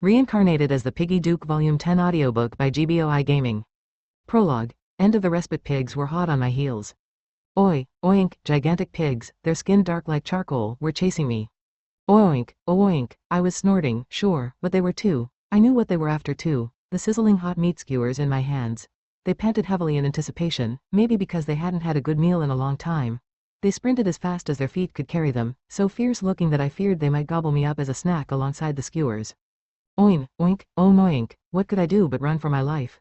Reincarnated as the Piggy Duke Volume 10 audiobook by GBOI Gaming. Prologue. End of the respite. Pigs were hot on my heels. Oi, oink, gigantic pigs, their skin dark like charcoal, were chasing me. Oink, oink, I was snorting, sure, but they were too. I knew what they were after too, the sizzling hot meat skewers in my hands. They panted heavily in anticipation, maybe because they hadn't had a good meal in a long time. They sprinted as fast as their feet could carry them, so fierce looking that I feared they might gobble me up as a snack alongside the skewers. Oin, oink, oh noink, what could I do but run for my life?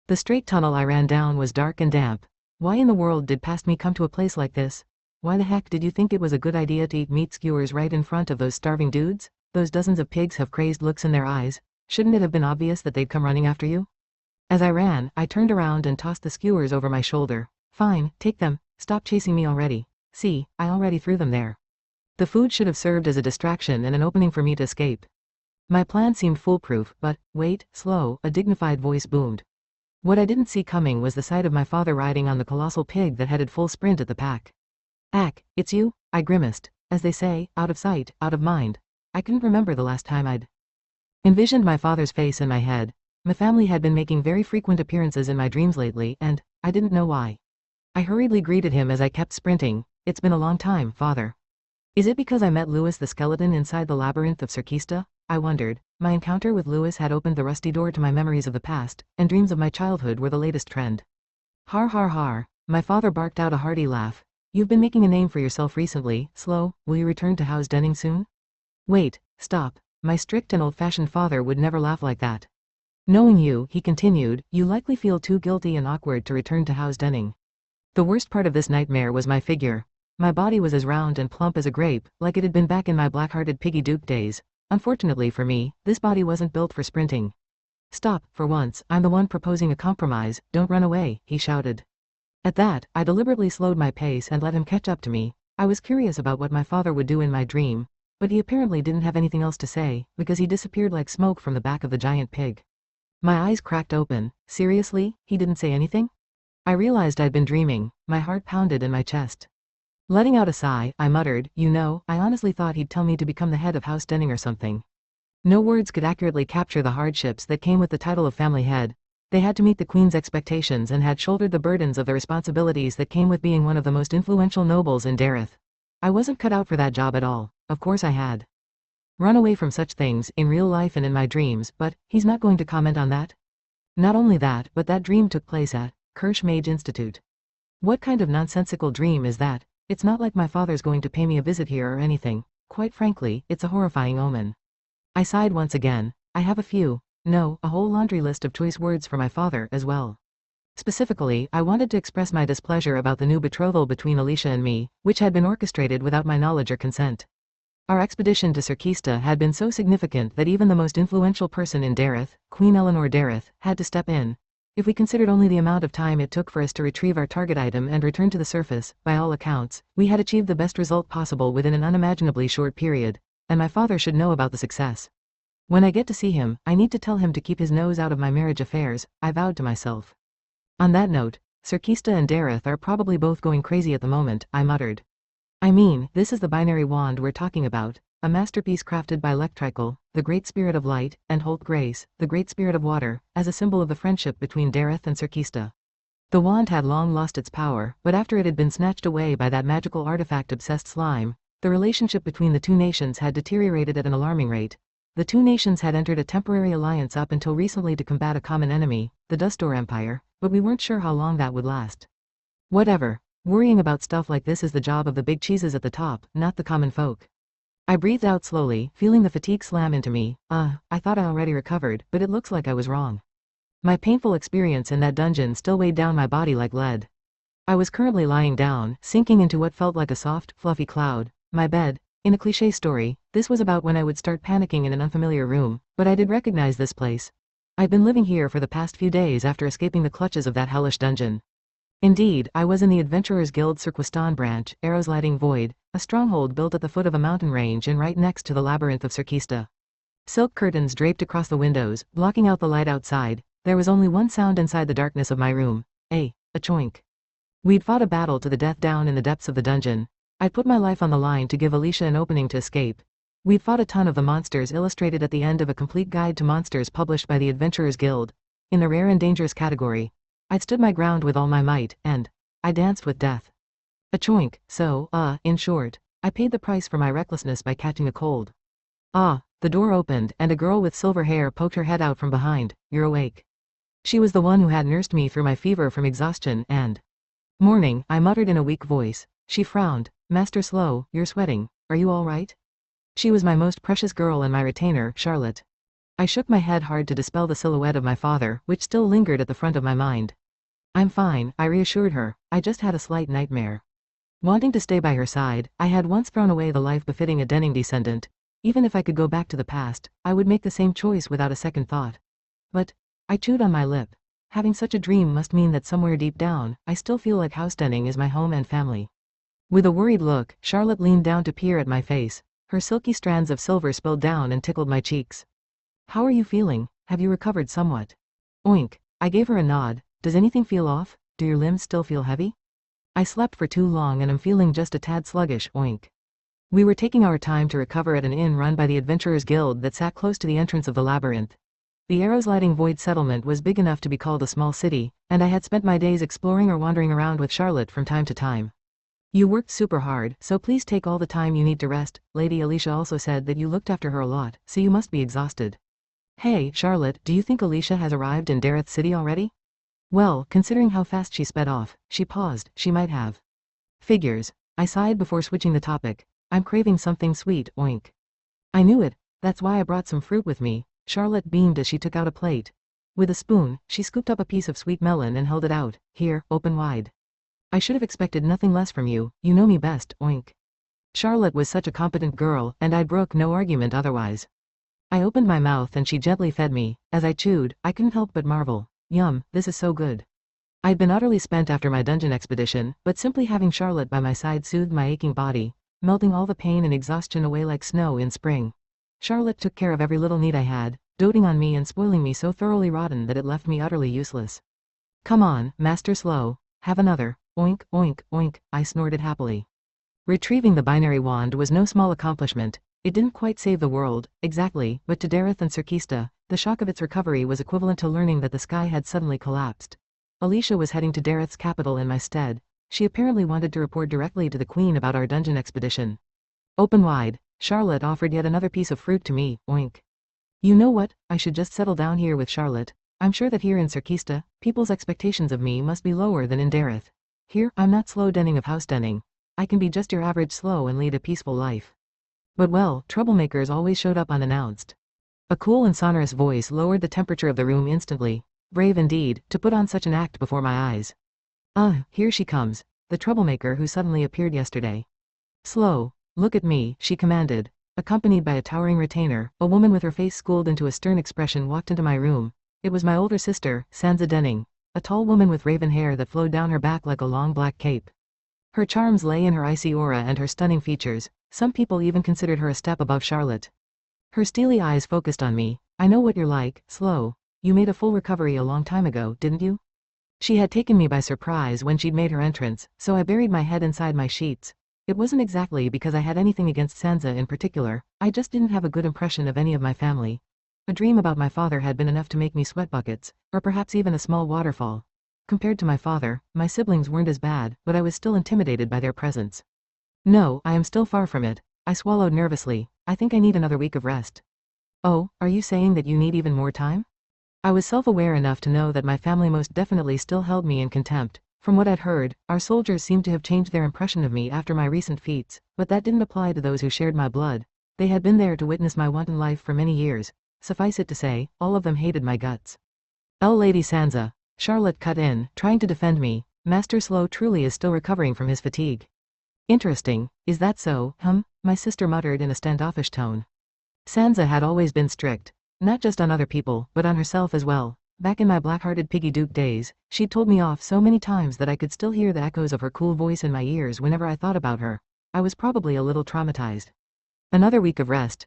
The straight tunnel I ran down was dark and damp. Why in the world did past me come to a place like this? Why the heck did you think it was a good idea to eat meat skewers right in front of those starving dudes? Those dozens of pigs have crazed looks in their eyes. Shouldn't it have been obvious that they'd come running after you? As I ran, I turned around and tossed the skewers over my shoulder. Fine, take them, stop chasing me already. See, I already threw them there. The food should have served as a distraction and an opening for me to escape. My plan seemed foolproof, but, wait, slow, a dignified voice boomed. What I didn't see coming was the sight of my father riding on the colossal pig that headed full sprint at the pack. Ack, it's you? I grimaced. As they say, out of sight, out of mind. I couldn't remember the last time I'd envisioned my father's face in my head. My family had been making very frequent appearances in my dreams lately, and I didn't know why. I hurriedly greeted him as I kept sprinting. It's been a long time, father. Is it because I met Louis the skeleton inside the labyrinth of Cirkista? I wondered. My encounter with Louis had opened the rusty door to my memories of the past, and dreams of my childhood were the latest trend. Har har har, my father barked out a hearty laugh. You've been making a name for yourself recently, Slow. Will you return to House Denning soon? Wait, stop. My strict and old-fashioned father would never laugh like that. Knowing you, he continued, you likely feel too guilty and awkward to return to House Denning. The worst part of this nightmare was my figure. My body was as round and plump as a grape, like it had been back in my black-hearted Piggy Duke days. Unfortunately for me, this body wasn't built for sprinting. Stop, for once, I'm the one proposing a compromise, don't run away, he shouted. At that, I deliberately slowed my pace and let him catch up to me. I was curious about what my father would do in my dream, but he apparently didn't have anything else to say, because he disappeared like smoke from the back of the giant pig. My eyes cracked open. Seriously, he didn't say anything? I realized I'd been dreaming. My heart pounded in my chest. Letting out a sigh, I muttered, you know, I honestly thought he'd tell me to become the head of House Denning or something. No words could accurately capture the hardships that came with the title of family head. They had to meet the queen's expectations and had shouldered the burdens of the responsibilities that came with being one of the most influential nobles in Dareth. I wasn't cut out for that job at all. Of course I had run away from such things, in real life and in my dreams, but he's not going to comment on that? Not only that, but that dream took place at Kirsch Mage Institute. What kind of nonsensical dream is that? It's not like my father's going to pay me a visit here or anything. Quite frankly, it's a horrifying omen. I sighed once again. I have a few, no, a whole laundry list of choice words for my father as well. Specifically, I wanted to express my displeasure about the new betrothal between Alicia and me, which had been orchestrated without my knowledge or consent. Our expedition to Cirkista had been so significant that even the most influential person in Dareth, Queen Eleanor Dareth, had to step in. If we considered only the amount of time it took for us to retrieve our target item and return to the surface, by all accounts, we had achieved the best result possible within an unimaginably short period, and my father should know about the success. When I get to see him, I need to tell him to keep his nose out of my marriage affairs, I vowed to myself. On that note, Cirkista and Dareth are probably both going crazy at the moment, I muttered. I mean, this is the binary wand we're talking about, a masterpiece crafted by Lectrical, the great spirit of light, and Holt Grace, the great spirit of water, as a symbol of the friendship between Dareth and Cirkista. The wand had long lost its power, but after it had been snatched away by that magical artifact-obsessed slime, the relationship between the two nations had deteriorated at an alarming rate. The two nations had entered a temporary alliance up until recently to combat a common enemy, the Dustdoor Empire, but we weren't sure how long that would last. Whatever. Worrying about stuff like this is the job of the big cheeses at the top, not the common folk. I breathed out slowly, feeling the fatigue slam into me. I thought I already recovered, but it looks like I was wrong. My painful experience in that dungeon still weighed down my body like lead. I was currently lying down, sinking into what felt like a soft, fluffy cloud. My bed. In a cliché story, this was about when I would start panicking in an unfamiliar room, but I did recognize this place. I'd been living here for the past few days after escaping the clutches of that hellish dungeon. Indeed, I was in the Adventurers Guild Cirquistan branch, Arrow's Lighting Void, a stronghold built at the foot of a mountain range and right next to the labyrinth of Cirkista. Silk curtains draped across the windows, blocking out the light outside. There was only one sound inside the darkness of my room. A choink. We'd fought a battle to the death down in the depths of the dungeon. I'd put my life on the line to give Alicia an opening to escape. We'd fought a ton of the monsters illustrated at the end of a complete guide to monsters published by the Adventurers Guild. In the rare and dangerous category, I'd stood my ground with all my might, and I danced with death. A choink, so, in short, I paid the price for my recklessness by catching a cold. The door opened, and a girl with silver hair poked her head out from behind. You're awake. She was the one who had nursed me through my fever from exhaustion and morning, I muttered in a weak voice. She frowned. Master Slow, you're sweating. Are you all right? She was my most precious girl and my retainer, Charlotte. I shook my head hard to dispel the silhouette of my father, which still lingered at the front of my mind. I'm fine, I reassured her. I just had a slight nightmare. Wanting to stay by her side, I had once thrown away the life befitting a Denning descendant. Even if I could go back to the past, I would make the same choice without a second thought. But I chewed on my lip. Having such a dream must mean that somewhere deep down, I still feel like House Denning is my home and family. With a worried look, Charlotte leaned down to peer at my face. Her silky strands of silver spilled down and tickled my cheeks. How are you feeling? Have you recovered somewhat? Oink. I gave her a nod. Does anything feel off? Do your limbs still feel heavy? I slept for too long and am feeling just a tad sluggish. Oink. We were taking our time to recover at an inn run by the Adventurers Guild that sat close to the entrance of the labyrinth. The Arrows Lighting Void settlement was big enough to be called a small city, and I had spent my days exploring or wandering around with Charlotte from time to time. You worked super hard, so please take all the time you need to rest. Lady Alicia also said that you looked after her a lot, so you must be exhausted. Hey, Charlotte, do you think Alicia has arrived in Dareth City already? Well, considering how fast she sped off, she paused, she might have. Figures. I sighed before switching the topic. I'm craving something sweet, oink. I knew it, that's why I brought some fruit with me. Charlotte beamed as she took out a plate. With a spoon, she scooped up a piece of sweet melon and held it out. Here, open wide. I should have expected nothing less from you, you know me best, oink. Charlotte was such a competent girl, and I'd brook no argument otherwise. I opened my mouth and she gently fed me. As I chewed, I couldn't help but marvel. Yum, this is so good. I'd been utterly spent after my dungeon expedition, but simply having Charlotte by my side soothed my aching body, melting all the pain and exhaustion away like snow in spring. Charlotte took care of every little need I had, doting on me and spoiling me so thoroughly rotten that it left me utterly useless. Come on, Master Slow, have another. Oink, oink, oink, I snorted happily. Retrieving the binary wand was no small accomplishment. It didn't quite save the world, exactly, but to Dareth and Serkista, the shock of its recovery was equivalent to learning that the sky had suddenly collapsed. Alicia was heading to Dareth's capital in my stead. She apparently wanted to report directly to the Queen about our dungeon expedition. Open wide, Charlotte offered yet another piece of fruit to me, oink. You know what, I should just settle down here with Charlotte. I'm sure that here in Serkista, people's expectations of me must be lower than in Dareth. Here, I'm not Slow Denning of House Denning. I can be just your average Slow and lead a peaceful life. But well, troublemakers always showed up unannounced. A cool and sonorous voice lowered the temperature of the room instantly. Brave indeed, to put on such an act before my eyes. Here she comes, the troublemaker who suddenly appeared yesterday. Slow, look at me, she commanded. Accompanied by a towering retainer, a woman with her face schooled into a stern expression walked into my room. It was my older sister, Sansa Denning, a tall woman with raven hair that flowed down her back like a long black cape. Her charms lay in her icy aura and her stunning features. Some people even considered her a step above Charlotte. Her steely eyes focused on me. I know what you're like, Slow. You made a full recovery a long time ago, didn't you? She had taken me by surprise when she'd made her entrance, so I buried my head inside my sheets. It wasn't exactly because I had anything against Sansa in particular, I just didn't have a good impression of any of my family. A dream about my father had been enough to make me sweat buckets, or perhaps even a small waterfall. Compared to my father, my siblings weren't as bad, but I was still intimidated by their presence. No, I am still far from it. I swallowed nervously. I think I need another week of rest. Oh, are you saying that you need even more time? I was self-aware enough to know that my family most definitely still held me in contempt. From what I'd heard, our soldiers seemed to have changed their impression of me after my recent feats, but that didn't apply to those who shared my blood. They had been there to witness my wanton life for many years. Suffice it to say, all of them hated my guts. Lady Sansa, Charlotte cut in, trying to defend me. Master Slow truly is still recovering from his fatigue. Interesting, is that so, my sister muttered in a standoffish tone. Sansa had always been strict, not just on other people, but on herself as well. Back in my black-hearted Piggy Duke days, she'd told me off so many times that I could still hear the echoes of her cool voice in my ears whenever I thought about her. I was probably a little traumatized. Another week of rest,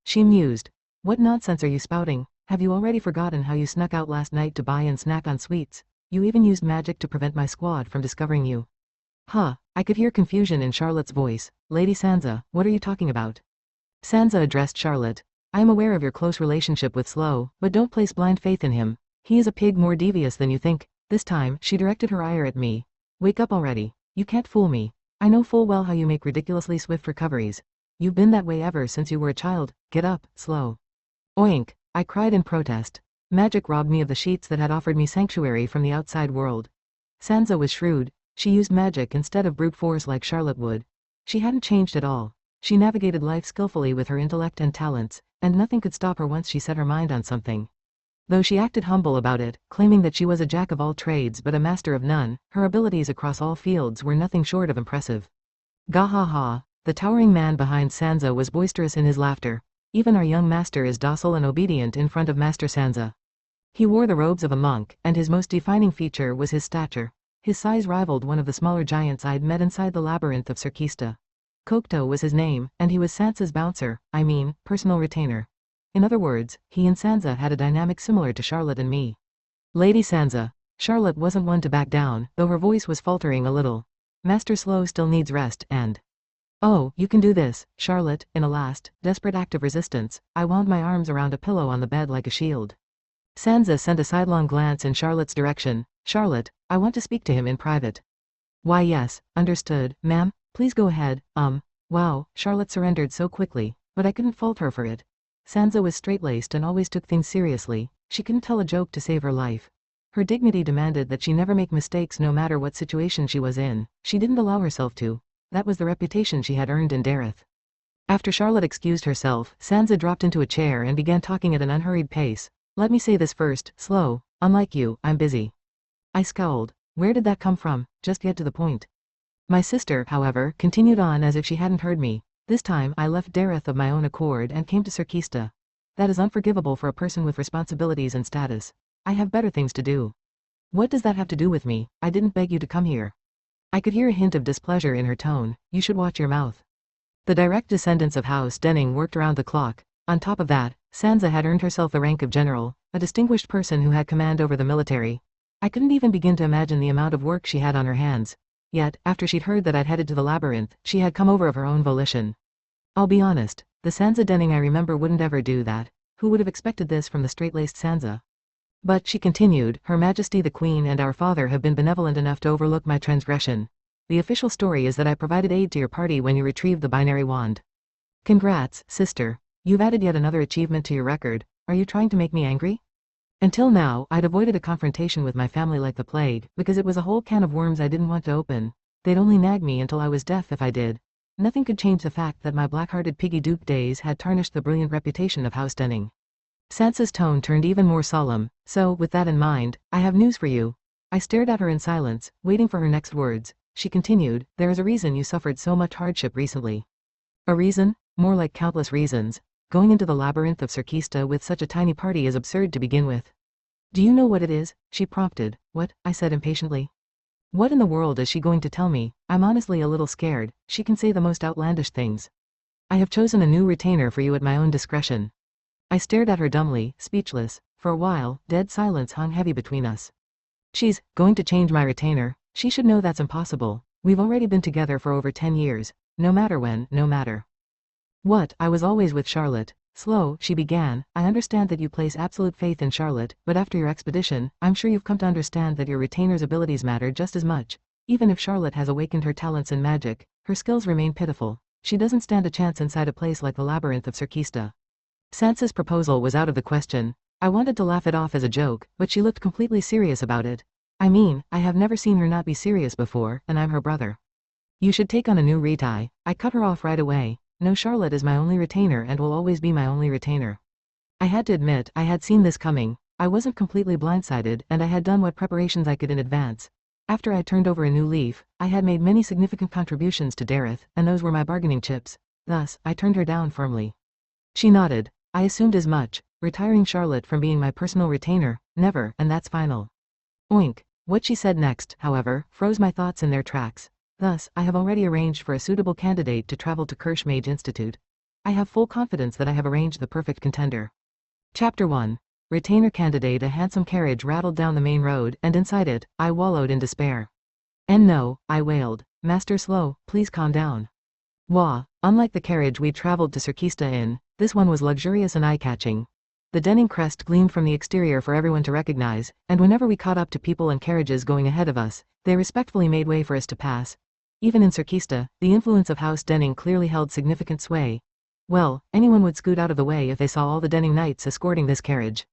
she mused. What nonsense are you spouting? Have you already forgotten how you snuck out last night to buy and snack on sweets? You even used magic to prevent my squad from discovering you. I could hear confusion in Charlotte's voice. Lady Sansa, what are you talking about? Sansa addressed Charlotte. I am aware of your close relationship with Slow, but don't place blind faith in him. He is a pig more devious than you think. This time, she directed her ire at me. Wake up already. You can't fool me. I know full well how you make ridiculously swift recoveries. You've been that way ever since you were a child. Get up, Slow. Oink, I cried in protest. Magic robbed me of the sheets that had offered me sanctuary from the outside world. Sansa was shrewd. She used magic instead of brute force like Charlotte would. She hadn't changed at all. She navigated life skillfully with her intellect and talents, and nothing could stop her once she set her mind on something. Though she acted humble about it, claiming that she was a jack of all trades but a master of none, her abilities across all fields were nothing short of impressive. Gah-ha-ha, the towering man behind Sansa was boisterous in his laughter. Even our young master is docile and obedient in front of Master Sansa. He wore the robes of a monk, and his most defining feature was his stature. His size rivaled one of the smaller giants I'd met inside the labyrinth of Serkista. Kondo was his name, and he was Sansa's bouncer, personal retainer. In other words, he and Sansa had a dynamic similar to Charlotte and me. Lady Sansa. Charlotte wasn't one to back down, though her voice was faltering a little. Master Slow still needs rest, and... Oh, you can do this, Charlotte. In a last, desperate act of resistance, I wound my arms around a pillow on the bed like a shield. Sansa sent a sidelong glance in Charlotte's direction. Charlotte, I want to speak to him in private. Why yes, understood, ma'am, please go ahead. Wow, Charlotte surrendered so quickly, but I couldn't fault her for it. Sansa was straight-laced and always took things seriously. She couldn't tell a joke to save her life. Her dignity demanded that she never make mistakes no matter what situation she was in. She didn't allow herself to. That was the reputation she had earned in Dareth. After Charlotte excused herself, Sansa dropped into a chair and began talking at an unhurried pace. Let me say this first, Slow. Unlike you, I'm busy. I scowled. Where did that come from? Just get to the point. My sister, however, continued on as if she hadn't heard me. This time I left Dareth of my own accord and came to Serkista. That is unforgivable for a person with responsibilities and status. I have better things to do. What does that have to do with me? I didn't beg you to come here. I could hear a hint of displeasure in her tone. You should watch your mouth. The direct descendants of House Denning worked around the clock. On top of that, Sansa had earned herself the rank of general, a distinguished person who had command over the military. I couldn't even begin to imagine the amount of work she had on her hands. Yet, after she'd heard that I'd headed to the labyrinth, she had come over of her own volition. I'll be honest, the Sansa Denning I remember wouldn't ever do that. Who would have expected this from the straight-laced Sansa? But, she continued, Her Majesty the Queen and our father have been benevolent enough to overlook my transgression. The official story is that I provided aid to your party when you retrieved the binary wand. Congrats, sister. You've added yet another achievement to your record. Are you trying to make me angry? Until now, I'd avoided a confrontation with my family like the plague, because it was a whole can of worms I didn't want to open. They'd only nag me until I was deaf if I did. Nothing could change the fact that my black-hearted Piggy Duke days had tarnished the brilliant reputation of House Denning. Sansa's tone turned even more solemn. So, with that in mind, I have news for you. I stared at her in silence, waiting for her next words. She continued, There is a reason you suffered so much hardship recently. A reason? More like countless reasons. Going into the labyrinth of Serkista with such a tiny party is absurd to begin with. Do you know what it is? She prompted. What? I said impatiently. What in the world is she going to tell me? I'm honestly a little scared. She can say the most outlandish things. I have chosen a new retainer for you at my own discretion. I stared at her dumbly, speechless. For a while, dead silence hung heavy between us. She's going to change my retainer. She should know that's impossible. We've already been together for over 10 years. No matter when, no matter what, I was always with Charlotte. Slow, she began, I understand that you place absolute faith in Charlotte, but after your expedition, I'm sure you've come to understand that your retainer's abilities matter just as much. Even if Charlotte has awakened her talents in magic, her skills remain pitiful. She doesn't stand a chance inside a place like the labyrinth of Serkista. Sansa's proposal was out of the question. I wanted to laugh it off as a joke, but she looked completely serious about it. I mean, I have never seen her not be serious before, and I'm her brother. You should take on a new Iitai. I cut her off right away. No, Charlotte is my only retainer and will always be my only retainer. I had to admit, I had seen this coming. I wasn't completely blindsided, and I had done what preparations I could in advance. After I turned over a new leaf, I had made many significant contributions to Dareth, and those were my bargaining chips. Thus, I turned her down firmly. She nodded. I assumed as much. Retiring Charlotte from being my personal retainer, never, and that's final. Oink. What she said next, however, froze my thoughts in their tracks. Thus, I have already arranged for a suitable candidate to travel to Kirsch Mage Institute. I have full confidence that I have arranged the perfect contender. Chapter 1. Retainer candidate. A handsome carriage rattled down the main road, and inside it, I wallowed in despair. And no, I wailed. Master Slow, please calm down. Wah, unlike the carriage we traveled to Cirkista in, this one was luxurious and eye-catching. The Denning crest gleamed from the exterior for everyone to recognize, and whenever we caught up to people and carriages going ahead of us, they respectfully made way for us to pass. Even in Cirkista, the influence of House Denning clearly held significant sway. Well, anyone would scoot out of the way if they saw all the Denning knights escorting this carriage.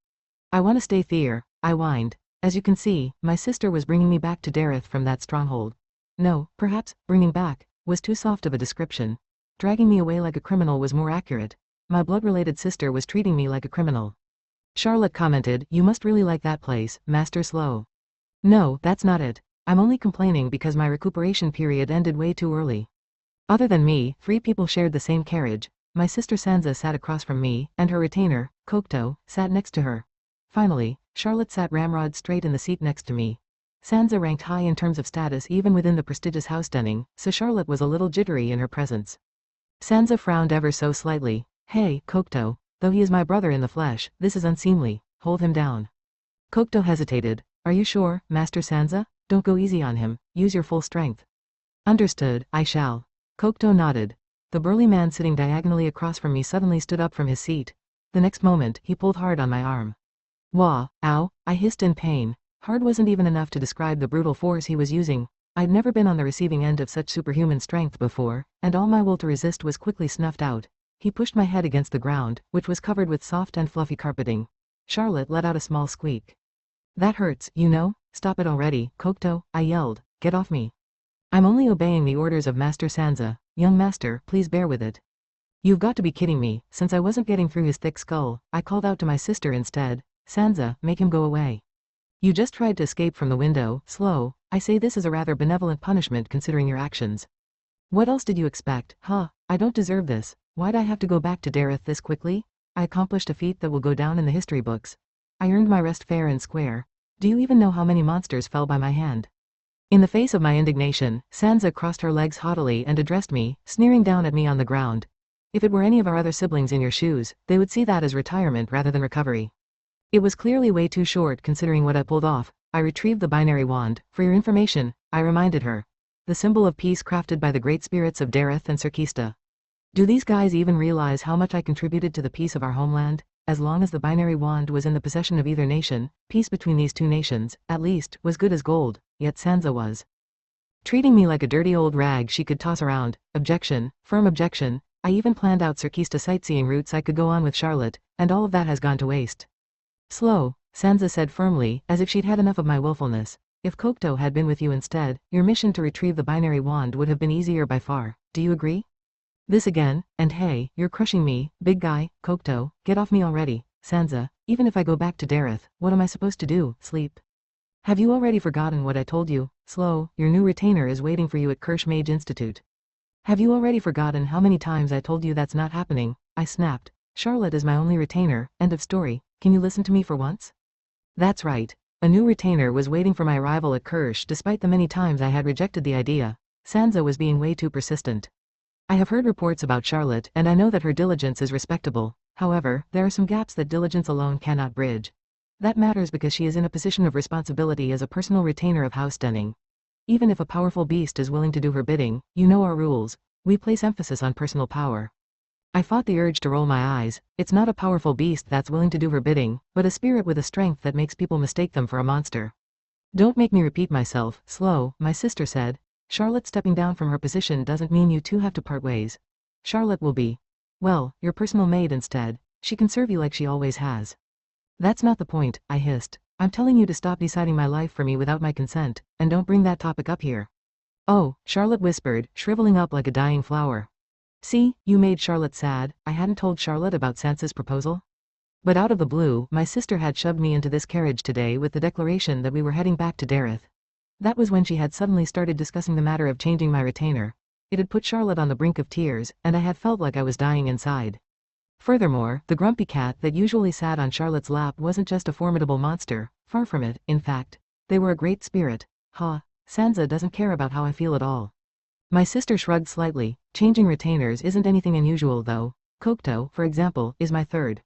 I want to stay there, I whined. As you can see, my sister was bringing me back to Dareth from that stronghold. No, perhaps, bringing back, was too soft of a description. Dragging me away like a criminal was more accurate. My blood-related sister was treating me like a criminal. Charlotte commented, "You must really like that place, Master Slow." No, that's not it. I'm only complaining because my recuperation period ended way too early. Other than me, 3 people shared the same carriage. My sister Sansa sat across from me, and her retainer, Kondo, sat next to her. Finally, Charlotte sat ramrod straight in the seat next to me. Sansa ranked high in terms of status even within the prestigious House Denning, so Charlotte was a little jittery in her presence. Sansa frowned ever so slightly. "Hey, Kondo, though he is my brother in the flesh, this is unseemly, hold him down." Kondo hesitated. "Are you sure, Master Sansa? Don't go easy on him, use your full strength." "Understood, I shall." Kondo nodded. The burly man sitting diagonally across from me suddenly stood up from his seat. The next moment, he pulled hard on my arm. "Wah, ow," I hissed in pain. Hard wasn't even enough to describe the brutal force he was using. I'd never been on the receiving end of such superhuman strength before, and all my will to resist was quickly snuffed out. He pushed my head against the ground, which was covered with soft and fluffy carpeting. Charlotte let out a small squeak. "That hurts, you know? Stop it already, Kondo," I yelled. "Get off me. I'm only obeying the orders of Master Sansa. Young master, please bear with it." "You've got to be kidding me." Since I wasn't getting through his thick skull, I called out to my sister instead. "Sansa, make him go away. You just tried to escape from the window, Slow. I say this is a rather benevolent punishment considering your actions." "What else did you expect? Huh, I don't deserve this. Why'd I have to go back to Dareth this quickly? I accomplished a feat that will go down in the history books. I earned my rest fair and square. Do you even know how many monsters fell by my hand?" In the face of my indignation, Sansa crossed her legs haughtily and addressed me, sneering down at me on the ground. "If it were any of our other siblings in your shoes, they would see that as retirement rather than recovery." It was clearly way too short considering what I pulled off. I retrieved the binary wand. "For your information," I reminded her. "The symbol of peace crafted by the great spirits of Dareth and Cirkista. Do these guys even realize how much I contributed to the peace of our homeland? As long as the binary wand was in the possession of either nation, peace between these two nations, at least, was good as gold, yet Sansa was treating me like a dirty old rag she could toss around. Objection, firm objection. I even planned out Cirkista sightseeing routes I could go on with Charlotte, and all of that has gone to waste." "Slow," Sansa said firmly, as if she'd had enough of my willfulness. "If Kondo had been with you instead, your mission to retrieve the binary wand would have been easier by far. Do you agree?" "This again, and hey, you're crushing me, big guy, Kondo, get off me already." "Sansa, even if I go back to Dareth, what am I supposed to do, sleep? Have you already forgotten what I told you? Slow, your new retainer is waiting for you at Kirsch Mage Institute. Have you already forgotten how many times I told you that's not happening?" I snapped. "Charlotte is my only retainer, end of story. Can you listen to me for once?" That's right. A new retainer was waiting for my arrival at Kirsch despite the many times I had rejected the idea. Sansa was being way too persistent. I have heard reports about Charlotte and I know that her diligence is respectable. However, there are some gaps that diligence alone cannot bridge. That matters because she is in a position of responsibility as a personal retainer of House Denning. Even if a powerful beast is willing to do her bidding, you know our rules. We place emphasis on personal power. I fought the urge to roll my eyes. It's not a powerful beast that's willing to do her bidding, but a spirit with a strength that makes people mistake them for a monster. "Don't make me repeat myself, Slow," my sister said. "Charlotte stepping down from her position doesn't mean you two have to part ways. Charlotte will be, well, your personal maid instead. She can serve you like she always has." "That's not the point," I hissed. "I'm telling you to stop deciding my life for me without my consent, and don't bring that topic up here." "Oh," Charlotte whispered, shriveling up like a dying flower. "See, you made Charlotte sad. I hadn't told Charlotte about Sansa's proposal." But out of the blue, my sister had shoved me into this carriage today with the declaration that we were heading back to Dareth. That was when she had suddenly started discussing the matter of changing my retainer. It had put Charlotte on the brink of tears, and I had felt like I was dying inside. Furthermore, the grumpy cat that usually sat on Charlotte's lap wasn't just a formidable monster, far from it, in fact. They were a great spirit. Sansa doesn't care about how I feel at all. My sister shrugged slightly. Changing retainers isn't anything unusual though. Kondo, for example, is my third.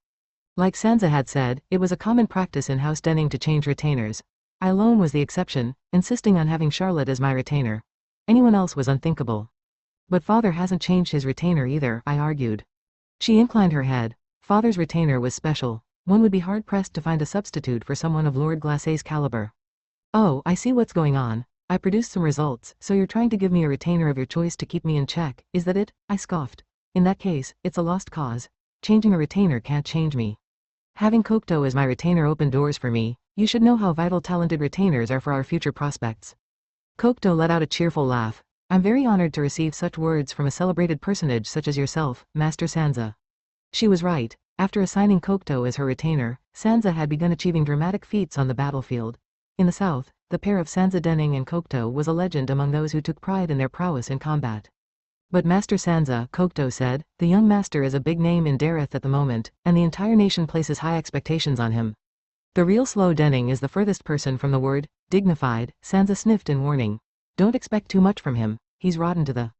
Like Sansa had said, it was a common practice in House Denning to change retainers. I alone was the exception, insisting on having Charlotte as my retainer. Anyone else was unthinkable. But father hasn't changed his retainer either, I argued. She inclined her head. Father's retainer was special. One would be hard-pressed to find a substitute for someone of Lord Glacé's caliber. Oh, I see what's going on. I produced some results, so you're trying to give me a retainer of your choice to keep me in check, is that it? I scoffed. In that case, it's a lost cause. Changing a retainer can't change me. Having Kondo as my retainer opened doors for me. You should know how vital talented retainers are for our future prospects. Kondo let out a cheerful laugh. I'm very honored to receive such words from a celebrated personage such as yourself, Master Sansa. She was right. After assigning Kondo as her retainer, Sansa had begun achieving dramatic feats on the battlefield. In the south, the pair of Sansa Denning and Kondo was a legend among those who took pride in their prowess in combat. But Master Sansa, Kondo said, the young master is a big name in Dareth at the moment, and the entire nation places high expectations on him. The real Slow Denning is the furthest person from the word, dignified, Sansa sniffed in warning. Don't expect too much from him, he's rotten to the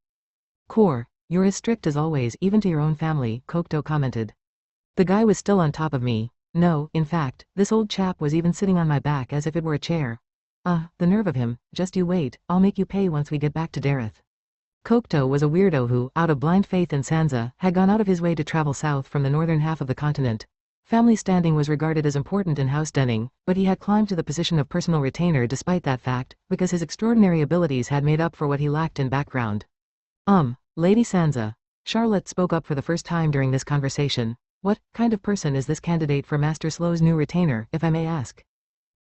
core. You're as strict as always, even to your own family, Kondo commented. The guy was still on top of me. No, in fact, this old chap was even sitting on my back as if it were a chair. The nerve of him, just you wait, I'll make you pay once we get back to Dareth. Kondo was a weirdo who, out of blind faith in Sansa, had gone out of his way to travel south from the northern half of the continent. Family standing was regarded as important in House Denning, but he had climbed to the position of personal retainer despite that fact, because his extraordinary abilities had made up for what he lacked in background. Lady Sansa. Charlotte spoke up for the first time during this conversation. What kind of person is this candidate for Master Slow's new retainer, if I may ask?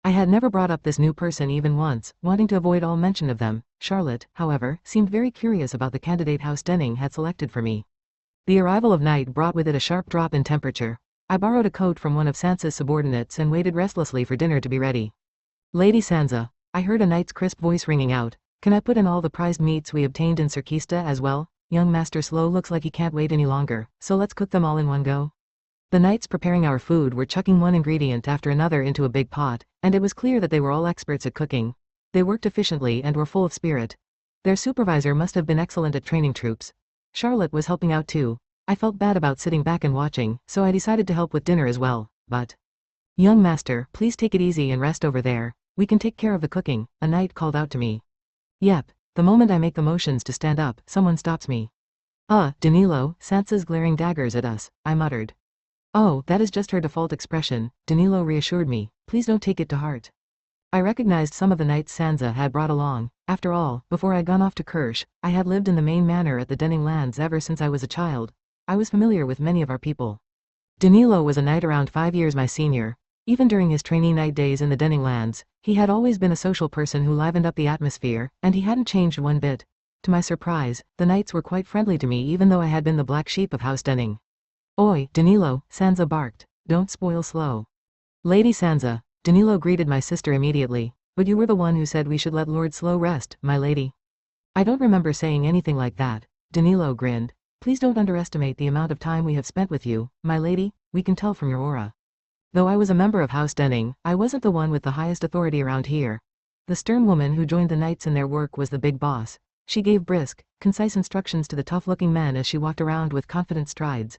I had never brought up this new person even once, wanting to avoid all mention of them. Charlotte, however, seemed very curious about the candidate House Denning had selected for me. The arrival of night brought with it a sharp drop in temperature. I borrowed a coat from one of Sansa's subordinates and waited restlessly for dinner to be ready. Lady Sansa, I heard a knight's crisp voice ringing out. Can I put in all the prized meats we obtained in Serkista as well? Young Master Slow looks like he can't wait any longer, so let's cook them all in one go. The knights preparing our food were chucking one ingredient after another into a big pot, and it was clear that they were all experts at cooking. They worked efficiently and were full of spirit. Their supervisor must have been excellent at training troops. Charlotte was helping out too. I felt bad about sitting back and watching, so I decided to help with dinner as well, but... Young master, please take it easy and rest over there. We can take care of the cooking, a knight called out to me. Yep. The moment I make the motions to stand up, someone stops me. Danilo, Sansa's glaring daggers at us, I muttered. Oh, that is just her default expression, Danilo reassured me. Please don't take it to heart. I recognized some of the knights Sansa had brought along. After all, before I'd gone off to Kirsch, I had lived in the main manor at the Denning lands ever since I was a child. I was familiar with many of our people. Danilo was a knight around 5 years my senior. Even during his trainee knight days in the Denning lands, he had always been a social person who livened up the atmosphere, and he hadn't changed one bit. To my surprise, the knights were quite friendly to me even though I had been the black sheep of House Denning. Oi, Danilo, Sansa barked. Don't spoil Slow. Lady Sansa, Danilo greeted my sister immediately. But you were the one who said we should let Lord Slow rest, my lady. I don't remember saying anything like that. Danilo grinned. Please don't underestimate the amount of time we have spent with you, my lady, we can tell from your aura. Though I was a member of House Denning, I wasn't the one with the highest authority around here. The stern woman who joined the knights in their work was the big boss. She gave brisk, concise instructions to the tough-looking men as she walked around with confident strides.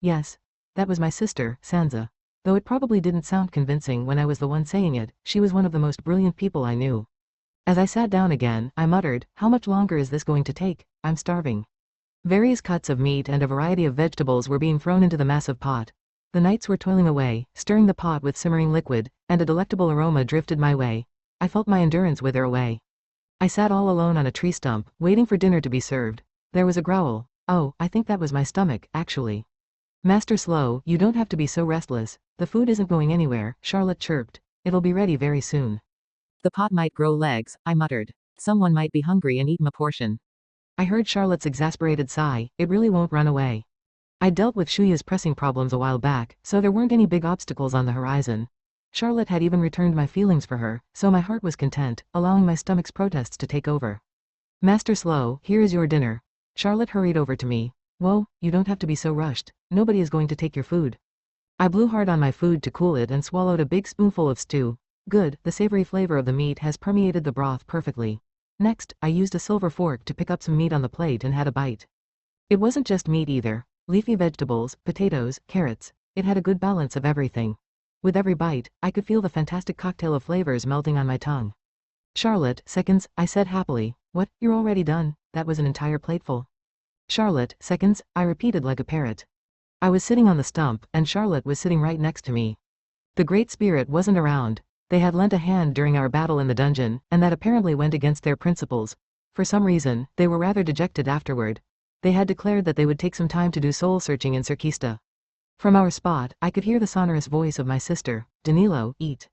Yes, that was my sister, Sansa. Though it probably didn't sound convincing when I was the one saying it, she was one of the most brilliant people I knew. As I sat down again, I muttered, how much longer is this going to take? I'm starving. Various cuts of meat and a variety of vegetables were being thrown into the massive pot. The knights were toiling away, stirring the pot with simmering liquid, and a delectable aroma drifted my way. I felt my endurance wither away. I sat all alone on a tree stump, waiting for dinner to be served. There was a growl. Oh, I think that was my stomach, actually. Master Slow, you don't have to be so restless. The food isn't going anywhere, Charlotte chirped. It'll be ready very soon. The pot might grow legs, I muttered. Someone might be hungry and eat a portion. I heard Charlotte's exasperated sigh. It really won't run away. I dealt with Shuya's pressing problems a while back, so there weren't any big obstacles on the horizon. Charlotte had even returned my feelings for her, so my heart was content, allowing my stomach's protests to take over. Master Slow, here is your dinner. Charlotte hurried over to me. Whoa, you don't have to be so rushed. Nobody is going to take your food. I blew hard on my food to cool it and swallowed a big spoonful of stew. Good, the savory flavor of the meat has permeated the broth perfectly. Next, I used a silver fork to pick up some meat on the plate and had a bite. It wasn't just meat either. Leafy vegetables, potatoes, carrots. It had a good balance of everything. With every bite, I could feel the fantastic cocktail of flavors melting on my tongue. Charlotte, seconds, I said happily. What, you're already done? That was an entire plateful. Charlotte, seconds, I repeated like a parrot. I was sitting on the stump, and Charlotte was sitting right next to me. The Great Spirit wasn't around. They had lent a hand during our battle in the dungeon, and that apparently went against their principles. For some reason, they were rather dejected afterward. They had declared that they would take some time to do soul-searching in Cirkista. From our spot, I could hear the sonorous voice of my sister, Danilo, eat.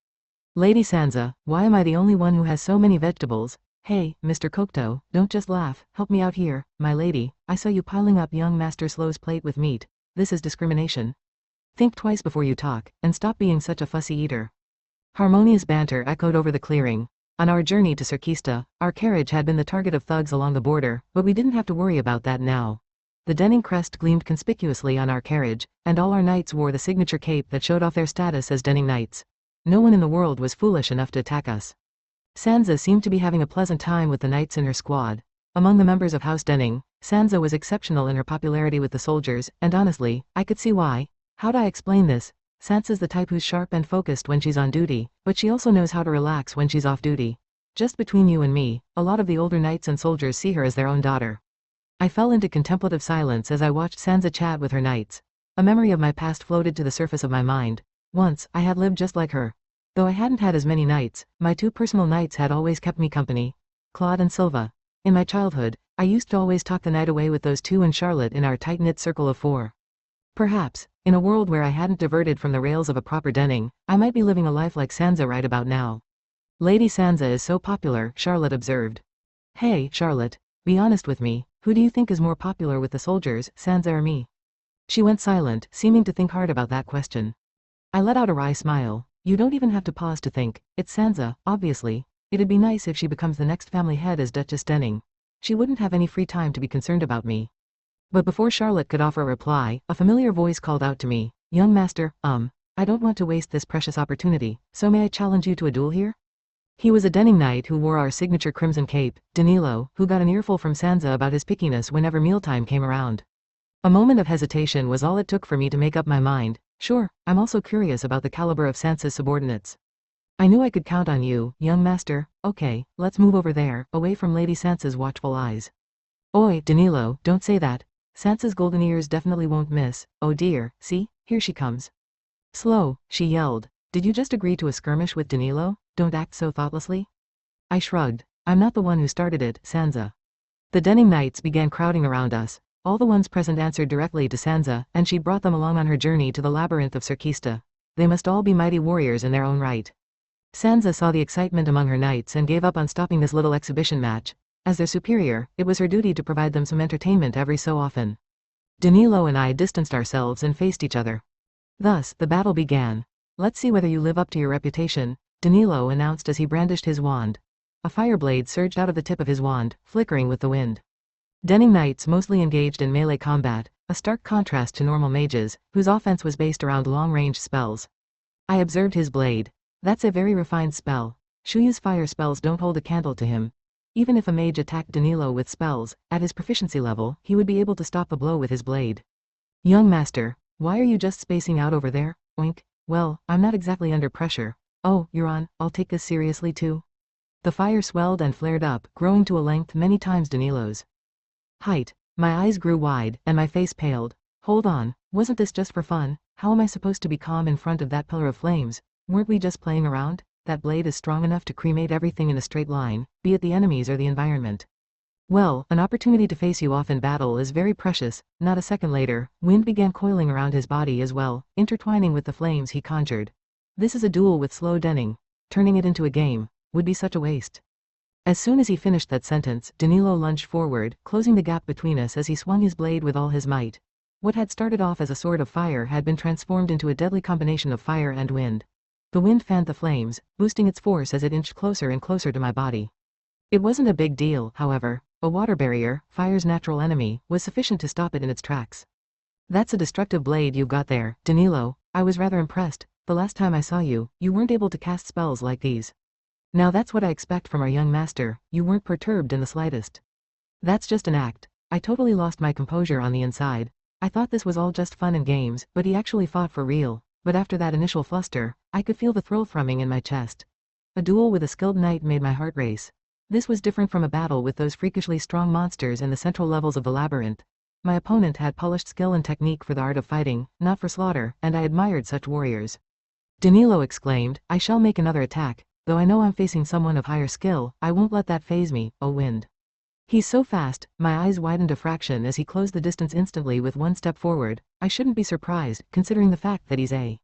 Lady Sansa, why am I the only one who has so many vegetables? Hey, Mr. Kokto, don't just laugh, help me out here, my lady, I saw you piling up young Master Slow's plate with meat. This is discrimination. Think twice before you talk, and stop being such a fussy eater. Harmonious banter echoed over the clearing. On our journey to Cirkista, our carriage had been the target of thugs along the border, but we didn't have to worry about that now. The Denning crest gleamed conspicuously on our carriage, and all our knights wore the signature cape that showed off their status as Denning knights. No one in the world was foolish enough to attack us. Sansa seemed to be having a pleasant time with the knights in her squad. Among the members of House Denning, Sansa was exceptional in her popularity with the soldiers, and honestly, I could see why. How'd I explain this? Sansa's the type who's sharp and focused when she's on duty, but she also knows how to relax when she's off duty. Just between you and me, a lot of the older knights and soldiers see her as their own daughter. I fell into contemplative silence as I watched Sansa chat with her knights. A memory of my past floated to the surface of my mind. Once, I had lived just like her. Though I hadn't had as many knights, my two personal knights had always kept me company. Claude and Silva. In my childhood, I used to always talk the night away with those two and Charlotte in our tight-knit circle of four. Perhaps, in a world where I hadn't diverted from the rails of a proper Denning, I might be living a life like Sansa right about now. Lady Sansa is so popular, Charlotte observed. Hey, Charlotte, be honest with me, who do you think is more popular with the soldiers, Sansa or me? She went silent, seeming to think hard about that question. I let out a wry smile. You don't even have to pause to think, it's Sansa, obviously. It'd be nice if she becomes the next family head as Duchess Denning. She wouldn't have any free time to be concerned about me. But before Charlotte could offer a reply, a familiar voice called out to me, Young Master, I don't want to waste this precious opportunity, so may I challenge you to a duel here? He was a Denning knight who wore our signature crimson cape, Danilo, who got an earful from Sansa about his pickiness whenever mealtime came around. A moment of hesitation was all it took for me to make up my mind. Sure, I'm also curious about the caliber of Sansa's subordinates. I knew I could count on you, young master. Okay, let's move over there, away from Lady Sansa's watchful eyes. Oi, Danilo, don't say that. Sansa's golden ears definitely won't miss. Oh dear, see, here she comes. Slow, she yelled. Did you just agree to a skirmish with Danilo? Don't act so thoughtlessly. I shrugged. I'm not the one who started it, Sansa. The Denning knights began crowding around us. All the ones present answered directly to Sansa, and she brought them along on her journey to the labyrinth of Cirkista. They must all be mighty warriors in their own right. Sansa saw the excitement among her knights and gave up on stopping this little exhibition match. As their superior, it was her duty to provide them some entertainment every so often. Danilo and I distanced ourselves and faced each other. Thus, the battle began. Let's see whether you live up to your reputation, Danilo announced as he brandished his wand. A fire blade surged out of the tip of his wand, flickering with the wind. Denning knights mostly engaged in melee combat, a stark contrast to normal mages, whose offense was based around long-range spells. I observed his blade. That's a very refined spell. Shuya's fire spells don't hold a candle to him. Even if a mage attacked Danilo with spells, at his proficiency level, he would be able to stop a blow with his blade. Young master, why are you just spacing out over there? Oink. Well, I'm not exactly under pressure. Oh, you're on, I'll take this seriously too. The fire swelled and flared up, growing to a length many times Danilo's height. My eyes grew wide, and my face paled. Hold on, wasn't this just for fun? How am I supposed to be calm in front of that pillar of flames? Weren't we just playing around? That blade is strong enough to cremate everything in a straight line, be it the enemies or the environment. Well, an opportunity to face you off in battle is very precious. Not a second later, wind began coiling around his body as well, intertwining with the flames he conjured. This is a duel with slow Denning. Turning it into a game would be such a waste. As soon as he finished that sentence, Danilo lunged forward, closing the gap between us as he swung his blade with all his might. What had started off as a sword of fire had been transformed into a deadly combination of fire and wind. The wind fanned the flames, boosting its force as it inched closer and closer to my body. It wasn't a big deal, however. A water barrier, fire's natural enemy, was sufficient to stop it in its tracks. That's a destructive blade you've got there, Danilo. I was rather impressed. The last time I saw you, you weren't able to cast spells like these. Now that's what I expect from our young master. You weren't perturbed in the slightest. That's just an act. I totally lost my composure on the inside. I thought this was all just fun and games, but he actually fought for real. But after that initial fluster, I could feel the thrill thrumming in my chest. A duel with a skilled knight made my heart race. This was different from a battle with those freakishly strong monsters in the central levels of the labyrinth. My opponent had polished skill and technique for the art of fighting, not for slaughter, and I admired such warriors. Danilo exclaimed, I shall make another attack. Though I know I'm facing someone of higher skill, I won't let that faze me, oh wind. He's so fast, my eyes widened a fraction as he closed the distance instantly with one step forward. I shouldn't be surprised, considering the fact that he's a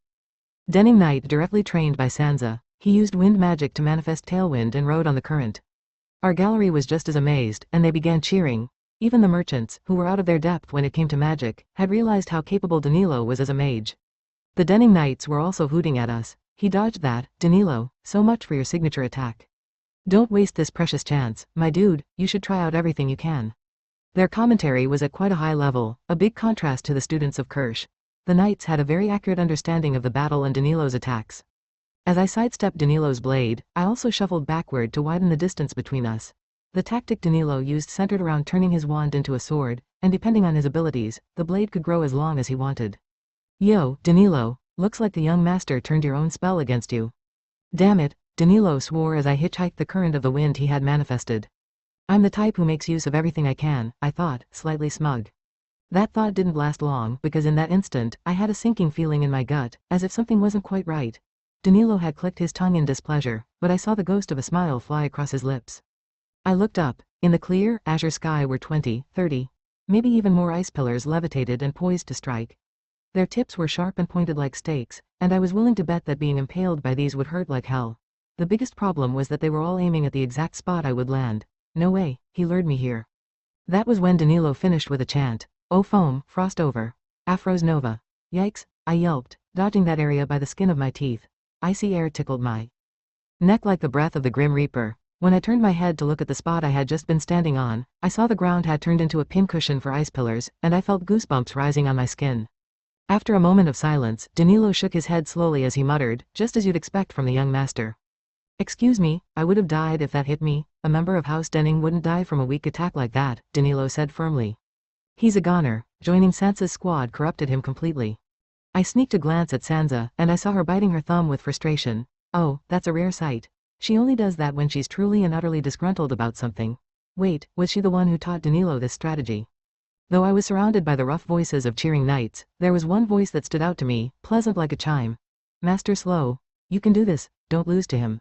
Denning Knight directly trained by Sansa. He used wind magic to manifest tailwind and rode on the current. Our gallery was just as amazed, and they began cheering. Even the merchants, who were out of their depth when it came to magic, had realized how capable Danilo was as a mage. The Denning Knights were also hooting at us. He dodged that, Danilo, so much for your signature attack. Don't waste this precious chance, my dude, you should try out everything you can. Their commentary was at quite a high level, a big contrast to the students of Kirsch. The knights had a very accurate understanding of the battle and Danilo's attacks. As I sidestepped Danilo's blade, I also shuffled backward to widen the distance between us. The tactic Danilo used centered around turning his wand into a sword, and depending on his abilities, the blade could grow as long as he wanted. Yo, Danilo, looks like the young master turned your own spell against you. Damn it, Danilo swore as I hitchhiked the current of the wind he had manifested. I'm the type who makes use of everything I can, I thought, slightly smug. That thought didn't last long because in that instant, I had a sinking feeling in my gut, as if something wasn't quite right. Danilo had clicked his tongue in displeasure, but I saw the ghost of a smile fly across his lips. I looked up. In the clear, azure sky were 20, 30, maybe even more ice pillars levitated and poised to strike. Their tips were sharp and pointed like stakes, and I was willing to bet that being impaled by these would hurt like hell. The biggest problem was that they were all aiming at the exact spot I would land. No way, he lured me here. That was when Danilo finished with a chant. Oh foam, frost over. Afros Nova. Yikes, I yelped, dodging that area by the skin of my teeth. Icy air tickled my neck like the breath of the Grim Reaper. When I turned my head to look at the spot I had just been standing on, I saw the ground had turned into a pincushion for ice pillars, and I felt goosebumps rising on my skin. After a moment of silence, Danilo shook his head slowly as he muttered, just as you'd expect from the young master. Excuse me, I would have died if that hit me. A member of House Denning wouldn't die from a weak attack like that, Danilo said firmly. He's a goner. Joining Sansa's squad corrupted him completely. I sneaked a glance at Sansa, and I saw her biting her thumb with frustration. Oh, that's a rare sight. She only does that when she's truly and utterly disgruntled about something. Wait, was she the one who taught Danilo this strategy? Though I was surrounded by the rough voices of cheering knights, there was one voice that stood out to me, pleasant like a chime. Master Slow. You can do this, don't lose to him.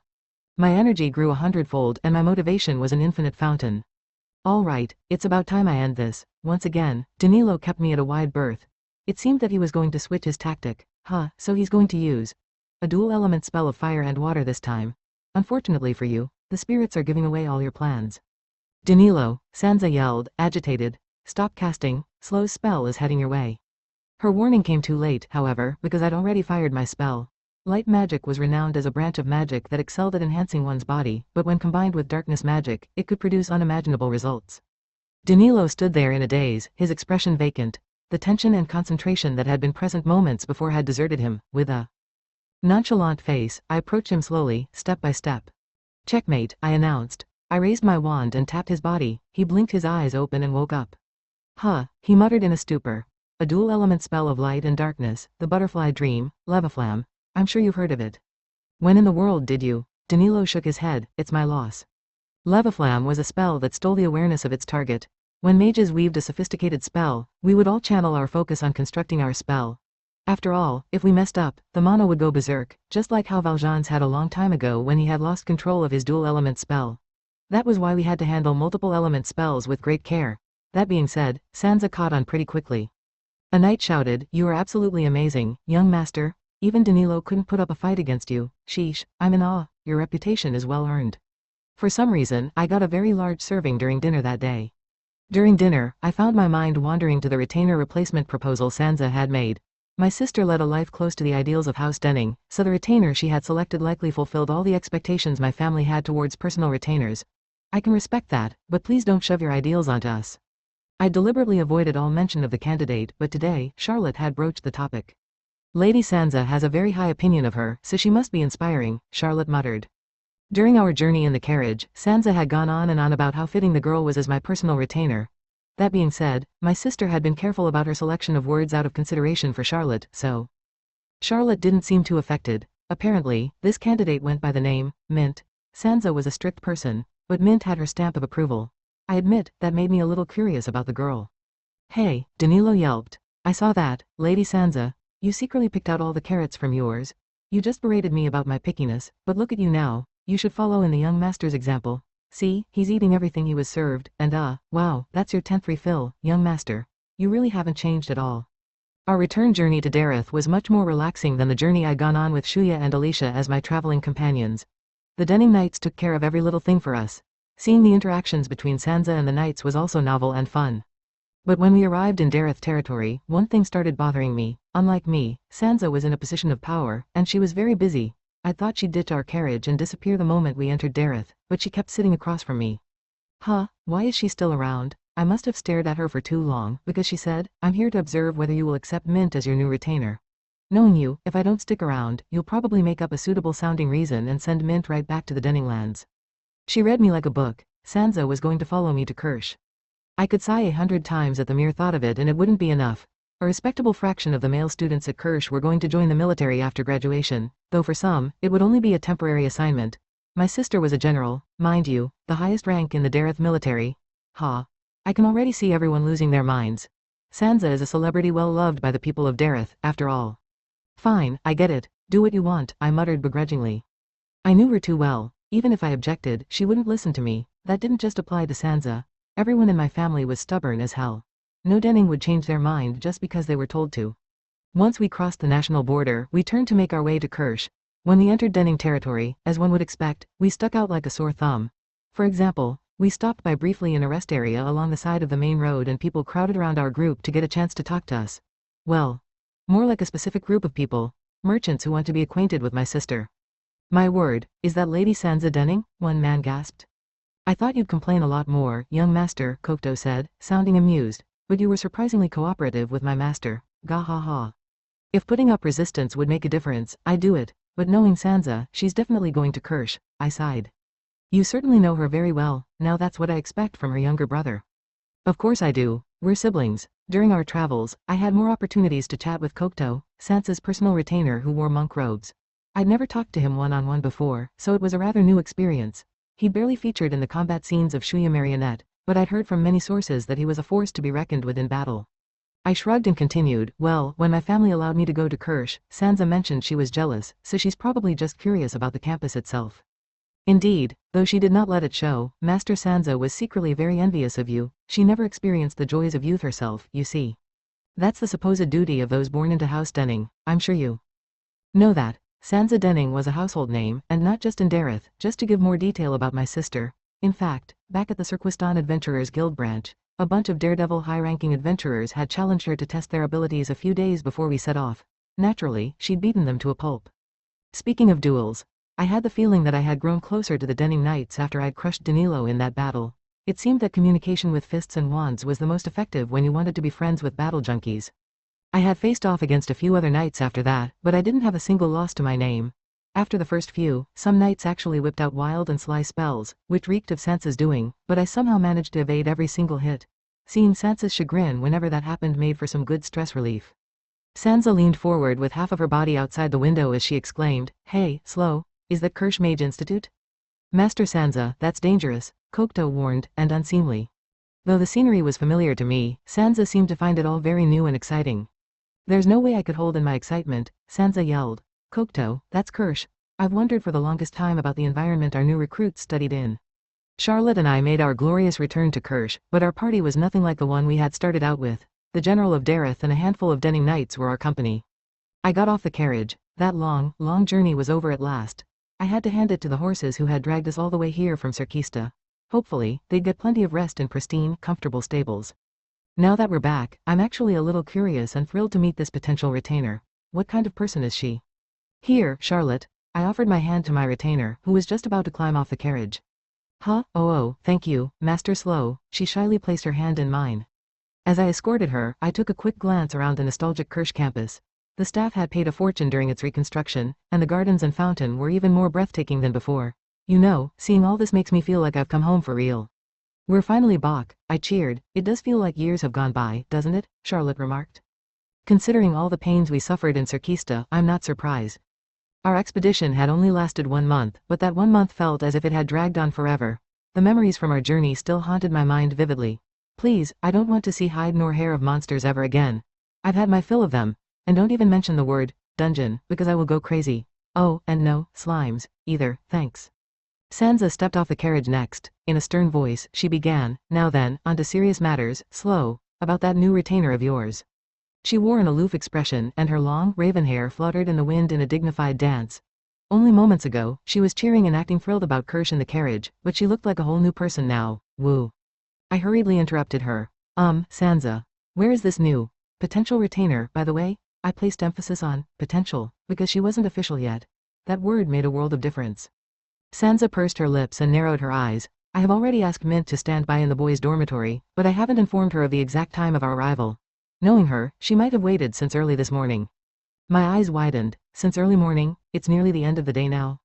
My energy grew 100-fold and my motivation was an infinite fountain. All right, it's about time I end this. Once again, Danilo kept me at a wide berth. It seemed that he was going to switch his tactic. So he's going to use a dual-element spell of fire and water this time. Unfortunately for you, the spirits are giving away all your plans. Danilo, Sansa yelled, agitated. Stop casting, Slow's spell is heading your way. Her warning came too late, however, because I'd already fired my spell. Light magic was renowned as a branch of magic that excelled at enhancing one's body, but when combined with darkness magic, it could produce unimaginable results. Danilo stood there in a daze, his expression vacant. The tension and concentration that had been present moments before had deserted him. With a nonchalant face, I approached him slowly, step by step. Checkmate, I announced. I raised my wand and tapped his body. He blinked his eyes open and woke up. He muttered in a stupor. A dual-element spell of light and darkness, the butterfly dream, Leviflam. I'm sure you've heard of it. When in the world did you? Danilo shook his head. It's my loss. Leviflam was a spell that stole the awareness of its target. When mages weaved a sophisticated spell, we would all channel our focus on constructing our spell. After all, if we messed up, the mana would go berserk, just like how Valjean's had a long time ago when he had lost control of his dual-element spell. That was why we had to handle multiple-element spells with great care. That being said, Sansa caught on pretty quickly. A knight shouted, "You are absolutely amazing, young master. Even Danilo couldn't put up a fight against you. Sheesh, I'm in awe. Your reputation is well earned." For some reason, I got a very large serving during dinner that day. During dinner, I found my mind wandering to the retainer replacement proposal Sansa had made. My sister led a life close to the ideals of House Denning, so the retainer she had selected likely fulfilled all the expectations my family had towards personal retainers. I can respect that, but please don't shove your ideals onto us. I deliberately avoided all mention of the candidate, but today, Charlotte had broached the topic. Lady Sansa has a very high opinion of her, so she must be inspiring, Charlotte muttered. During our journey in the carriage, Sansa had gone on and on about how fitting the girl was as my personal retainer. That being said, my sister had been careful about her selection of words out of consideration for Charlotte, so Charlotte didn't seem too affected. Apparently, this candidate went by the name Mint. Sansa was a strict person, but Mint had her stamp of approval. I admit, that made me a little curious about the girl. Hey, Danilo yelped. I saw that, Lady Sansa. You secretly picked out all the carrots from yours. You just berated me about my pickiness, but look at you now. You should follow in the young master's example. See, he's eating everything he was served, and wow, that's your 10th refill, young master. You really haven't changed at all. Our return journey to Dareth was much more relaxing than the journey I'd gone on with Shuya and Alicia as my traveling companions. The Denning Knights took care of every little thing for us. Seeing the interactions between Sansa and the Knights was also novel and fun. But when we arrived in Dareth territory, one thing started bothering me. Unlike me, Sansa was in a position of power, and she was very busy. I thought she'd ditch our carriage and disappear the moment we entered Dareth, but she kept sitting across from me. Why is she still around? I must have stared at her for too long, because she said, I'm here to observe whether you will accept Mint as your new retainer. Knowing you, if I don't stick around, you'll probably make up a suitable sounding reason and send Mint right back to the Denning lands. She read me like a book. Sansa was going to follow me to Kirsch. I could sigh 100 times at the mere thought of it, and it wouldn't be enough. A respectable fraction of the male students at Kirsch were going to join the military after graduation, though for some, it would only be a temporary assignment. My sister was a general, mind you, the highest rank in the Dareth military. I can already see everyone losing their minds. Sansa is a celebrity well loved by the people of Dareth, after all. Fine, I get it. Do what you want, I muttered begrudgingly. I knew her too well. Even if I objected, she wouldn't listen to me. That didn't just apply to Sansa. Everyone in my family was stubborn as hell. No Denning would change their mind just because they were told to. Once we crossed the national border, we turned to make our way to Kirsch. When we entered Denning territory, as one would expect, we stuck out like a sore thumb. For example, we stopped by briefly in a rest area along the side of the main road, and people crowded around our group to get a chance to talk to us. Well, more like a specific group of people. Merchants who want to be acquainted with my sister. My word, is that Lady Sansa Denning? One man gasped. I thought you'd complain a lot more, young master, Kondo said, sounding amused, but you were surprisingly cooperative with my master. Gahaha. If putting up resistance would make a difference, I'd do it, but knowing Sansa, she's definitely going to Kirsch. I sighed. You certainly know her very well. Now that's what I expect from her younger brother. Of course I do. We're siblings. During our travels, I had more opportunities to chat with Kondo, Sansa's personal retainer who wore monk robes. I'd never talked to him one-on-one before, so it was a rather new experience. He barely featured in the combat scenes of Shuya Marionette, but I'd heard from many sources that he was a force to be reckoned with in battle. I shrugged and continued, well, when my family allowed me to go to Kirsch, Sansa mentioned she was jealous, so she's probably just curious about the campus itself. Indeed, though she did not let it show, Master Sansa was secretly very envious of you. She never experienced the joys of youth herself, you see. That's the supposed duty of those born into House Denning. I'm sure you know that. Sansa Denning was a household name, and not just in Dareth. Just to give more detail about my sister. In fact, back at the Cirquistan Adventurers Guild branch, a bunch of daredevil high-ranking adventurers had challenged her to test their abilities a few days before we set off. Naturally, she'd beaten them to a pulp. Speaking of duels, I had the feeling that I had grown closer to the Denning Knights after I'd crushed Danilo in that battle. It seemed that communication with fists and wands was the most effective when you wanted to be friends with battle junkies. I had faced off against a few other knights after that, but I didn't have a single loss to my name. After the first few, some knights actually whipped out wild and sly spells, which reeked of Sansa's doing, but I somehow managed to evade every single hit. Seeing Sansa's chagrin whenever that happened made for some good stress relief. Sansa leaned forward with half of her body outside the window as she exclaimed, "Hey, slow, is that Kirsch Mage Institute?" "Master Sansa, that's dangerous," Kondo warned, "and unseemly." Though the scenery was familiar to me, Sansa seemed to find it all very new and exciting. "There's no way I could hold in my excitement," Sansa yelled. "Kondo, that's Kirsch. I've wondered for the longest time about the environment our new recruits studied in." Charlotte and I made our glorious return to Kirsch, but our party was nothing like the one we had started out with. The General of Dareth and a handful of Denning Knights were our company. I got off the carriage. That long journey was over at last. I had to hand it to the horses who had dragged us all the way here from Cirquista. Hopefully, they'd get plenty of rest in pristine, comfortable stables. Now that we're back, I'm actually a little curious and thrilled to meet this potential retainer. What kind of person is she? "Here, Charlotte." I offered my hand to my retainer, who was just about to climb off the carriage. Oh, thank you, Master Slow." She shyly placed her hand in mine. As I escorted her, I took a quick glance around the nostalgic Kirsch campus. The staff had paid a fortune during its reconstruction, and the gardens and fountain were even more breathtaking than before. You know, seeing all this makes me feel like I've come home for real. "We're finally back," I cheered. "It does feel like years have gone by, doesn't it?" Charlotte remarked. "Considering all the pains we suffered in Cirquista, I'm not surprised." Our expedition had only lasted 1 month, but that 1 month felt as if it had dragged on forever. The memories from our journey still haunted my mind vividly. Please, I don't want to see hide nor hair of monsters ever again. I've had my fill of them. And don't even mention the word dungeon, because I will go crazy. Oh, and no slimes, either, thanks. Sansa stepped off the carriage next. In a stern voice, she began, now then, on to serious matters, slow, about that new retainer of yours. She wore an aloof expression, and her long, raven hair fluttered in the wind in a dignified dance. Only moments ago, she was cheering and acting thrilled about Kirsch in the carriage, but she looked like a whole new person now. Woo. I hurriedly interrupted her. Sansa. Where is this new potential retainer, by the way? I placed emphasis on potential, because she wasn't official yet. That word made a world of difference. Sansa pursed her lips and narrowed her eyes. I have already asked Mint to stand by in the boys' dormitory, but I haven't informed her of the exact time of our arrival. Knowing her, she might have waited since early this morning. My eyes widened. Since early morning, it's nearly the end of the day now.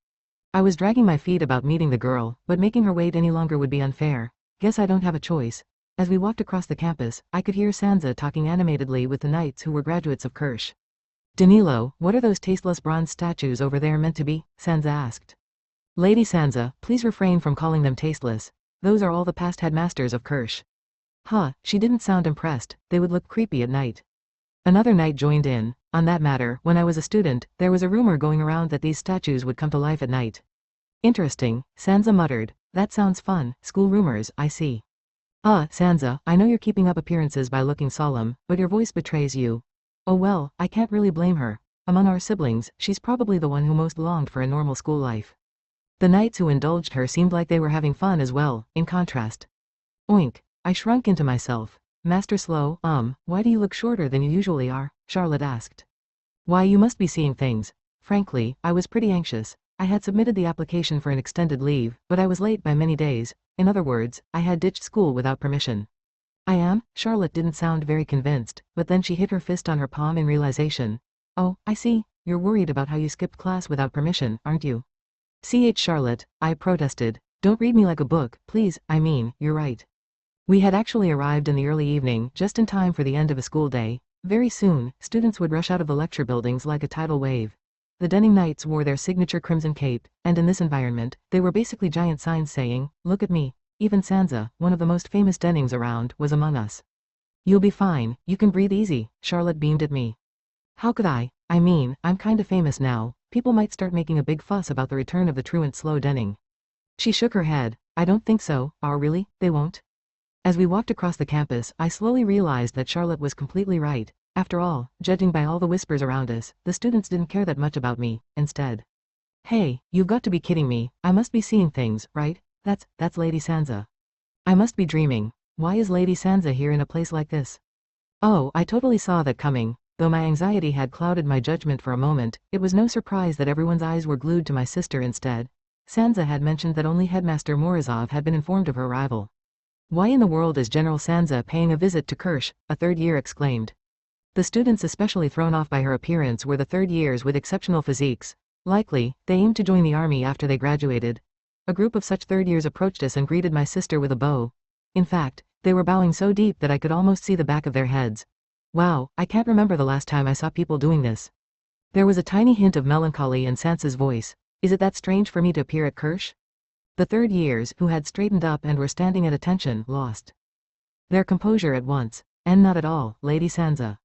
I was dragging my feet about meeting the girl, but making her wait any longer would be unfair. Guess I don't have a choice. As we walked across the campus, I could hear Sansa talking animatedly with the knights who were graduates of Kirsch. Danilo, what are those tasteless bronze statues over there meant to be? Sansa asked. Lady Sansa, please refrain from calling them tasteless. Those are all the past headmasters of Kirsch. Huh, she didn't sound impressed. They would look creepy at night. Another knight joined in. On that matter, when I was a student, there was a rumor going around that these statues would come to life at night. Interesting, Sansa muttered. That sounds fun. School rumors, I see. Sansa, I know you're keeping up appearances by looking solemn, but your voice betrays you. Oh well, I can't really blame her. Among our siblings, she's probably the one who most longed for a normal school life. The knights who indulged her seemed like they were having fun as well, in contrast. Oink. I shrunk into myself. Master Slow, why do you look shorter than you usually are? Charlotte asked. Why, you must be seeing things. Frankly, I was pretty anxious. I had submitted the application for an extended leave, but I was late by many days. In other words, I had ditched school without permission. I am? Charlotte didn't sound very convinced, but then she hit her fist on her palm in realization. Oh, I see. You're worried about how you skipped class without permission, aren't you? Charlotte, I protested. Don't read me like a book, please. I mean, you're right. We had actually arrived in the early evening, just in time for the end of a school day. Very soon, students would rush out of the lecture buildings like a tidal wave. The Denning Knights wore their signature crimson cape, and in this environment, they were basically giant signs saying, look at me. Even Sansa, one of the most famous Dennings around, was among us. You'll be fine, you can breathe easy, Charlotte beamed at me. How could I? I mean, I'm kinda famous now. People might start making a big fuss about the return of the truant Slow Denning. She shook her head. I don't think so. Really? They won't? As we walked across the campus, I slowly realized that Charlotte was completely right. After all, judging by all the whispers around us, the students didn't care that much about me. Instead. Hey, you've got to be kidding me. I must be seeing things, right? That's Lady Sansa. I must be dreaming. Why is Lady Sansa here in a place like this? Oh, I totally saw that coming. Though my anxiety had clouded my judgment for a moment, it was no surprise that everyone's eyes were glued to my sister instead. Sansa had mentioned that only Headmaster Morozov had been informed of her arrival. Why in the world is General Sansa paying a visit to Kirsch? A third year exclaimed. The students especially thrown off by her appearance were the third years with exceptional physiques. Likely, they aimed to join the army after they graduated. A group of such third years approached us and greeted my sister with a bow. In fact, they were bowing so deep that I could almost see the back of their heads. Wow, I can't remember the last time I saw people doing this. There was a tiny hint of melancholy in Sansa's voice. Is it that strange for me to appear at Kirsch? The third years, who had straightened up and were standing at attention, lost their composure at once. And not at all, Lady Sansa.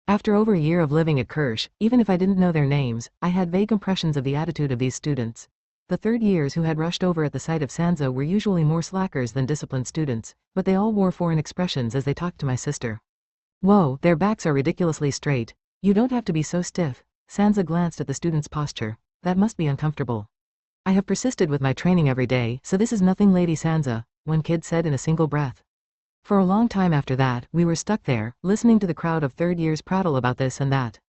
After over a year of living at Kirsch, even if I didn't know their names, I had vague impressions of the attitude of these students. The third years who had rushed over at the sight of Sansa were usually more slackers than disciplined students, but they all wore foreign expressions as they talked to my sister. Whoa, their backs are ridiculously straight. You don't have to be so stiff. Sansa glanced at the student's posture. That must be uncomfortable. I have persisted with my training every day, so this is nothing, Lady Sansa, one kid said in a single breath. For a long time after that, we were stuck there, listening to the crowd of third years prattle about this and that.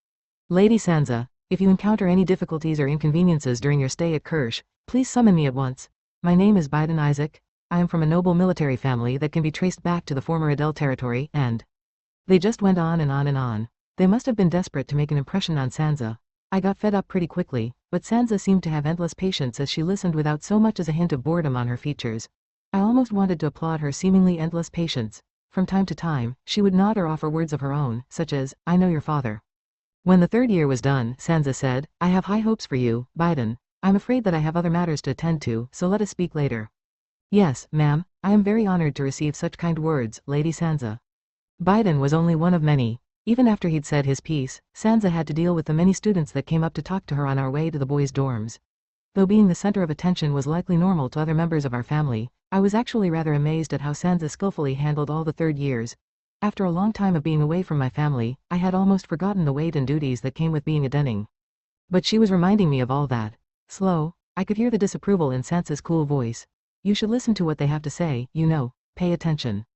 Lady Sansa, if you encounter any difficulties or inconveniences during your stay at Kirsch, please summon me at once. My name is Biden Isaac. I am from a noble military family that can be traced back to the former Adel territory, and they just went on and on and on. They must have been desperate to make an impression on Sansa. I got fed up pretty quickly, but Sansa seemed to have endless patience as she listened without so much as a hint of boredom on her features. I almost wanted to applaud her seemingly endless patience. From time to time, she would nod or offer words of her own, such as, I know your father. When the third year was done, Sansa said, I have high hopes for you, Biden. I'm afraid that I have other matters to attend to, so let us speak later. Yes, ma'am, I am very honored to receive such kind words, Lady Sansa. Biden was only one of many. Even after he'd said his piece, Sansa had to deal with the many students that came up to talk to her on our way to the boys' dorms. Though being the center of attention was likely normal to other members of our family, I was actually rather amazed at how Sansa skillfully handled all the third years. After a long time of being away from my family, I had almost forgotten the weight and duties that came with being a Denning. But she was reminding me of all that. Slow, I could hear the disapproval in Sansa's cool voice. You should listen to what they have to say, you know, pay attention.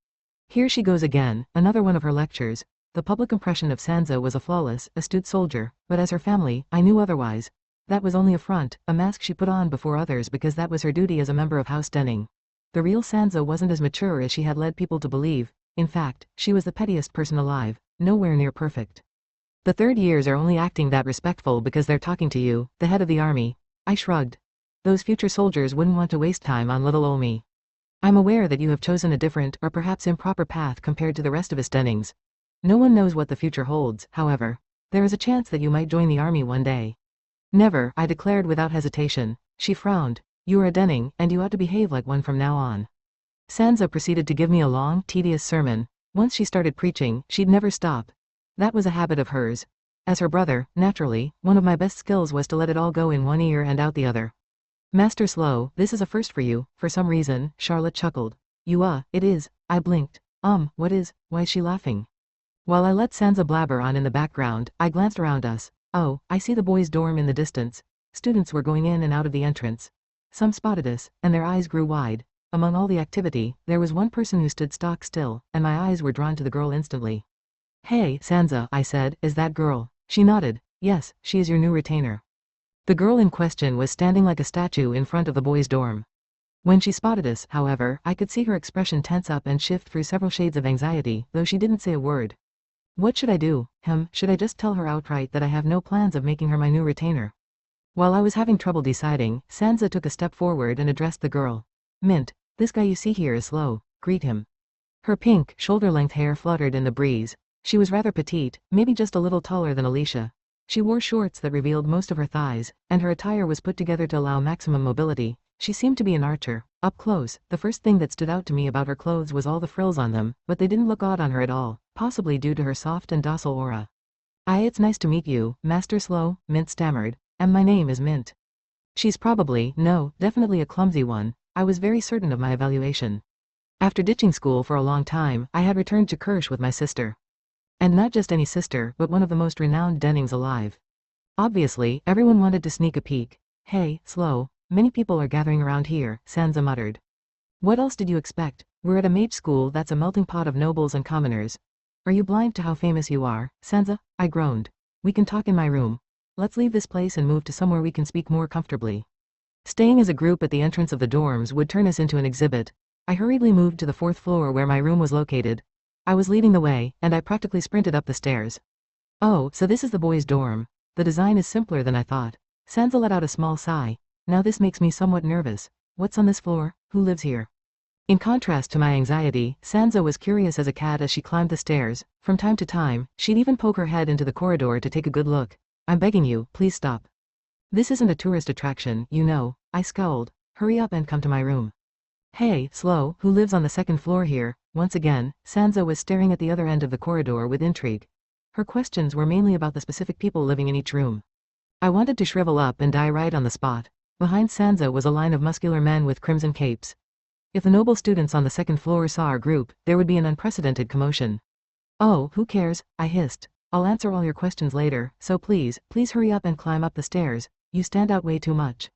Here she goes again, another one of her lectures. The public impression of Sansa was a flawless, astute soldier, but as her family, I knew otherwise. That was only a front, a mask she put on before others because that was her duty as a member of House Denning. The real Sansa wasn't as mature as she had led people to believe. In fact, she was the pettiest person alive, nowhere near perfect. The third years are only acting that respectful because they're talking to you, the head of the army. I shrugged. Those future soldiers wouldn't want to waste time on little ol' me. I'm aware that you have chosen a different or perhaps improper path compared to the rest of us Dennings. No one knows what the future holds, however. There is a chance that you might join the army one day. Never, I declared without hesitation. She frowned. You are a Denning, and you ought to behave like one from now on. Sansa proceeded to give me a long, tedious sermon. Once she started preaching, she'd never stop. That was a habit of hers. As her brother, naturally, one of my best skills was to let it all go in one ear and out the other. Master Slow, this is a first for you. For some reason, Charlotte chuckled. It is. I blinked. What is? Why is she laughing? While I let Sansa blabber on in the background, I glanced around us. Oh, I see the boys' dorm in the distance. Students were going in and out of the entrance. Some spotted us, and their eyes grew wide. Among all the activity, there was one person who stood stock still, and my eyes were drawn to the girl instantly. Hey, Sansa, I said, is that girl? She nodded. Yes, she is your new retainer. The girl in question was standing like a statue in front of the boys' dorm. When she spotted us, however, I could see her expression tense up and shift through several shades of anxiety, though she didn't say a word. What should I do? Should I just tell her outright that I have no plans of making her my new retainer? While I was having trouble deciding, Sansa took a step forward and addressed the girl. Mint, this guy you see here is Slow. Greet him. Her pink, shoulder-length hair fluttered in the breeze. She was rather petite, maybe just a little taller than Alicia. She wore shorts that revealed most of her thighs, and her attire was put together to allow maximum mobility. She seemed to be an archer. Up close, the first thing that stood out to me about her clothes was all the frills on them, but they didn't look odd on her at all, possibly due to her soft and docile aura. It's nice to meet you, Master Slow, Mint stammered, and my name is Mint. She's probably, no, definitely a clumsy one. I was very certain of my evaluation. After ditching school for a long time, I had returned to Kirsch with my sister. And not just any sister, but one of the most renowned Dennings alive. Obviously, everyone wanted to sneak a peek. Hey, Slow, many people are gathering around here, Sansa muttered. What else did you expect? We're at a mage school that's a melting pot of nobles and commoners. Are you blind to how famous you are, Sansa? I groaned. We can talk in my room. Let's leave this place and move to somewhere we can speak more comfortably. Staying as a group at the entrance of the dorms would turn us into an exhibit. I hurriedly moved to the 4th floor where my room was located. I was leading the way, and I practically sprinted up the stairs. Oh, so this is the boys' dorm. The design is simpler than I thought. Sansa let out a small sigh. Now this makes me somewhat nervous. What's on this floor? Who lives here? In contrast to my anxiety, Sansa was curious as a cat as she climbed the stairs. From time to time, she'd even poke her head into the corridor to take a good look. I'm begging you, please stop. This isn't a tourist attraction, you know. I scowled. Hurry up and come to my room. Hey, Slow, who lives on the 2nd floor here? Once again, Sansa was staring at the other end of the corridor with intrigue. Her questions were mainly about the specific people living in each room. I wanted to shrivel up and die right on the spot. Behind Sansa was a line of muscular men with crimson capes. If the noble students on the 2nd floor saw our group, there would be an unprecedented commotion. Oh, who cares? I hissed. I'll answer all your questions later, so please hurry up and climb up the stairs. You stand out way too much.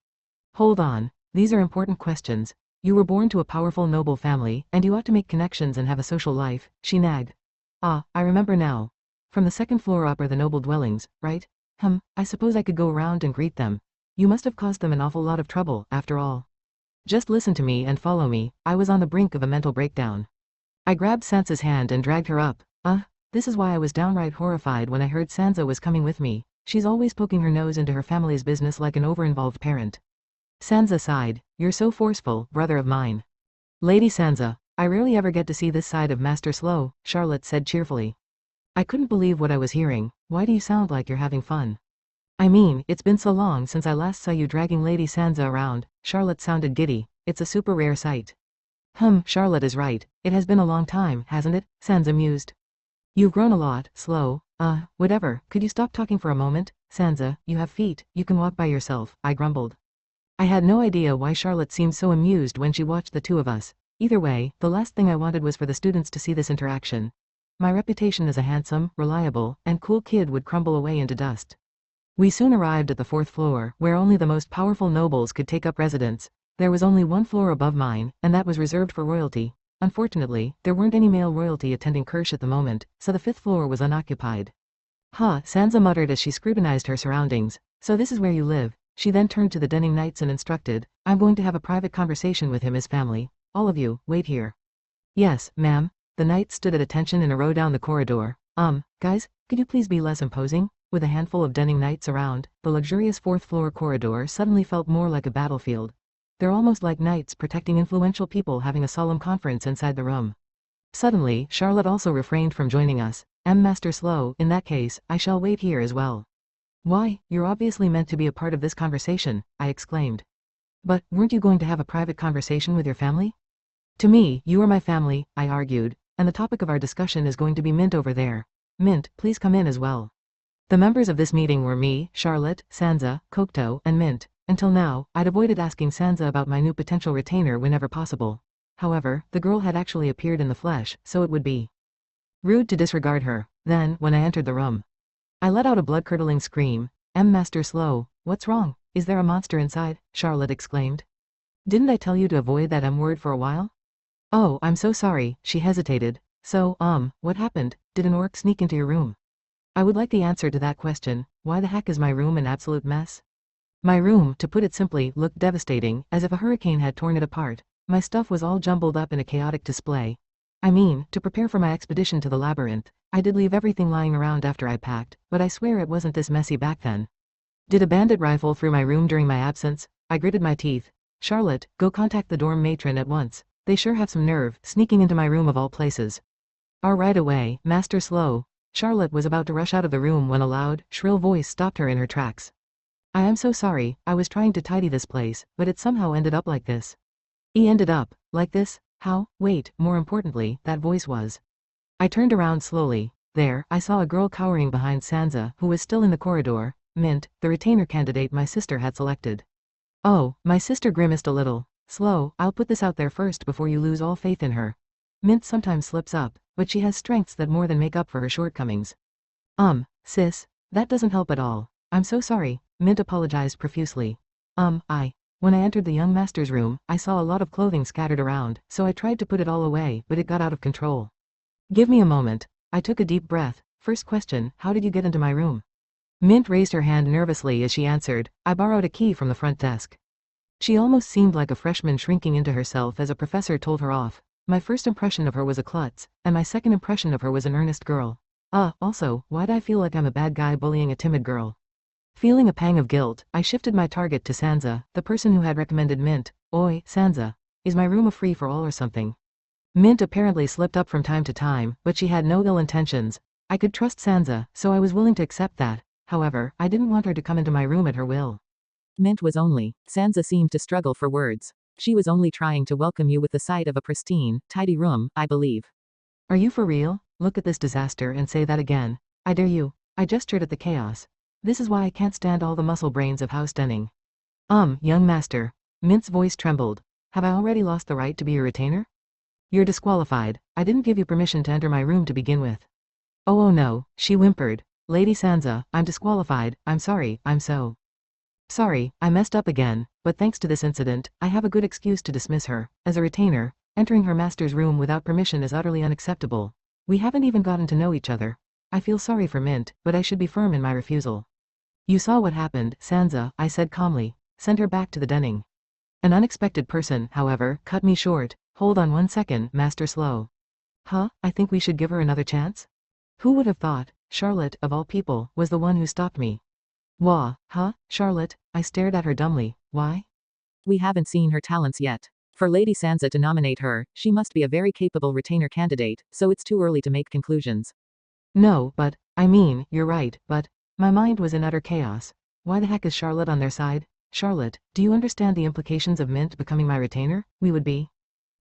Hold on. These are important questions. You were born to a powerful noble family, and you ought to make connections and have a social life, she nagged. Ah, I remember now. From the 2nd floor up are the noble dwellings, right? I suppose I could go around and greet them. You must have caused them an awful lot of trouble, after all. Just listen to me and follow me. I was on the brink of a mental breakdown. I grabbed Sansa's hand and dragged her up. This is why I was downright horrified when I heard Sansa was coming with me. She's always poking her nose into her family's business like an over-involved parent. Sansa sighed. You're so forceful, brother of mine. Lady Sansa, I rarely ever get to see this side of Master Slow, Charlotte said cheerfully. I couldn't believe what I was hearing. Why do you sound like you're having fun? I mean, it's been so long since I last saw you dragging Lady Sansa around. Charlotte sounded giddy. It's a super rare sight. Charlotte is right. It has been a long time, hasn't it? Sansa mused. You've grown a lot, slow. Whatever. Could you stop talking for a moment? Sansa, you have feet. You can walk by yourself, I grumbled. I had no idea why Charlotte seemed so amused when she watched the two of us. Either way, the last thing I wanted was for the students to see this interaction. My reputation as a handsome, reliable, and cool kid would crumble away into dust. We soon arrived at the 4th floor, where only the most powerful nobles could take up residence. There was only one floor above mine, and that was reserved for royalty. Unfortunately, there weren't any male royalty attending Kirsch at the moment, so the 5th floor was unoccupied. Sansa muttered as she scrutinized her surroundings. So this is where you live. She then turned to the Denning Knights and instructed, I'm going to have a private conversation with his family. All of you, wait here. Yes, ma'am. The knights stood at attention in a row down the corridor. Guys, could you please be less imposing? With a handful of Denning Knights around, the luxurious 4th floor corridor suddenly felt more like a battlefield. They're almost like knights protecting influential people having a solemn conference inside the room. Suddenly, Charlotte also refrained from joining us. Master Slow, in that case, I shall wait here as well. Why, you're obviously meant to be a part of this conversation, I exclaimed. But, weren't you going to have a private conversation with your family? To me, you are my family, I argued, and the topic of our discussion is going to be Mint over there. Mint, please come in as well. The members of this meeting were me, Charlotte, Sansa, Kondo, and Mint. Until now, I'd avoided asking Sansa about my new potential retainer whenever possible. However, the girl had actually appeared in the flesh, so it would be rude to disregard her. Then, when I entered the room, I let out a blood-curdling scream. Master Slow, what's wrong? Is there a monster inside? Charlotte exclaimed. Didn't I tell you to avoid that M-word for a while? Oh, I'm so sorry, she hesitated. So, what happened? Did an orc sneak into your room? I would like the answer to that question. Why the heck is my room an absolute mess? My room, to put it simply, looked devastating, as if a hurricane had torn it apart. My stuff was all jumbled up in a chaotic display. I mean, to prepare for my expedition to the labyrinth, I did leave everything lying around after I packed, but I swear it wasn't this messy back then. Did a bandit rifle through my room during my absence? I gritted my teeth. Charlotte, go contact the dorm matron at once. They sure have some nerve, sneaking into my room of all places. Right away, Master Slow. Charlotte was about to rush out of the room when a loud, shrill voice stopped her in her tracks. I am so sorry, I was trying to tidy this place, but it somehow ended up like this. Ended up, like this? How? Wait, more importantly, that voice was. I turned around slowly. There, I saw a girl cowering behind Sansa, who was still in the corridor. Mint, the retainer candidate my sister had selected. Oh, my sister grimaced a little. Slow, I'll put this out there first before you lose all faith in her. Mint sometimes slips up, but she has strengths that more than make up for her shortcomings. Sis, that doesn't help at all. I'm so sorry, Mint apologized profusely. When I entered the young master's room, I saw a lot of clothing scattered around, so I tried to put it all away, but it got out of control. Give me a moment. I took a deep breath. First question, how did you get into my room? Mint raised her hand nervously as she answered, I borrowed a key from the front desk. She almost seemed like a freshman shrinking into herself as a professor told her off. My first impression of her was a klutz, and my second impression of her was an earnest girl. Also, why'd I feel like I'm a bad guy bullying a timid girl? Feeling a pang of guilt, I shifted my target to Sansa, the person who had recommended Mint. Oi, Sansa. Is my room a free-for-all or something? Mint apparently slipped up from time to time, but she had no ill intentions. I could trust Sansa, so I was willing to accept that. However, I didn't want her to come into my room at her will. Mint was only. Sansa seemed to struggle for words. She was only trying to welcome you with the sight of a pristine, tidy room, I believe. Are you for real? Look at this disaster and say that again. I dare you. I gestured at the chaos. This is why I can't stand all the muscle brains of House Denning. Young master. Mint's voice trembled. Have I already lost the right to be your retainer? You're disqualified. I didn't give you permission to enter my room to begin with. Oh no, she whimpered. Lady Sansa, I'm disqualified. I'm sorry, I'm so sorry, I messed up again, but thanks to this incident, I have a good excuse to dismiss her. As a retainer, entering her master's room without permission is utterly unacceptable. We haven't even gotten to know each other. I feel sorry for Mint, but I should be firm in my refusal. You saw what happened, Sansa, I said calmly. Send her back to the Denning. An unexpected person, however, cut me short. Hold on one second, Master Slow. I think we should give her another chance? Who would have thought? Charlotte, of all people, was the one who stopped me. Wah, Charlotte? I stared at her dumbly. Why? We haven't seen her talents yet. For Lady Sansa to nominate her, she must be a very capable retainer candidate, so it's too early to make conclusions. No, but, I mean, you're right, but, my mind was in utter chaos. Why the heck is Charlotte on their side? Charlotte, do you understand the implications of Mint becoming my retainer? We would be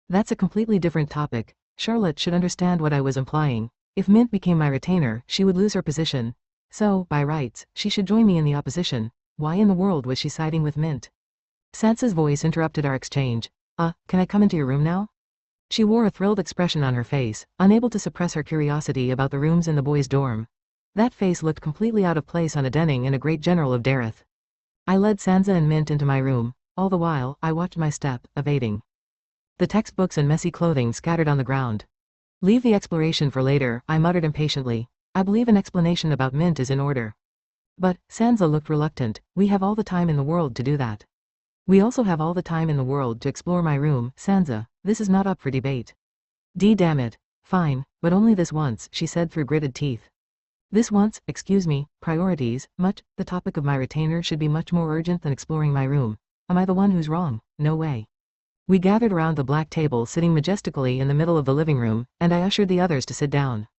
That's a completely different topic. Charlotte should understand what I was implying. If Mint became my retainer, she would lose her position. So, by rights, she should join me in the opposition. Why in the world was she siding with Mint? Sansa's voice interrupted our exchange. Can I come into your room now? She wore a thrilled expression on her face, unable to suppress her curiosity about the rooms in the boys' dorm. That face looked completely out of place on a Denning and a great general of Dareth. I led Sansa and Mint into my room. All the while, I watched my step, evading the textbooks and messy clothing scattered on the ground. Leave the exploration for later, I muttered impatiently. I believe an explanation about Mint is in order. But, Sansa looked reluctant. We have all the time in the world to do that. We also have all the time in the world to explore my room, Sansa. This is not up for debate. Damn it. Fine, but only this once, she said through gritted teeth. This once, excuse me, priorities, the topic of my retainer should be much more urgent than exploring my room. Am I the one who's wrong? No way. We gathered around the black table sitting majestically in the middle of the living room, and I ushered the others to sit down.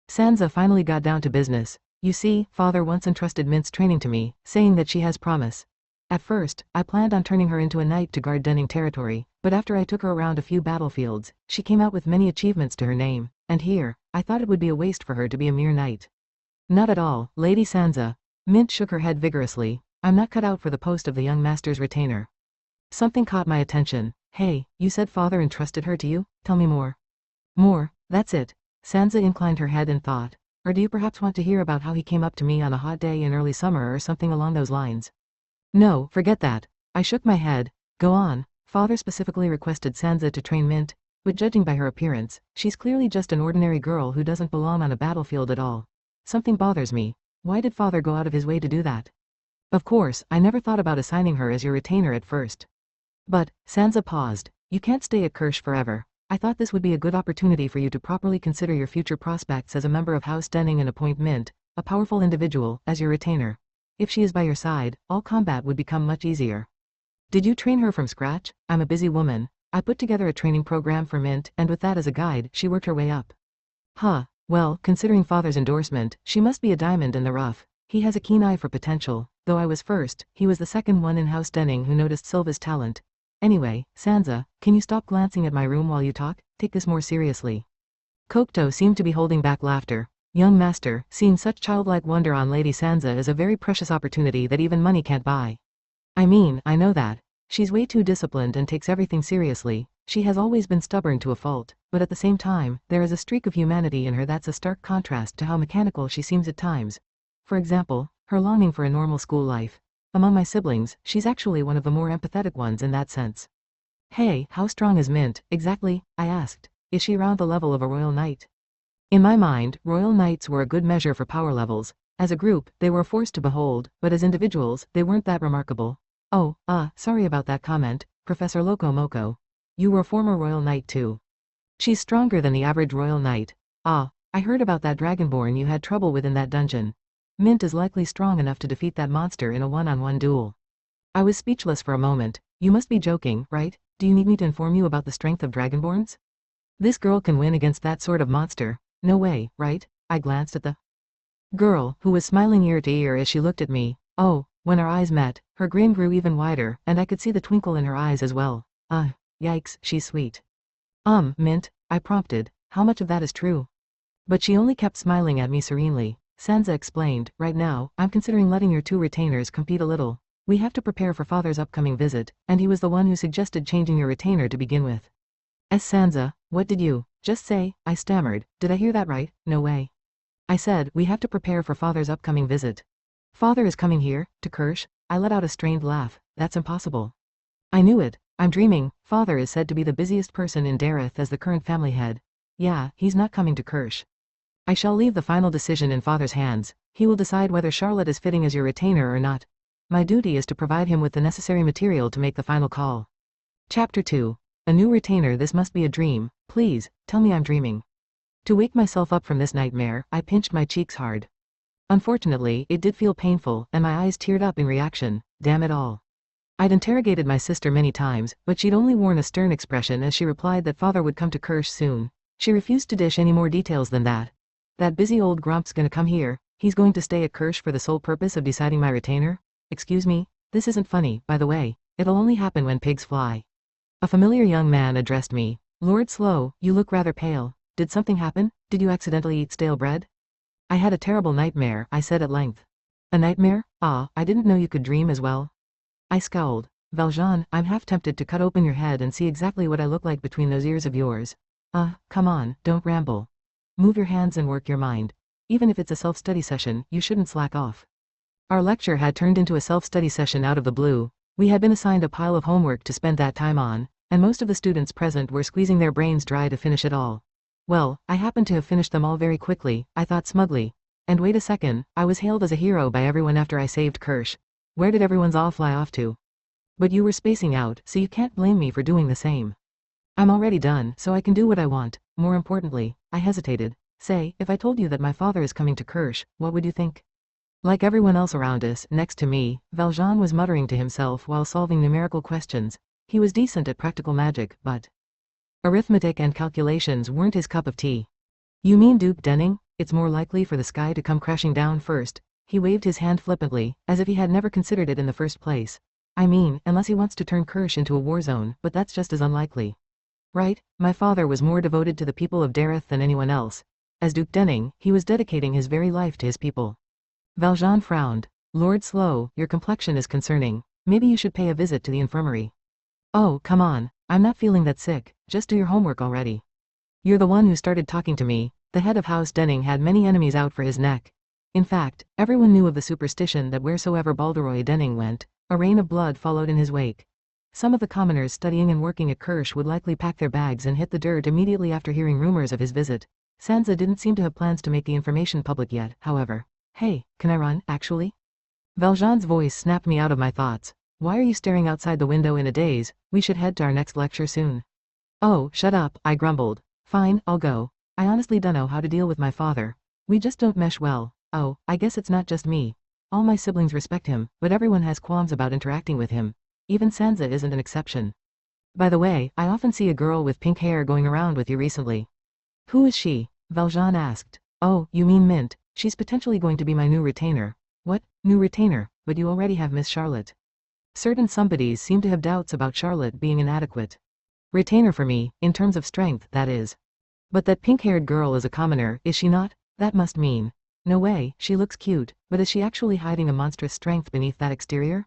Sansa finally got down to business. You see, father once entrusted Mint's training to me, saying that she has promise. At first, I planned on turning her into a knight to guard Denning territory, but after I took her around a few battlefields, she came out with many achievements to her name, and here, I thought it would be a waste for her to be a mere knight. Not at all, Lady Sansa. Mint shook her head vigorously. I'm not cut out for the post of the young master's retainer. Something caught my attention. Hey, you said father entrusted her to you? Tell me more. More, that's it. Sansa inclined her head in thought. Or do you perhaps want to hear about how he came up to me on a hot day in early summer or something along those lines? No, forget that. I shook my head. Go on. Father specifically requested Sansa to train Mint, but judging by her appearance, she's clearly just an ordinary girl who doesn't belong on a battlefield at all. Something bothers me. Why did father go out of his way to do that? Of course, I never thought about assigning her as your retainer at first. But, Sansa paused. You can't stay at Kirsch forever. I thought this would be a good opportunity for you to properly consider your future prospects as a member of House Denning and appoint Mint, a powerful individual, as your retainer. If she is by your side, all combat would become much easier. Did you train her from scratch? I'm a busy woman. I put together a training program for Mint, and with that as a guide, she worked her way up. Well, considering father's endorsement, she must be a diamond in the rough. He has a keen eye for potential. Though I was first, he was the second one in House Denning who noticed Sylva's talent. Anyway, Sansa, can you stop glancing at my room while you talk? Take this more seriously. Kokto seemed to be holding back laughter. Young master, seeing such childlike wonder on Lady Sansa is a very precious opportunity that even money can't buy. I mean, I know that. She's way too disciplined and takes everything seriously. She has always been stubborn to a fault, but at the same time, there is a streak of humanity in her that's a stark contrast to how mechanical she seems at times. For example, her longing for a normal school life. Among my siblings, she's actually one of the more empathetic ones in that sense. Hey, how strong is Mint, exactly? I asked. Is she around the level of a royal knight? In my mind, royal knights were a good measure for power levels. As a group, they were a force to behold, but as individuals, they weren't that remarkable. Oh, sorry about that comment, Professor Loco Moco. You were a former royal knight too. She's stronger than the average royal knight. I heard about that dragonborn you had trouble with in that dungeon. Mint is likely strong enough to defeat that monster in a one-on-one duel. I was speechless for a moment. You must be joking, right? Do you need me to inform you about the strength of dragonborns? This girl can win against that sort of monster. No way, right? I glanced at the girl, who was smiling ear to ear as she looked at me. When our eyes met, her grin grew even wider, and I could see the twinkle in her eyes as well. Yikes, she's sweet. Mint, I prompted, how much of that is true? But she only kept smiling at me serenely. Sansa explained, right now, I'm considering letting your two retainers compete a little. We have to prepare for father's upcoming visit, and he was the one who suggested changing your retainer to begin with. Sansa, what did you just say? I stammered. Did I hear that right? No way. I said, we have to prepare for father's upcoming visit. Father is coming here, to Kirsch? I let out a strained laugh. That's impossible. I knew it. I'm dreaming. Father is said to be the busiest person in Dareth as the current family head. Yeah, he's not coming to Kirsch. I shall leave the final decision in father's hands. He will decide whether Charlotte is fitting as your retainer or not. My duty is to provide him with the necessary material to make the final call. Chapter 2. A new retainer. This must be a dream. Please, tell me I'm dreaming. To wake myself up from this nightmare, I pinched my cheeks hard. Unfortunately, it did feel painful, and my eyes teared up in reaction. Damn it all. I'd interrogated my sister many times, but she'd only worn a stern expression as she replied that father would come to Kirsch soon. She refused to dish any more details than that. That busy old grump's gonna come here. He's going to stay at Kirsch for the sole purpose of deciding my retainer? Excuse me? This isn't funny, by the way. It'll only happen when pigs fly. A familiar young man addressed me. Lord Slow, you look rather pale. Did something happen? Did you accidentally eat stale bread? I had a terrible nightmare, I said at length. A nightmare? Ah, I didn't know you could dream as well. I scowled. Valjean, I'm half tempted to cut open your head and see exactly what I look like between those ears of yours. Come on, don't ramble. Move your hands and work your mind. Even if it's a self-study session, you shouldn't slack off. Our lecture had turned into a self-study session out of the blue. We had been assigned a pile of homework to spend that time on, and most of the students present were squeezing their brains dry to finish it all. Well, I happened to have finished them all very quickly, I thought smugly. And wait a second, I was hailed as a hero by everyone after I saved Kirsch. Where did everyone's all fly off to? But you were spacing out, so you can't blame me for doing the same. I'm already done, so I can do what I want. More importantly, I hesitated. Say, if I told you that my father is coming to Kirsch, what would you think? Like everyone else around us, next to me, Valjean was muttering to himself while solving numerical questions. He was decent at practical magic, but arithmetic and calculations weren't his cup of tea. You mean Duke Denning? It's more likely for the sky to come crashing down first. He waved his hand flippantly, as if he had never considered it in the first place. I mean, unless he wants to turn Kirsch into a war zone, but that's just as unlikely. Right, my father was more devoted to the people of Dareth than anyone else. As Duke Denning, he was dedicating his very life to his people. Valjean frowned. Lord Slow, your complexion is concerning. Maybe you should pay a visit to the infirmary. Oh, come on. I'm not feeling that sick. Just do your homework already. You're the one who started talking to me. The head of House Denning had many enemies out for his neck. In fact, everyone knew of the superstition that wheresoever Balderoy Denning went, a rain of blood followed in his wake. Some of the commoners studying and working at Kirsch would likely pack their bags and hit the dirt immediately after hearing rumors of his visit. Sansa didn't seem to have plans to make the information public yet, however. Hey, can I run, actually? Valjean's voice snapped me out of my thoughts. Why are you staring outside the window in a daze? We should head to our next lecture soon. Oh, shut up, I grumbled. Fine, I'll go. I honestly dunno how to deal with my father. We just don't mesh well. Oh, I guess it's not just me. All my siblings respect him, but everyone has qualms about interacting with him. Even Sansa isn't an exception. By the way, I often see a girl with pink hair going around with you recently. Who is she? Valjean asked. Oh, you mean Mint. She's potentially going to be my new retainer. What? New retainer? But you already have Miss Charlotte. Certain somebodies seem to have doubts about Charlotte being inadequate. Retainer for me, in terms of strength, that is. But that pink-haired girl is a commoner, is she not? That must mean. No way, she looks cute, but is she actually hiding a monstrous strength beneath that exterior?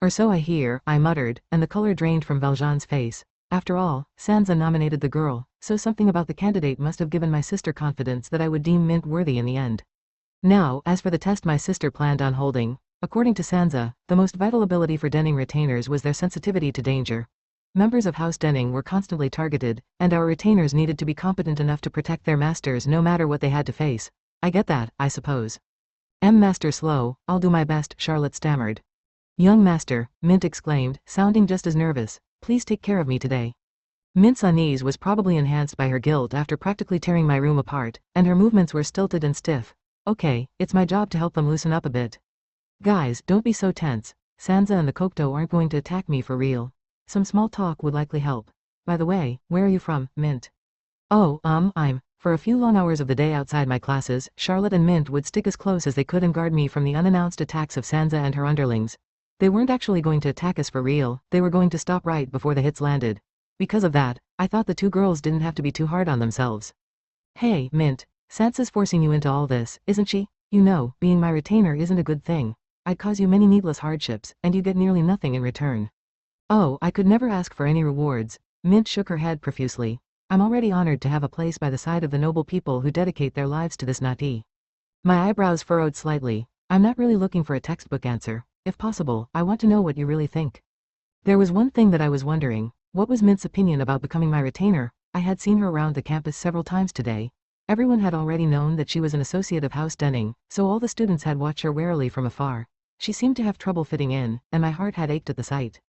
Or so I hear, I muttered, and the color drained from Valjean's face. After all, Sansa nominated the girl, so something about the candidate must have given my sister confidence that I would deem Mint worthy in the end. Now, as for the test my sister planned on holding, according to Sansa, the most vital ability for Denning retainers was their sensitivity to danger. Members of House Denning were constantly targeted, and our retainers needed to be competent enough to protect their masters no matter what they had to face. I get that, I suppose. Master Slow, I'll do my best, Charlotte stammered. Young master, Mint exclaimed, sounding just as nervous, please take care of me today. Mint's unease was probably enhanced by her guilt after practically tearing my room apart, and her movements were stilted and stiff. Okay, it's my job to help them loosen up a bit. Guys, don't be so tense. Sansa and the Kondo aren't going to attack me for real. Some small talk would likely help. By the way, where are you from, Mint? Oh, For a few long hours of the day outside my classes, Charlotte and Mint would stick as close as they could and guard me from the unannounced attacks of Sansa and her underlings. They weren't actually going to attack us for real, they were going to stop right before the hits landed. Because of that, I thought the two girls didn't have to be too hard on themselves. Hey, Mint. Sansa's forcing you into all this, isn't she? You know, being my retainer isn't a good thing. I'd cause you many needless hardships, and you get nearly nothing in return. Oh, I could never ask for any rewards. Mint shook her head profusely. I'm already honored to have a place by the side of the noble people who dedicate their lives to this nati. My eyebrows furrowed slightly. I'm not really looking for a textbook answer. If possible, I want to know what you really think. There was one thing that I was wondering. What was Mint's opinion about becoming my retainer? I had seen her around the campus several times today. Everyone had already known that she was an associate of House Denning, so all the students had watched her warily from afar. She seemed to have trouble fitting in, and my heart had ached at the sight.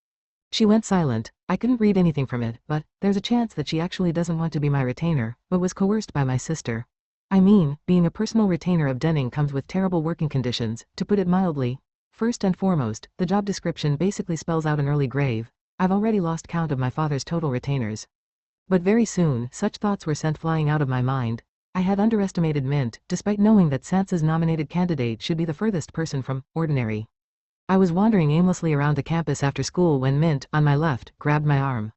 She went silent. I couldn't read anything from it, but there's a chance that she actually doesn't want to be my retainer, but was coerced by my sister. I mean, being a personal retainer of Denning comes with terrible working conditions, to put it mildly. First and foremost, the job description basically spells out an early grave. I've already lost count of my father's total retainers. But very soon, such thoughts were sent flying out of my mind. I had underestimated Mint, despite knowing that Sansa's nominated candidate should be the furthest person from ordinary. I was wandering aimlessly around the campus after school when Mint, on my left, grabbed my arm.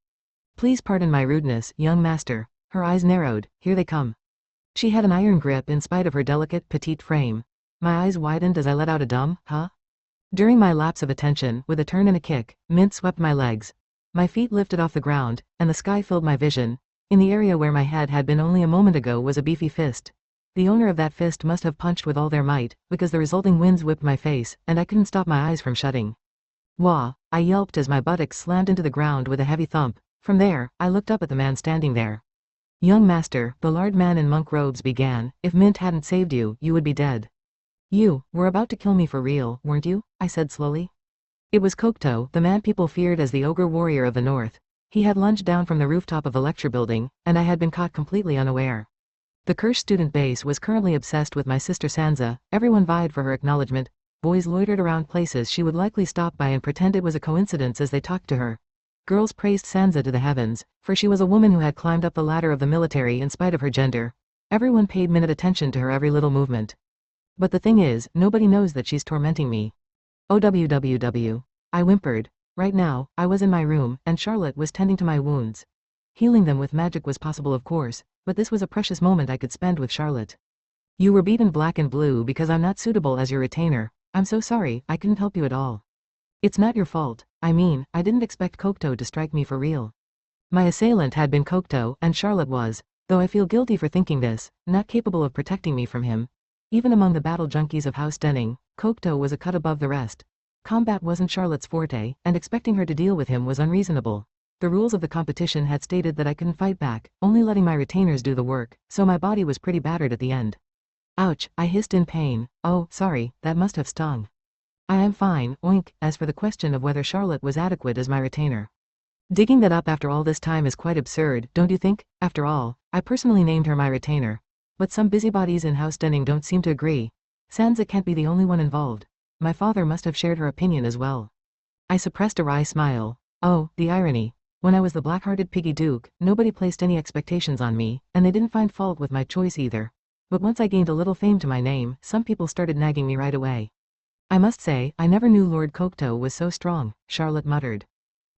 Please pardon my rudeness, young master. Her eyes narrowed. Here they come. She had an iron grip in spite of her delicate, petite frame. My eyes widened as I let out a dumb, huh? During my lapse of attention, with a turn and a kick, Mint swept my legs. My feet lifted off the ground, and the sky filled my vision. In the area where my head had been only a moment ago was a beefy fist. The owner of that fist must have punched with all their might, because the resulting winds whipped my face, and I couldn't stop my eyes from shutting. Wah! I yelped as my buttocks slammed into the ground with a heavy thump. From there, I looked up at the man standing there. Young master, the large man in monk robes began, if Mint hadn't saved you, you would be dead. You were about to kill me for real, weren't you? I said slowly. It was Kondo, the man people feared as the ogre warrior of the north. He had lunged down from the rooftop of the lecture building, and I had been caught completely unaware. The Kirsch student base was currently obsessed with my sister Sansa. Everyone vied for her acknowledgement. Boys loitered around places she would likely stop by and pretend it was a coincidence as they talked to her. Girls praised Sansa to the heavens, for she was a woman who had climbed up the ladder of the military in spite of her gender. Everyone paid minute attention to her every little movement. But the thing is, nobody knows that she's tormenting me. OWWW. I whimpered. Right now, I was in my room, and Charlotte was tending to my wounds. Healing them with magic was possible of course, but this was a precious moment I could spend with Charlotte. You were beaten black and blue because I'm not suitable as your retainer. I'm so sorry, I couldn't help you at all. It's not your fault. I mean, I didn't expect Kondo to strike me for real. My assailant had been Kondo, and Charlotte was, though I feel guilty for thinking this, not capable of protecting me from him. Even among the battle junkies of House Denning, Kondo was a cut above the rest. Combat wasn't Charlotte's forte, and expecting her to deal with him was unreasonable. The rules of the competition had stated that I couldn't fight back, only letting my retainers do the work, so my body was pretty battered at the end. Ouch, I hissed in pain. Oh, sorry, that must have stung. I am fine, oink. As for the question of whether Charlotte was adequate as my retainer. Digging that up after all this time is quite absurd, don't you think? After all, I personally named her my retainer. But some busybodies in House Denning don't seem to agree. Sansa can't be the only one involved. My father must have shared her opinion as well. I suppressed a wry smile. Oh, the irony. When I was the black-hearted Piggy Duke, nobody placed any expectations on me, and they didn't find fault with my choice either. But once I gained a little fame to my name, some people started nagging me right away. I must say, I never knew Lord Kondo was so strong, Charlotte muttered.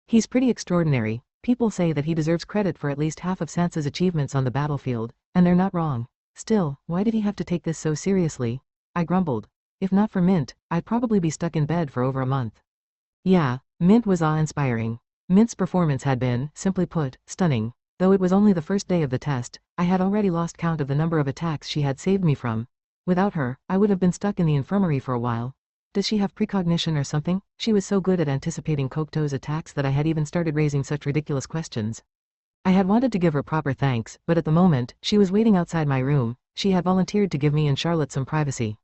He's pretty extraordinary. People say that he deserves credit for at least half of Sansa's achievements on the battlefield, and they're not wrong. Still, why did he have to take this so seriously? I grumbled. If not for Mint, I'd probably be stuck in bed for over a month. Yeah, Mint was awe-inspiring. Mint's performance had been, simply put, stunning. Though it was only the first day of the test, I had already lost count of the number of attacks she had saved me from. Without her, I would have been stuck in the infirmary for a while. Does she have precognition or something? She was so good at anticipating Kondo's attacks that I had even started raising such ridiculous questions. I had wanted to give her proper thanks, but at the moment, she was waiting outside my room. She had volunteered to give me and Charlotte some privacy.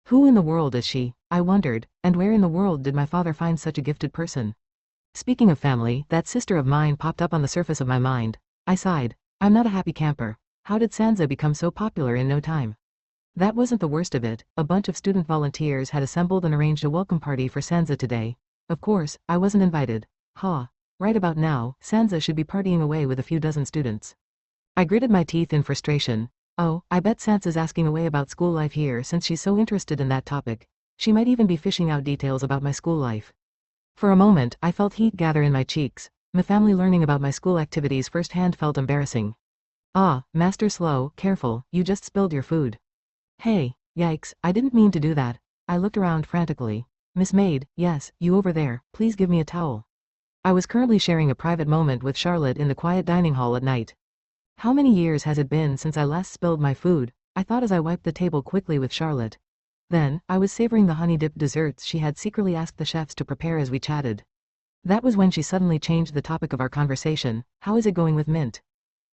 Who in the world is she? I wondered, and where in the world did my father find such a gifted person? Speaking of family, that sister of mine popped up on the surface of my mind. I sighed. I'm not a happy camper. How did Sansa become so popular in no time? That wasn't the worst of it. A bunch of student volunteers had assembled and arranged a welcome party for Sansa today. Of course, I wasn't invited. Ha. Right about now, Sansa should be partying away with a few dozen students. I gritted my teeth in frustration. Oh, I bet Sansa's asking away about school life here since she's so interested in that topic. She might even be fishing out details about my school life. For a moment, I felt heat gather in my cheeks. My family learning about my school activities firsthand felt embarrassing. Ah, Master Slow, careful, you just spilled your food. Hey, yikes, I didn't mean to do that. I looked around frantically. Miss Maid, yes, you over there, please give me a towel. I was currently sharing a private moment with Charlotte in the quiet dining hall at night. How many years has it been since I last spilled my food? I thought as I wiped the table quickly with Charlotte. Then, I was savoring the honey-dipped desserts she had secretly asked the chefs to prepare as we chatted. That was when she suddenly changed the topic of our conversation. How is it going with Mint?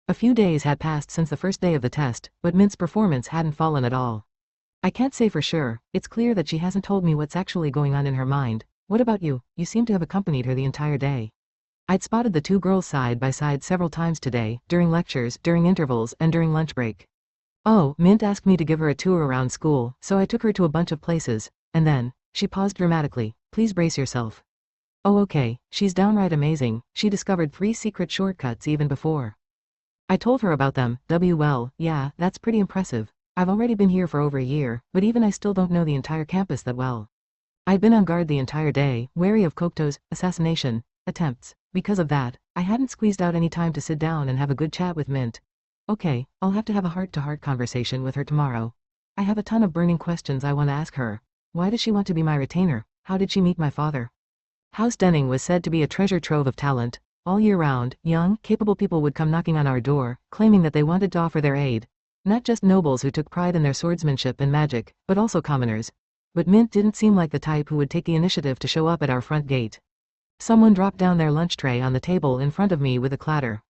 A few days had passed since the first day of the test, but Mint's performance hadn't fallen at all. I can't say for sure. It's clear that she hasn't told me what's actually going on in her mind. What about you? You seem to have accompanied her the entire day. I'd spotted the two girls side by side several times today, during lectures, during intervals, and during lunch break. Oh, Mint asked me to give her a tour around school, so I took her to a bunch of places, and then, she paused dramatically. Please brace yourself. Oh okay, she's downright amazing. She discovered 3 secret shortcuts even before I told her about them. Well, yeah, that's pretty impressive. I've already been here for over a year, but even I still don't know the entire campus that well. I'd been on guard the entire day, wary of Kondo's assassination. attempts. Because of that, I hadn't squeezed out any time to sit down and have a good chat with Mint. Okay, I'll have to have a heart-to-heart conversation with her tomorrow. I have a ton of burning questions I want to ask her. Why does she want to be my retainer? How did she meet my father? House Denning was said to be a treasure trove of talent. All year round, young, capable people would come knocking on our door, claiming that they wanted to offer their aid. Not just nobles who took pride in their swordsmanship and magic, but also commoners. But Mint didn't seem like the type who would take the initiative to show up at our front gate. Someone dropped down their lunch tray on the table in front of me with a clatter.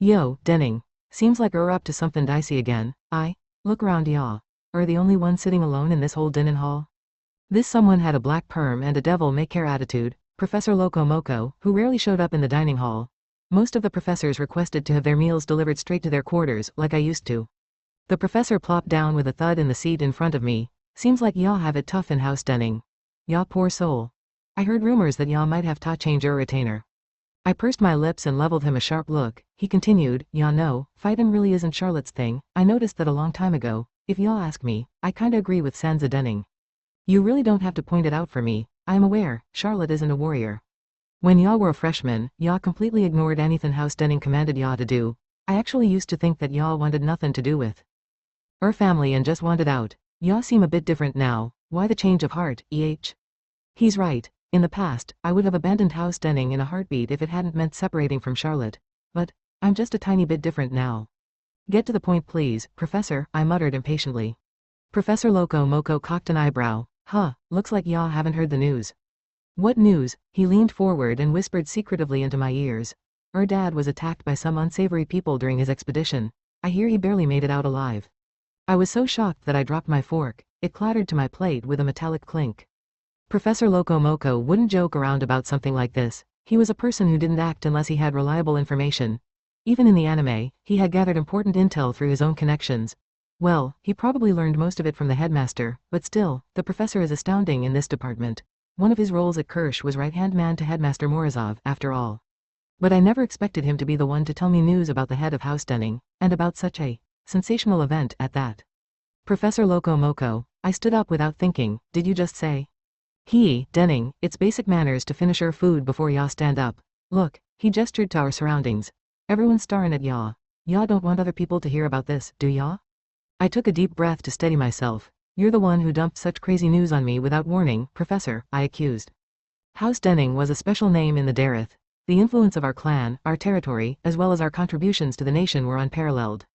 Yo, Denning. Seems like you're up to something dicey again. Look around ya. Are the only one sitting alone in this whole dinner hall? This someone had a black perm and a devil-may-care attitude, Professor Loco Moco, who rarely showed up in the dining hall. Most of the professors requested to have their meals delivered straight to their quarters, like I used to. The professor plopped down with a thud in the seat in front of me. Seems like y'all have it tough in House Denning. Y'all poor soul. I heard rumors that y'all might have to change your retainer. I pursed my lips and leveled him a sharp look. He continued, y'all know, fightin' really isn't Charlotte's thing. I noticed that a long time ago. If y'all ask me, I kinda agree with Sansa Denning. You really don't have to point it out for me. I am aware, Charlotte isn't a warrior. When y'all were a freshman, y'all completely ignored anything House Denning commanded y'all to do. I actually used to think that y'all wanted nothing to do with her family and just wanted out. Y'all seem a bit different now. Why the change of heart, He's right. In the past, I would have abandoned House Denning in a heartbeat if it hadn't meant separating from Charlotte. But I'm just a tiny bit different now. Get to the point please, Professor, I muttered impatiently. Professor Loco Moco cocked an eyebrow. Looks like y'all haven't heard the news. What news? He leaned forward and whispered secretively into my ears. Our dad was attacked by some unsavory people during his expedition. I hear he barely made it out alive. I was so shocked that I dropped my fork. It clattered to my plate with a metallic clink. Professor Loco Moco wouldn't joke around about something like this. He was a person who didn't act unless he had reliable information. Even in the anime, he had gathered important intel through his own connections. Well, he probably learned most of it from the headmaster, but still, the professor is astounding in this department. One of his roles at Kirsch was right-hand man to Headmaster Morozov, after all. But I never expected him to be the one to tell me news about the head of House Denning, and about such a sensational event at that. Professor Loco Moco, I stood up without thinking. Did you just say? Denning, it's basic manners to finish your food before y'all stand up. Look, he gestured to our surroundings. Everyone's staring at y'all. Y'all don't want other people to hear about this, do y'all? I took a deep breath to steady myself. You're the one who dumped such crazy news on me without warning, Professor, I accused. House Denning was a special name in the Dareth. The influence of our clan, our territory, as well as our contributions to the nation were unparalleled.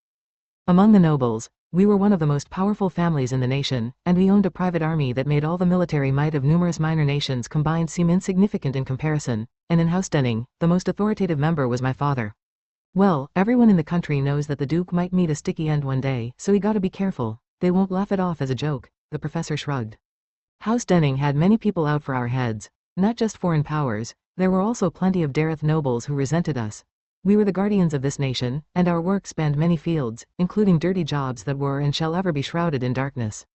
Among the nobles, we were one of the most powerful families in the nation, and we owned a private army that made all the military might of numerous minor nations combined seem insignificant in comparison, and in House Denning, the most authoritative member was my father. Well, everyone in the country knows that the Duke might meet a sticky end one day, so we gotta be careful. They won't laugh it off as a joke, the professor shrugged. House Denning had many people out for our heads, not just foreign powers, there were also plenty of Dareth nobles who resented us. We were the guardians of this nation, and our work spanned many fields, including dirty jobs that were and shall ever be shrouded in darkness.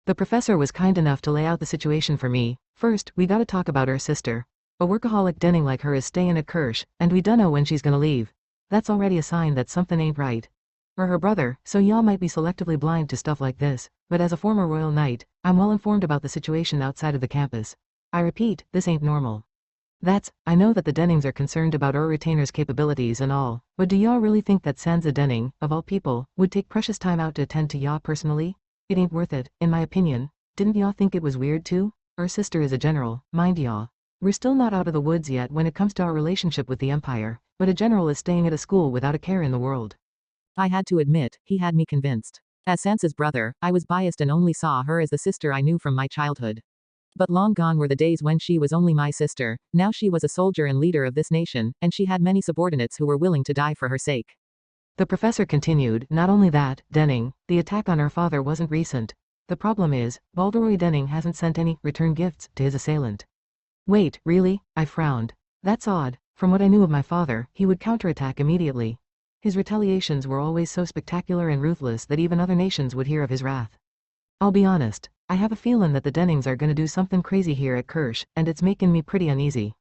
The professor was kind enough to lay out the situation for me. First, we gotta talk about our sister. A workaholic Denning like her is staying at Kirsch, and we dunno when she's gonna leave. That's already a sign that something ain't right. Or her brother, so y'all might be selectively blind to stuff like this, but as a former royal knight, I'm well informed about the situation outside of the campus. I repeat, this ain't normal. I know that the Dennings are concerned about our retainer's capabilities and all, but do y'all really think that Sansa Denning, of all people, would take precious time out to attend to y'all personally? It ain't worth it, in my opinion. Didn't y'all think it was weird too? Our sister is a general, mind y'all. We're still not out of the woods yet when it comes to our relationship with the Empire, but a general is staying at a school without a care in the world. I had to admit, he had me convinced. As Sansa's brother, I was biased and only saw her as the sister I knew from my childhood. But long gone were the days when she was only my sister. Now she was a soldier and leader of this nation, and she had many subordinates who were willing to die for her sake. The professor continued, not only that, Denning, the attack on our father wasn't recent. The problem is, Balderoy Denning hasn't sent any return gifts to his assailant. Wait, really? I frowned. That's odd. From what I knew of my father, he would counterattack immediately. His retaliations were always so spectacular and ruthless that even other nations would hear of his wrath. I'll be honest, I have a feeling that the Dennings are gonna do something crazy here at Kirsch, and it's making me pretty uneasy.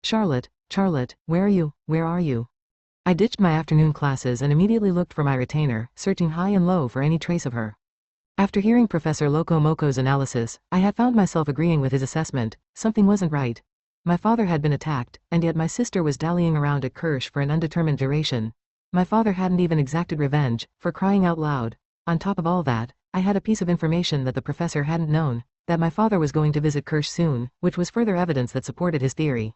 Charlotte, where are you? I ditched my afternoon classes and immediately looked for my retainer, searching high and low for any trace of her. After hearing Professor Loco Moco's analysis, I had found myself agreeing with his assessment. Something wasn't right. My father had been attacked, and yet my sister was dallying around at Kirsch for an undetermined duration. My father hadn't even exacted revenge, for crying out loud. On top of all that, I had a piece of information that the professor hadn't known, that my father was going to visit Kirsch soon, which was further evidence that supported his theory.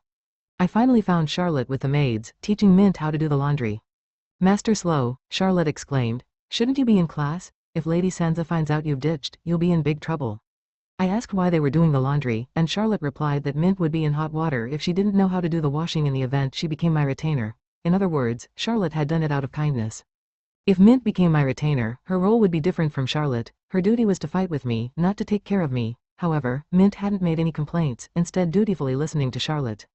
I finally found Charlotte with the maids, teaching Mint how to do the laundry. Master Slow, Charlotte exclaimed, shouldn't you be in class? If Lady Sansa finds out you've ditched, you'll be in big trouble. I asked why they were doing the laundry, and Charlotte replied that Mint would be in hot water if she didn't know how to do the washing in the event she became my retainer. In other words, Charlotte had done it out of kindness. If Mint became my retainer, her role would be different from Charlotte. Her duty was to fight with me, not to take care of me. However, Mint hadn't made any complaints, instead dutifully listening to Charlotte.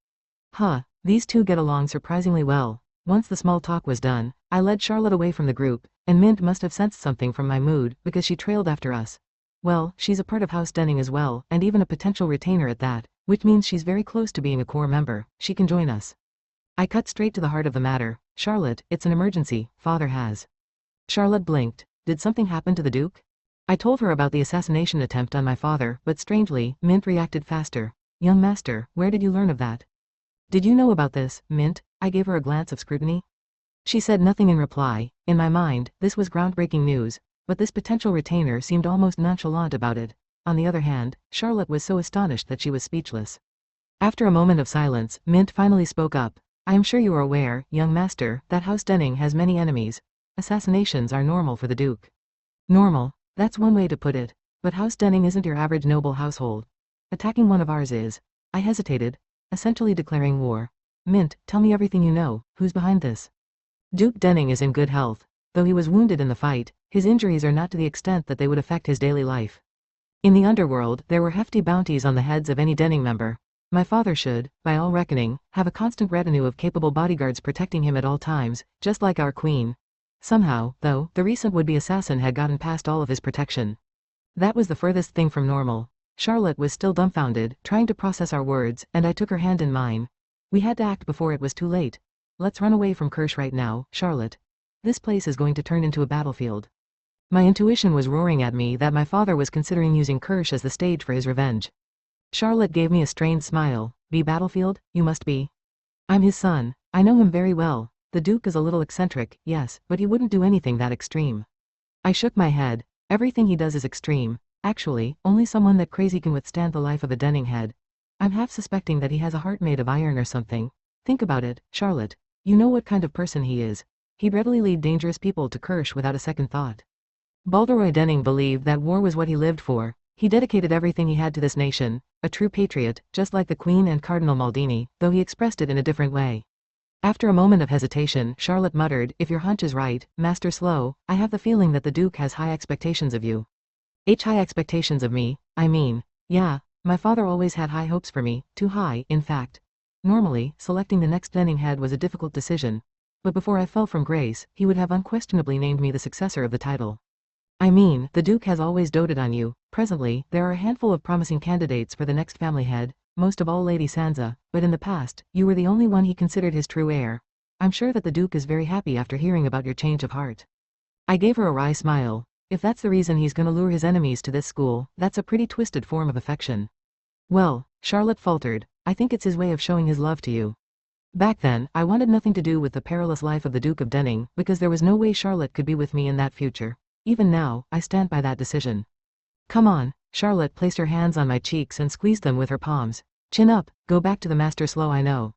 These two get along surprisingly well. Once the small talk was done, I led Charlotte away from the group, and Mint must have sensed something from my mood, because she trailed after us. Well, she's a part of House Denning as well, and even a potential retainer at that, which means she's very close to being a core member. She can join us. I cut straight to the heart of the matter. Charlotte, it's an emergency, father has. Charlotte blinked. Did something happen to the Duke? I told her about the assassination attempt on my father, but strangely, Mint reacted faster. Young master, where did you learn of that? Did you know about this, Mint? I gave her a glance of scrutiny. She said nothing in reply. In my mind, this was groundbreaking news, but this potential retainer seemed almost nonchalant about it. On the other hand, Charlotte was so astonished that she was speechless. After a moment of silence, Mint finally spoke up. I am sure you are aware, young master, that House Denning has many enemies. Assassinations are normal for the Duke. Normal? That's one way to put it. But House Denning isn't your average noble household. Attacking one of ours is. I hesitated, essentially declaring war. Mint, tell me everything you know. Who's behind this? Duke Denning is in good health. Though he was wounded in the fight, his injuries are not to the extent that they would affect his daily life. In the underworld, there were hefty bounties on the heads of any Denning member. My father should, by all reckoning, have a constant retinue of capable bodyguards protecting him at all times, just like our queen. Somehow, though, the recent would-be assassin had gotten past all of his protection. That was the furthest thing from normal. Charlotte was still dumbfounded, trying to process our words, and I took her hand in mine. We had to act before it was too late. Let's run away from Kirsch right now, Charlotte. This place is going to turn into a battlefield. My intuition was roaring at me that my father was considering using Kirsch as the stage for his revenge. Charlotte gave me a strained smile. Be battlefield? You must be. I'm his son. I know him very well. The Duke is a little eccentric, yes, but he wouldn't do anything that extreme. I shook my head. Everything he does is extreme. Actually, only someone that crazy can withstand the life of a Denning head. I'm half suspecting that he has a heart made of iron or something. Think about it, Charlotte. You know what kind of person he is. He'd readily lead dangerous people to Kirsch without a second thought. Balderoy Denning believed that war was what he lived for. He dedicated everything he had to this nation, a true patriot, just like the Queen and Cardinal Maldini, though he expressed it in a different way. After a moment of hesitation, Charlotte muttered, if your hunch is right, Master Slow, I have the feeling that the Duke has high expectations of you. High expectations of me, I mean. Yeah, my father always had high hopes for me, too high, in fact. Normally, selecting the next Denning head was a difficult decision. But before I fell from grace, he would have unquestionably named me the successor of the title. I mean, the Duke has always doted on you. Presently, there are a handful of promising candidates for the next family head, most of all Lady Sansa, but in the past, you were the only one he considered his true heir. I'm sure that the Duke is very happy after hearing about your change of heart. I gave her a wry smile. If that's the reason he's gonna lure his enemies to this school, that's a pretty twisted form of affection. Well, Charlotte faltered, I think it's his way of showing his love to you. Back then, I wanted nothing to do with the perilous life of the Duke of Denning, because there was no way Charlotte could be with me in that future. Even now, I stand by that decision. Come on. Charlotte placed her hands on my cheeks and squeezed them with her palms. Chin up, go back to the Master Slow I know.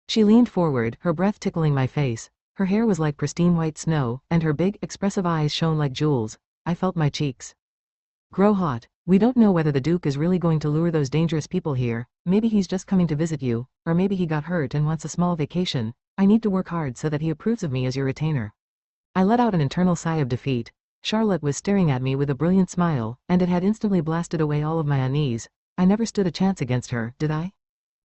She leaned forward, her breath tickling my face. Her hair was like pristine white snow, and her big, expressive eyes shone like jewels. I felt my cheeks grow hot. We don't know whether the Duke is really going to lure those dangerous people here. Maybe he's just coming to visit you, or maybe he got hurt and wants a small vacation. I need to work hard so that he approves of me as your retainer. I let out an internal sigh of defeat. Charlotte was staring at me with a brilliant smile, and it had instantly blasted away all of my unease. I never stood a chance against her, did I?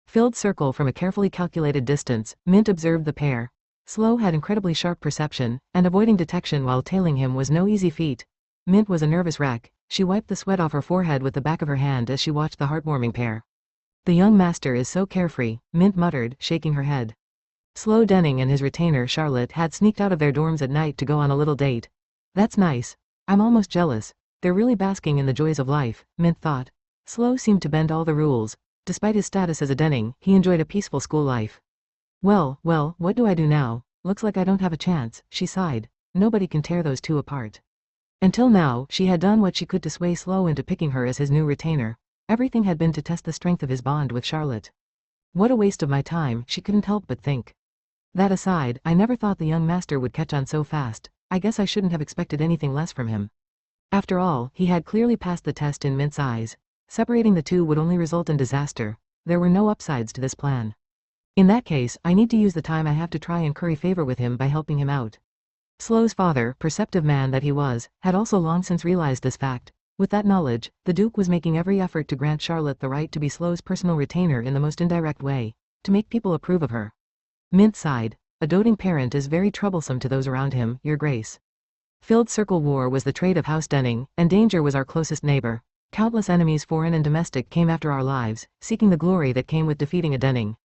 Filled circle from a carefully calculated distance, Mint observed the pair. Slow had incredibly sharp perception, and avoiding detection while tailing him was no easy feat. Mint was a nervous wreck. She wiped the sweat off her forehead with the back of her hand as she watched the heartwarming pair. The young master is so carefree, Mint muttered, shaking her head. Slow Denning and his retainer Charlotte had sneaked out of their dorms at night to go on a little date. That's nice. I'm almost jealous. They're really basking in the joys of life, Mint thought. Slow seemed to bend all the rules. Despite his status as a denning, he enjoyed a peaceful school life. Well, what do I do now? Looks like I don't have a chance, she sighed. Nobody can tear those two apart. Until now, she had done what she could to sway Slow into picking her as his new retainer. Everything had been to test the strength of his bond with Charlotte. What a waste of my time, she couldn't help but think. That aside, I never thought the young master would catch on so fast. I guess I shouldn't have expected anything less from him. After all, he had clearly passed the test in Mint's eyes. Separating the two would only result in disaster. There were no upsides to this plan. In that case, I need to use the time I have to try and curry favor with him by helping him out. Slow's father, perceptive man that he was, had also long since realized this fact. With that knowledge, the Duke was making every effort to grant Charlotte the right to be Slow's personal retainer in the most indirect way, to make people approve of her. Mint sighed. A doting parent is very troublesome to those around him, Your Grace. Filled circle war was the trade of House Denning, and danger was our closest neighbor. Countless enemies foreign and domestic came after our lives, seeking the glory that came with defeating a Denning.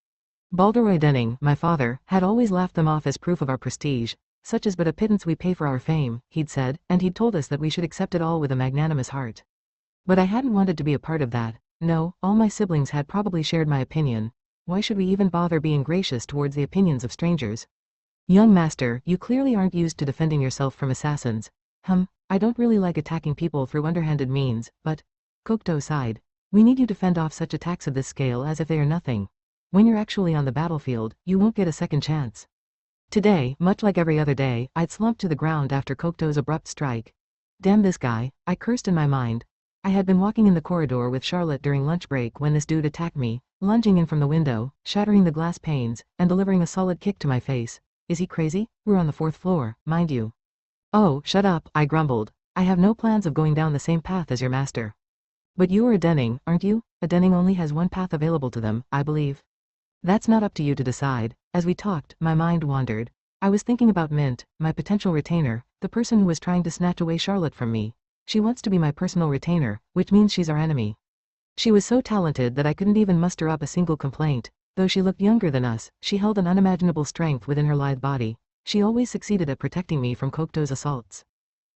Balderoy Denning, my father, had always laughed them off as proof of our prestige. Such is but a pittance we pay for our fame, he'd said, and he'd told us that we should accept it all with a magnanimous heart. But I hadn't wanted to be a part of that. No, all my siblings had probably shared my opinion. Why should we even bother being gracious towards the opinions of strangers? Young master, you clearly aren't used to defending yourself from assassins. I don't really like attacking people through underhanded means, but... Kondo sighed. We need you to fend off such attacks of this scale as if they are nothing. When you're actually on the battlefield, you won't get a second chance. Today, much like every other day, I'd slumped to the ground after Kondo's abrupt strike. Damn this guy, I cursed in my mind. I had been walking in the corridor with Charlotte during lunch break when this dude attacked me, lunging in from the window, shattering the glass panes, and delivering a solid kick to my face. Is he crazy? We're on the 4th floor, mind you. Oh, shut up, I grumbled. I have no plans of going down the same path as your master. But you are a Denning, aren't you? A Denning only has one path available to them, I believe. That's not up to you to decide. As we talked, my mind wandered. I was thinking about Mint, my potential retainer, the person who was trying to snatch away Charlotte from me. She wants to be my personal retainer, which means she's our enemy. She was so talented that I couldn't even muster up a single complaint. Though she looked younger than us, she held an unimaginable strength within her lithe body. She always succeeded at protecting me from Kondo's assaults.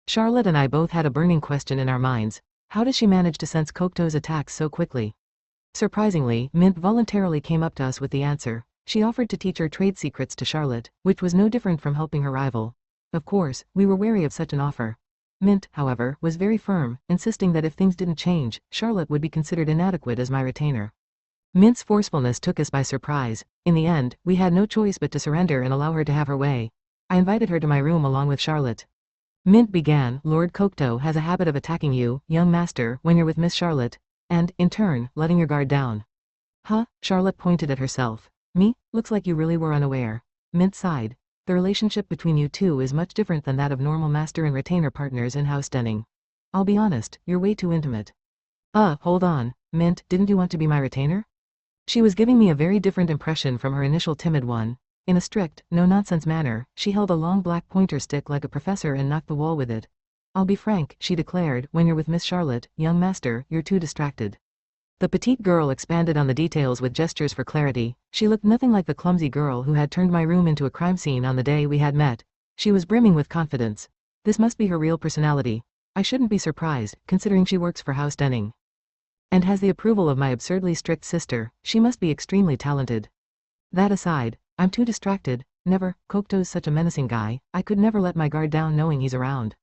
Charlotte and I both had a burning question in our minds. How does she manage to sense Kondo's attacks so quickly? Surprisingly, Mint voluntarily came up to us with the answer. She offered to teach her trade secrets to Charlotte, which was no different from helping her rival. Of course, we were wary of such an offer. Mint, however, was very firm, insisting that if things didn't change, Charlotte would be considered inadequate as my retainer. Mint's forcefulness took us by surprise. In the end, we had no choice but to surrender and allow her to have her way. I invited her to my room along with Charlotte. Mint began, Lord Kondo has a habit of attacking you, young master, when you're with Miss Charlotte, and, in turn, letting your guard down. Huh? Charlotte pointed at herself. Me? Looks like you really were unaware. Mint sighed. The relationship between you two is much different than that of normal master and retainer partners in House Denning. I'll be honest, you're way too intimate. Hold on. Mint, didn't you want to be my retainer? She was giving me a very different impression from her initial timid one. In a strict, no-nonsense manner, she held a long black pointer stick like a professor and knocked the wall with it. I'll be frank, she declared, when you're with Miss Charlotte, young master, you're too distracted. The petite girl expanded on the details with gestures for clarity. She looked nothing like the clumsy girl who had turned my room into a crime scene on the day we had met. She was brimming with confidence. This must be her real personality. I shouldn't be surprised, considering she works for House Denning. And has the approval of my absurdly strict sister. She must be extremely talented. That aside, I'm too distracted. Never. Kondo's such a menacing guy. I could never let my guard down knowing he's around.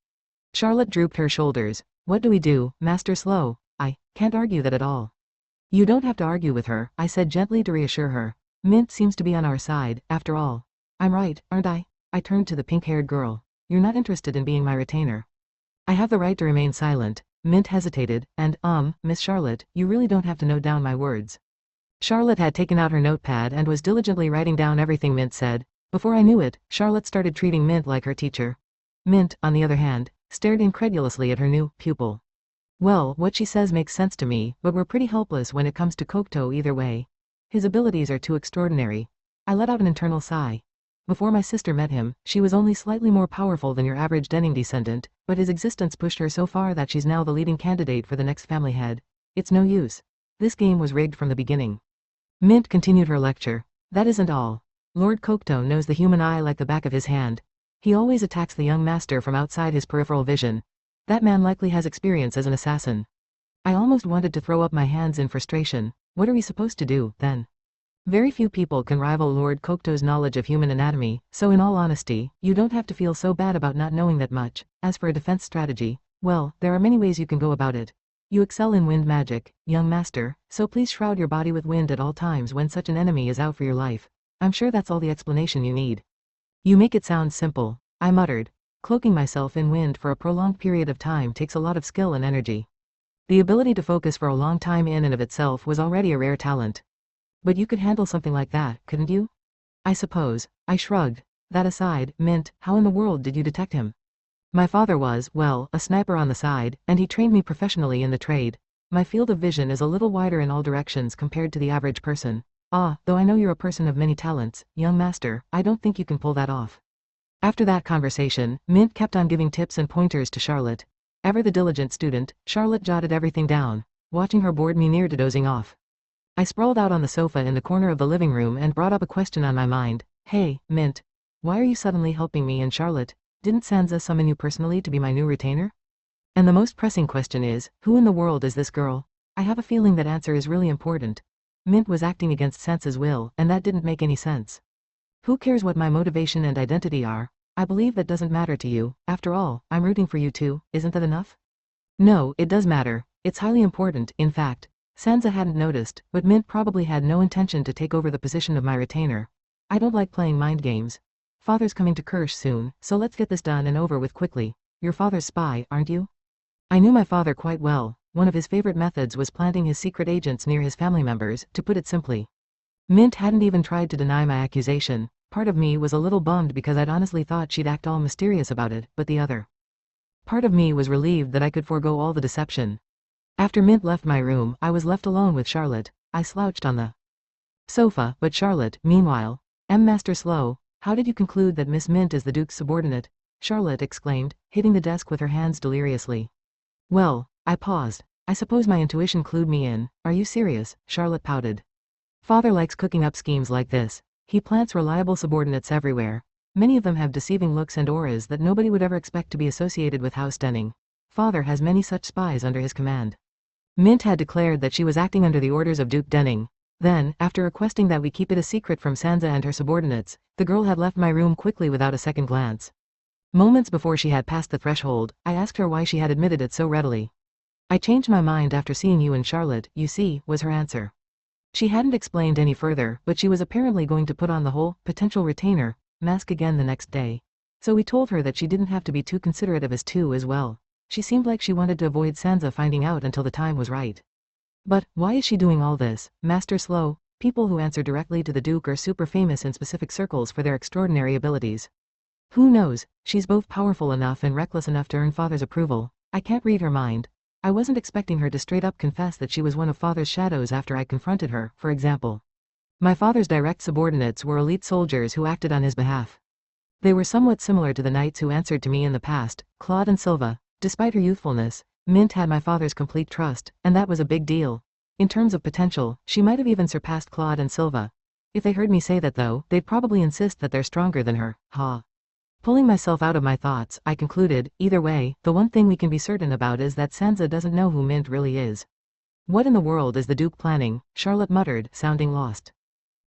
Charlotte drooped her shoulders. What do we do, Master Slow? I can't argue that at all. You don't have to argue with her, I said gently to reassure her. Mint seems to be on our side, after all. I'm right, aren't I? I turned to the pink-haired girl. You're not interested in being my retainer. I have the right to remain silent. Mint hesitated, and, Miss Charlotte, you really don't have to note down my words. Charlotte had taken out her notepad and was diligently writing down everything Mint said. Before I knew it, Charlotte started treating Mint like her teacher. Mint, on the other hand, stared incredulously at her new pupil. Well, what she says makes sense to me, but we're pretty helpless when it comes to Kondo either way. His abilities are too extraordinary. I let out an internal sigh. Before my sister met him, she was only slightly more powerful than your average Denning descendant, but his existence pushed her so far that she's now the leading candidate for the next family head. It's no use. This game was rigged from the beginning. Mint continued her lecture. That isn't all. Lord Kondo knows the human eye like the back of his hand. He always attacks the young master from outside his peripheral vision. That man likely has experience as an assassin. I almost wanted to throw up my hands in frustration. What are we supposed to do, then? Very few people can rival Lord Kokuto's knowledge of human anatomy, so in all honesty, you don't have to feel so bad about not knowing that much. As for a defense strategy, well, there are many ways you can go about it. You excel in wind magic, young master, so please shroud your body with wind at all times when such an enemy is out for your life. I'm sure that's all the explanation you need. You make it sound simple, I muttered. Cloaking myself in wind for a prolonged period of time takes a lot of skill and energy. The ability to focus for a long time in and of itself was already a rare talent. But you could handle something like that, couldn't you? I suppose. I shrugged. That aside, Mint, how in the world did you detect him? My father was, well, a sniper on the side, and he trained me professionally in the trade. My field of vision is a little wider in all directions compared to the average person. Ah, though I know you're a person of many talents, young master, I don't think you can pull that off. After that conversation, Mint kept on giving tips and pointers to Charlotte. Ever the diligent student, Charlotte jotted everything down. Watching her bored me near to dozing off. I sprawled out on the sofa in the corner of the living room and brought up a question on my mind. Hey, Mint. Why are you suddenly helping me and Charlotte? Didn't Sansa summon you personally to be my new retainer? And the most pressing question is, who in the world is this girl? I have a feeling that answer is really important. Mint was acting against Sansa's will, and that didn't make any sense. Who cares what my motivation and identity are? I believe that doesn't matter to you. After all, I'm rooting for you too, isn't that enough? No, it does matter. It's highly important, in fact. Sansa hadn't noticed, but Mint probably had no intention to take over the position of my retainer. I don't like playing mind games. Father's coming to Kirsch soon, so let's get this done and over with quickly. You're father's spy, aren't you? I knew my father quite well. One of his favorite methods was planting his secret agents near his family members, to put it simply. Mint hadn't even tried to deny my accusation. Part of me was a little bummed because I'd honestly thought she'd act all mysterious about it, but the other part of me was relieved that I could forego all the deception. After Mint left my room, I was left alone with Charlotte. I slouched on the sofa, but Charlotte, meanwhile, Master Slow, how did you conclude that Miss Mint is the Duke's subordinate? Charlotte exclaimed, hitting the desk with her hands deliriously. Well, I paused. I suppose my intuition clued me in. Are you serious? Charlotte pouted. Father likes cooking up schemes like this. He plants reliable subordinates everywhere. Many of them have deceiving looks and auras that nobody would ever expect to be associated with House Denning. Father has many such spies under his command. Mint had declared that she was acting under the orders of Duke Denning. Then, after requesting that we keep it a secret from Sansa and her subordinates, the girl had left my room quickly without a second glance. Moments before she had passed the threshold, I asked her why she had admitted it so readily. I changed my mind after seeing you and Charlotte, you see, was her answer. She hadn't explained any further, but she was apparently going to put on the whole potential retainer mask again the next day. So we told her that she didn't have to be too considerate of us too as well. She seemed like she wanted to avoid Sansa finding out until the time was right. But, why is she doing all this, Master Slow? People who answer directly to the Duke are super famous in specific circles for their extraordinary abilities. Who knows, she's both powerful enough and reckless enough to earn Father's approval. I can't read her mind. I wasn't expecting her to straight up confess that she was one of Father's shadows after I confronted her, for example. My father's direct subordinates were elite soldiers who acted on his behalf. They were somewhat similar to the knights who answered to me in the past, Claude and Silva. Despite her youthfulness, Mint had my father's complete trust, and that was a big deal. In terms of potential, she might have even surpassed Claude and Silva. If they heard me say that though, they'd probably insist that they're stronger than her, ha. Pulling myself out of my thoughts, I concluded, either way, the one thing we can be certain about is that Sansa doesn't know who Mint really is. What in the world is the Duke planning? Charlotte muttered, sounding lost.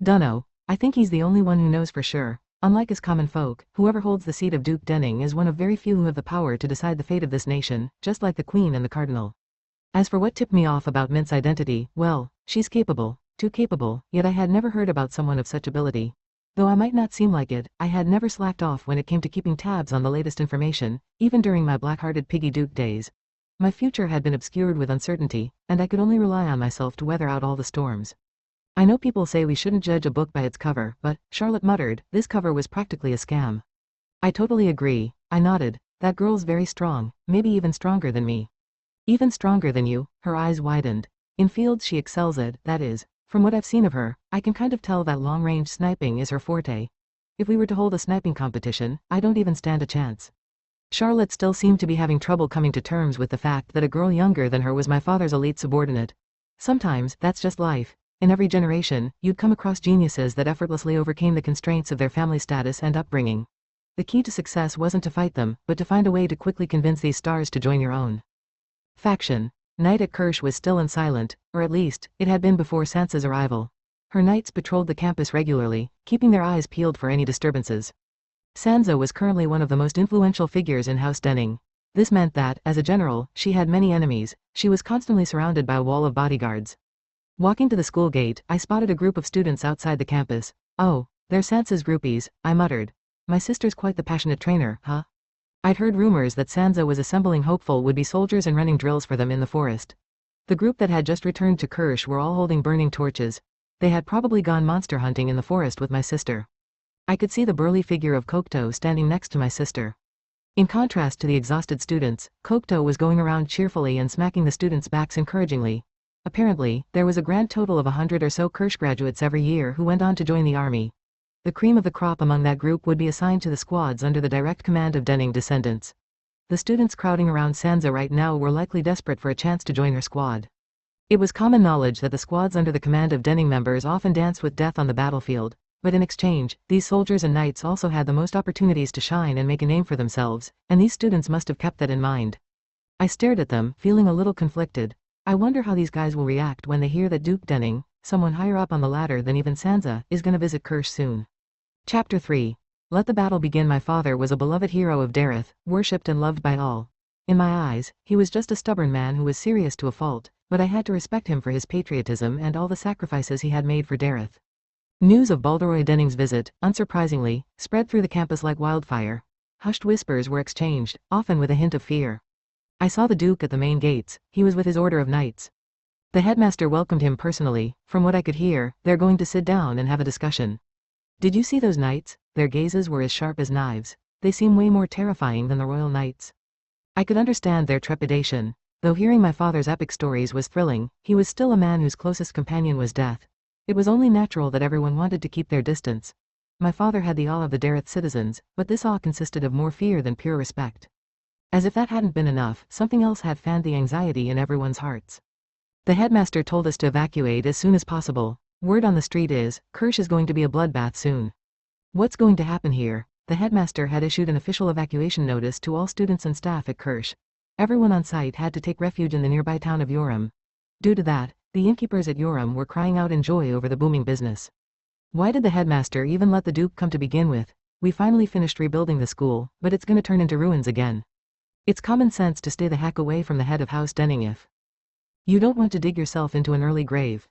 Dunno. I think he's the only one who knows for sure. Unlike us common folk, whoever holds the seat of Duke Denning is one of very few who have the power to decide the fate of this nation, just like the Queen and the Cardinal. As for what tipped me off about Mint's identity, well, she's capable, too capable, yet I had never heard about someone of such ability. Though I might not seem like it, I had never slacked off when it came to keeping tabs on the latest information, even during my black-hearted Piggy Duke days. My future had been obscured with uncertainty, and I could only rely on myself to weather out all the storms. I know people say we shouldn't judge a book by its cover, but, Charlotte muttered, this cover was practically a scam. I totally agree. I nodded. That girl's very strong, maybe even stronger than me. Even stronger than you, her eyes widened. In fields she excels at, that is. From what I've seen of her, I can kind of tell that long-range sniping is her forte. If we were to hold a sniping competition, I don't even stand a chance. Charlotte still seemed to be having trouble coming to terms with the fact that a girl younger than her was my father's elite subordinate. Sometimes, that's just life. In every generation, you'd come across geniuses that effortlessly overcame the constraints of their family status and upbringing. The key to success wasn't to fight them, but to find a way to quickly convince these stars to join your own faction. Night at Kirsch was still and silent, or at least, it had been before Sansa's arrival. Her knights patrolled the campus regularly, keeping their eyes peeled for any disturbances. Sansa was currently one of the most influential figures in House Denning. This meant that, as a general, she had many enemies. She was constantly surrounded by a wall of bodyguards. Walking to the school gate, I spotted a group of students outside the campus. "Oh, they're Sansa's groupies," I muttered. "My sister's quite the passionate trainer, huh?" I'd heard rumors that Sansa was assembling hopeful would-be soldiers and running drills for them in the forest. The group that had just returned to Kirsch were all holding burning torches. They had probably gone monster hunting in the forest with my sister. I could see the burly figure of Kondo standing next to my sister. In contrast to the exhausted students, Kondo was going around cheerfully and smacking the students' backs encouragingly. Apparently, there was a grand total of 100 or so Kirsch graduates every year who went on to join the army. The cream of the crop among that group would be assigned to the squads under the direct command of Denning descendants. The students crowding around Sansa right now were likely desperate for a chance to join her squad. It was common knowledge that the squads under the command of Denning members often danced with death on the battlefield, but in exchange, these soldiers and knights also had the most opportunities to shine and make a name for themselves, and these students must have kept that in mind. I stared at them, feeling a little conflicted. I wonder how these guys will react when they hear that Duke Denning, someone higher up on the ladder than even Sansa, is gonna visit Kirsch soon. Chapter 3. Let the battle begin. My father was a beloved hero of Dareth, worshipped and loved by all. In my eyes, he was just a stubborn man who was serious to a fault, but I had to respect him for his patriotism and all the sacrifices he had made for Dareth. News of Balderoy Denning's visit, unsurprisingly, spread through the campus like wildfire. Hushed whispers were exchanged, often with a hint of fear. I saw the Duke at the main gates. He was with his order of knights. The headmaster welcomed him personally. From what I could hear, they're going to sit down and have a discussion. Did you see those knights? Their gazes were as sharp as knives. They seem way more terrifying than the royal knights. I could understand their trepidation. Though hearing my father's epic stories was thrilling, he was still a man whose closest companion was death. It was only natural that everyone wanted to keep their distance. My father had the awe of the Dareth citizens, but this awe consisted of more fear than pure respect. As if that hadn't been enough, something else had fanned the anxiety in everyone's hearts. The headmaster told us to evacuate as soon as possible. Word on the street is, Kirsch is going to be a bloodbath soon. What's going to happen here? The headmaster had issued an official evacuation notice to all students and staff at Kirsch. Everyone on site had to take refuge in the nearby town of Yoram. Due to that, the innkeepers at Yoram were crying out in joy over the booming business. Why did the headmaster even let the Duke come to begin with? We finally finished rebuilding the school, but it's gonna turn into ruins again. It's common sense to stay the heck away from the head of House Denning if you don't want to dig yourself into an early grave.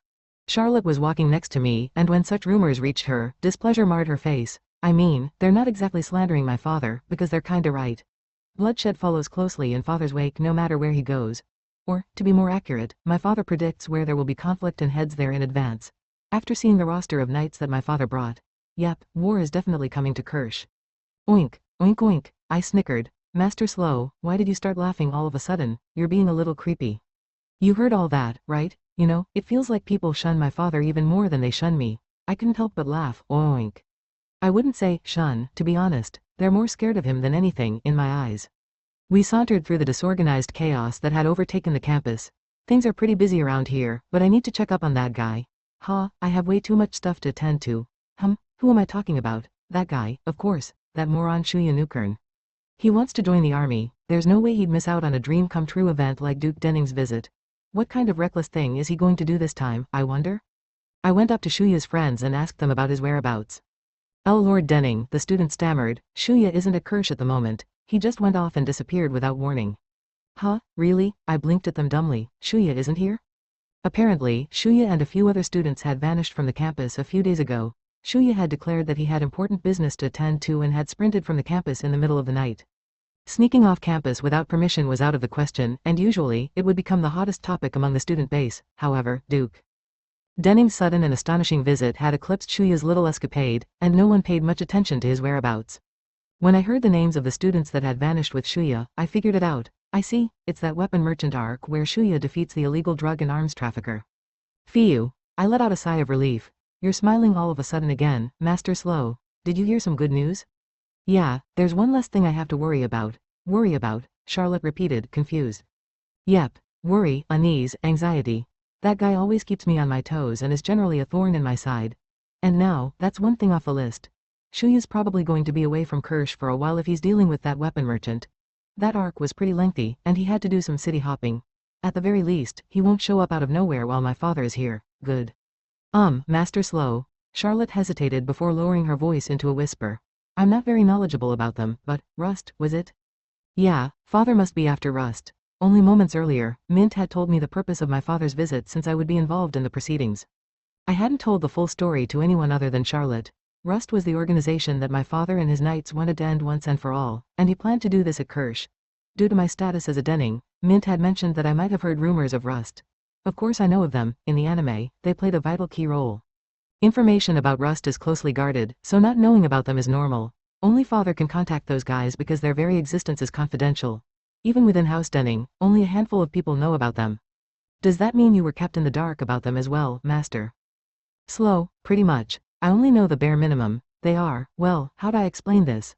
Charlotte was walking next to me, and when such rumors reached her, displeasure marred her face. I mean, they're not exactly slandering my father, because they're kinda right. Bloodshed follows closely in father's wake no matter where he goes. Or, to be more accurate, my father predicts where there will be conflict and heads there in advance. After seeing the roster of knights that my father brought. Yep, war is definitely coming to Kirsch. Oink, oink oink, I snickered. Master Slow, why did you start laughing all of a sudden? You're being a little creepy. You heard all that, right? You know, it feels like people shun my father even more than they shun me. I couldn't help but laugh. Oink. I wouldn't say shun, to be honest. They're more scared of him than anything, in my eyes. We sauntered through the disorganized chaos that had overtaken the campus. Things are pretty busy around here, but I need to check up on that guy. I have way too much stuff to attend to. Who am I talking about? That guy, of course, that moron Shuya Nukern. He wants to join the army. There's no way he'd miss out on a dream-come-true event like Duke Denning's visit. What kind of reckless thing is he going to do this time, I wonder? I went up to Shuya's friends and asked them about his whereabouts. Lord Denning, the student stammered. Shuya isn't at Kirsch at the moment. He just went off and disappeared without warning. Really? I blinked at them dumbly. Shuya isn't here? Apparently, Shuya and a few other students had vanished from the campus a few days ago. Shuya had declared that he had important business to attend to and had sprinted from the campus in the middle of the night. Sneaking off campus without permission was out of the question, and usually, it would become the hottest topic among the student base. However, Duke Denning's sudden and astonishing visit had eclipsed Shuya's little escapade, and no one paid much attention to his whereabouts. When I heard the names of the students that had vanished with Shuya, I figured it out. I see, it's that weapon merchant arc where Shuya defeats the illegal drug and arms trafficker. Phew. I let out a sigh of relief. You're smiling all of a sudden again, Master Slow. Did you hear some good news? Yeah, there's one less thing I have to worry about. Worry about? Charlotte repeated, confused. Yep, worry, unease, anxiety. That guy always keeps me on my toes and is generally a thorn in my side. And now, that's one thing off the list. Shuya's probably going to be away from Kirsch for a while if he's dealing with that weapon merchant. That arc was pretty lengthy, and he had to do some city hopping. At the very least, he won't show up out of nowhere while my father is here. Good. Master Slow. Charlotte hesitated before lowering her voice into a whisper. I'm not very knowledgeable about them, but, Rust, was it? Yeah, father must be after Rust. Only moments earlier, Mint had told me the purpose of my father's visit since I would be involved in the proceedings. I hadn't told the full story to anyone other than Charlotte. Rust was the organization that my father and his knights wanted to end once and for all, and he planned to do this at Kirsch. Due to my status as a Denning, Mint had mentioned that I might have heard rumors of Rust. Of course I know of them. In the anime, they played a vital key role. Information about Rust is closely guarded, so not knowing about them is normal. Only father can contact those guys because their very existence is confidential. Even within House Denning, only a handful of people know about them. Does that mean you were kept in the dark about them as well, Master? Slow, pretty much. I only know the bare minimum. They are, well, how'd I explain this?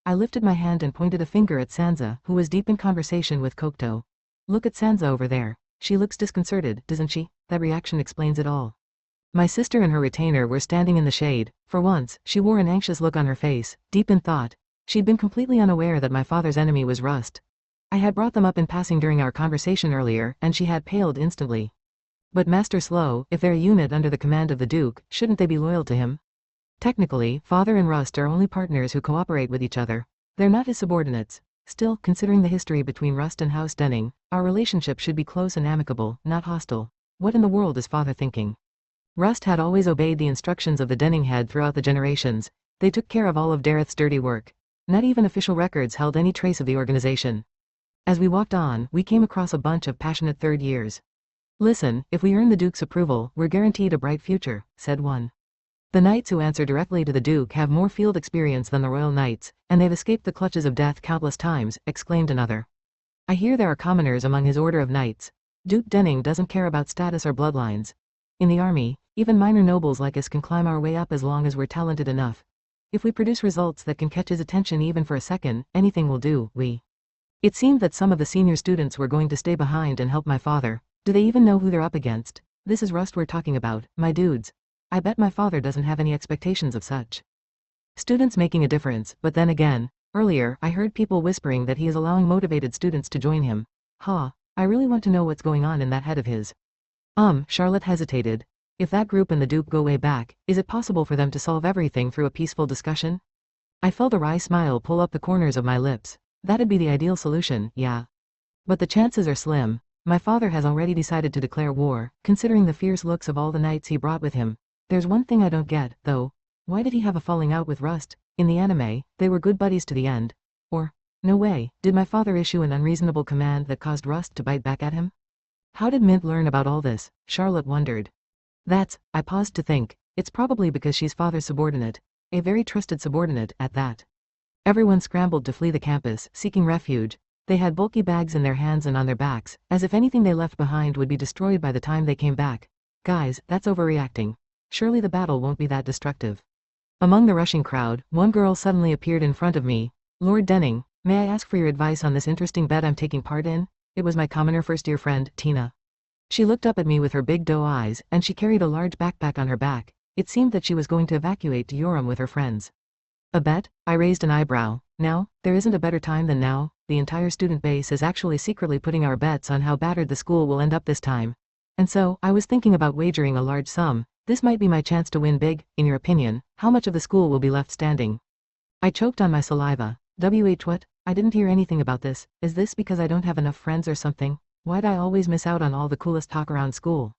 I lifted my hand and pointed a finger at Sansa, who was deep in conversation with Kokuto. Look at Sansa over there. She looks disconcerted, doesn't she? That reaction explains it all. My sister and her retainer were standing in the shade. For once, she wore an anxious look on her face, deep in thought. She'd been completely unaware that my father's enemy was Rust. I had brought them up in passing during our conversation earlier, and she had paled instantly. But Master Slow, if they're a unit under the command of the Duke, shouldn't they be loyal to him? Technically, father and Rust are only partners who cooperate with each other. They're not his subordinates. Still, considering the history between Rust and House Denning, our relationship should be close and amicable, not hostile. What in the world is father thinking? Rust had always obeyed the instructions of the Denning head throughout the generations. They took care of all of Dareth's dirty work. Not even official records held any trace of the organization. As we walked on, we came across a bunch of passionate third years. Listen, if we earn the Duke's approval, we're guaranteed a bright future, said one. The knights who answer directly to the Duke have more field experience than the royal knights, and they've escaped the clutches of death countless times, exclaimed another. I hear there are commoners among his order of knights. Duke Denning doesn't care about status or bloodlines. In the army, even minor nobles like us can climb our way up as long as we're talented enough. If we produce results that can catch his attention even for a second, anything will do, It seemed that some of the senior students were going to stay behind and help my father. Do they even know who they're up against? This is Rust we're talking about, my dudes. I bet my father doesn't have any expectations of such. Students making a difference, but then again, earlier I heard people whispering that he is allowing motivated students to join him. I really want to know what's going on in that head of his. Charlotte hesitated. If that group and the Duke go way back, is it possible for them to solve everything through a peaceful discussion? I felt a wry smile pull up the corners of my lips. That'd be the ideal solution, yeah. But the chances are slim. My father has already decided to declare war, considering the fierce looks of all the knights he brought with him. There's one thing I don't get, though. Why did he have a falling out with Rust? In the anime, they were good buddies to the end. Or, no way, did my father issue an unreasonable command that caused Rust to bite back at him? How did Mint learn about all this? Charlotte wondered. I paused to think. It's probably because she's father's subordinate. A very trusted subordinate, at that. Everyone scrambled to flee the campus, seeking refuge. They had bulky bags in their hands and on their backs, as if anything they left behind would be destroyed by the time they came back. Guys, that's overreacting. Surely the battle won't be that destructive. Among the rushing crowd, one girl suddenly appeared in front of me. Lord Denning, may I ask for your advice on this interesting bet I'm taking part in? It was my commoner first-year friend, Tina. She looked up at me with her big doe eyes, and she carried a large backpack on her back. It seemed that she was going to evacuate to Yoram with her friends. A bet? I raised an eyebrow. Now, there isn't a better time than now. The entire student base is actually secretly putting our bets on how battered the school will end up this time. And so, I was thinking about wagering a large sum. This might be my chance to win big. In your opinion, how much of the school will be left standing? I choked on my saliva. What? I didn't hear anything about this. Is this because I don't have enough friends or something? Why'd I always miss out on all the coolest talk around school?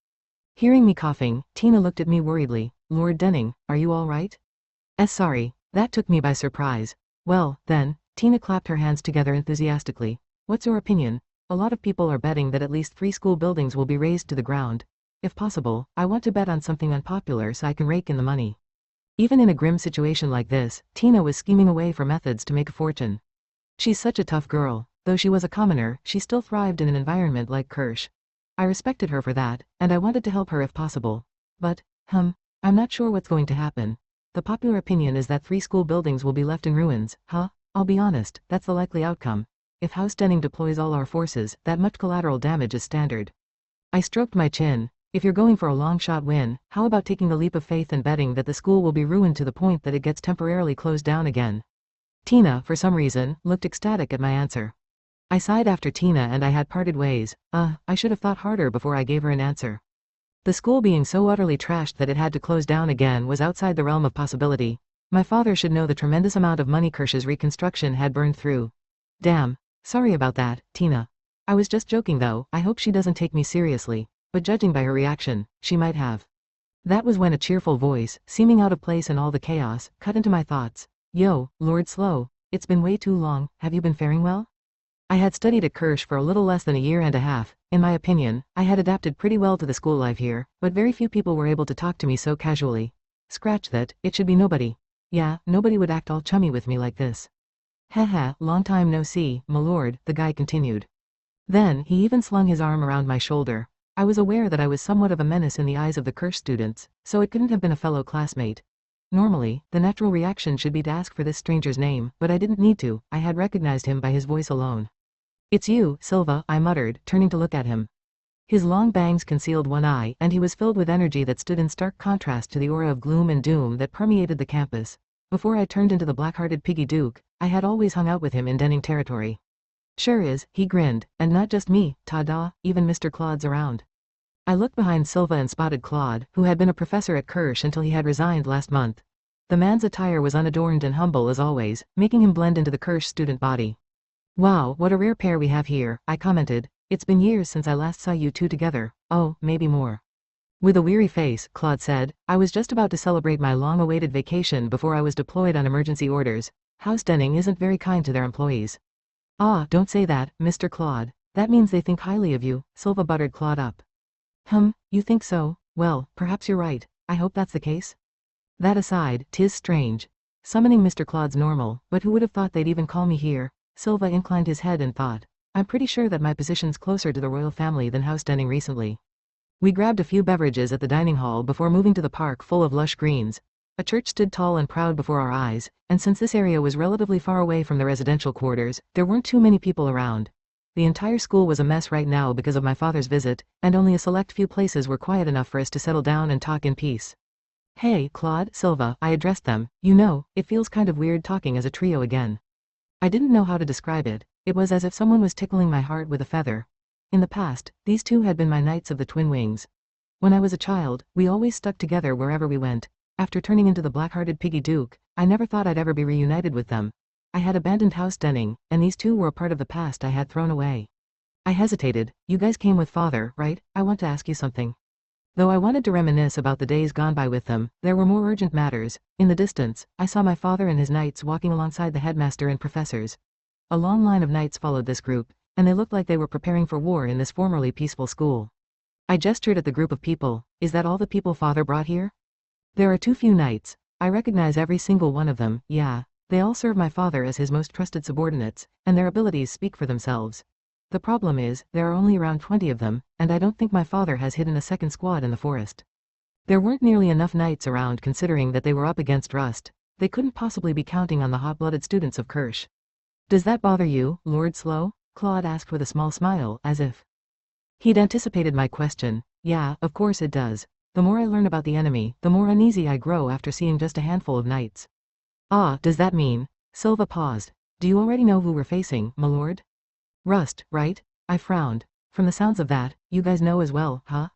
Hearing me coughing, Tina looked at me worriedly. Lord Denning, are you all right? Sorry. That took me by surprise. Well, then, Tina clapped her hands together enthusiastically. What's your opinion? A lot of people are betting that at least 3 school buildings will be razed to the ground. If possible, I want to bet on something unpopular so I can rake in the money. Even in a grim situation like this, Tina was scheming away for methods to make a fortune. She's such a tough girl. Though she was a commoner, she still thrived in an environment like Kirsch. I respected her for that, and I wanted to help her if possible. But, I'm not sure what's going to happen. The popular opinion is that 3 school buildings will be left in ruins. I'll be honest, that's the likely outcome. If House Denning deploys all our forces, that much collateral damage is standard. I stroked my chin. If you're going for a long-shot win, how about taking a leap of faith and betting that the school will be ruined to the point that it gets temporarily closed down again? Tina, for some reason, looked ecstatic at my answer. I sighed after Tina and I had parted ways. I should have thought harder before I gave her an answer. The school being so utterly trashed that it had to close down again was outside the realm of possibility. My father should know the tremendous amount of money Kirsch's reconstruction had burned through. Damn. Sorry about that, Tina. I was just joking though, I hope she doesn't take me seriously, but judging by her reaction, she might have. That was when a cheerful voice, seeming out of place in all the chaos, cut into my thoughts. Yo, Lord Slow, it's been way too long, have you been faring well? I had studied at Kirsch for a little less than a year and a half. In my opinion, I had adapted pretty well to the school life here, but very few people were able to talk to me so casually. Scratch that, it should be nobody. Yeah, nobody would act all chummy with me like this. Haha, long time no see, my lord, the guy continued. Then, he even slung his arm around my shoulder. I was aware that I was somewhat of a menace in the eyes of the Kirsch students, so it couldn't have been a fellow classmate. Normally, the natural reaction should be to ask for this stranger's name, but I didn't need to, I had recognized him by his voice alone. It's you, Silva, I muttered, turning to look at him. His long bangs concealed one eye, and he was filled with energy that stood in stark contrast to the aura of gloom and doom that permeated the campus. Before I turned into the black-hearted Piggy Duke, I had always hung out with him in Denning territory. Sure is, he grinned, and not just me, ta-da, even Mr. Claude's around. I looked behind Silva and spotted Claude, who had been a professor at Kirsch until he had resigned last month. The man's attire was unadorned and humble as always, making him blend into the Kirsch student body. Wow, what a rare pair we have here, I commented. It's been years since I last saw you two together. Oh, maybe more. With a weary face, Claude said, I was just about to celebrate my long-awaited vacation before I was deployed on emergency orders. House Denning isn't very kind to their employees. Ah, don't say that, Mr. Claude. That means they think highly of you, Silva buttered Claude up. You think so? Well, perhaps you're right. I hope that's the case. That aside, 'tis strange. Summoning Mr. Claude's normal, but who would have thought they'd even call me here? Silva inclined his head and thought. I'm pretty sure that my position's closer to the royal family than House Denning recently. We grabbed a few beverages at the dining hall before moving to the park full of lush greens. A church stood tall and proud before our eyes, and since this area was relatively far away from the residential quarters, there weren't too many people around. The entire school was a mess right now because of my father's visit, and only a select few places were quiet enough for us to settle down and talk in peace. Hey, Claude, Silva, I addressed them. You know, it feels kind of weird talking as a trio again. I didn't know how to describe it. It was as if someone was tickling my heart with a feather. In the past, these two had been my knights of the twin wings. When I was a child, we always stuck together wherever we went. After turning into the black-hearted Piggy Duke, I never thought I'd ever be reunited with them. I had abandoned House Denning, and these two were a part of the past I had thrown away. I hesitated. You guys came with father, right? I want to ask you something. Though I wanted to reminisce about the days gone by with them, there were more urgent matters. In the distance, I saw my father and his knights walking alongside the headmaster and professors. A long line of knights followed this group, and they looked like they were preparing for war in this formerly peaceful school. I gestured at the group of people. Is that all the people father brought here? There are too few knights. I recognize every single one of them, yeah. They all serve my father as his most trusted subordinates, and their abilities speak for themselves. The problem is, there are only around 20 of them, and I don't think my father has hidden a second squad in the forest. There weren't nearly enough knights around considering that they were up against Rust. They couldn't possibly be counting on the hot-blooded students of Kirsch. Does that bother you, Lord Slow? Claude asked with a small smile, as if he'd anticipated my question. Yeah, of course it does. The more I learn about the enemy, the more uneasy I grow after seeing just a handful of knights. Ah, does that mean? Silva paused. Do you already know who we're facing, my lord? Rust, right? I frowned. From the sounds of that, you guys know as well, huh?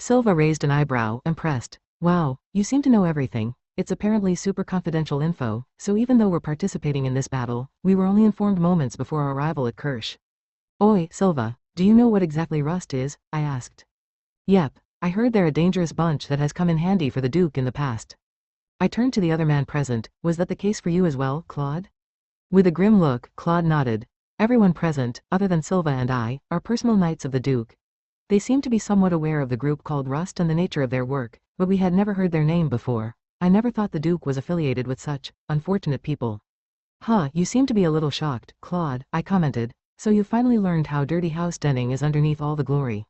Silva raised an eyebrow, impressed. Wow, you seem to know everything. It's apparently super confidential info, so even though we're participating in this battle, we were only informed moments before our arrival at Kirsch. Oi, Silva, do you know what exactly Rust is? I asked. Yep, I heard they're a dangerous bunch that has come in handy for the Duke in the past. I turned to the other man present. Was that the case for you as well, Claude? With a grim look, Claude nodded. Everyone present, other than Silva and I, are personal knights of the Duke. They seemed to be somewhat aware of the group called Rust and the nature of their work, but we had never heard their name before. I never thought the Duke was affiliated with such unfortunate people. Huh, you seem to be a little shocked, Claude, I commented. So you finally learned how dirty House Denning is underneath all the glory.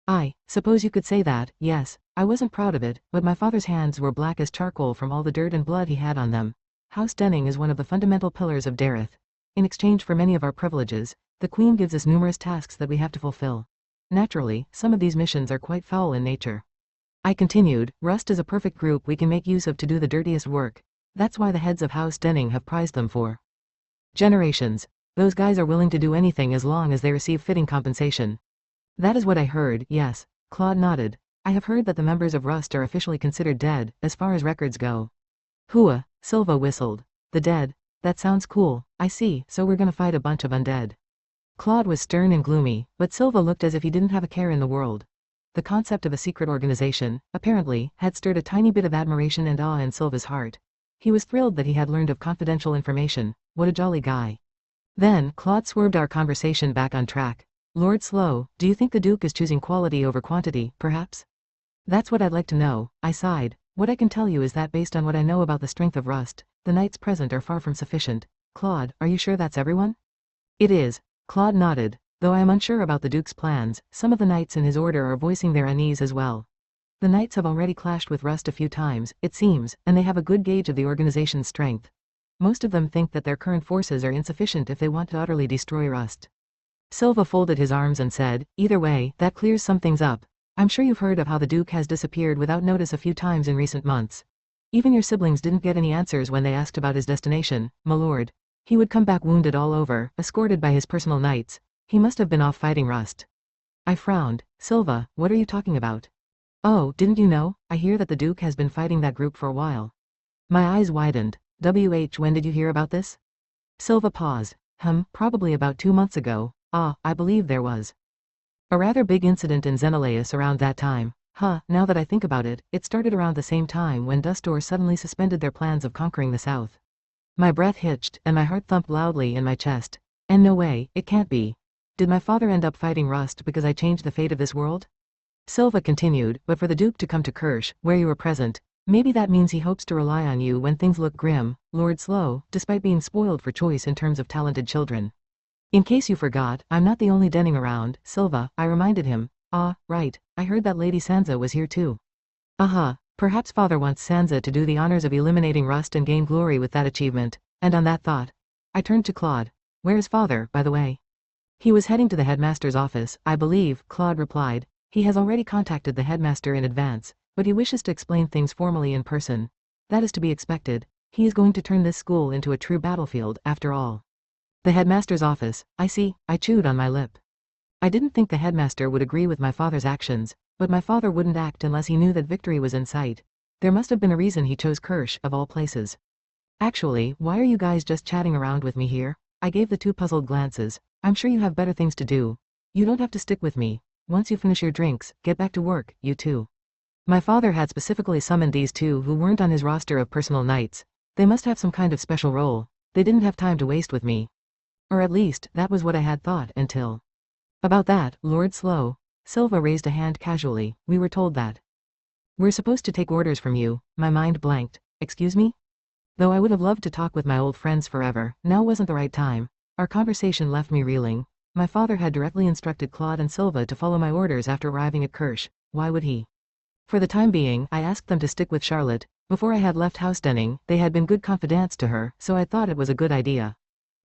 I suppose you could say that, yes. I wasn't proud of it, but my father's hands were black as charcoal from all the dirt and blood he had on them. House Denning is one of the fundamental pillars of Dareth. In exchange for many of our privileges, the Queen gives us numerous tasks that we have to fulfill. Naturally, some of these missions are quite foul in nature. I continued, Rust is a perfect group we can make use of to do the dirtiest work. That's why the heads of House Denning have prized them for generations. Those guys are willing to do anything as long as they receive fitting compensation. That is what I heard, yes. Claude nodded. I have heard that the members of Rust are officially considered dead, as far as records go. Hua, Silva whistled. The dead? That sounds cool. I see, so we're gonna fight a bunch of undead. Claude was stern and gloomy, but Silva looked as if he didn't have a care in the world. The concept of a secret organization, apparently, had stirred a tiny bit of admiration and awe in Silva's heart. He was thrilled that he had learned of confidential information. What a jolly guy. Then, Claude swerved our conversation back on track. Lord Slow, do you think the Duke is choosing quality over quantity, perhaps? That's what I'd like to know, I sighed. What I can tell you is that based on what I know about the strength of Rust, the knights present are far from sufficient. Claude, are you sure that's everyone? It is. Claude nodded. Though I am unsure about the Duke's plans, some of the knights in his order are voicing their unease as well. The knights have already clashed with Rust a few times, it seems, and they have a good gauge of the organization's strength. Most of them think that their current forces are insufficient if they want to utterly destroy Rust. Silva folded his arms and said, either way, that clears some things up. I'm sure you've heard of how the Duke has disappeared without notice a few times in recent months. Even your siblings didn't get any answers when they asked about his destination, my lord. He would come back wounded all over, escorted by his personal knights. He must have been off fighting Rust. I frowned. Silva, what are you talking about? Oh, didn't you know? I hear that the Duke has been fighting that group for a while. My eyes widened. When did you hear about this? Silva paused. Probably about 2 months ago. I believe there was a rather big incident in Xenolaus around that time. Now that I think about it, it started around the same time when Dustor suddenly suspended their plans of conquering the south. My breath hitched, and my heart thumped loudly in my chest. And no way, it can't be. Did my father end up fighting Rust because I changed the fate of this world? Silva continued, but for the Duke to come to Kirsch, where you were present, maybe that means he hopes to rely on you when things look grim, Lord Slow, despite being spoiled for choice in terms of talented children. In case you forgot, I'm not the only denning around, Silva, I reminded him. Right, I heard that Lady Sansa was here too. Perhaps father wants Sansa to do the honors of eliminating Rust and gain glory with that achievement, and on that thought, I turned to Claude. Where is father, by the way? He was heading to the headmaster's office, I believe, Claude replied. He has already contacted the headmaster in advance, but he wishes to explain things formally in person. That is to be expected. He is going to turn this school into a true battlefield, after all. The headmaster's office, I see, I chewed on my lip. I didn't think the headmaster would agree with my father's actions, but my father wouldn't act unless he knew that victory was in sight. There must have been a reason he chose Kirsch, of all places. Actually, why are you guys just chatting around with me here? I gave the 2 puzzled glances. I'm sure you have better things to do. You don't have to stick with me. Once you finish your drinks, get back to work, you two. My father had specifically summoned these 2 who weren't on his roster of personal knights. They must have some kind of special role. They didn't have time to waste with me. Or at least, that was what I had thought until. About that, Lord Slow. Silva raised a hand casually. We were told that. We're supposed to take orders from you. My mind blanked. Excuse me? Though I would have loved to talk with my old friends forever, now wasn't the right time. Our conversation left me reeling. My father had directly instructed Claude and Silva to follow my orders after arriving at Kirsch. Why would he? For the time being, I asked them to stick with Charlotte. Before I had left Housedenning, they had been good confidants to her, so I thought it was a good idea.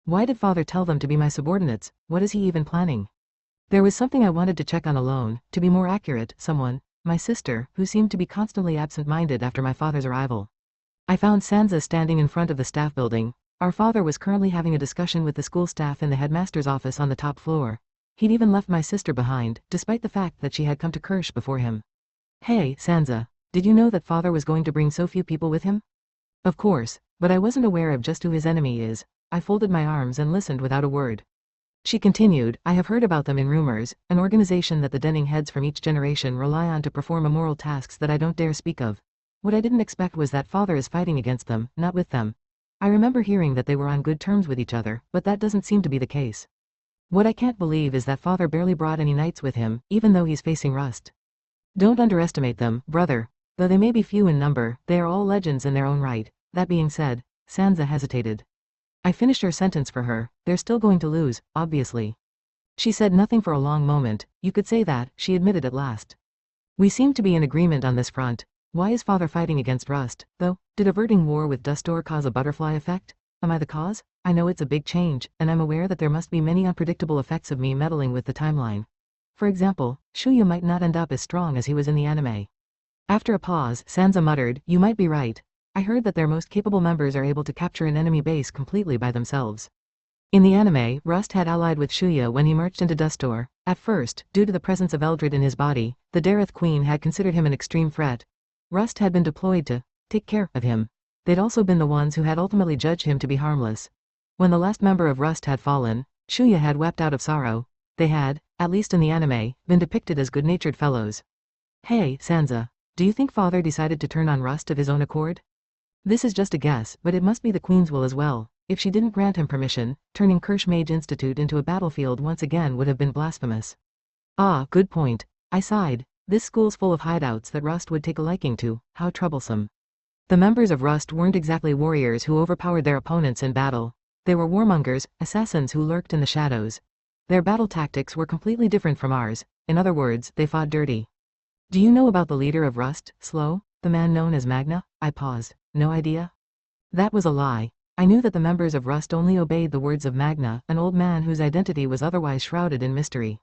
Why did father tell them to be my subordinates? What is he even planning? There was something I wanted to check on alone, to be more accurate, someone, my sister, who seemed to be constantly absent-minded after my father's arrival. I found Sansa standing in front of the staff building. Our father was currently having a discussion with the school staff in the headmaster's office on the top floor. He'd even left my sister behind, despite the fact that she had come to Kirsch before him. Hey, Sansa, did you know that father was going to bring so few people with him? Of course, but I wasn't aware of just who his enemy is. I folded my arms and listened without a word. She continued, I have heard about them in rumors, an organization that the Denning heads from each generation rely on to perform immoral tasks that I don't dare speak of. What I didn't expect was that father is fighting against them, not with them. I remember hearing that they were on good terms with each other, but that doesn't seem to be the case. What I can't believe is that father barely brought any knights with him, even though he's facing Rust. Don't underestimate them, brother. Though they may be few in number, they are all legends in their own right. That being said, Sansa hesitated. I finished her sentence for her. They're still going to lose, obviously. She said nothing for a long moment. You could say that, she admitted at last. We seem to be in agreement on this front. Why is father fighting against Rust, though? Did averting war with Dustor cause a butterfly effect? Am I the cause? I know it's a big change, and I'm aware that there must be many unpredictable effects of me meddling with the timeline. For example, Shuya might not end up as strong as he was in the anime. After a pause, Sansa muttered, you might be right. I heard that their most capable members are able to capture an enemy base completely by themselves. In the anime, Rust had allied with Shuya when he marched into Dustor. At first, due to the presence of Eldred in his body, the Dareth Queen had considered him an extreme threat. Rust had been deployed to take care of him. They'd also been the ones who had ultimately judged him to be harmless. When the last member of Rust had fallen, Shuya had wept out of sorrow. They had, at least in the anime, been depicted as good-natured fellows. Hey, Sansa, do you think father decided to turn on Rust of his own accord? This is just a guess, but it must be the Queen's will as well. If she didn't grant him permission, turning Kirsch Mage Institute into a battlefield once again would have been blasphemous. Ah, good point. I sighed. This school's full of hideouts that Rust would take a liking to. How troublesome. The members of Rust weren't exactly warriors who overpowered their opponents in battle. They were warmongers, assassins who lurked in the shadows. Their battle tactics were completely different from ours. In other words, they fought dirty. Do you know about the leader of Rust, Slow, the man known as Magna? I paused. No idea? That was a lie. I knew that the members of Rust only obeyed the words of Magna, an old man whose identity was otherwise shrouded in mystery.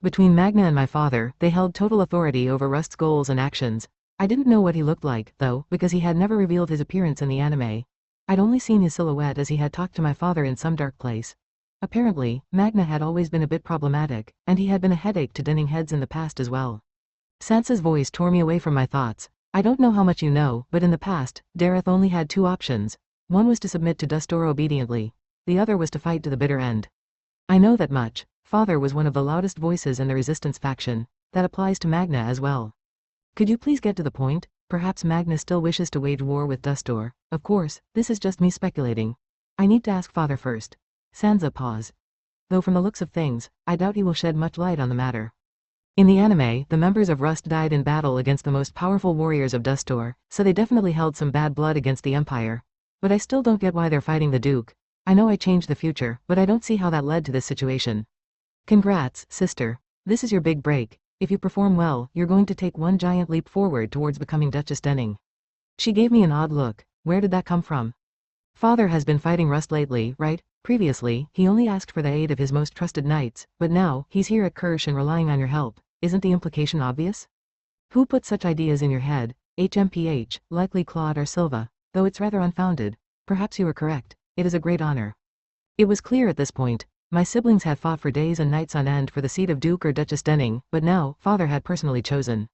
Between Magna and my father, they held total authority over Rust's goals and actions. I didn't know what he looked like, though, because he had never revealed his appearance in the anime. I'd only seen his silhouette as he had talked to my father in some dark place. Apparently, Magna had always been a bit problematic, and he had been a headache to dinning heads in the past as well. Sansa's voice tore me away from my thoughts. I don't know how much you know, but in the past, Dareth only had two options. One was to submit to Dustor obediently. The other was to fight to the bitter end. I know that much. Father was one of the loudest voices in the resistance faction. That applies to Magna as well. Could you please get to the point? Perhaps Magna still wishes to wage war with Dustor. Of course, this is just me speculating. I need to ask father first. Sansa paused. Though from the looks of things, I doubt he will shed much light on the matter. In the anime, the members of Rust died in battle against the most powerful warriors of Dustor, so they definitely held some bad blood against the Empire. But I still don't get why they're fighting the Duke. I know I changed the future, but I don't see how that led to this situation. Congrats, sister. This is your big break. If you perform well, you're going to take one giant leap forward towards becoming Duchess Denning. She gave me an odd look. Where did that come from? Father has been fighting Rust lately, right? Previously, he only asked for the aid of his most trusted knights, but now, he's here at Kirsch and relying on your help. Isn't the implication obvious? Who put such ideas in your head? HMPH, likely Claude or Silva, though it's rather unfounded. Perhaps you were correct. It is a great honor. It was clear at this point. My siblings had fought for days and nights on end for the seat of Duke or Duchess Denning, but now, father had personally chosen.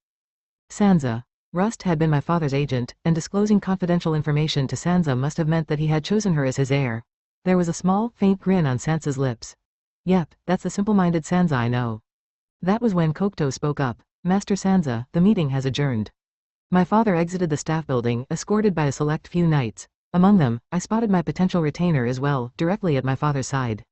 Sansa. Rust had been my father's agent, and disclosing confidential information to Sansa must have meant that he had chosen her as his heir. There was a small, faint grin on Sansa's lips. Yep, that's the simple-minded Sansa I know. That was when Kondo spoke up. Master Sansa, the meeting has adjourned. My father exited the staff building, escorted by a select few knights. Among them, I spotted my potential retainer as well, directly at my father's side.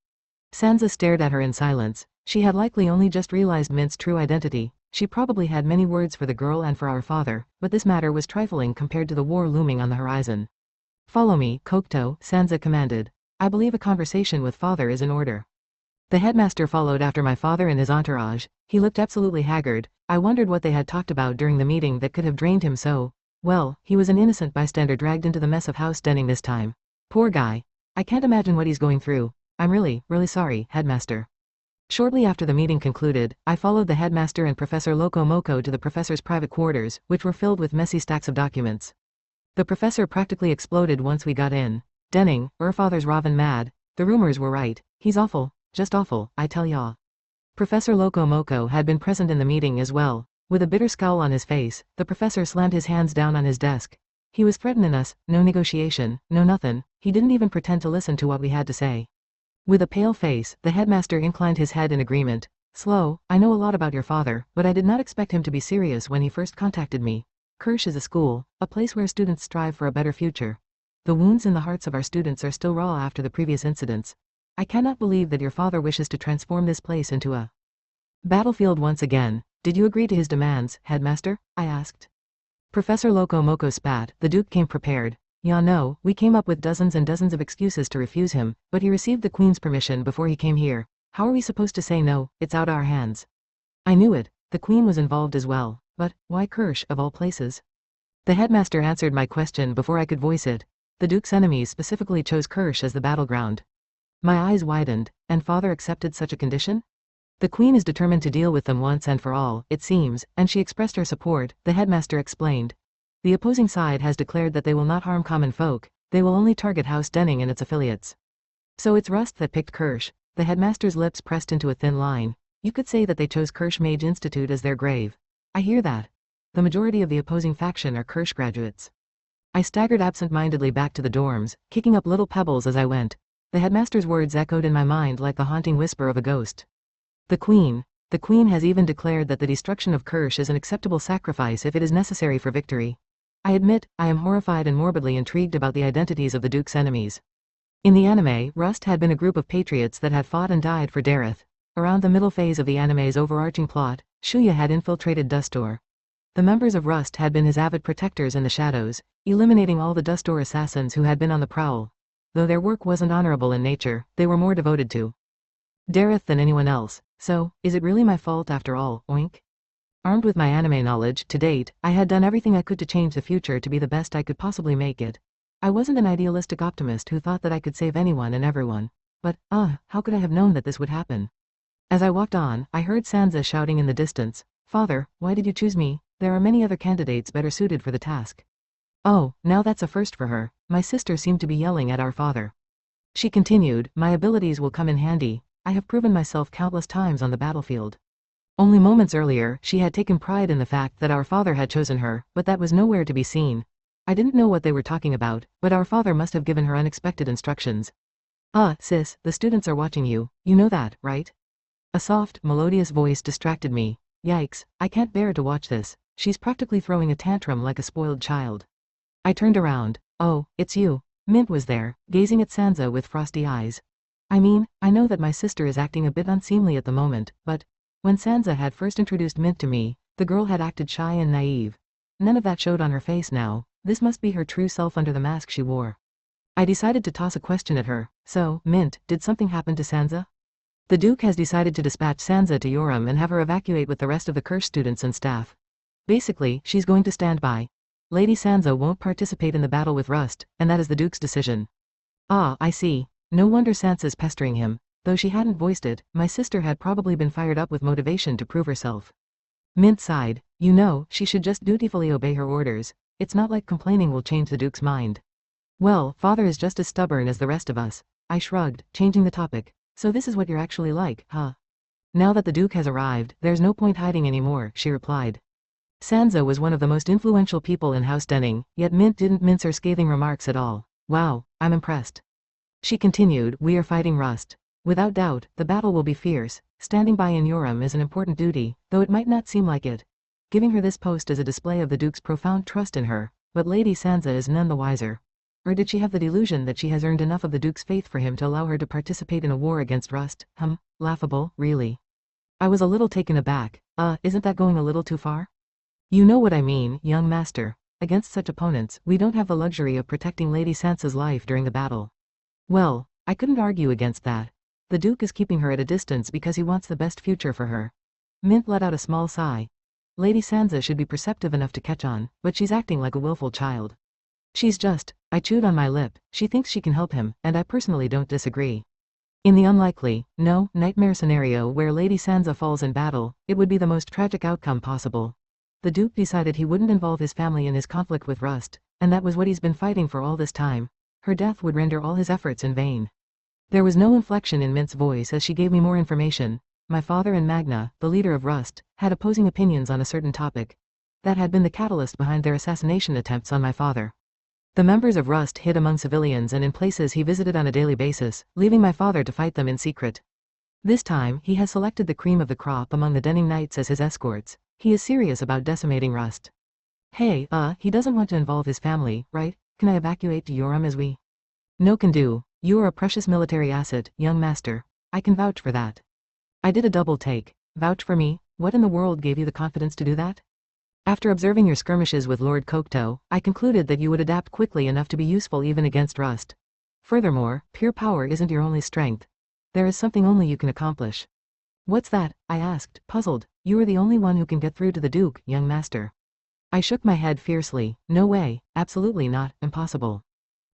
Sansa stared at her in silence. She had likely only just realized Mint's true identity. She probably had many words for the girl and for our father, but this matter was trifling compared to the war looming on the horizon. Follow me, Kondo, Sansa commanded. I believe a conversation with father is in order. The headmaster followed after my father and his entourage. He looked absolutely haggard. I wondered what they had talked about during the meeting that could have drained him so. Well, he was an innocent bystander dragged into the mess of House Denning this time. Poor guy. I can't imagine what he's going through. I'm really sorry, headmaster. Shortly after the meeting concluded, I followed the headmaster and Professor Loco Moco to the professor's private quarters, which were filled with messy stacks of documents. The professor practically exploded once we got in. Denning, father's Raven mad. The rumors were right. He's awful, just awful, I tell ya. Professor Loco Moco had been present in the meeting as well. With a bitter scowl on his face, the professor slammed his hands down on his desk. He was threatening us, no negotiation, no nothing. He didn't even pretend to listen to what we had to say. With a pale face, the headmaster inclined his head in agreement. Slow, I know a lot about your father, but I did not expect him to be serious when he first contacted me. Kirsch is a school, a place where students strive for a better future. The wounds in the hearts of our students are still raw after the previous incidents. I cannot believe that your father wishes to transform this place into a battlefield once again. Did you agree to his demands, headmaster? I asked. Professor Loco Moco spat. The Duke came prepared. Yeah, no, we came up with dozens and dozens of excuses to refuse him, but he received the Queen's permission before he came here. How are we supposed to say no? It's out our hands. I knew it. The Queen was involved as well. But, why Kirsch, of all places? The headmaster answered my question before I could voice it. The Duke's enemies specifically chose Kirsch as the battleground. My eyes widened, and father accepted such a condition? The Queen is determined to deal with them once and for all, it seems, and she expressed her support, the headmaster explained. The opposing side has declared that they will not harm common folk, they will only target House Denning and its affiliates. So it's Rust that picked Kirsch. The headmaster's lips pressed into a thin line. You could say that they chose Kirsch Mage Institute as their grave. I hear that. The majority of the opposing faction are Kirsch graduates. I staggered absent-mindedly back to the dorms, kicking up little pebbles as I went. The headmaster's words echoed in my mind like the haunting whisper of a ghost. The Queen has even declared that the destruction of Kirsch is an acceptable sacrifice if it is necessary for victory. I admit, I am horrified and morbidly intrigued about the identities of the Duke's enemies. In the anime, Rust had been a group of patriots that had fought and died for Dareth. Around the middle phase of the anime's overarching plot, Shuya had infiltrated Dustor. The members of Rust had been his avid protectors in the shadows, eliminating all the Dustor assassins who had been on the prowl. Though their work wasn't honorable in nature, they were more devoted to Dareth than anyone else. So, is it really my fault after all, oink? Armed with my anime knowledge, to date, I had done everything I could to change the future to be the best I could possibly make it. I wasn't an idealistic optimist who thought that I could save anyone and everyone. But, how could I have known that this would happen? As I walked on, I heard Sansa shouting in the distance, "Father, why did you choose me? There are many other candidates better suited for the task." Oh, now that's a first for her. My sister seemed to be yelling at our father. She continued, "My abilities will come in handy. I have proven myself countless times on the battlefield." Only moments earlier, she had taken pride in the fact that our father had chosen her, but that was nowhere to be seen. I didn't know what they were talking about, but our father must have given her unexpected instructions. Sis, the students are watching you. You know that, right?" A soft, melodious voice distracted me. Yikes, I can't bear to watch this. She's practically throwing a tantrum like a spoiled child. I turned around. Oh, it's you. Mint was there, gazing at Sansa with frosty eyes. I mean, I know that my sister is acting a bit unseemly at the moment, but when Sansa had first introduced Mint to me, the girl had acted shy and naive. None of that showed on her face now. This must be her true self under the mask she wore. I decided to toss a question at her. So, Mint, did something happen to Sansa? The Duke has decided to dispatch Sansa to Yoram and have her evacuate with the rest of the Kirsch students and staff. Basically, she's going to stand by. Lady Sansa won't participate in the battle with Rust, and that is the Duke's decision. I see. No wonder Sansa's pestering him. Though she hadn't voiced it, my sister had probably been fired up with motivation to prove herself. Mint sighed. You know, she should just dutifully obey her orders. It's not like complaining will change the Duke's mind. Well, father is just as stubborn as the rest of us. I shrugged, changing the topic. So this is what you're actually like, huh? Now that the Duke has arrived, there's no point hiding anymore, she replied. Sansa was one of the most influential people in House Denning, yet Mint didn't mince her scathing remarks at all. Wow, I'm impressed. She continued, we are fighting Rust. Without doubt, the battle will be fierce. Standing by in Yoram is an important duty, though it might not seem like it. Giving her this post is a display of the Duke's profound trust in her, but Lady Sansa is none the wiser. Or did she have the delusion that she has earned enough of the Duke's faith for him to allow her to participate in a war against Rust? Laughable, really. I was a little taken aback. Isn't that going a little too far? You know what I mean, young master. Against such opponents, we don't have the luxury of protecting Lady Sansa's life during the battle. Well, I couldn't argue against that. The Duke is keeping her at a distance because he wants the best future for her. Mint let out a small sigh. Lady Sansa should be perceptive enough to catch on, but she's acting like a willful child. She's just, I chewed on my lip, she thinks she can help him, and I personally don't disagree. In the unlikely, no, nightmare scenario where Lady Sansa falls in battle, it would be the most tragic outcome possible. The Duke decided he wouldn't involve his family in his conflict with Rust, and that was what he's been fighting for all this time. Her death would render all his efforts in vain. There was no inflection in Mint's voice as she gave me more information. My father and Magna, the leader of Rust, had opposing opinions on a certain topic. That had been the catalyst behind their assassination attempts on my father. The members of Rust hid among civilians and in places he visited on a daily basis, leaving my father to fight them in secret. This time, he has selected the cream of the crop among the Denning Knights as his escorts. He is serious about decimating Rust. Hey, he doesn't want to involve his family, right? Can I evacuate to Yoram as we? No can do. You are a precious military asset, young master. I can vouch for that. I did a double take. Vouch for me? What in the world gave you the confidence to do that? After observing your skirmishes with Lord Kokto, I concluded that you would adapt quickly enough to be useful even against Rust. Furthermore, pure power isn't your only strength. There is something only you can accomplish. What's that? I asked, puzzled. You are the only one who can get through to the Duke, young master. I shook my head fiercely. No way, absolutely not, impossible.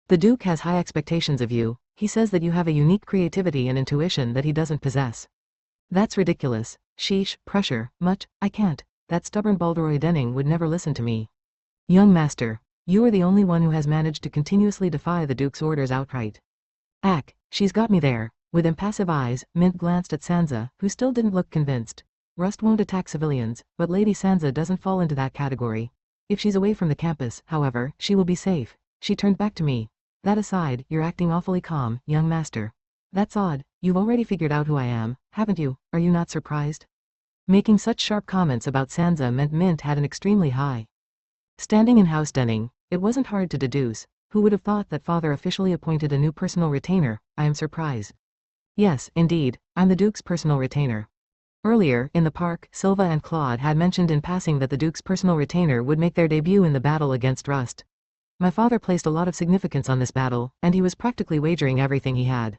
The Duke has high expectations of you. He says that you have a unique creativity and intuition that he doesn't possess. That's ridiculous. Sheesh, pressure, much, I can't. That stubborn Balderoy Denning would never listen to me. Young master, you are the only one who has managed to continuously defy the Duke's orders outright. Ack, she's got me there. With impassive eyes, Mint glanced at Sansa, who still didn't look convinced. Rust won't attack civilians, but Lady Sansa doesn't fall into that category. If she's away from the campus, however, she will be safe. She turned back to me. That aside, you're acting awfully calm, young master. That's odd. You've already figured out who I am, haven't you? Are you not surprised? Making such sharp comments about Sansa meant Mint had an extremely high standing in house dining. It wasn't hard to deduce. Who would have thought that father officially appointed a new personal retainer? I am surprised. Yes, indeed, I'm the Duke's personal retainer. Earlier, in the park, Silva and Claude had mentioned in passing that the Duke's personal retainer would make their debut in the battle against Rust. My father placed a lot of significance on this battle, and he was practically wagering everything he had.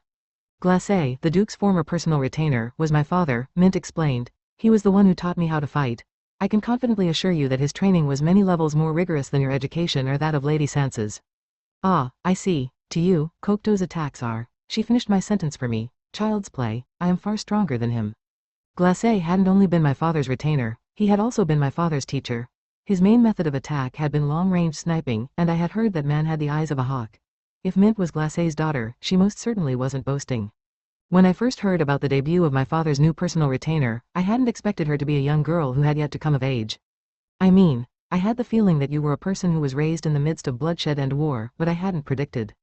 Glacé, the Duke's former personal retainer, was my father, Mint explained. He was the one who taught me how to fight. I can confidently assure you that his training was many levels more rigorous than your education or that of Lady Sansa's. Ah, I see. To you, Kokuto's attacks are. She finished my sentence for me. Child's play. I am far stronger than him. Glacé hadn't only been my father's retainer, he had also been my father's teacher. His main method of attack had been long-range sniping, and I had heard that man had the eyes of a hawk. If Mint was Glacé's daughter, she most certainly wasn't boasting. When I first heard about the debut of my father's new personal retainer, I hadn't expected her to be a young girl who had yet to come of age. I mean, I had the feeling that you were a person who was raised in the midst of bloodshed and war, but I hadn't predicted.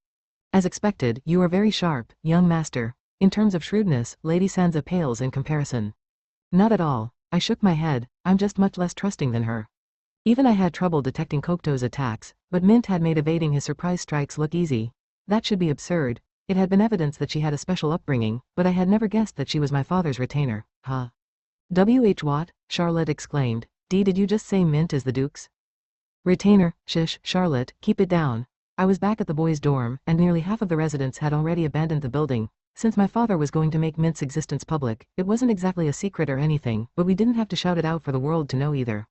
As expected, you are very sharp, young master. In terms of shrewdness, Lady Sansa pales in comparison. Not at all. I shook my head. I'm just much less trusting than her. Even I had trouble detecting Kokuto's attacks, but Mint had made evading his surprise strikes look easy. That should be absurd. It had been evidence that she had a special upbringing, but I had never guessed that she was my father's retainer. Huh? W.H. What? Charlotte exclaimed. Did you just say Mint is the Duke's retainer? Shish, Charlotte, keep it down. I was back at the boys' dorm, and nearly half of the residents had already abandoned the building. Since my father was going to make Mint's existence public, it wasn't exactly a secret or anything, but we didn't have to shout it out for the world to know either.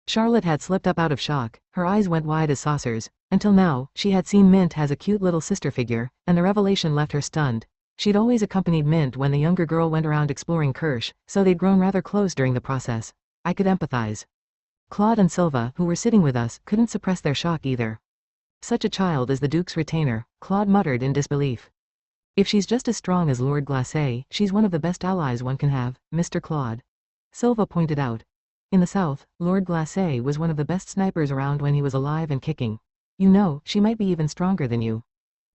Charlotte had slipped up out of shock, her eyes went wide as saucers. Until now, she had seen Mint as a cute little sister figure, and the revelation left her stunned. She'd always accompanied Mint when the younger girl went around exploring Kirsch, so they'd grown rather close during the process. I could empathize. Claude and Silva, who were sitting with us, couldn't suppress their shock either. Such a child is the Duke's retainer, Claude muttered in disbelief. If she's just as strong as Lord Glacé, she's one of the best allies one can have, Mr. Claude. Silva pointed out. In the south, Lord Glacé was one of the best snipers around when he was alive and kicking. You know, she might be even stronger than you.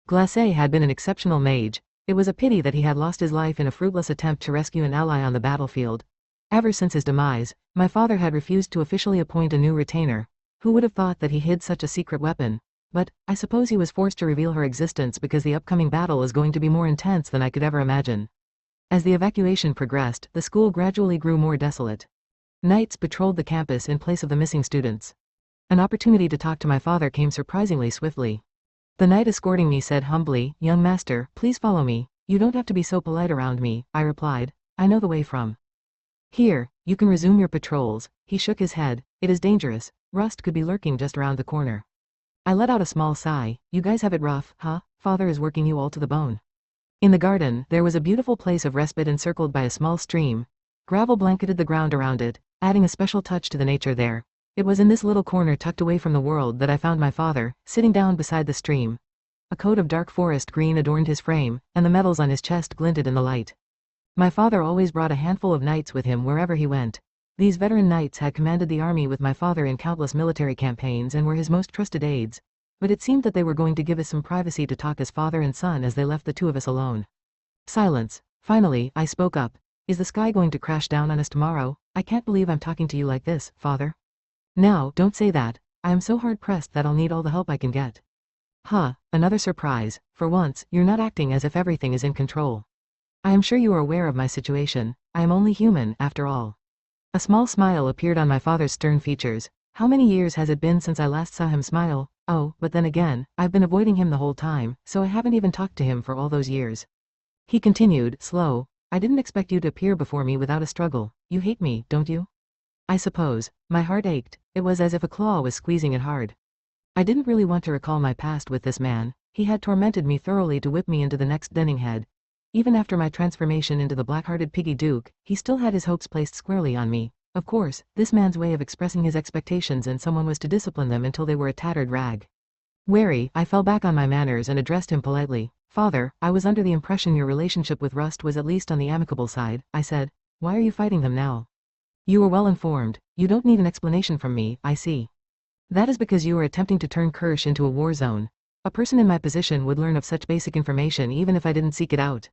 Glacé had been an exceptional mage. It was a pity that he had lost his life in a fruitless attempt to rescue an ally on the battlefield. Ever since his demise, my father had refused to officially appoint a new retainer. Who would have thought that he hid such a secret weapon? But, I suppose he was forced to reveal her existence because the upcoming battle is going to be more intense than I could ever imagine. As the evacuation progressed, the school gradually grew more desolate. Knights patrolled the campus in place of the missing students. An opportunity to talk to my father came surprisingly swiftly. The knight escorting me said humbly, "Young master, please follow me. You don't have to be so polite around me," I replied. "I know the way from here. You can resume your patrols." He shook his head. "It is dangerous. Rust could be lurking just around the corner." I let out a small sigh. "You guys have it rough, huh? Father is working you all to the bone." In the garden, there was a beautiful place of respite encircled by a small stream. Gravel blanketed the ground around it, adding a special touch to the nature there. It was in this little corner tucked away from the world that I found my father, sitting down beside the stream. A coat of dark forest green adorned his frame, and the metals on his chest glinted in the light. My father always brought a handful of knights with him wherever he went. These veteran knights had commanded the army with my father in countless military campaigns and were his most trusted aides. But it seemed that they were going to give us some privacy to talk as father and son as they left the two of us alone. Silence. Finally, I spoke up. "Is the sky going to crash down on us tomorrow? I can't believe I'm talking to you like this, father." "Now, don't say that. I am so hard-pressed that I'll need all the help I can get." "Huh, another surprise. For once, you're not acting as if everything is in control. I am sure you are aware of my situation. I am only human, after all." A small smile appeared on my father's stern features. How many years has it been since I last saw him smile? Oh, but then again, I've been avoiding him the whole time, so I haven't even talked to him for all those years. He continued, slow. "I didn't expect you to appear before me without a struggle. You hate me, don't you?" I suppose. My heart ached. It was as if a claw was squeezing it hard. I didn't really want to recall my past with this man. He had tormented me thoroughly to whip me into the next denning head. Even after my transformation into the black-hearted Piggy Duke, he still had his hopes placed squarely on me. Of course, this man's way of expressing his expectations in someone was to discipline them until they were a tattered rag. Wary, I fell back on my manners and addressed him politely. Father, I was under the impression your relationship with Rust was at least on the amicable side, I said. Why are you fighting them now? You were well informed. You don't need an explanation from me, I see. That is because you are attempting to turn Kirsch into a war zone. A person in my position would learn of such basic information even if I didn't seek it out.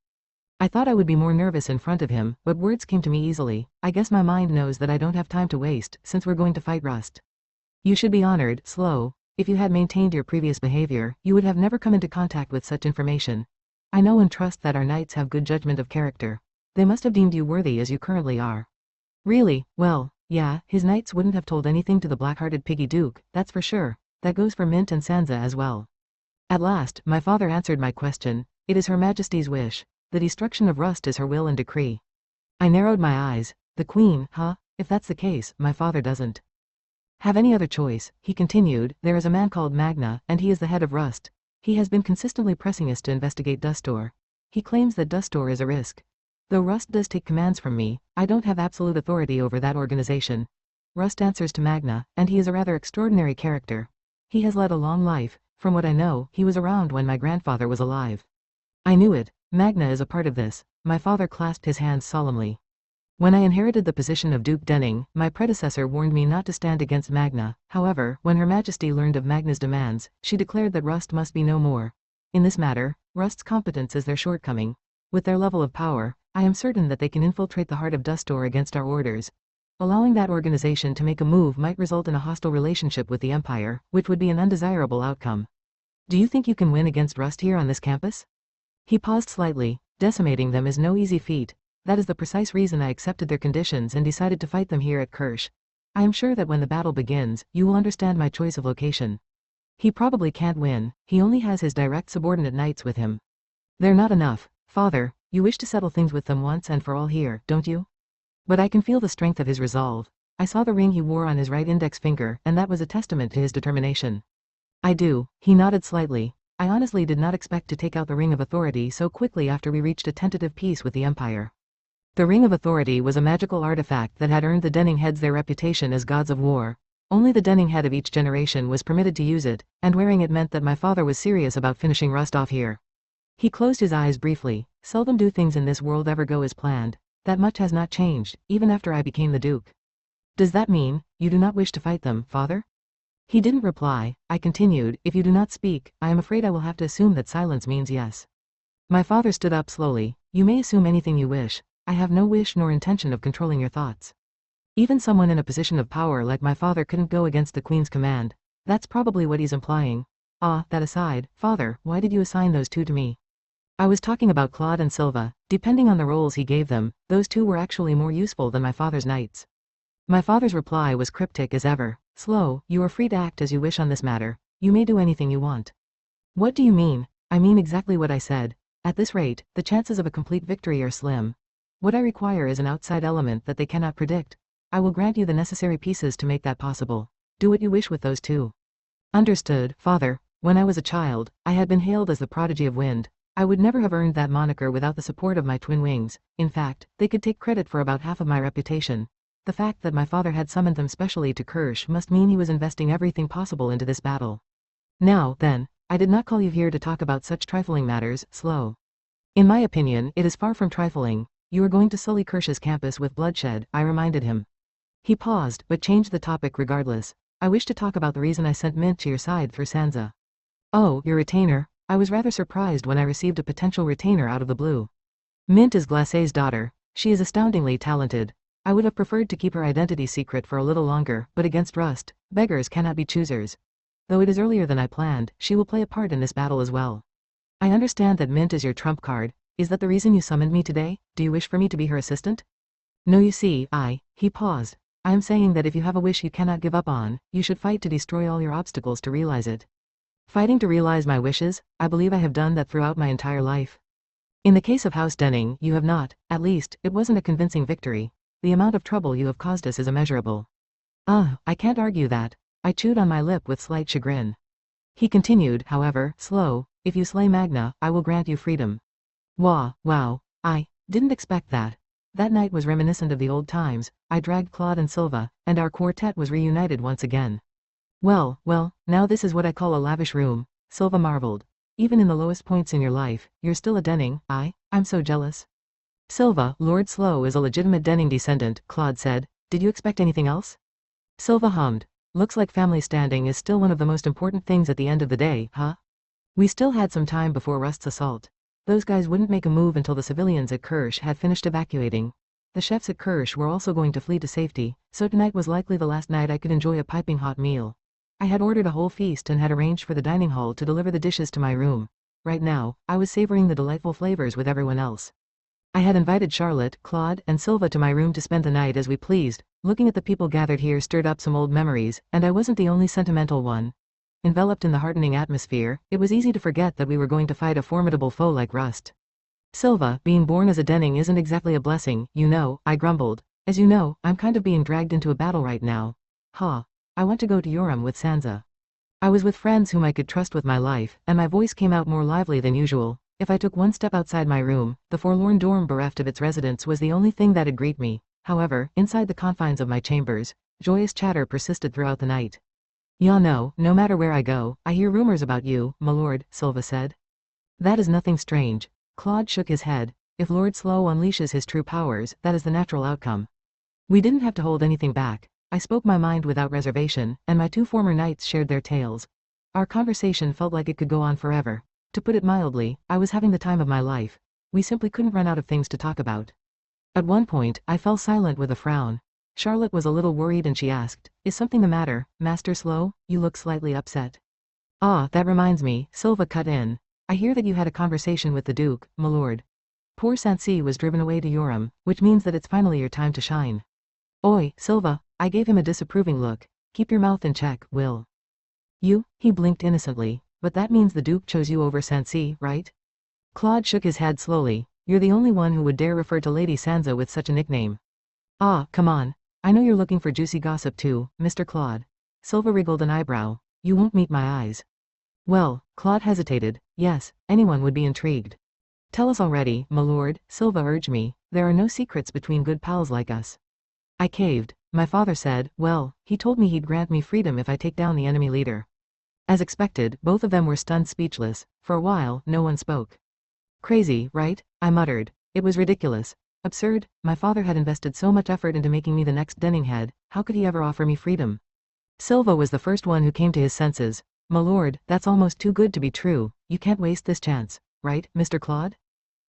I thought I would be more nervous in front of him, but words came to me easily. I guess my mind knows that I don't have time to waste, since we're going to fight Rust. You should be honored, Slow. If you had maintained your previous behavior, you would have never come into contact with such information. I know and trust that our knights have good judgment of character. They must have deemed you worthy as you currently are. Really? Well, yeah, his knights wouldn't have told anything to the black-hearted Piggy Duke, that's for sure. That goes for Mint and Sansa as well. At last, my father answered my question. It is Her Majesty's wish. The destruction of Rust is her will and decree. I narrowed my eyes. The Queen, huh? If that's the case, my father doesn't have any other choice, he continued. There is a man called Magna, and he is the head of Rust. He has been consistently pressing us to investigate Dustor. He claims that Dustor is a risk. Though Rust does take commands from me, I don't have absolute authority over that organization. Rust answers to Magna, and he is a rather extraordinary character. He has led a long life. From what I know, he was around when my grandfather was alive. I knew it. Magna is a part of this. My father clasped his hands solemnly. When I inherited the position of Duke Denning, my predecessor warned me not to stand against Magna. However, when Her Majesty learned of Magna's demands, she declared that Rust must be no more. In this matter, Rust's competence is their shortcoming. With their level of power, I am certain that they can infiltrate the heart of Dustor against our orders. Allowing that organization to make a move might result in a hostile relationship with the Empire, which would be an undesirable outcome. Do you think you can win against Rust here on this campus? He paused slightly. Decimating them is no easy feat. That is the precise reason I accepted their conditions and decided to fight them here at Kirsch. I am sure that when the battle begins, you will understand my choice of location. He probably can't win. He only has his direct subordinate knights with him. They're not enough. Father, you wish to settle things with them once and for all here, don't you? But I can feel the strength of his resolve. I saw the ring he wore on his right index finger, and that was a testament to his determination. I do. He nodded slightly. I honestly did not expect to take out the Ring of Authority so quickly after we reached a tentative peace with the Empire. The Ring of Authority was a magical artifact that had earned the Denning heads their reputation as gods of war. Only the Denning head of each generation was permitted to use it, and wearing it meant that my father was serious about finishing Rust off here. He closed his eyes briefly. Seldom do things in this world ever go as planned. That much has not changed, even after I became the Duke. Does that mean, you do not wish to fight them, father? He didn't reply. I continued, if you do not speak, I am afraid I will have to assume that silence means yes. My father stood up slowly. You may assume anything you wish. I have no wish nor intention of controlling your thoughts. Even someone in a position of power like my father couldn't go against the Queen's command. That's probably what he's implying. That aside, father, why did you assign those two to me? I was talking about Claude and Silva. Depending on the roles he gave them, those two were actually more useful than my father's knights. My father's reply was cryptic as ever. Slow, you are free to act as you wish on this matter. You may do anything you want. What do you mean? I mean exactly what I said. At this rate, the chances of a complete victory are slim. What I require is an outside element that they cannot predict. I will grant you the necessary pieces to make that possible. Do what you wish with those two. Understood, father. When I was a child, I had been hailed as the prodigy of wind. I would never have earned that moniker without the support of my twin wings. In fact, they could take credit for about half of my reputation. The fact that my father had summoned them specially to Kirsch must mean he was investing everything possible into this battle. Now, then, I did not call you here to talk about such trifling matters, Slow. In my opinion, it is far from trifling. You are going to sully Kirsch's campus with bloodshed, I reminded him. He paused, but changed the topic regardless. I wish to talk about the reason I sent Mint to your side through Sansa. Oh, your retainer? I was rather surprised when I received a potential retainer out of the blue. Mint is Glacé's daughter. She is astoundingly talented. I would have preferred to keep her identity secret for a little longer, but against Rust, beggars cannot be choosers. Though it is earlier than I planned, she will play a part in this battle as well. I understand that Mint is your trump card. Is that the reason you summoned me today? Do you wish for me to be her assistant? No, you see, he paused. I am saying that if you have a wish you cannot give up on, you should fight to destroy all your obstacles to realize it. Fighting to realize my wishes? I believe I have done that throughout my entire life. In the case of House Denning, you have not. At least, it wasn't a convincing victory. The amount of trouble you have caused us is immeasurable. I can't argue that. I chewed on my lip with slight chagrin. He continued, however, Slow, if you slay Magna, I will grant you freedom. Wow, I didn't expect that. That night was reminiscent of the old times. I dragged Claude and Silva, and our quartet was reunited once again. Well, now this is what I call a lavish room, Silva marveled. Even in the lowest points in your life, you're still a Denning. I'm so jealous. Silva, Lord Slow is a legitimate Denning descendant, Claude said. Did you expect anything else? Silva hummed. Looks like family standing is still one of the most important things at the end of the day, huh? We still had some time before Rust's assault. Those guys wouldn't make a move until the civilians at Kirsch had finished evacuating. The chefs at Kirsch were also going to flee to safety, so tonight was likely the last night I could enjoy a piping hot meal. I had ordered a whole feast and had arranged for the dining hall to deliver the dishes to my room. Right now, I was savoring the delightful flavors with everyone else. I had invited Charlotte, Claude, and Silva to my room to spend the night as we pleased. Looking at the people gathered here stirred up some old memories, and I wasn't the only sentimental one. Enveloped in the heartening atmosphere, it was easy to forget that we were going to fight a formidable foe like Rust. Silva, being born as a Denning isn't exactly a blessing, you know, I grumbled. As you know, I'm kind of being dragged into a battle right now. I want to go to Yoram with Sansa. I was with friends whom I could trust with my life, and my voice came out more lively than usual. If I took one step outside my room, the forlorn dorm bereft of its residents was the only thing that'd greet me. However, inside the confines of my chambers, joyous chatter persisted throughout the night. No matter where I go, I hear rumors about you, my lord, Silva said. That is nothing strange. Claude shook his head. If Lord Slow unleashes his true powers, that is the natural outcome. We didn't have to hold anything back. I spoke my mind without reservation, and my two former knights shared their tales. Our conversation felt like it could go on forever. To put it mildly, I was having the time of my life. We simply couldn't run out of things to talk about. At one point, I fell silent with a frown. Charlotte was a little worried and she asked, "Is something the matter, Master Slow? You look slightly upset." That reminds me, Silva cut in. I hear that you had a conversation with the Duke, my lord. Poor Sansi was driven away to Yoram, which means that it's finally your time to shine. Oi, Silva, I gave him a disapproving look. Keep your mouth in check, Will. He blinked innocently, but that means the Duke chose you over Sansi, right? Claude shook his head slowly. You're the only one who would dare refer to Lady Sansa with such a nickname. Come on. I know you're looking for juicy gossip too, Mr. Claude. Silva wriggled an eyebrow. You won't meet my eyes. Well, Claude hesitated. Yes, anyone would be intrigued. Tell us already, my lord, Silva urged me. There are no secrets between good pals like us. I caved. My father said, well, he told me he'd grant me freedom if I take down the enemy leader. As expected, both of them were stunned speechless. For a while, no one spoke. Crazy, right? I muttered. It was ridiculous. Absurd. My father had invested so much effort into making me the next Denning head, how could he ever offer me freedom? Silva was the first one who came to his senses. My lord, that's almost too good to be true. You can't waste this chance, right, Mr. Claude?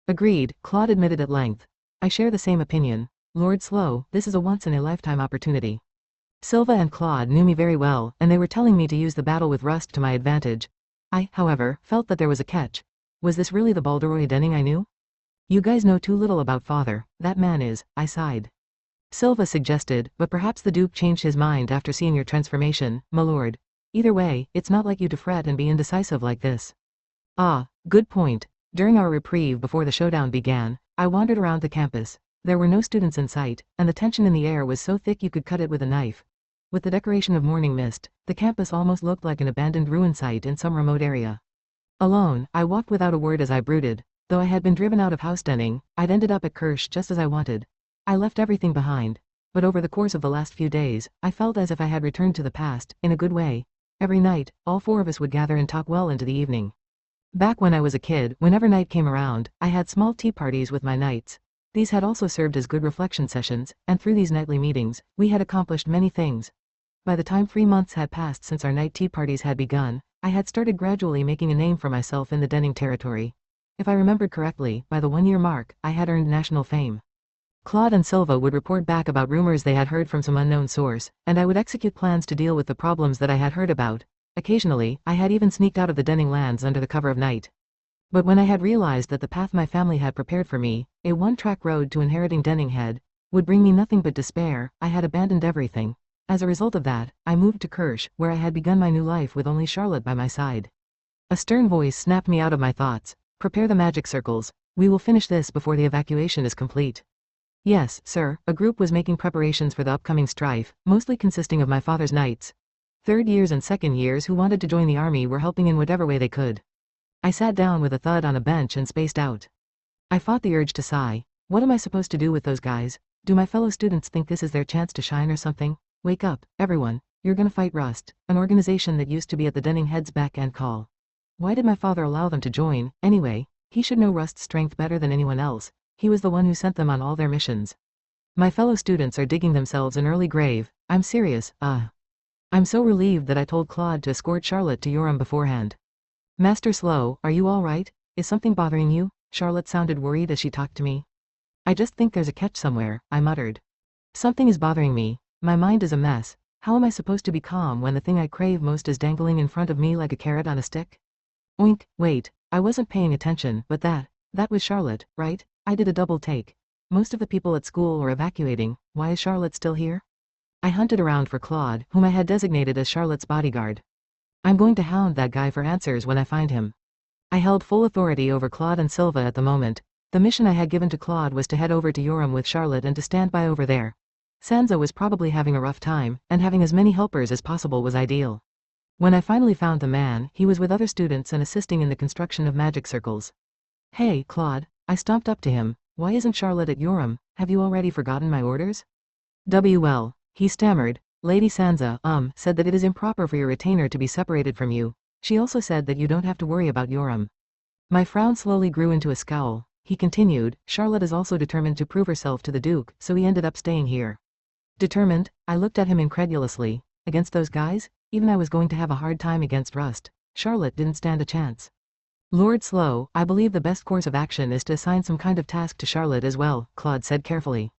Agreed, Claude admitted at length. I share the same opinion. Lord Slow, this is a once-in-a-lifetime opportunity. Silva and Claude knew me very well, and they were telling me to use the battle with Rust to my advantage. I, however, felt that there was a catch. Was this really the Balderoy Denning I knew? You guys know too little about father, that man is, I sighed. Silva suggested, but perhaps the Duke changed his mind after seeing your transformation, my lord. Either way, it's not like you to fret and be indecisive like this. Good point. During our reprieve before the showdown began, I wandered around the campus. There were no students in sight, and the tension in the air was so thick you could cut it with a knife. With the decoration of morning mist, the campus almost looked like an abandoned ruin site in some remote area. Alone, I walked without a word as I brooded. Though I had been driven out of House Denning, I'd ended up at Kirsch just as I wanted. I left everything behind. But over the course of the last few days, I felt as if I had returned to the past, in a good way. Every night, all four of us would gather and talk well into the evening. Back when I was a kid, whenever night came around, I had small tea parties with my knights. These had also served as good reflection sessions, and through these nightly meetings, we had accomplished many things. By the time 3 months had passed since our night tea parties had begun, I had started gradually making a name for myself in the Denning territory. If I remembered correctly, by the 1-year mark, I had earned national fame. Claude and Silva would report back about rumors they had heard from some unknown source, and I would execute plans to deal with the problems that I had heard about. Occasionally, I had even sneaked out of the Denning lands under the cover of night. But when I had realized that the path my family had prepared for me, a one-track road to inheriting Denning Head, would bring me nothing but despair, I had abandoned everything. As a result of that, I moved to Kirsch, where I had begun my new life with only Charlotte by my side. A stern voice snapped me out of my thoughts. Prepare the magic circles. We will finish this before the evacuation is complete. Yes, sir. A group was making preparations for the upcoming strife, mostly consisting of my father's knights. 3rd years and 2nd years who wanted to join the army were helping in whatever way they could. I sat down with a thud on a bench and spaced out. I fought the urge to sigh. What am I supposed to do with those guys? Do my fellow students think this is their chance to shine or something? Wake up, everyone. You're gonna fight Rust, an organization that used to be at the Denning Head's beck and call. Why did my father allow them to join, anyway? He should know Rust's strength better than anyone else. He was the one who sent them on all their missions. My fellow students are digging themselves an early grave. I'm serious, I'm so relieved that I told Claude to escort Charlotte to Yoram beforehand. Master Slow, are you all right? Is something bothering you? Charlotte sounded worried as she talked to me. I just think there's a catch somewhere, I muttered. Something is bothering me. My mind is a mess. How am I supposed to be calm when the thing I crave most is dangling in front of me like a carrot on a stick? Oink, wait, I wasn't paying attention, but that was Charlotte, right? I did a double take. Most of the people at school are evacuating. Why is Charlotte still here? I hunted around for Claude, whom I had designated as Charlotte's bodyguard. I'm going to hound that guy for answers when I find him. I held full authority over Claude and Silva at the moment. The mission I had given to Claude was to head over to Yoram with Charlotte and to stand by over there. Sansa was probably having a rough time, and having as many helpers as possible was ideal. When I finally found the man, he was with other students and assisting in the construction of magic circles. Hey, Claude, I stomped up to him. Why isn't Charlotte at Yoram? Have you already forgotten my orders? Well, he stammered. Lady Sansa, said that it is improper for your retainer to be separated from you. She also said that you don't have to worry about Yoram. My frown slowly grew into a scowl. He continued, Charlotte is also determined to prove herself to the Duke, so he ended up staying here. Determined? I looked at him incredulously. Against those guys? Even I was going to have a hard time against Rust. Charlotte didn't stand a chance. Lord Slow, I believe the best course of action is to assign some kind of task to Charlotte as well, Claude said carefully.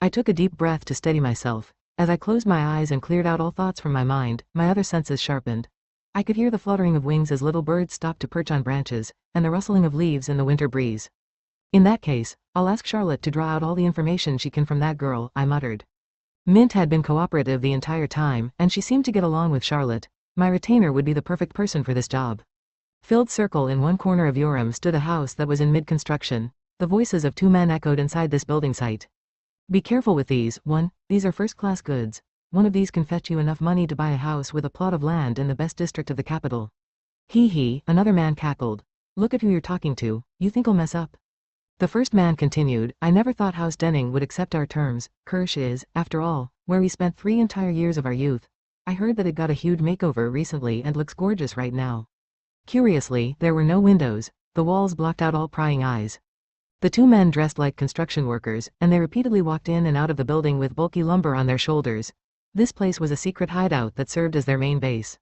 I took a deep breath to steady myself. As I closed my eyes and cleared out all thoughts from my mind, my other senses sharpened. I could hear the fluttering of wings as little birds stopped to perch on branches, and the rustling of leaves in the winter breeze. In that case, I'll ask Charlotte to draw out all the information she can from that girl, I muttered. Mint had been cooperative the entire time, and she seemed to get along with Charlotte. My retainer would be the perfect person for this job. Filled circle in one corner of Yoram stood a house that was in mid-construction. The voices of two men echoed inside this building site. Be careful with these. These are first-class goods. One of these can fetch you enough money to buy a house with a plot of land in the best district of the capital. Hee, another man cackled. Look at who you're talking to. You think I'll mess up? The first man continued, I never thought House Denning would accept our terms. Kirsch is, after all, where we spent 3 entire years of our youth. I heard that it got a huge makeover recently and looks gorgeous right now. Curiously, there were no windows. The walls blocked out all prying eyes. The two men dressed like construction workers, and they repeatedly walked in and out of the building with bulky lumber on their shoulders. This place was a secret hideout that served as their main base.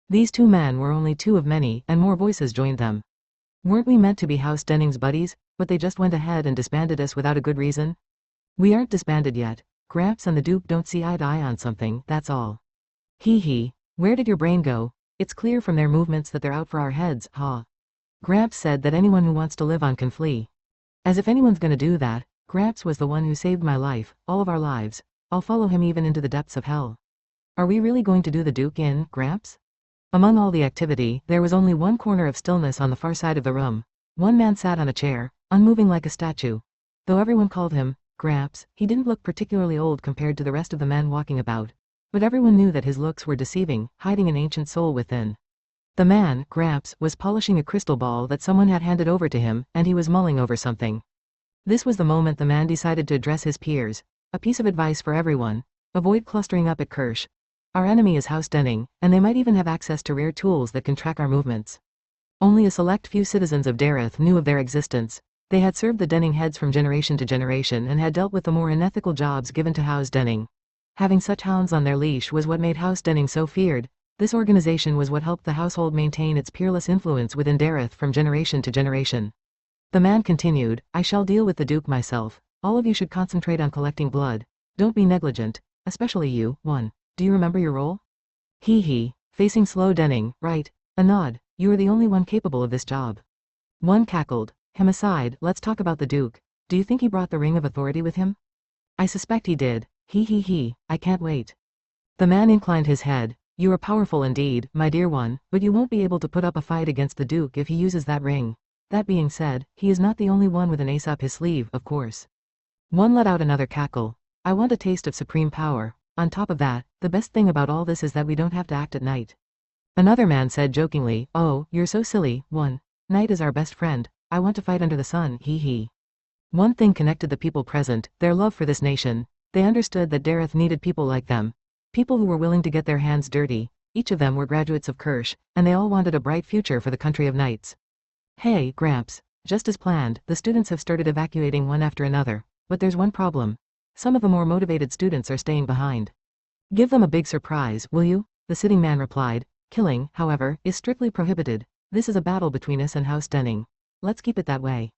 These two men were only 2 of many, and more voices joined them. Weren't we meant to be House Denning's buddies, but they just went ahead and disbanded us without a good reason? We aren't disbanded yet. Gramps and the Duke don't see eye to eye on something, that's all. Hee, where did your brain go? It's clear from their movements that they're out for our heads, ha. Gramps said that anyone who wants to live on can flee. As if anyone's gonna do that. Gramps was the one who saved my life, all of our lives. I'll follow him even into the depths of hell. Are we really going to do the Duke in, Gramps? Among all the activity, there was only one corner of stillness on the far side of the room. One man sat on a chair, unmoving like a statue. Though everyone called him Gramps, he didn't look particularly old compared to the rest of the men walking about. But everyone knew that his looks were deceiving, hiding an ancient soul within. The man, Gramps, was polishing a crystal ball that someone had handed over to him, and he was mulling over something. This was the moment the man decided to address his peers. A piece of advice for everyone. Avoid clustering up at Kirsch. Our enemy is House Denning, and they might even have access to rare tools that can track our movements. Only a select few citizens of Dareth knew of their existence. They had served the Denning heads from generation to generation and had dealt with the more unethical jobs given to House Denning. Having such hounds on their leash was what made House Denning so feared. This organization was what helped the household maintain its peerless influence within Dareth from generation to generation. The man continued, I shall deal with the Duke myself. All of you should concentrate on collecting blood. Don't be negligent. Especially you, Do you remember your role? Hee, facing Slow Denning, right. A nod. You are the only one capable of this job. One cackled. Him aside, let's talk about the Duke. Do you think he brought the ring of authority with him? I suspect he did. Hee, I can't wait. The man inclined his head. You are powerful indeed, my dear one, but you won't be able to put up a fight against the Duke if he uses that ring. That being said, he is not the only one with an ace up his sleeve, of course. One let out another cackle. I want a taste of supreme power. On top of that, the best thing about all this is that we don't have to act at night. Another man said jokingly, oh, you're so silly, Night is our best friend. I want to fight under the sun, hee. One thing connected the people present, their love for this nation. They understood that Dareth needed people like them. People who were willing to get their hands dirty. Each of them were graduates of Kirsch, and they all wanted a bright future for the country of knights. Hey, Gramps. Just as planned, the students have started evacuating one after another. But there's one problem. Some of the more motivated students are staying behind. Give them a big surprise, will you? The sitting man replied. Killing, however, is strictly prohibited. This is a battle between us and House Denning. Let's keep it that way.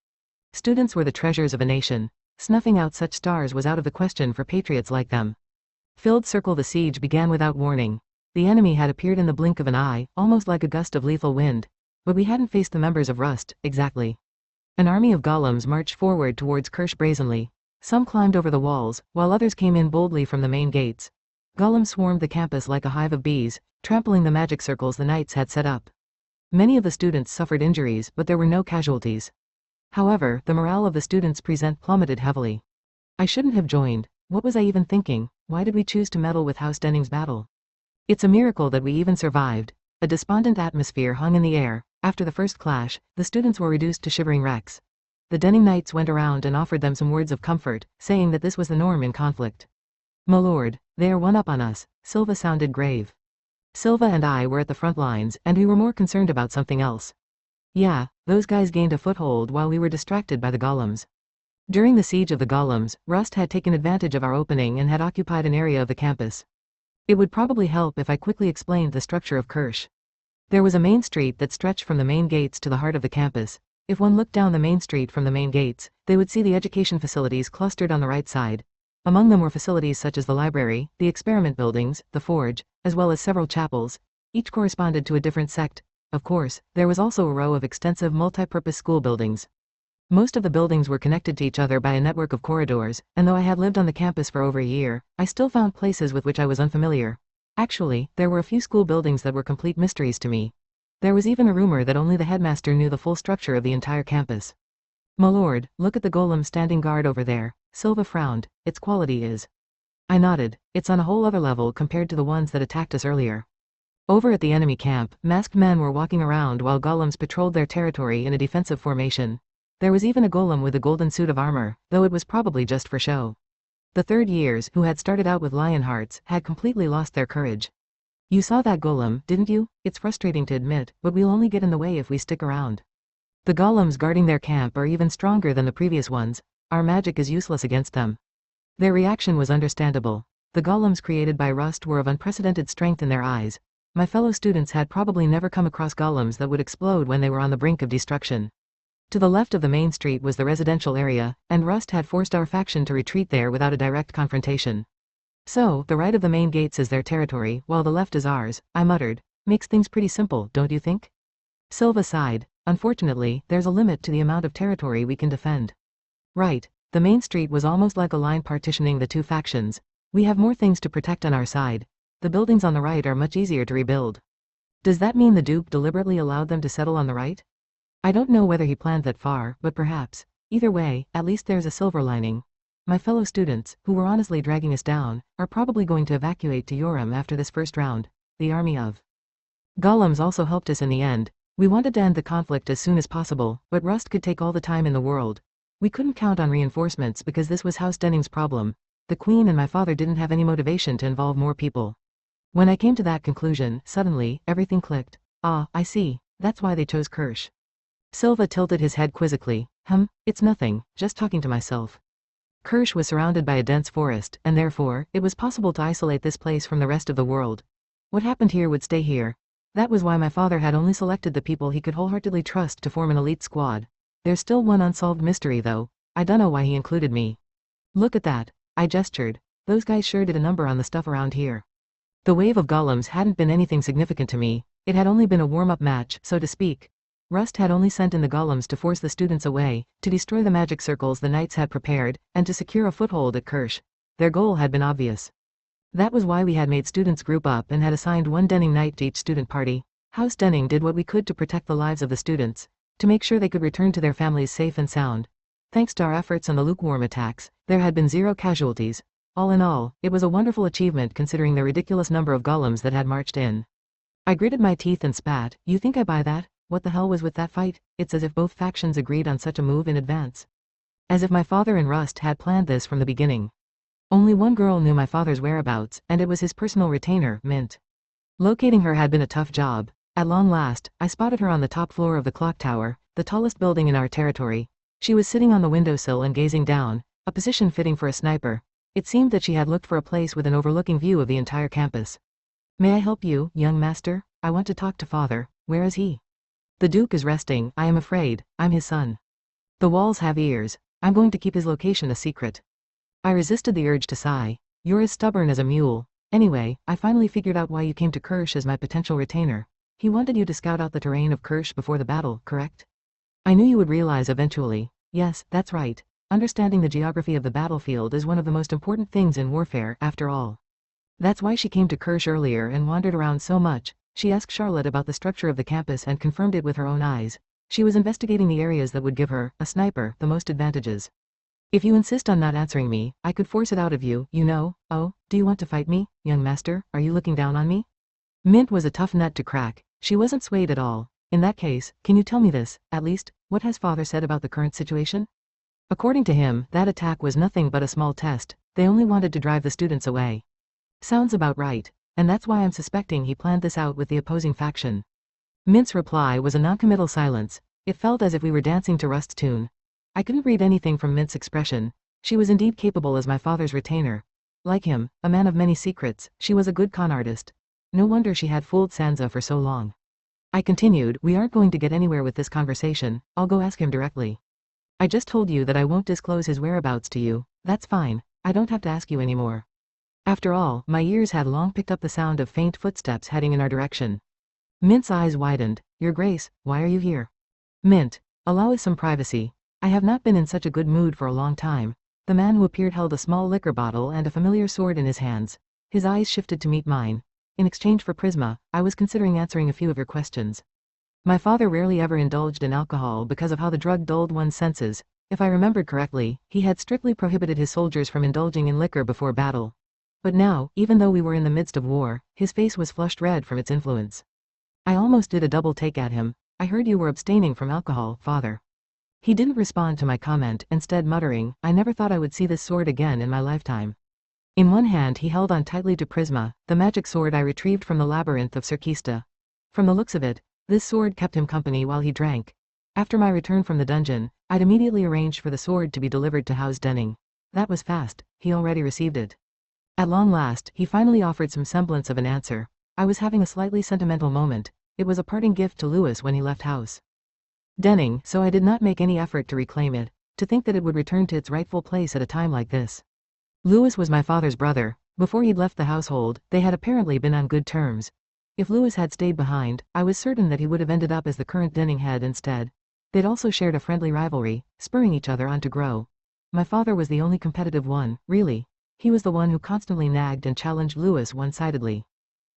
Students were the treasures of a nation. Snuffing out such stars was out of the question for patriots like them. Filled circle. The siege began without warning. The enemy had appeared in the blink of an eye, almost like a gust of lethal wind. But we hadn't faced the members of Rust, exactly. An army of golems marched forward towards Kirsch brazenly. Some climbed over the walls, while others came in boldly from the main gates. Golems swarmed the campus like a hive of bees, trampling the magic circles the knights had set up. Many of the students suffered injuries, but there were no casualties. However, the morale of the students present plummeted heavily. I shouldn't have joined. What was I even thinking? Why did we choose to meddle with House Denning's battle? It's a miracle that we even survived. A despondent atmosphere hung in the air. After the first clash, the students were reduced to shivering wrecks. The Denning Knights went around and offered them some words of comfort, saying that this was the norm in conflict. My lord, they are one up on us. Silva sounded grave. Silva and I were at the front lines, and we were more concerned about something else. Yeah, those guys gained a foothold while we were distracted by the golems. During the siege of the golems, Rust had taken advantage of our opening and had occupied an area of the campus. It would probably help if I quickly explained the structure of Kirsch. There was a main street that stretched from the main gates to the heart of the campus. If one looked down the main street from the main gates, they would see the education facilities clustered on the right side. Among them were facilities such as the library, the experiment buildings, the forge, as well as several chapels. Each corresponded to a different sect. Of course, there was also a row of extensive multi-purpose school buildings. Most of the buildings were connected to each other by a network of corridors, and though I had lived on the campus for over a year, I still found places with which I was unfamiliar. Actually, there were a few school buildings that were complete mysteries to me. There was even a rumor that only the headmaster knew the full structure of the entire campus. My lord, look at the golem standing guard over there. Silva frowned. Its quality is. I nodded. It's on a whole other level compared to the ones that attacked us earlier. Over at the enemy camp, masked men were walking around while golems patrolled their territory in a defensive formation. There was even a golem with a golden suit of armor, though it was probably just for show. The third years, who had started out with lion hearts, had completely lost their courage. You saw that golem, didn't you? It's frustrating to admit, but we'll only get in the way if we stick around. The golems guarding their camp are even stronger than the previous ones. Our magic is useless against them. Their reaction was understandable. The golems created by Rust were of unprecedented strength in their eyes. My fellow students had probably never come across golems that would explode when they were on the brink of destruction. To the left of the main street was the residential area, and Rust had forced our faction to retreat there without a direct confrontation. So, the right of the main gates is their territory, while the left is ours, I muttered. Makes things pretty simple, don't you think? Silva sighed. Unfortunately, there's a limit to the amount of territory we can defend. Right. The main street was almost like a line partitioning the two factions. We have more things to protect on our side. The buildings on the right are much easier to rebuild. Does that mean the Duke deliberately allowed them to settle on the right? I don't know whether he planned that far, but perhaps. Either way, at least there's a silver lining. My fellow students, who were honestly dragging us down, are probably going to evacuate to Yoram after this first round. The army of golems also helped us in the end. We wanted to end the conflict as soon as possible, but Rust could take all the time in the world. We couldn't count on reinforcements because this was House Denning's problem. The Queen and my father didn't have any motivation to involve more people. When I came to that conclusion, suddenly, everything clicked. Ah, I see. That's why they chose Kirsch. Silva tilted his head quizzically. It's nothing, just talking to myself. Kirsch was surrounded by a dense forest, and therefore, it was possible to isolate this place from the rest of the world. What happened here would stay here. That was why my father had only selected the people he could wholeheartedly trust to form an elite squad. There's still one unsolved mystery though. I dunno why he included me. Look at that. I gestured. Those guys sure did a number on the stuff around here. The wave of golems hadn't been anything significant to me. It had only been a warm-up match, so to speak. Rust had only sent in the golems to force the students away, to destroy the magic circles the knights had prepared, and to secure a foothold at Kirsch. Their goal had been obvious. That was why we had made students group up and had assigned one Denning knight to each student party. House Denning did what we could to protect the lives of the students, to make sure they could return to their families safe and sound. Thanks to our efforts on the lukewarm attacks, there had been 0 casualties. All in all, it was a wonderful achievement considering the ridiculous number of golems that had marched in. I gritted my teeth and spat. You think I buy that? What the hell was with that fight? It's as if both factions agreed on such a move in advance. As if my father and Rust had planned this from the beginning. Only one girl knew my father's whereabouts, and it was his personal retainer, Mint. Locating her had been a tough job. At long last, I spotted her on the top floor of the clock tower, the tallest building in our territory. She was sitting on the windowsill and gazing down, a position fitting for a sniper. It seemed that she had looked for a place with an overlooking view of the entire campus. May I help you, young master? I want to talk to father. Where is he? The Duke is resting, I am afraid. I'm his son. The walls have ears. I'm going to keep his location a secret. I resisted the urge to sigh. You're as stubborn as a mule. Anyway, I finally figured out why you came to Kirsch as my potential retainer. He wanted you to scout out the terrain of Kirsch before the battle, correct? I knew you would realize eventually. Yes, that's right. Understanding the geography of the battlefield is one of the most important things in warfare, after all. That's why she came to Kirsch earlier and wandered around so much. She asked Charlotte about the structure of the campus and confirmed it with her own eyes. She was investigating the areas that would give her, a sniper, the most advantages. If you insist on not answering me, I could force it out of you, you know. Oh, do you want to fight me, young master? Are you looking down on me? Mint was a tough nut to crack. She wasn't swayed at all. In that case, can you tell me this, at least, what has father said about the current situation? According to him, that attack was nothing but a small test. They only wanted to drive the students away. Sounds about right. And that's why I'm suspecting he planned this out with the opposing faction. Mint's reply was a noncommittal silence. It felt as if we were dancing to Rust's tune. I couldn't read anything from Mint's expression. She was indeed capable as my father's retainer. Like him, a man of many secrets, she was a good con artist. No wonder she had fooled Sansa for so long. I continued, we aren't going to get anywhere with this conversation. I'll go ask him directly. I just told you that I won't disclose his whereabouts to you. That's fine. I don't have to ask you anymore. After all, my ears had long picked up the sound of faint footsteps heading in our direction. Mint's eyes widened. Your Grace, why are you here? Mint, allow us some privacy. I have not been in such a good mood for a long time. The man who appeared held a small liquor bottle and a familiar sword in his hands. His eyes shifted to meet mine. In exchange for Prisma, I was considering answering a few of your questions. My father rarely ever indulged in alcohol because of how the drug dulled one's senses. If I remembered correctly, he had strictly prohibited his soldiers from indulging in liquor before battle. But now, even though we were in the midst of war, his face was flushed red from its influence. I almost did a double take at him. I heard you were abstaining from alcohol, father. He didn't respond to my comment, instead muttering, I never thought I would see this sword again in my lifetime. In one hand he held on tightly to Prisma, the magic sword I retrieved from the labyrinth of Serkista. From the looks of it, this sword kept him company while he drank. After my return from the dungeon, I'd immediately arranged for the sword to be delivered to House Denning. That was fast, he already received it. At long last, he finally offered some semblance of an answer. I was having a slightly sentimental moment. It was a parting gift to Lewis when he left House Denning, so I did not make any effort to reclaim it, to think that it would return to its rightful place at a time like this. Lewis was my father's brother. Before he'd left the household, they had apparently been on good terms. If Lewis had stayed behind, I was certain that he would have ended up as the current Denning head instead. They'd also shared a friendly rivalry, spurring each other on to grow. My father was the only competitive one, really. He was the one who constantly nagged and challenged Lewis one-sidedly.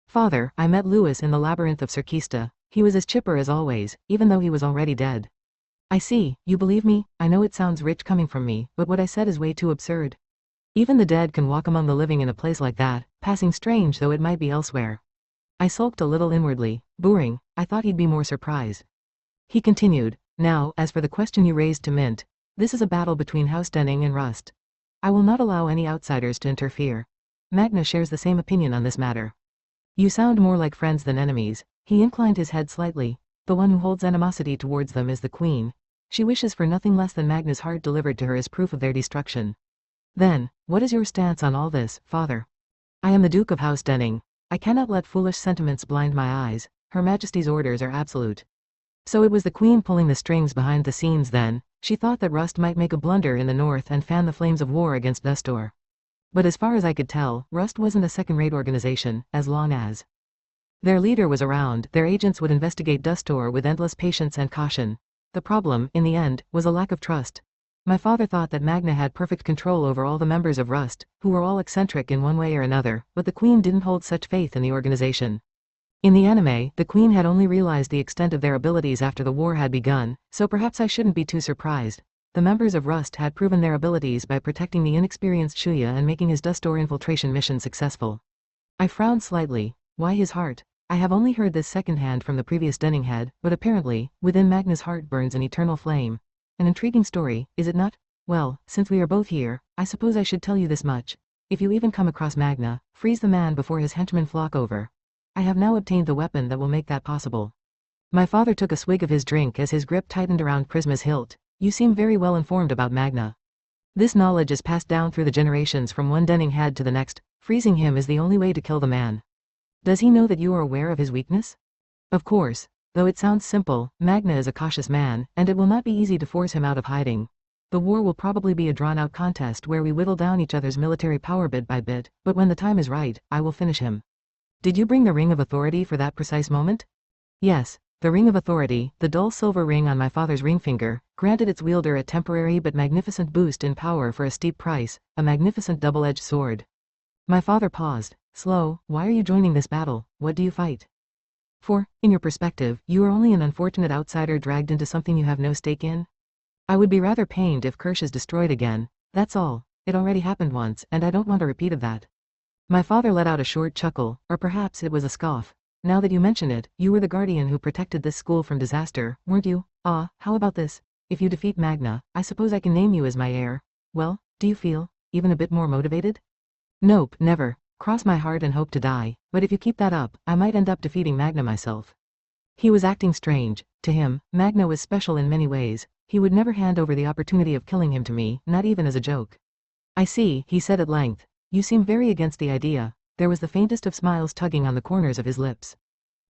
Father, I met Lewis in the labyrinth of Serkista. He was as chipper as always, even though he was already dead. I see, you believe me? I know it sounds rich coming from me, but what I said is way too absurd. Even the dead can walk among the living in a place like that, passing strange though it might be elsewhere. I sulked a little inwardly. Boring. I thought he'd be more surprised. He continued, now, as for the question you raised to Mint, this is a battle between House Denning and Rust. I will not allow any outsiders to interfere. Magna shares the same opinion on this matter. You sound more like friends than enemies. He inclined his head slightly. The one who holds animosity towards them is the Queen. She wishes for nothing less than Magna's heart delivered to her as proof of their destruction. Then, what is your stance on all this, father? I am the Duke of House Denning. I cannot let foolish sentiments blind my eyes. Her Majesty's orders are absolute. So it was the Queen pulling the strings behind the scenes then. She thought that Rust might make a blunder in the north and fan the flames of war against Dustor. But as far as I could tell, Rust wasn't a second-rate organization, as long as their leader was around. Their agents would investigate Dustor with endless patience and caution. The problem, in the end, was a lack of trust. My father thought that Magna had perfect control over all the members of Rust, who were all eccentric in one way or another, but the Queen didn't hold such faith in the organization. In the anime, the Queen had only realized the extent of their abilities after the war had begun, so perhaps I shouldn't be too surprised. The members of Rust had proven their abilities by protecting the inexperienced Shuya and making his Dustor infiltration mission successful. I frowned slightly. Why his heart? I have only heard this secondhand from the previous Denning head, but apparently, within Magna's heart burns an eternal flame. An intriguing story, is it not? Well, since we are both here, I suppose I should tell you this much. If you even come across Magna, freeze the man before his henchmen flock over. I have now obtained the weapon that will make that possible. My father took a swig of his drink as his grip tightened around Prisma's hilt. You seem very well informed about Magna. This knowledge is passed down through the generations from one Denning head to the next. Freezing him is the only way to kill the man. Does he know that you are aware of his weakness? Of course. Though it sounds simple, Magna is a cautious man, and it will not be easy to force him out of hiding. The war will probably be a drawn-out contest where we whittle down each other's military power bit by bit, but when the time is right, I will finish him. Did you bring the Ring of Authority for that precise moment? Yes. The Ring of Authority, the dull silver ring on my father's ring finger, granted its wielder a temporary but magnificent boost in power for a steep price, a magnificent double-edged sword. My father paused. Slow, why are you joining this battle? What do you fight for? In your perspective, you are only an unfortunate outsider dragged into something you have no stake in? I would be rather pained if Kirsch is destroyed again. That's all. It already happened once, and I don't want a repeat of that. My father let out a short chuckle, or perhaps it was a scoff. Now that you mention it, you were the guardian who protected this school from disaster, weren't you? Ah, how about this? If you defeat Magna, I suppose I can name you as my heir. Well, do you feel even a bit more motivated? Nope, never. Cross my heart and hope to die, but if you keep that up, I might end up defeating Magna myself. He was acting strange. To him, Magna was special in many ways. He would never hand over the opportunity of killing him to me, not even as a joke. I see, he said at length. You seem very against the idea. There was the faintest of smiles tugging on the corners of his lips.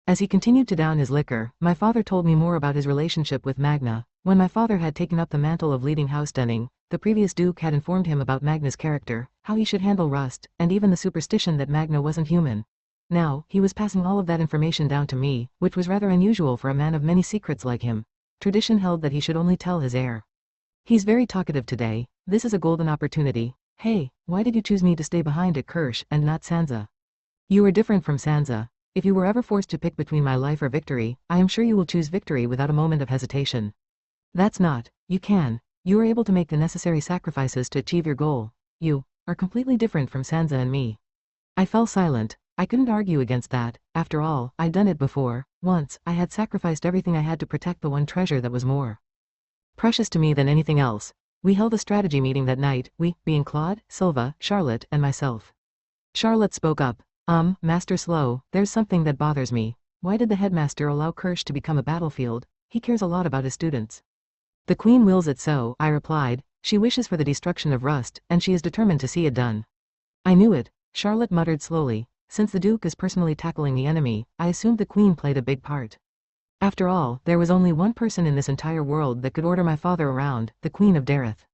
As he continued to down his liquor, my father told me more about his relationship with Magna. When my father had taken up the mantle of leading House Denning, the previous Duke had informed him about Magna's character, how he should handle Rust, and even the superstition that Magna wasn't human. Now, he was passing all of that information down to me, which was rather unusual for a man of many secrets like him. Tradition held that he should only tell his heir. He's very talkative today. This is a golden opportunity. Hey, why did you choose me to stay behind at Kirsch and not Sansa? You are different from Sansa. If you were ever forced to pick between my life or victory, I am sure you will choose victory without a moment of hesitation. That's not. You can. You are able to make the necessary sacrifices to achieve your goal. You are completely different from Sansa and me. I fell silent. I couldn't argue against that. After all, I'd done it before. Once, I had sacrificed everything I had to protect the one treasure that was more precious to me than anything else. We held a strategy meeting that night, we, being Claude, Silva, Charlotte, and myself. Charlotte spoke up. Master Slow, there's something that bothers me. Why did the headmaster allow Kirsch to become a battlefield? He cares a lot about his students. The Queen wills it so, I replied. She wishes for the destruction of Rust, and she is determined to see it done. I knew it, Charlotte muttered slowly. Since the Duke is personally tackling the enemy, I assumed the Queen played a big part. After all, there was only one person in this entire world that could order my father around, the Queen of Dareth.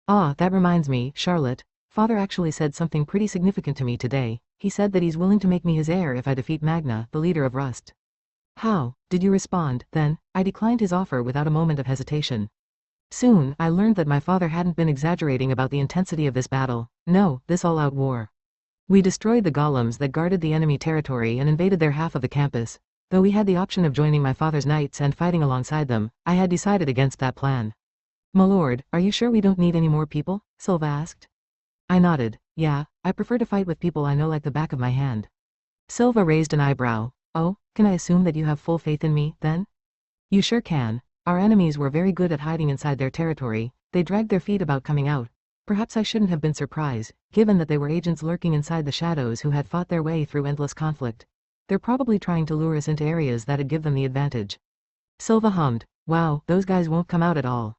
Ah, that reminds me, Charlotte. Father actually said something pretty significant to me today. He said that he's willing to make me his heir if I defeat Magna, the leader of Rust. How did you respond, then? I declined his offer without a moment of hesitation. Soon, I learned that my father hadn't been exaggerating about the intensity of this battle. No, this all-out war. We destroyed the golems that guarded the enemy territory and invaded their half of the campus. Though we had the option of joining my father's knights and fighting alongside them, I had decided against that plan. My lord, are you sure we don't need any more people? Silva asked. I nodded. Yeah, I prefer to fight with people I know like the back of my hand. Silva raised an eyebrow. Oh, can I assume that you have full faith in me, then? You sure can. Our enemies were very good at hiding inside their territory. They dragged their feet about coming out. Perhaps I shouldn't have been surprised, given that they were agents lurking inside the shadows who had fought their way through endless conflict. They're probably trying to lure us into areas that'd give them the advantage. Silva hummed. Wow, those guys won't come out at all.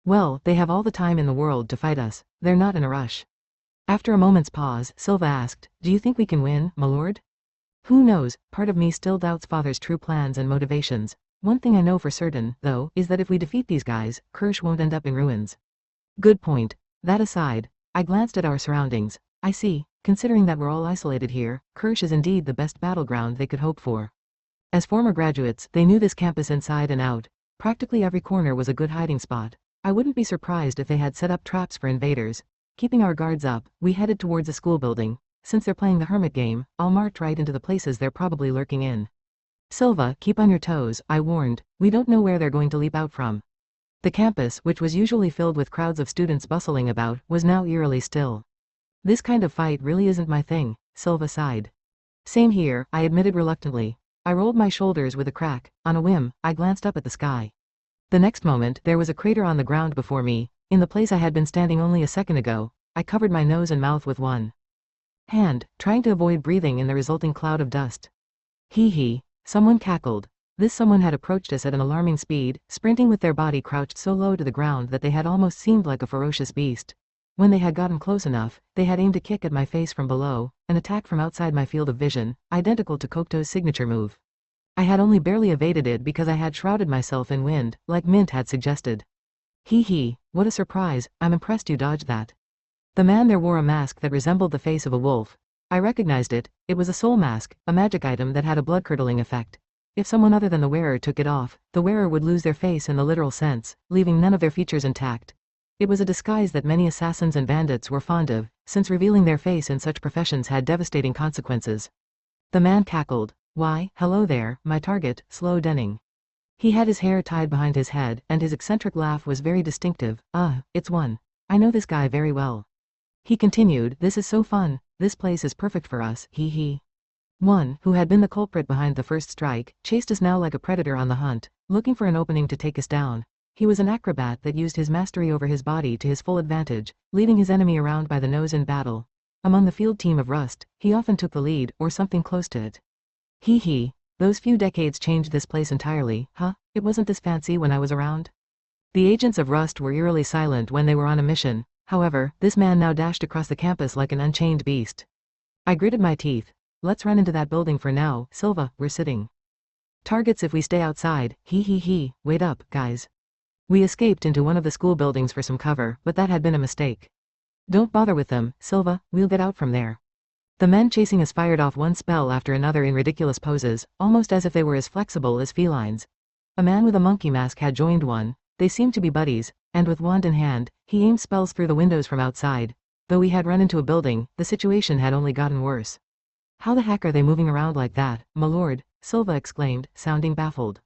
Well, they have all the time in the world to fight us. They're not in a rush. After a moment's pause, Silva asked, do you think we can win, my lord? Who knows, part of me still doubts father's true plans and motivations. One thing I know for certain, though, is that if we defeat these guys, Kirsch won't end up in ruins. Good point. That aside, I glanced at our surroundings. I see. Considering that we're all isolated here, Kirsch is indeed the best battleground they could hope for. As former graduates, they knew this campus inside and out. Practically every corner was a good hiding spot. I wouldn't be surprised if they had set up traps for invaders. Keeping our guards up, we headed towards a school building. Since they're playing the hermit game, I'll march right into the places they're probably lurking in. Silva, keep on your toes, I warned. We don't know where they're going to leap out from. The campus, which was usually filled with crowds of students bustling about, was now eerily still. This kind of fight really isn't my thing, Silva sighed. Same here, I admitted reluctantly. I rolled my shoulders with a crack. On a whim, I glanced up at the sky. The next moment, there was a crater on the ground before me. In the place I had been standing only a second ago, I covered my nose and mouth with one hand, trying to avoid breathing in the resulting cloud of dust. Hee hee, someone cackled. This someone had approached us at an alarming speed, sprinting with their body crouched so low to the ground that they had almost seemed like a ferocious beast. When they had gotten close enough, they had aimed a kick at my face from below, an attack from outside my field of vision, identical to Kokuto's signature move. I had only barely evaded it because I had shrouded myself in wind, like Mint had suggested. Hee hee, what a surprise, I'm impressed you dodged that. The man there wore a mask that resembled the face of a wolf. I recognized it, it was a soul mask, a magic item that had a blood-curdling effect. If someone other than the wearer took it off, the wearer would lose their face in the literal sense, leaving none of their features intact. It was a disguise that many assassins and bandits were fond of, since revealing their face in such professions had devastating consequences. The man cackled. Why, hello there, my target, Slow Denning. He had his hair tied behind his head, and his eccentric laugh was very distinctive. It's one. I know this guy very well. He continued, this is so fun, this place is perfect for us, hee hee. One, who had been the culprit behind the first strike, chased us now like a predator on the hunt, looking for an opening to take us down. He was an acrobat that used his mastery over his body to his full advantage, leading his enemy around by the nose in battle. Among the field team of Rust, he often took the lead, or something close to it. Hee hee, those few decades changed this place entirely, huh? It wasn't this fancy when I was around. The agents of Rust were eerily silent when they were on a mission, however, this man now dashed across the campus like an unchained beast. I gritted my teeth. Let's run into that building for now, Silva, we're sitting. Targets if we stay outside, hee hee hee, wait up, guys. We escaped into one of the school buildings for some cover, but that had been a mistake. Don't bother with them, Silva, we'll get out from there. The men chasing us fired off one spell after another in ridiculous poses, almost as if they were as flexible as felines. A man with a monkey mask had joined one, they seemed to be buddies, and with wand in hand, he aimed spells through the windows from outside. Though we had run into a building, the situation had only gotten worse. How the heck are they moving around like that, my lord? Silva exclaimed, sounding baffled.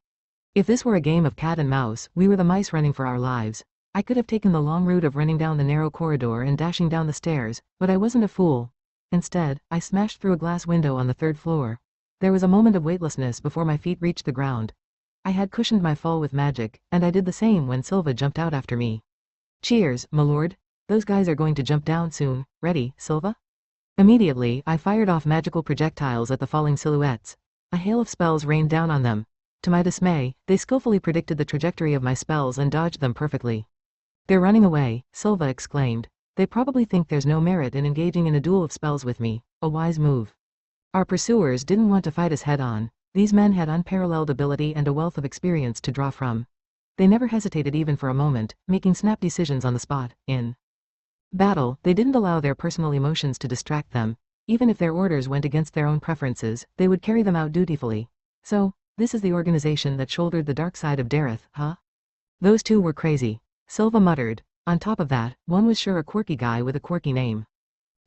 If this were a game of cat and mouse, we were the mice running for our lives. I could have taken the long route of running down the narrow corridor and dashing down the stairs, but I wasn't a fool. Instead, I smashed through a glass window on the 3rd floor. There was a moment of weightlessness before my feet reached the ground. I had cushioned my fall with magic, and I did the same when Silva jumped out after me. Cheers, my lord. Those guys are going to jump down soon. Ready, Silva? Immediately, I fired off magical projectiles at the falling silhouettes. A hail of spells rained down on them. To my dismay, they skillfully predicted the trajectory of my spells and dodged them perfectly. They're running away, Silva exclaimed. They probably think there's no merit in engaging in a duel of spells with me, a wise move. Our pursuers didn't want to fight us head-on. These men had unparalleled ability and a wealth of experience to draw from. They never hesitated even for a moment, making snap decisions on the spot. In battle, they didn't allow their personal emotions to distract them. Even if their orders went against their own preferences, they would carry them out dutifully. So, this is the organization that shouldered the dark side of Dareth, huh? Those two were crazy, Silva muttered. On top of that, one was sure a quirky guy with a quirky name.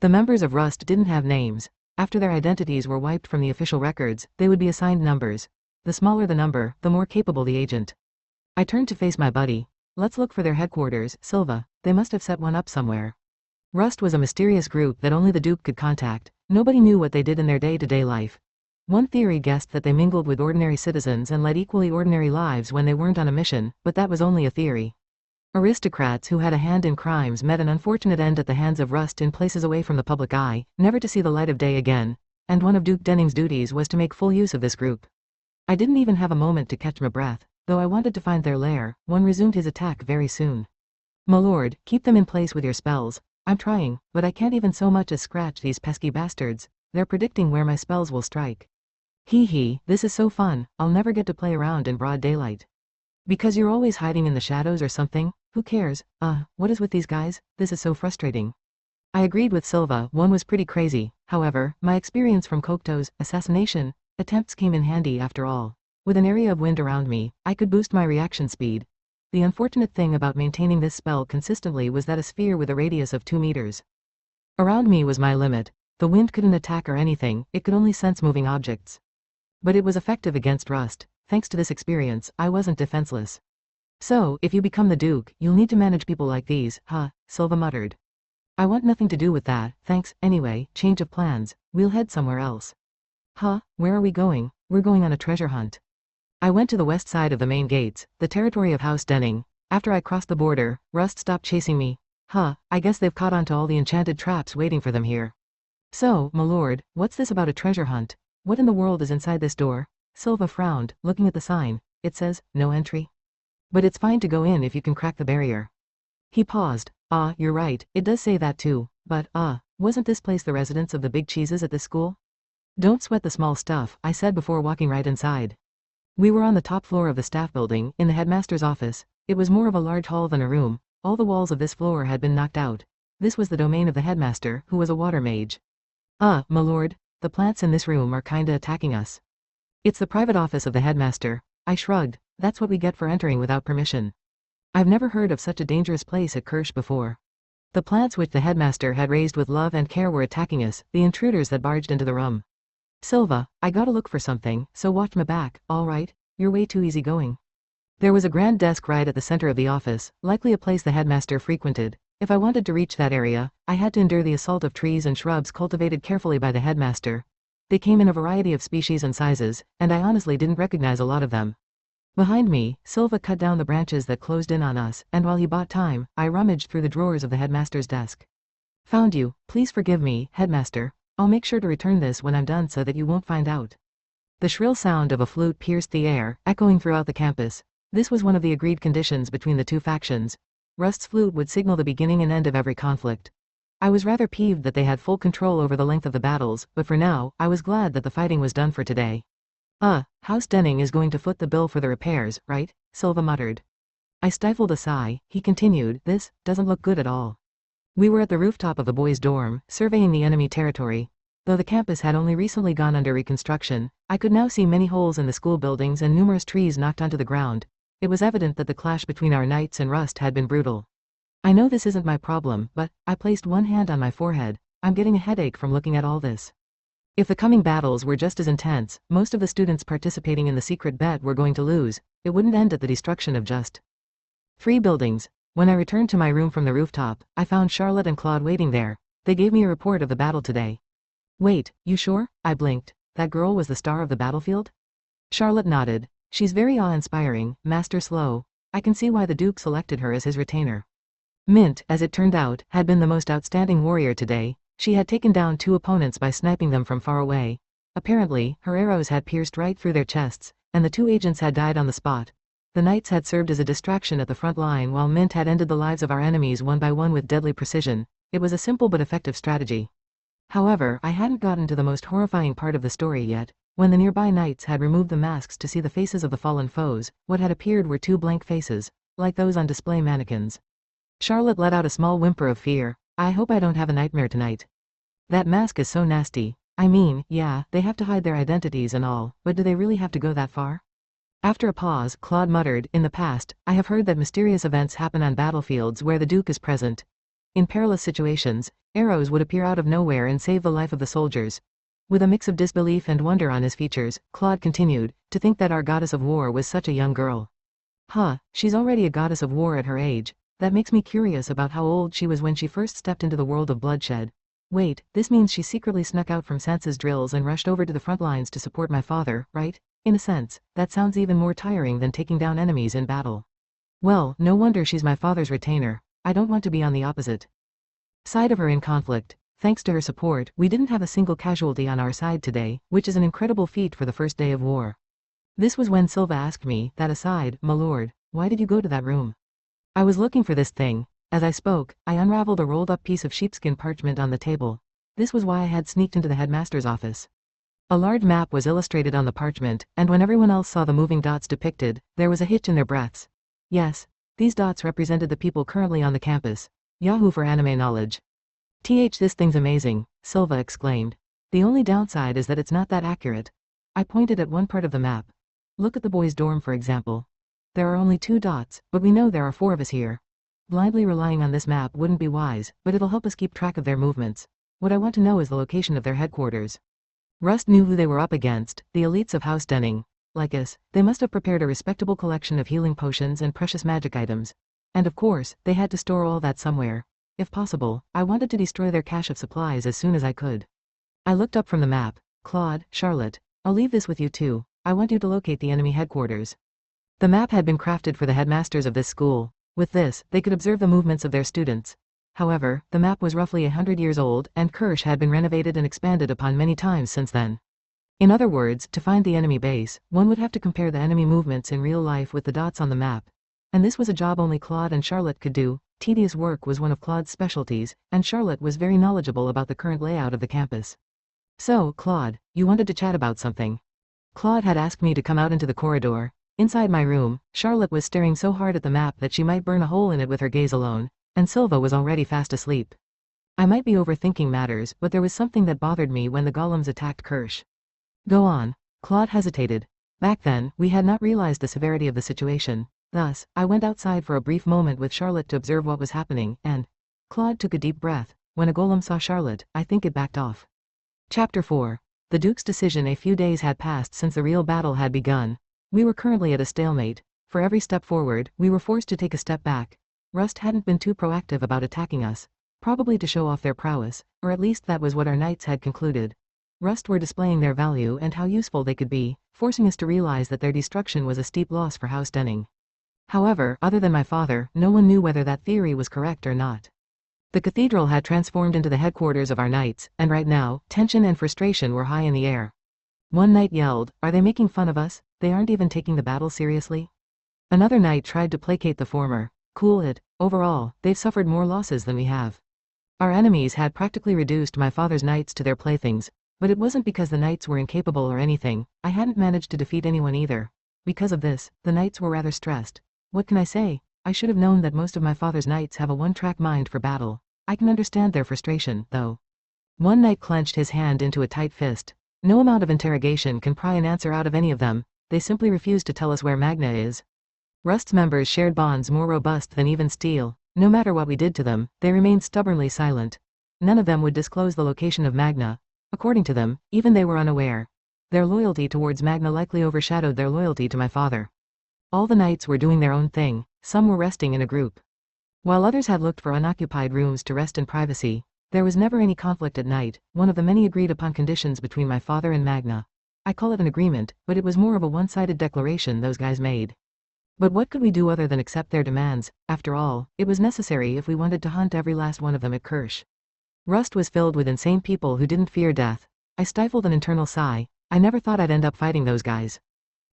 The members of Rust didn't have names. After their identities were wiped from the official records, they would be assigned numbers. The smaller the number, the more capable the agent. I turned to face my buddy. Let's look for their headquarters, Silva. They must have set one up somewhere. Rust was a mysterious group that only the Duke could contact. Nobody knew what they did in their day-to-day life. One theory guessed that they mingled with ordinary citizens and led equally ordinary lives when they weren't on a mission, but that was only a theory. Aristocrats who had a hand in crimes met an unfortunate end at the hands of Rust in places away from the public eye, never to see the light of day again, and one of Duke Denning's duties was to make full use of this group. I didn't even have a moment to catch my breath, though I wanted to find their lair. One resumed his attack very soon. My lord, keep them in place with your spells. I'm trying, but I can't even so much as scratch these pesky bastards. They're predicting where my spells will strike. Hee hee, this is so fun, I'll never get to play around in broad daylight. Because you're always hiding in the shadows or something? Who cares? What is with these guys? This is so frustrating. I agreed with Silva, one was pretty crazy. However, my experience from Kokuto's assassination attempts came in handy after all. With an area of wind around me, I could boost my reaction speed. The unfortunate thing about maintaining this spell consistently was that a sphere with a radius of 2 meters around me was my limit. The wind couldn't attack or anything, it could only sense moving objects. But it was effective against Rust. Thanks to this experience, I wasn't defenseless. So, if you become the Duke, you'll need to manage people like these, huh? Silva muttered. I want nothing to do with that, thanks. Anyway, change of plans, we'll head somewhere else. Huh? Where are we going? We're going on a treasure hunt. I went to the west side of the main gates, the territory of House Denning. After I crossed the border, Rust stopped chasing me. Huh, I guess they've caught on to all the enchanted traps waiting for them here. So, my lord, what's this about a treasure hunt? What in the world is inside this door? Silva frowned, looking at the sign. It says, no entry. But it's fine to go in if you can crack the barrier. He paused. Ah, you're right, it does say that too, but, wasn't this place the residence of the big cheeses at this school? Don't sweat the small stuff, I said before walking right inside. We were on the top floor of the staff building, in the headmaster's office. It was more of a large hall than a room. All the walls of this floor had been knocked out. This was the domain of the headmaster, who was a water mage. My lord, the plants in this room are kinda attacking us. It's the private office of the headmaster. I shrugged. That's what we get for entering without permission. I've never heard of such a dangerous place at Kirsch before. The plants which the headmaster had raised with love and care were attacking us, the intruders that barged into the room. Silva, I gotta look for something, so watch my back, alright? You're way too easygoing. There was a grand desk right at the center of the office, likely a place the headmaster frequented. If I wanted to reach that area, I had to endure the assault of trees and shrubs cultivated carefully by the headmaster. They came in a variety of species and sizes, and I honestly didn't recognize a lot of them. Behind me, Silva cut down the branches that closed in on us, and while he bought time, I rummaged through the drawers of the headmaster's desk. Found you. Please forgive me, headmaster. I'll make sure to return this when I'm done so that you won't find out. The shrill sound of a flute pierced the air, echoing throughout the campus. This was one of the agreed conditions between the two factions. Rust's flute would signal the beginning and end of every conflict. I was rather peeved that they had full control over the length of the battles, but for now, I was glad that the fighting was done for today. House Denning is going to foot the bill for the repairs, right? Silva muttered. I stifled a sigh. He continued, this doesn't look good at all. We were at the rooftop of the boys' dorm, surveying the enemy territory. Though the campus had only recently gone under reconstruction, I could now see many holes in the school buildings and numerous trees knocked onto the ground. It was evident that the clash between our knights and Rust had been brutal. I know this isn't my problem, but, I placed one hand on my forehead. I'm getting a headache from looking at all this. If the coming battles were just as intense, most of the students participating in the secret bet were going to lose. It wouldn't end at the destruction of just 3 buildings. When I returned to my room from the rooftop, I found Charlotte and Claude waiting there. They gave me a report of the battle today. Wait, you sure? I blinked. That girl was the star of the battlefield? Charlotte nodded. She's very awe-inspiring, Master Slow. I can see why the Duke selected her as his retainer. Mint, as it turned out, had been the most outstanding warrior today. She had taken down 2 opponents by sniping them from far away. Apparently, her arrows had pierced right through their chests, and the 2 agents had died on the spot. The knights had served as a distraction at the front line while Mint had ended the lives of our enemies one by one with deadly precision. It was a simple but effective strategy. However, I hadn't gotten to the most horrifying part of the story yet. When the nearby knights had removed the masks to see the faces of the fallen foes, what had appeared were 2 blank faces, like those on display mannequins. Charlotte let out a small whimper of fear. I hope I don't have a nightmare tonight. That mask is so nasty. I mean, yeah, they have to hide their identities and all, but do they really have to go that far? After a pause, Claude muttered, in the past, I have heard that mysterious events happen on battlefields where the Duke is present. In perilous situations, arrows would appear out of nowhere and save the life of the soldiers. With a mix of disbelief and wonder on his features, Claude continued, to think that our goddess of war was such a young girl. She's already a goddess of war at her age. That makes me curious about how old she was when she first stepped into the world of bloodshed. Wait, this means she secretly snuck out from Sansa's drills and rushed over to the front lines to support my father, right? In a sense, that sounds even more tiring than taking down enemies in battle. Well, no wonder she's my father's retainer. I don't want to be on the opposite side of her in conflict. Thanks to her support, we didn't have a single casualty on our side today, which is an incredible feat for the first day of war. This was when Silva asked me, that aside, my lord, why did you go to that room? I was looking for this thing. As I spoke, I unraveled a rolled-up piece of sheepskin parchment on the table. This was why I had sneaked into the headmaster's office. A large map was illustrated on the parchment, and when everyone else saw the moving dots depicted, there was a hitch in their breaths. Yes, these dots represented the people currently on the campus. Yahoo for anime knowledge. This thing's amazing, Silva exclaimed. The only downside is that it's not that accurate. I pointed at one part of the map. Look at the boys' dorm for example. There are only 2 dots, but we know there are 4 of us here. Blindly relying on this map wouldn't be wise, but it'll help us keep track of their movements. What I want to know is the location of their headquarters. Rust knew who they were up against, the elites of House Denning. Like us, they must have prepared a respectable collection of healing potions and precious magic items. And of course, they had to store all that somewhere. If possible, I wanted to destroy their cache of supplies as soon as I could. I looked up from the map. Claude, Charlotte, I'll leave this with you too. I want you to locate the enemy headquarters. The map had been crafted for the headmasters of this school. With this, they could observe the movements of their students. However, the map was roughly 100 years old, and Kirsch had been renovated and expanded upon many times since then. In other words, to find the enemy base, one would have to compare the enemy movements in real life with the dots on the map. And this was a job only Claude and Charlotte could do. Tedious work was one of Claude's specialties, and Charlotte was very knowledgeable about the current layout of the campus. So, Claude, you wanted to chat about something. Claude had asked me to come out into the corridor. Inside my room, Charlotte was staring so hard at the map that she might burn a hole in it with her gaze alone, and Silva was already fast asleep. I might be overthinking matters, but there was something that bothered me when the golems attacked Kirsch. Go on. Claude hesitated. Back then, we had not realized the severity of the situation. Thus, I went outside for a brief moment with Charlotte to observe what was happening, and Claude took a deep breath. When a golem saw Charlotte, I think it backed off. Chapter 4. The Duke's decision. A few days had passed since the real battle had begun. We were currently at a stalemate. For every step forward, we were forced to take a step back. Rust hadn't been too proactive about attacking us, probably to show off their prowess, or at least that was what our knights had concluded. Rust were displaying their value and how useful they could be, forcing us to realize that their destruction was a steep loss for House Denning. However, other than my father, no one knew whether that theory was correct or not. The cathedral had transformed into the headquarters of our knights, and right now, tension and frustration were high in the air. One knight yelled, "Are they making fun of us? They aren't even taking the battle seriously?" Another knight tried to placate the former. Cool it. Overall, they've suffered more losses than we have. Our enemies had practically reduced my father's knights to their playthings, but it wasn't because the knights were incapable or anything. I hadn't managed to defeat anyone either. Because of this, the knights were rather stressed. What can I say? I should have known that most of my father's knights have a one-track mind for battle. I can understand their frustration, though. One knight clenched his hand into a tight fist. No amount of interrogation can pry an answer out of any of them. They simply refuse to tell us where Magna is. Rust's members shared bonds more robust than even steel. No matter what we did to them, they remained stubbornly silent. None of them would disclose the location of Magna. According to them, even they were unaware. Their loyalty towards Magna likely overshadowed their loyalty to my father. All the knights were doing their own thing. Some were resting in a group, while others had looked for unoccupied rooms to rest in privacy. There was never any conflict at night, one of the many agreed upon conditions between my father and Magna. I call it an agreement, but it was more of a one-sided declaration those guys made. But what could we do other than accept their demands? After all, it was necessary if we wanted to hunt every last one of them at Kirsch. Rust was filled with insane people who didn't fear death. I stifled an internal sigh. I never thought I'd end up fighting those guys.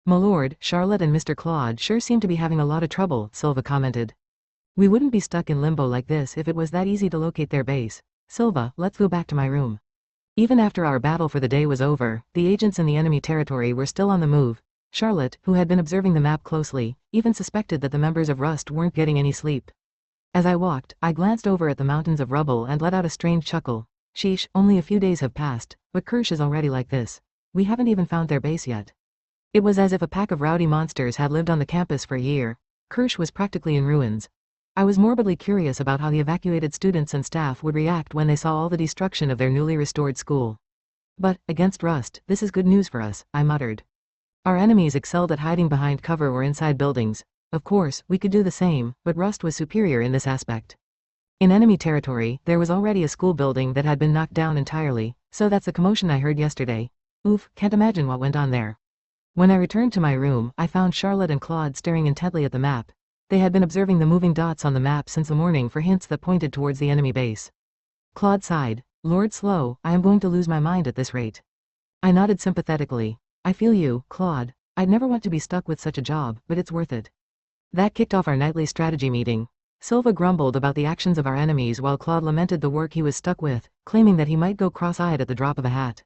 "My lord, Charlotte and Mr. Claude sure seem to be having a lot of trouble," Silva commented. "We wouldn't be stuck in limbo like this if it was that easy to locate their base. Silva, let's go back to my room." Even after our battle for the day was over, the agents in the enemy territory were still on the move. Charlotte, who had been observing the map closely, even suspected that the members of Rust weren't getting any sleep. As I walked, I glanced over at the mountains of rubble and let out a strange chuckle. Sheesh, only a few days have passed, but Kirsch is already like this. We haven't even found their base yet. It was as if a pack of rowdy monsters had lived on the campus for a year. Kirsch was practically in ruins. I was morbidly curious about how the evacuated students and staff would react when they saw all the destruction of their newly restored school. But, against Rust, this is good news for us, I muttered. Our enemies excelled at hiding behind cover or inside buildings. Of course, we could do the same, but Rust was superior in this aspect. In enemy territory, there was already a school building that had been knocked down entirely, so that's the commotion I heard yesterday. Oof, can't imagine what went on there. When I returned to my room, I found Charlotte and Claude staring intently at the map. They had been observing the moving dots on the map since the morning for hints that pointed towards the enemy base. Claude sighed. "Lord Slow, I am going to lose my mind at this rate." I nodded sympathetically. "I feel you, Claude. I'd never want to be stuck with such a job, but it's worth it." That kicked off our nightly strategy meeting. Silva grumbled about the actions of our enemies while Claude lamented the work he was stuck with, claiming that he might go cross-eyed at the drop of a hat.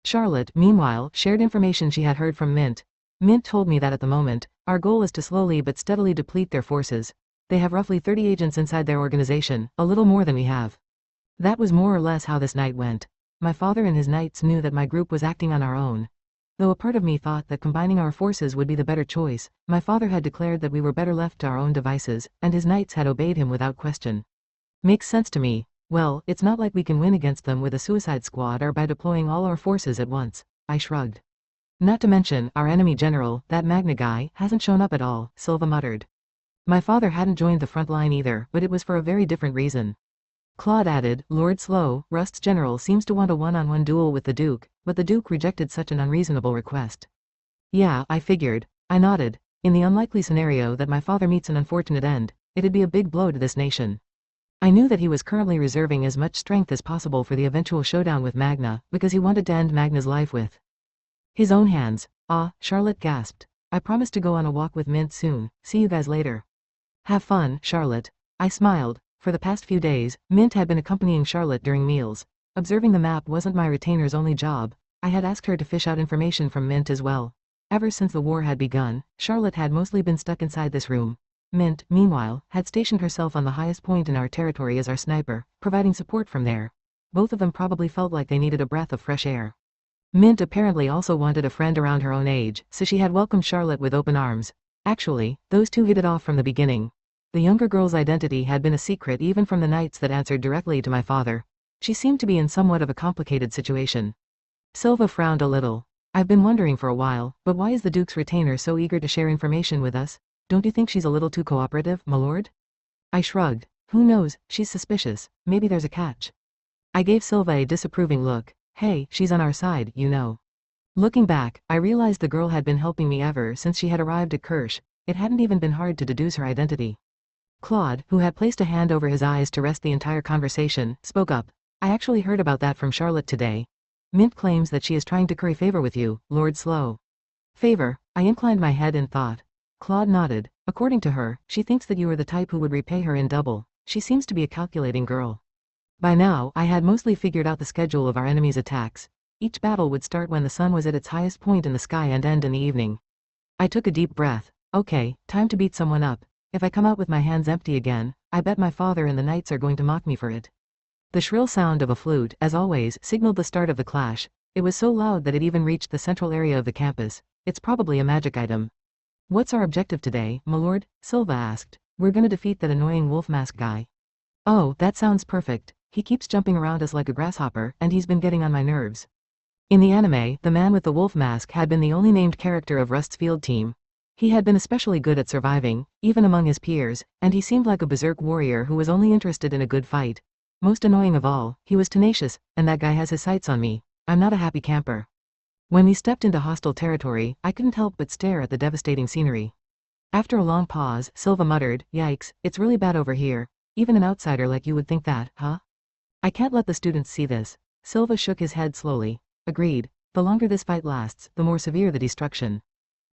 Charlotte, meanwhile, shared information she had heard from Mint. Mint told me that at the moment, our goal is to slowly but steadily deplete their forces. They have roughly 30 agents inside their organization, a little more than we have. That was more or less how this night went. My father and his knights knew that my group was acting on our own. Though a part of me thought that combining our forces would be the better choice, my father had declared that we were better left to our own devices, and his knights had obeyed him without question. Makes sense to me. Well, it's not like we can win against them with a suicide squad or by deploying all our forces at once. I shrugged. Not to mention, our enemy general, that Magna guy, hasn't shown up at all, Silva muttered. My father hadn't joined the front line either, but it was for a very different reason. Claude added, "Lord Slow, Rust's general seems to want a one-on-one duel with the Duke, but the Duke rejected such an unreasonable request." "Yeah, I figured." I nodded. In the unlikely scenario that my father meets an unfortunate end, it'd be a big blow to this nation. I knew that he was currently reserving as much strength as possible for the eventual showdown with Magna, because he wanted to end Magna's life with His own hands. Ah, Charlotte gasped. I promised to go on a walk with Mint soon. See you guys later. Have fun, Charlotte. I smiled. For the past few days, Mint had been accompanying Charlotte during meals. Observing the map wasn't my retainer's only job. I had asked her to fish out information from Mint as well. Ever since the war had begun, Charlotte had mostly been stuck inside this room. Mint, meanwhile, had stationed herself on the highest point in our territory as our sniper, providing support from there. Both of them probably felt like they needed a breath of fresh air. Mint apparently also wanted a friend around her own age, so she had welcomed Charlotte with open arms. Actually, those two hit it off from the beginning. The younger girl's identity had been a secret even from the nights that answered directly to my father. She seemed to be in somewhat of a complicated situation. Silva frowned a little. I've been wondering for a while, but why is the Duke's retainer so eager to share information with us? Don't you think she's a little too cooperative, my lord? I shrugged. Who knows, she's suspicious. Maybe there's a catch. I gave Silva a disapproving look. Hey, she's on our side, you know. Looking back, I realized the girl had been helping me ever since she had arrived at Kirsch. It hadn't even been hard to deduce her identity. Claude, who had placed a hand over his eyes to rest the entire conversation, spoke up. I actually heard about that from Charlotte today. Mint claims that she is trying to curry favor with you, Lord Slow. Favor? I inclined my head in thought. Claude nodded. According to her, she thinks that you are the type who would repay her in double. She seems to be a calculating girl. By now, I had mostly figured out the schedule of our enemy's attacks. Each battle would start when the sun was at its highest point in the sky and end in the evening. I took a deep breath. Okay, time to beat someone up. If I come out with my hands empty again, I bet my father and the knights are going to mock me for it. The shrill sound of a flute, as always, signaled the start of the clash. It was so loud that it even reached the central area of the campus. It's probably a magic item. What's our objective today, my lord? Silva asked. We're gonna defeat that annoying wolf mask guy. Oh, that sounds perfect. He keeps jumping around us like a grasshopper, and he's been getting on my nerves. In the anime, the man with the wolf mask had been the only named character of Rust's field team. He had been especially good at surviving, even among his peers, and he seemed like a berserk warrior who was only interested in a good fight. Most annoying of all, he was tenacious, and that guy has his sights on me. I'm not a happy camper. When we stepped into hostile territory, I couldn't help but stare at the devastating scenery. After a long pause, Silva muttered, Yikes, it's really bad over here. Even an outsider like you would think that, huh? I can't let the students see this. Silva shook his head slowly. Agreed. The longer this fight lasts, the more severe the destruction.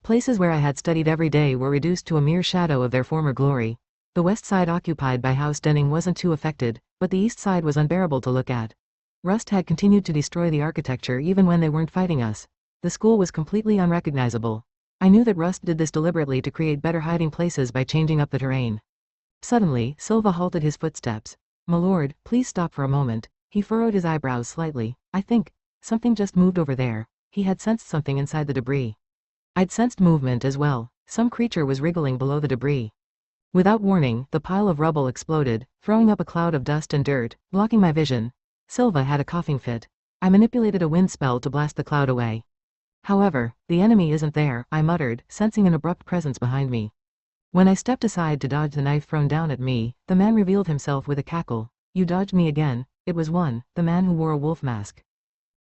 Places where I had studied every day were reduced to a mere shadow of their former glory. The west side occupied by House Denning wasn't too affected, but the east side was unbearable to look at. Rust had continued to destroy the architecture even when they weren't fighting us. The school was completely unrecognizable. I knew that Rust did this deliberately to create better hiding places by changing up the terrain. Suddenly, Silva halted his footsteps. My lord, please stop for a moment. He furrowed his eyebrows slightly. I think something just moved over there. He had sensed something inside the debris. I'd sensed movement as well. Some creature was wriggling below the debris. Without warning, the pile of rubble exploded, throwing up a cloud of dust and dirt, blocking my vision. Silva had a coughing fit. I manipulated a wind spell to blast the cloud away. However, the enemy isn't there, I muttered, sensing an abrupt presence behind me. When I stepped aside to dodge the knife thrown down at me, the man revealed himself with a cackle. You dodged me again. It was the man who wore a wolf mask.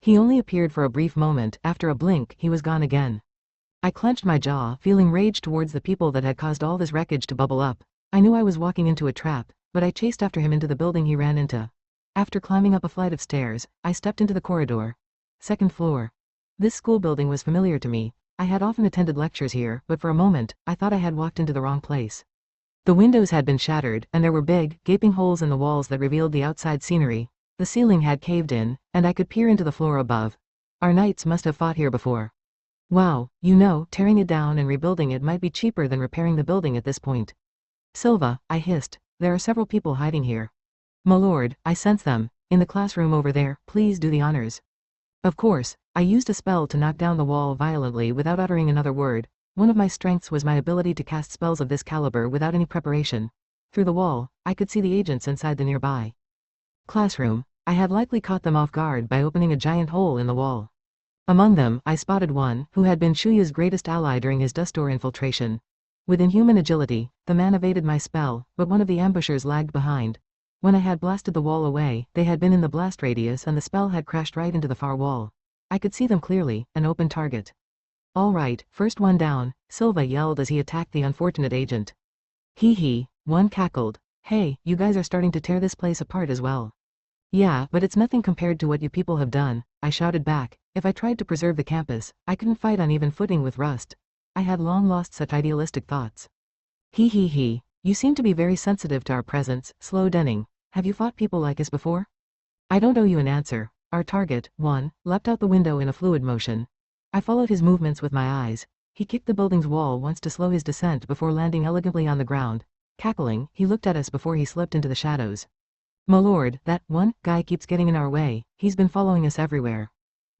He only appeared for a brief moment. After a blink, he was gone again. I clenched my jaw, feeling rage towards the people that had caused all this wreckage to bubble up. I knew I was walking into a trap, but I chased after him into the building he ran into. After climbing up a flight of stairs, I stepped into the corridor. Second floor. This school building was familiar to me. I had often attended lectures here, but for a moment, I thought I had walked into the wrong place. The windows had been shattered, and there were big, gaping holes in the walls that revealed the outside scenery. The ceiling had caved in, and I could peer into the floor above. Our knights must have fought here before. Wow, you know, tearing it down and rebuilding it might be cheaper than repairing the building at this point. Silva, I hissed, there are several people hiding here. My lord, I sense them. In the classroom over there, please do the honors. Of course, I used a spell to knock down the wall violently without uttering another word. One of my strengths was my ability to cast spells of this caliber without any preparation. Through the wall, I could see the agents inside the nearby classroom. I had likely caught them off guard by opening a giant hole in the wall. Among them, I spotted one, who had been Shuya's greatest ally during his dust door infiltration. With inhuman agility, the man evaded my spell, but one of the ambushers lagged behind. When I had blasted the wall away, they had been in the blast radius and the spell had crashed right into the far wall. I could see them clearly, an open target. All right, first one down, Silva yelled as he attacked the unfortunate agent. Hee hee, one cackled. Hey, you guys are starting to tear this place apart as well. Yeah, but it's nothing compared to what you people have done, I shouted back. If I tried to preserve the campus, I couldn't fight on even footing with Rust. I had long lost such idealistic thoughts. He. You seem to be very sensitive to our presence, Slow Denning. Have you fought people like us before? I don't owe you an answer. Our target, 1, leapt out the window in a fluid motion. I followed his movements with my eyes. He kicked the building's wall once to slow his descent before landing elegantly on the ground. Cackling, he looked at us before he slipped into the shadows. My lord, that 1 guy keeps getting in our way. He's been following us everywhere.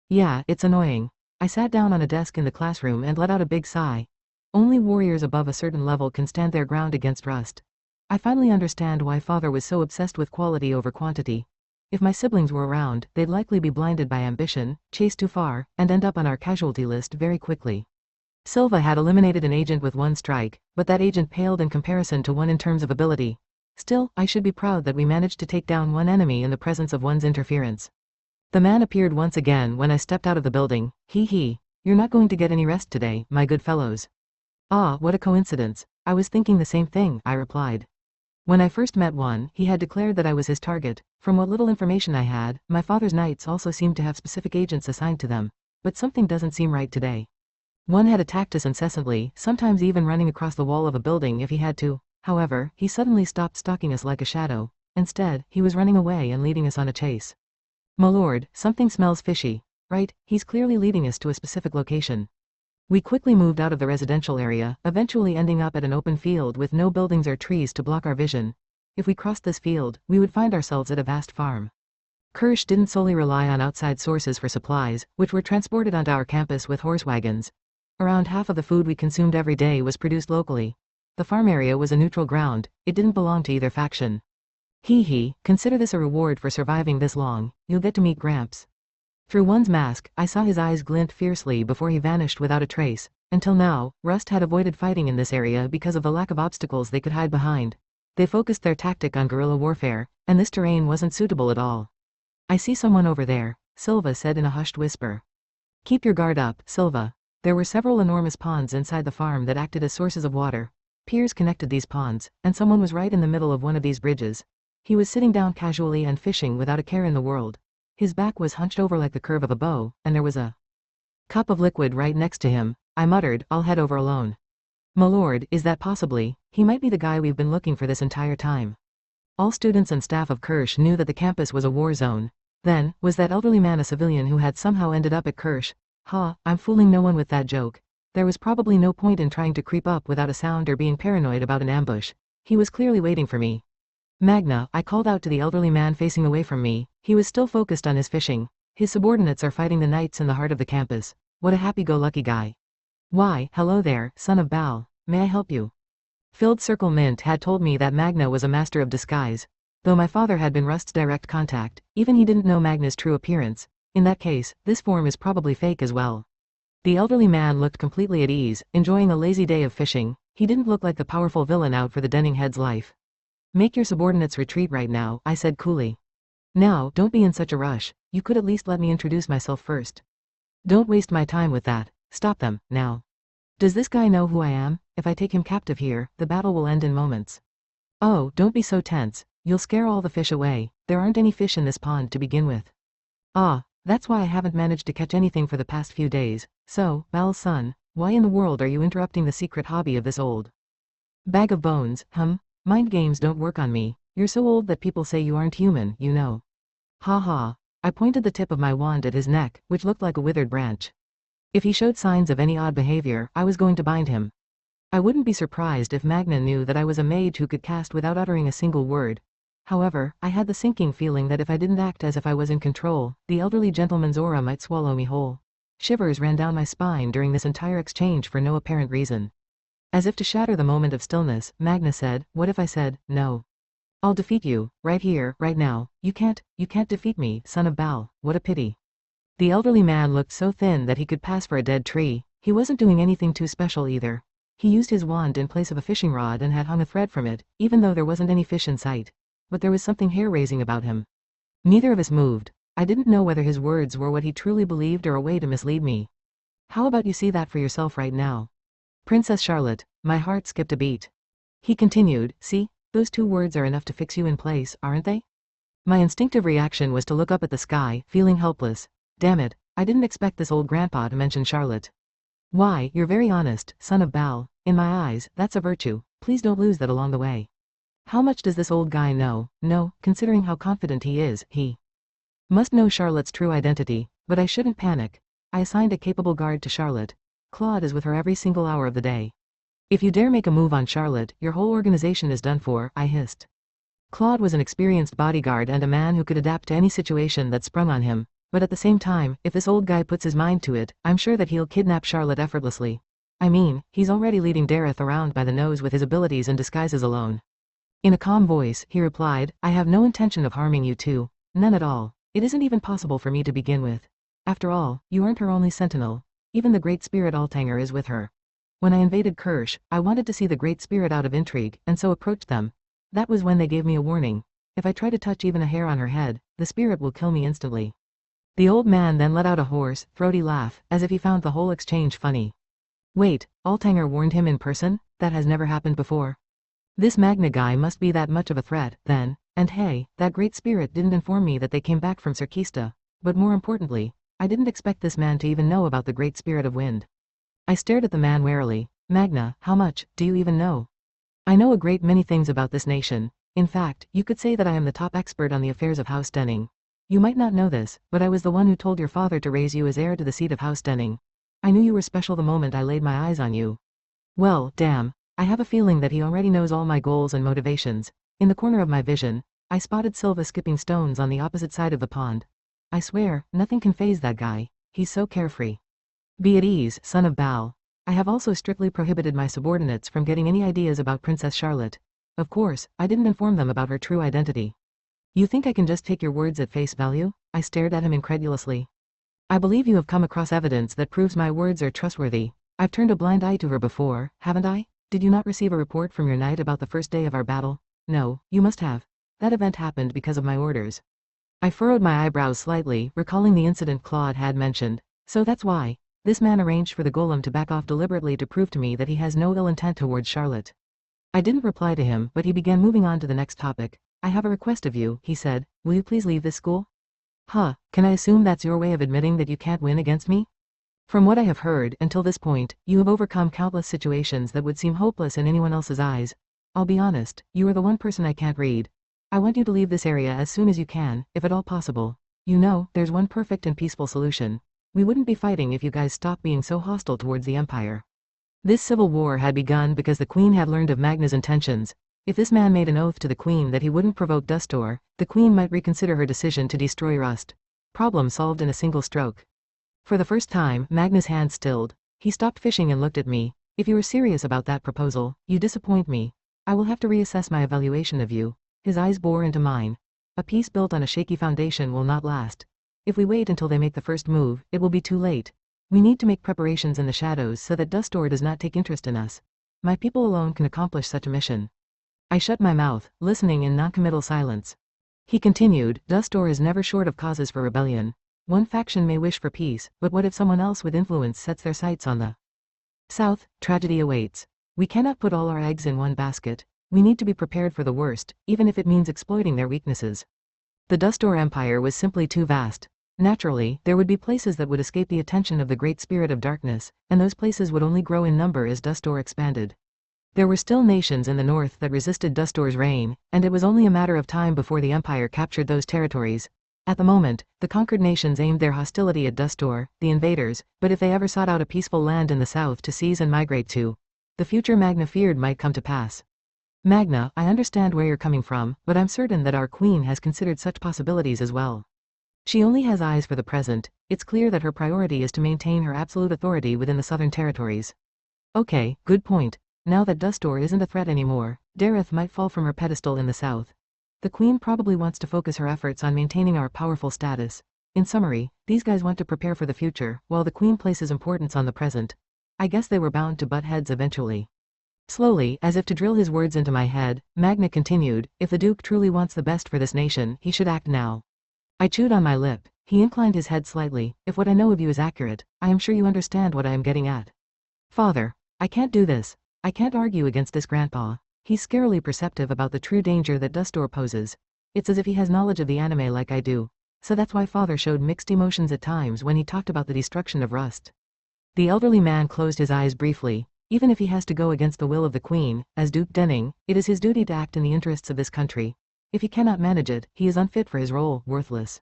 Yeah, it's annoying. I sat down on a desk in the classroom and let out a big sigh. Only warriors above a certain level can stand their ground against Rust. I finally understand why father was so obsessed with quality over quantity. If my siblings were around, they'd likely be blinded by ambition, chase too far, and end up on our casualty list very quickly. Silva had eliminated an agent with 1 strike, but that agent paled in comparison to 1 in terms of ability. Still, I should be proud that we managed to take down 1 enemy in the presence of 1's interference. The man appeared once again when I stepped out of the building. You're not going to get any rest today, my good fellows. Ah, what a coincidence. I was thinking the same thing, I replied. When I first met 1, he had declared that I was his target. From what little information I had, my father's knights also seemed to have specific agents assigned to them. But something doesn't seem right today. 1 had attacked us incessantly, sometimes even running across the wall of a building if he had to. However, he suddenly stopped stalking us like a shadow. Instead, he was running away and leading us on a chase. My lord, something smells fishy. Right, he's clearly leading us to a specific location. We quickly moved out of the residential area, eventually ending up at an open field with no buildings or trees to block our vision. If we crossed this field, we would find ourselves at a vast farm. Kirsch didn't solely rely on outside sources for supplies, which were transported onto our campus with horse wagons. Around half of the food we consumed every day was produced locally. The farm area was a neutral ground, it didn't belong to either faction. Consider this a reward for surviving this long, you'll get to meet Gramps. Through 1's mask, I saw his eyes glint fiercely before he vanished without a trace. Until now, Rust had avoided fighting in this area because of the lack of obstacles they could hide behind. They focused their tactic on guerrilla warfare, and this terrain wasn't suitable at all. I see someone over there, Silva said in a hushed whisper. Keep your guard up, Silva. There were several enormous ponds inside the farm that acted as sources of water. Piers connected these ponds, and someone was right in the middle of one of these bridges. He was sitting down casually and fishing without a care in the world. His back was hunched over like the curve of a bow, and there was a cup of liquid right next to him. I muttered, I'll head over alone. My lord, is that possibly? He might be the guy we've been looking for this entire time. All students and staff of Kirsch knew that the campus was a war zone. Then, was that elderly man a civilian who had somehow ended up at Kirsch? I'm fooling no one with that joke. There was probably no point in trying to creep up without a sound or being paranoid about an ambush. He was clearly waiting for me. Magna, I called out to the elderly man facing away from me. He was still focused on his fishing. His subordinates are fighting the knights in the heart of the campus. What a happy-go-lucky guy. Why, hello there, son of Baal. May I help you? Filled Circle Mint had told me that Magna was a master of disguise. Though my father had been Rust's direct contact, even he didn't know Magna's true appearance. In that case, this form is probably fake as well. The elderly man looked completely at ease, enjoying a lazy day of fishing. He didn't look like the powerful villain out for the Denning head's life. Make your subordinates retreat right now, I said coolly. Now, don't be in such a rush. You could at least let me introduce myself first. Don't waste my time with that. Stop them, now. Does this guy know who I am? If I take him captive here, the battle will end in moments. Oh, don't be so tense. You'll scare all the fish away. There aren't any fish in this pond to begin with. That's why I haven't managed to catch anything for the past few days. So, Baal's son, why in the world are you interrupting the secret hobby of this old bag of bones? Mind games don't work on me. You're so old that people say you aren't human, you know. I pointed the tip of my wand at his neck, which looked like a withered branch. If he showed signs of any odd behavior, I was going to bind him. I wouldn't be surprised if Magna knew that I was a mage who could cast without uttering a single word. However, I had the sinking feeling that if I didn't act as if I was in control, the elderly gentleman's aura might swallow me whole. Shivers ran down my spine during this entire exchange for no apparent reason. As if to shatter the moment of stillness, Magna said, what if I said, no? I'll defeat you, right here, right now. You can't defeat me, son of Baal, what a pity. The elderly man looked so thin that he could pass for a dead tree. He wasn't doing anything too special either. He used his wand in place of a fishing rod and had hung a thread from it, even though there wasn't any fish in sight. But there was something hair-raising about him. Neither of us moved. I didn't know whether his words were what he truly believed or a way to mislead me. How about you see that for yourself right now? Princess Charlotte, my heart skipped a beat. He continued, see, those 2 words are enough to fix you in place, aren't they? My instinctive reaction was to look up at the sky, feeling helpless. Damn it, I didn't expect this old grandpa to mention Charlotte. Why, you're very honest, son of Baal. In my eyes, that's a virtue. Please don't lose that along the way. How much does this old guy know? No, considering how confident he is, he must know Charlotte's true identity, but I shouldn't panic. I assigned a capable guard to Charlotte. Claude is with her every single hour of the day. If you dare make a move on Charlotte, your whole organization is done for, I hissed. Claude was an experienced bodyguard and a man who could adapt to any situation that sprung on him, but at the same time, if this old guy puts his mind to it, I'm sure that he'll kidnap Charlotte effortlessly. I mean, he's already leading Dareth around by the nose with his abilities and disguises alone. In a calm voice, he replied, I have no intention of harming you two. None at all. It isn't even possible for me to begin with. After all, you aren't her only sentinel. Even the Great Spirit Altanger is with her. When I invaded Kirsch, I wanted to see the Great Spirit out of intrigue, and so approached them. That was when they gave me a warning. If I try to touch even a hair on her head, the spirit will kill me instantly. The old man then let out a hoarse, throaty laugh, as if he found the whole exchange funny. Wait, Altanger warned him in person? That has never happened before. This Magna guy must be that much of a threat, then, and hey, that Great Spirit didn't inform me that they came back from Serkista, but more importantly, I didn't expect this man to even know about the Great Spirit of Wind. I stared at the man warily. Magna, how much, do you even know? I know a great many things about this nation. In fact, you could say that I am the top expert on the affairs of House Denning. You might not know this, but I was the one who told your father to raise you as heir to the seat of House Denning. I knew you were special the moment I laid my eyes on you. Well, damn, I have a feeling that he already knows all my goals and motivations. In the corner of my vision, I spotted Silva skipping stones on the opposite side of the pond. I swear, nothing can faze that guy. He's so carefree. Be at ease, son of Baal. I have also strictly prohibited my subordinates from getting any ideas about Princess Charlotte. Of course, I didn't inform them about her true identity. You think I can just take your words at face value? I stared at him incredulously. I believe you have come across evidence that proves my words are trustworthy. I've turned a blind eye to her before, haven't I? Did you not receive a report from your knight about the first day of our battle? No, you must have. That event happened because of my orders. I furrowed my eyebrows slightly, recalling the incident Claude had mentioned. So that's why. This man arranged for the golem to back off deliberately to prove to me that he has no ill intent towards Charlotte. I didn't reply to him, but he began moving on to the next topic. I have a request of you, he said. Will you please leave this school? Huh, can I assume that's your way of admitting that you can't win against me? From what I have heard, until this point, you have overcome countless situations that would seem hopeless in anyone else's eyes. I'll be honest, you are the one person I can't read. I want you to leave this area as soon as you can, if at all possible. You know, there's one perfect and peaceful solution. We wouldn't be fighting if you guys stopped being so hostile towards the Empire. This civil war had begun because the Queen had learned of Magna's intentions. If this man made an oath to the Queen that he wouldn't provoke Dustor, the Queen might reconsider her decision to destroy Rust. Problem solved in a single stroke. For the first time, Magna's hand stilled. He stopped fishing and looked at me. If you are serious about that proposal, you disappoint me. I will have to reassess my evaluation of you. His eyes bore into mine. A peace built on a shaky foundation will not last. If we wait until they make the first move, it will be too late. We need to make preparations in the shadows so that Dustor does not take interest in us. My people alone can accomplish such a mission. I shut my mouth, listening in non-committal silence. He continued, Dustor is never short of causes for rebellion. One faction may wish for peace, but what if someone else with influence sets their sights on the south? Tragedy awaits. We cannot put all our eggs in one basket. We need to be prepared for the worst, even if it means exploiting their weaknesses. The Dustor Empire was simply too vast. Naturally, there would be places that would escape the attention of the Great Spirit of Darkness, and those places would only grow in number as Dustor expanded. There were still nations in the north that resisted Dustor's reign, and it was only a matter of time before the Empire captured those territories. At the moment, the conquered nations aimed their hostility at Dustor, the invaders, but if they ever sought out a peaceful land in the south to seize and migrate to, the future Magna feared might come to pass. Magna, I understand where you're coming from, but I'm certain that our queen has considered such possibilities as well. She only has eyes for the present. It's clear that her priority is to maintain her absolute authority within the southern territories. Okay, good point. Now that Dustor isn't a threat anymore, Dareth might fall from her pedestal in the south. The Queen probably wants to focus her efforts on maintaining our powerful status. In summary, these guys want to prepare for the future, while the Queen places importance on the present. I guess they were bound to butt heads eventually. Slowly, as if to drill his words into my head, Magna continued, if the Duke truly wants the best for this nation, he should act now. I chewed on my lip. He inclined his head slightly. If what I know of you is accurate, I am sure you understand what I am getting at. Father, I can't do this. I can't argue against this grandpa. He's scarily perceptive about the true danger that Dustor poses. It's as if he has knowledge of the anime like I do. So that's why father showed mixed emotions at times when he talked about the destruction of Rust. The elderly man closed his eyes briefly. Even if he has to go against the will of the queen, as Duke Denning, it is his duty to act in the interests of this country. If he cannot manage it, he is unfit for his role, worthless.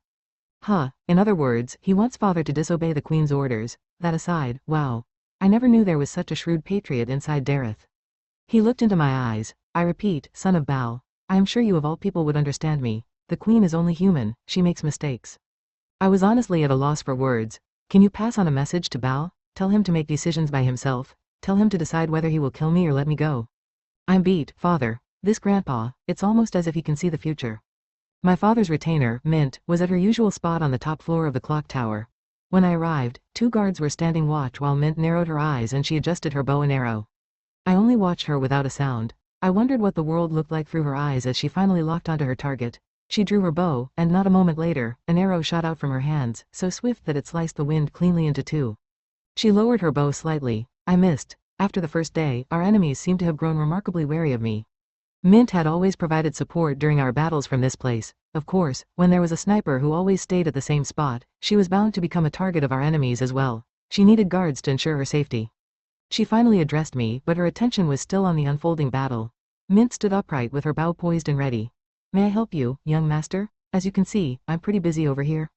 In other words, he wants father to disobey the queen's orders. That aside, wow. I never knew there was such a shrewd patriot inside Dareth. He looked into my eyes. I repeat, son of Bao. I am sure you of all people would understand me. The queen is only human, she makes mistakes. I was honestly at a loss for words. Can you pass on a message to Bao? Tell him to make decisions by himself. Tell him to decide whether he will kill me or let me go. I'm beat, father. This grandpa, it's almost as if he can see the future. My father's retainer, Mint, was at her usual spot on the top floor of the clock tower. When I arrived, 2 guards were standing watch while Mint narrowed her eyes and she adjusted her bow and arrow. I only watched her without a sound. I wondered what the world looked like through her eyes as she finally locked onto her target. She drew her bow, and not a moment later, an arrow shot out from her hands, so swift that it sliced the wind cleanly into 2. She lowered her bow slightly. I missed. After the first day, our enemies seemed to have grown remarkably wary of me. Mint had always provided support during our battles from this place. Of course, when there was a sniper who always stayed at the same spot, she was bound to become a target of our enemies as well. She needed guards to ensure her safety. She finally addressed me, but her attention was still on the unfolding battle. Mint stood upright with her bow poised and ready. May I help you, young master? As you can see, I'm pretty busy over here.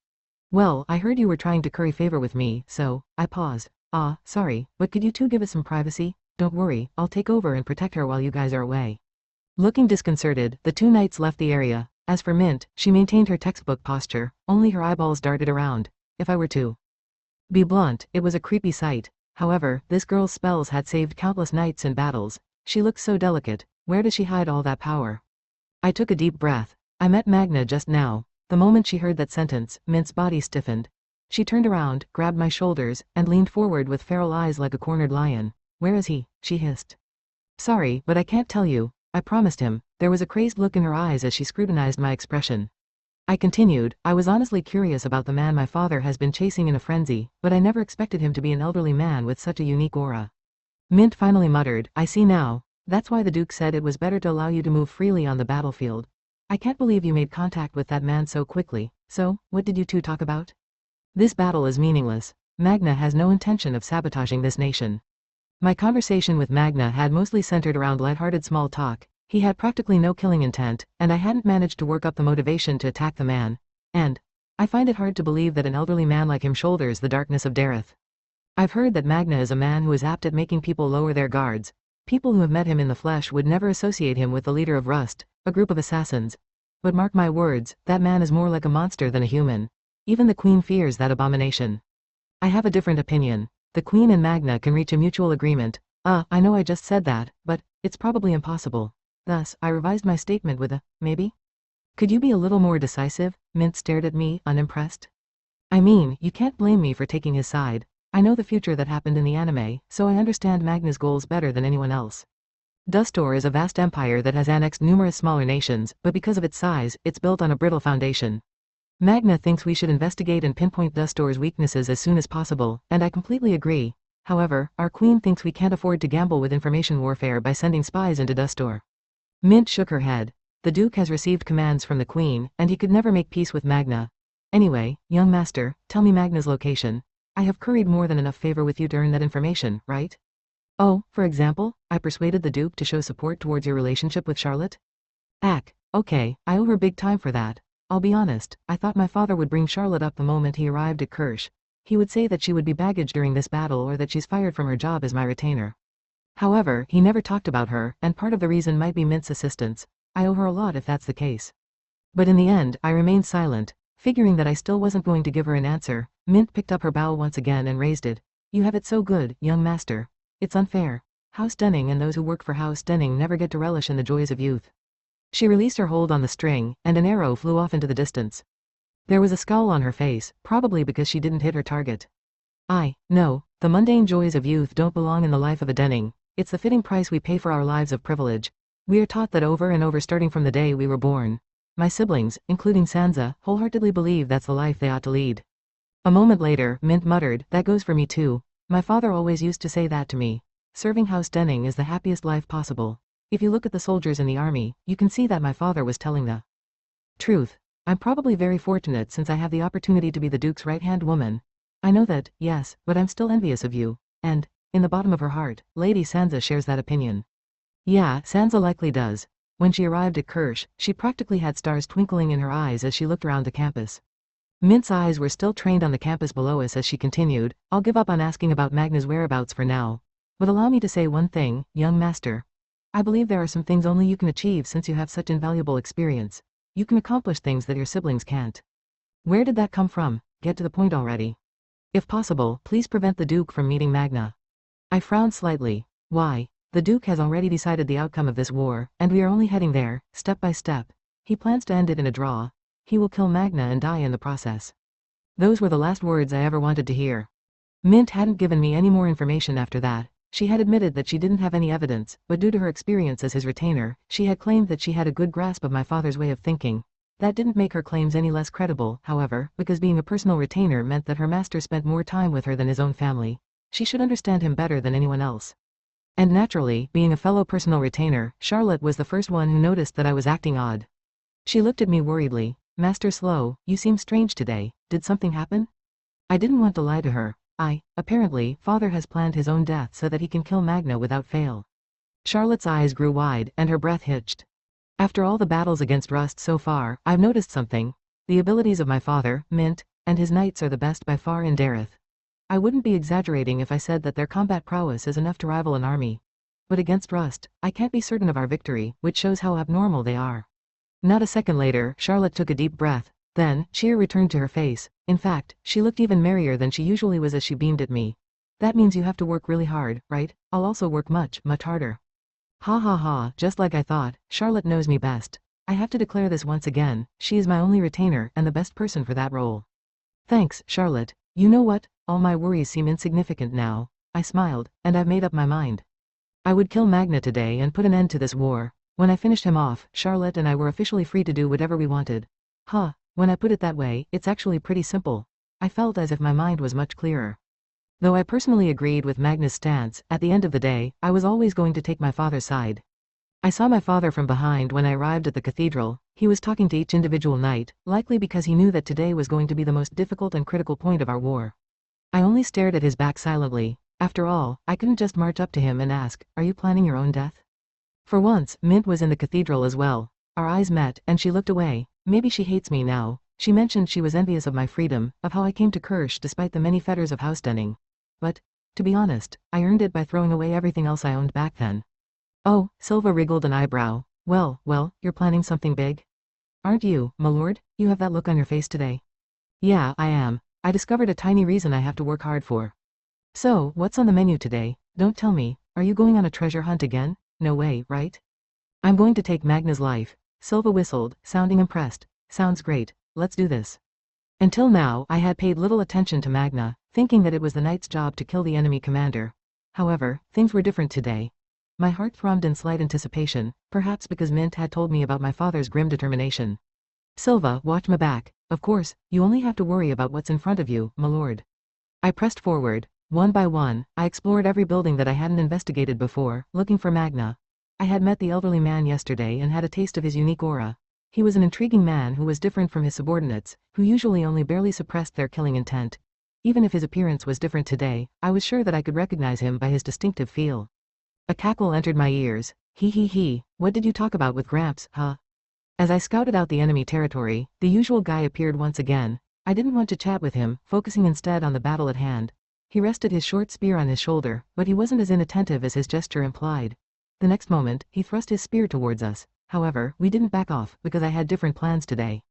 Well, I heard you were trying to curry favor with me, so, I paused. Sorry, but could you two give us some privacy? Don't worry, I'll take over and protect her while you guys are away. Looking disconcerted, the 2 knights left the area. As for Mint, she maintained her textbook posture, only her eyeballs darted around. If I were to be blunt, it was a creepy sight. However, this girl's spells had saved countless knights in battles. She looked so delicate. Where does she hide all that power? I took a deep breath. I met Magna just now. The moment she heard that sentence, Mint's body stiffened. She turned around, grabbed my shoulders, and leaned forward with feral eyes like a cornered lion. Where is he? She hissed. Sorry, but I can't tell you. I promised him. There was a crazed look in her eyes as she scrutinized my expression. I continued, I was honestly curious about the man my father has been chasing in a frenzy, but I never expected him to be an elderly man with such a unique aura. Mint finally muttered, I see now. That's why the Duke said it was better to allow you to move freely on the battlefield. I can't believe you made contact with that man so quickly. So, what did you two talk about? This battle is meaningless. Magna has no intention of sabotaging this nation. My conversation with Magna had mostly centered around lighthearted small talk. He had practically no killing intent, and I hadn't managed to work up the motivation to attack the man. And I find it hard to believe that an elderly man like him shoulders the darkness of Dareth. I've heard that Magna is a man who is apt at making people lower their guards. People who have met him in the flesh would never associate him with the leader of Rust, a group of assassins. But mark my words, that man is more like a monster than a human. Even the Queen fears that abomination. I have a different opinion. The Queen and Magna can reach a mutual agreement. I know I just said that, but it's probably impossible. Thus, I revised my statement with a, maybe? Could you be a little more decisive? Mint stared at me, unimpressed. I mean, you can't blame me for taking his side. I know the future that happened in the anime, so I understand Magna's goals better than anyone else. Dustor is a vast empire that has annexed numerous smaller nations, but because of its size, it's built on a brittle foundation. Magna thinks we should investigate and pinpoint Dustor's weaknesses as soon as possible, and I completely agree. However, our queen thinks we can't afford to gamble with information warfare by sending spies into Dustor. Mint shook her head. The Duke has received commands from the Queen, and he could never make peace with Magna. Anyway, young master, tell me Magna's location. I have curried more than enough favor with you to earn that information, right? Oh, for example, I persuaded the Duke to show support towards your relationship with Charlotte? Okay, I owe her big time for that. I'll be honest, I thought my father would bring Charlotte up the moment he arrived at Kirsch. He would say that she would be baggage during this battle or that she's fired from her job as my retainer. However, he never talked about her, and part of the reason might be Mint's assistance. I owe her a lot if that's the case. But in the end, I remained silent. Figuring that I still wasn't going to give her an answer, Mint picked up her bow once again and raised it. You have it so good, young master. It's unfair. House Denning and those who work for House Denning never get to relish in the joys of youth. She released her hold on the string, and an arrow flew off into the distance. There was a scowl on her face, probably because she didn't hit her target. No, the mundane joys of youth don't belong in the life of a Denning. It's the fitting price we pay for our lives of privilege. We are taught that over and over starting from the day we were born. My siblings, including Sansa, wholeheartedly believe that's the life they ought to lead. A moment later, Mint muttered, that goes for me too. My father always used to say that to me. Serving House Denning is the happiest life possible. If you look at the soldiers in the army, you can see that my father was telling the Truth. I'm probably very fortunate since I have the opportunity to be the Duke's right-hand woman. I know that, yes, but I'm still envious of you. And, in the bottom of her heart, Lady Sansa shares that opinion. Yeah, Sansa likely does. When she arrived at Kirsch, she practically had stars twinkling in her eyes as she looked around the campus. Mint's eyes were still trained on the campus below us as she continued, I'll give up on asking about Magna's whereabouts for now. But allow me to say one thing, young master. I believe there are some things only you can achieve since you have such invaluable experience. You can accomplish things that your siblings can't. Where did that come from? Get to the point already. If possible, please prevent the Duke from meeting Magna. I frowned slightly. Why? The Duke has already decided the outcome of this war, and we are only heading there, step by step. He plans to end it in a draw. He will kill Magna and die in the process. Those were the last words I ever wanted to hear. Mint hadn't given me any more information after that. She had admitted that she didn't have any evidence, but due to her experience as his retainer, she had claimed that she had a good grasp of my father's way of thinking. That didn't make her claims any less credible, however, because being a personal retainer meant that her master spent more time with her than his own family. She should understand him better than anyone else. And naturally, being a fellow personal retainer, Charlotte was the first one who noticed that I was acting odd. She looked at me worriedly. Master Slow, you seem strange today. Did something happen? I didn't want to lie to her. Apparently, father has planned his own death so that he can kill Magna without fail. Charlotte's eyes grew wide, and her breath hitched. After all the battles against Rust so far, I've noticed something. The abilities of my father, Mint, and his knights are the best by far in Dareth. I wouldn't be exaggerating if I said that their combat prowess is enough to rival an army. But against Rust, I can't be certain of our victory, which shows how abnormal they are. Not a second later, Charlotte took a deep breath. Then, cheer returned to her face. In fact, she looked even merrier than she usually was as she beamed at me. That means you have to work really hard, right? I'll also work much, much harder. Ha ha ha, just like I thought, Charlotte knows me best. I have to declare this once again, she is my only retainer and the best person for that role. Thanks, Charlotte. You know what? All my worries seem insignificant now. I smiled, and I've made up my mind. I would kill Magna today and put an end to this war. When I finished him off, Charlotte and I were officially free to do whatever we wanted. When I put it that way, it's actually pretty simple. I felt as if my mind was much clearer. Though I personally agreed with Magna's stance, at the end of the day, I was always going to take my father's side. I saw my father from behind when I arrived at the cathedral. He was talking to each individual knight, likely because he knew that today was going to be the most difficult and critical point of our war. I only stared at his back silently. After all, I couldn't just march up to him and ask, "Are you planning your own death?" For once, Mint was in the cathedral as well. Our eyes met, and she looked away. Maybe she hates me now. She mentioned she was envious of my freedom, of how I came to Kirsch despite the many fetters of house-denning. But, to be honest, I earned it by throwing away everything else I owned back then. Oh, Silva wriggled an eyebrow. Well, you're planning something big? Aren't you, my lord? You have that look on your face today. Yeah, I am. I discovered a tiny reason I have to work hard for. So, what's on the menu today? Don't tell me. Are you going on a treasure hunt again? No way, right? I'm going to take Magna's life. Silva whistled, sounding impressed. Sounds great. Let's do this. Until now, I had paid little attention to Magna, thinking that it was the knight's job to kill the enemy commander. However, things were different today. My heart thrummed in slight anticipation, perhaps because Mint had told me about my father's grim determination. Silva, watch my back. Of course, you only have to worry about what's in front of you, my lord. I pressed forward. One by one, I explored every building that I hadn't investigated before, looking for Magna. I had met the elderly man yesterday and had a taste of his unique aura. He was an intriguing man who was different from his subordinates, who usually only barely suppressed their killing intent. Even if his appearance was different today, I was sure that I could recognize him by his distinctive feel. A cackle entered my ears. He, what did you talk about with Gramps, huh? As I scouted out the enemy territory, the usual guy appeared once again. I didn't want to chat with him, focusing instead on the battle at hand. He rested his short spear on his shoulder, but he wasn't as inattentive as his gesture implied. The next moment, he thrust his spear towards us. However, we didn't back off, because I had different plans today.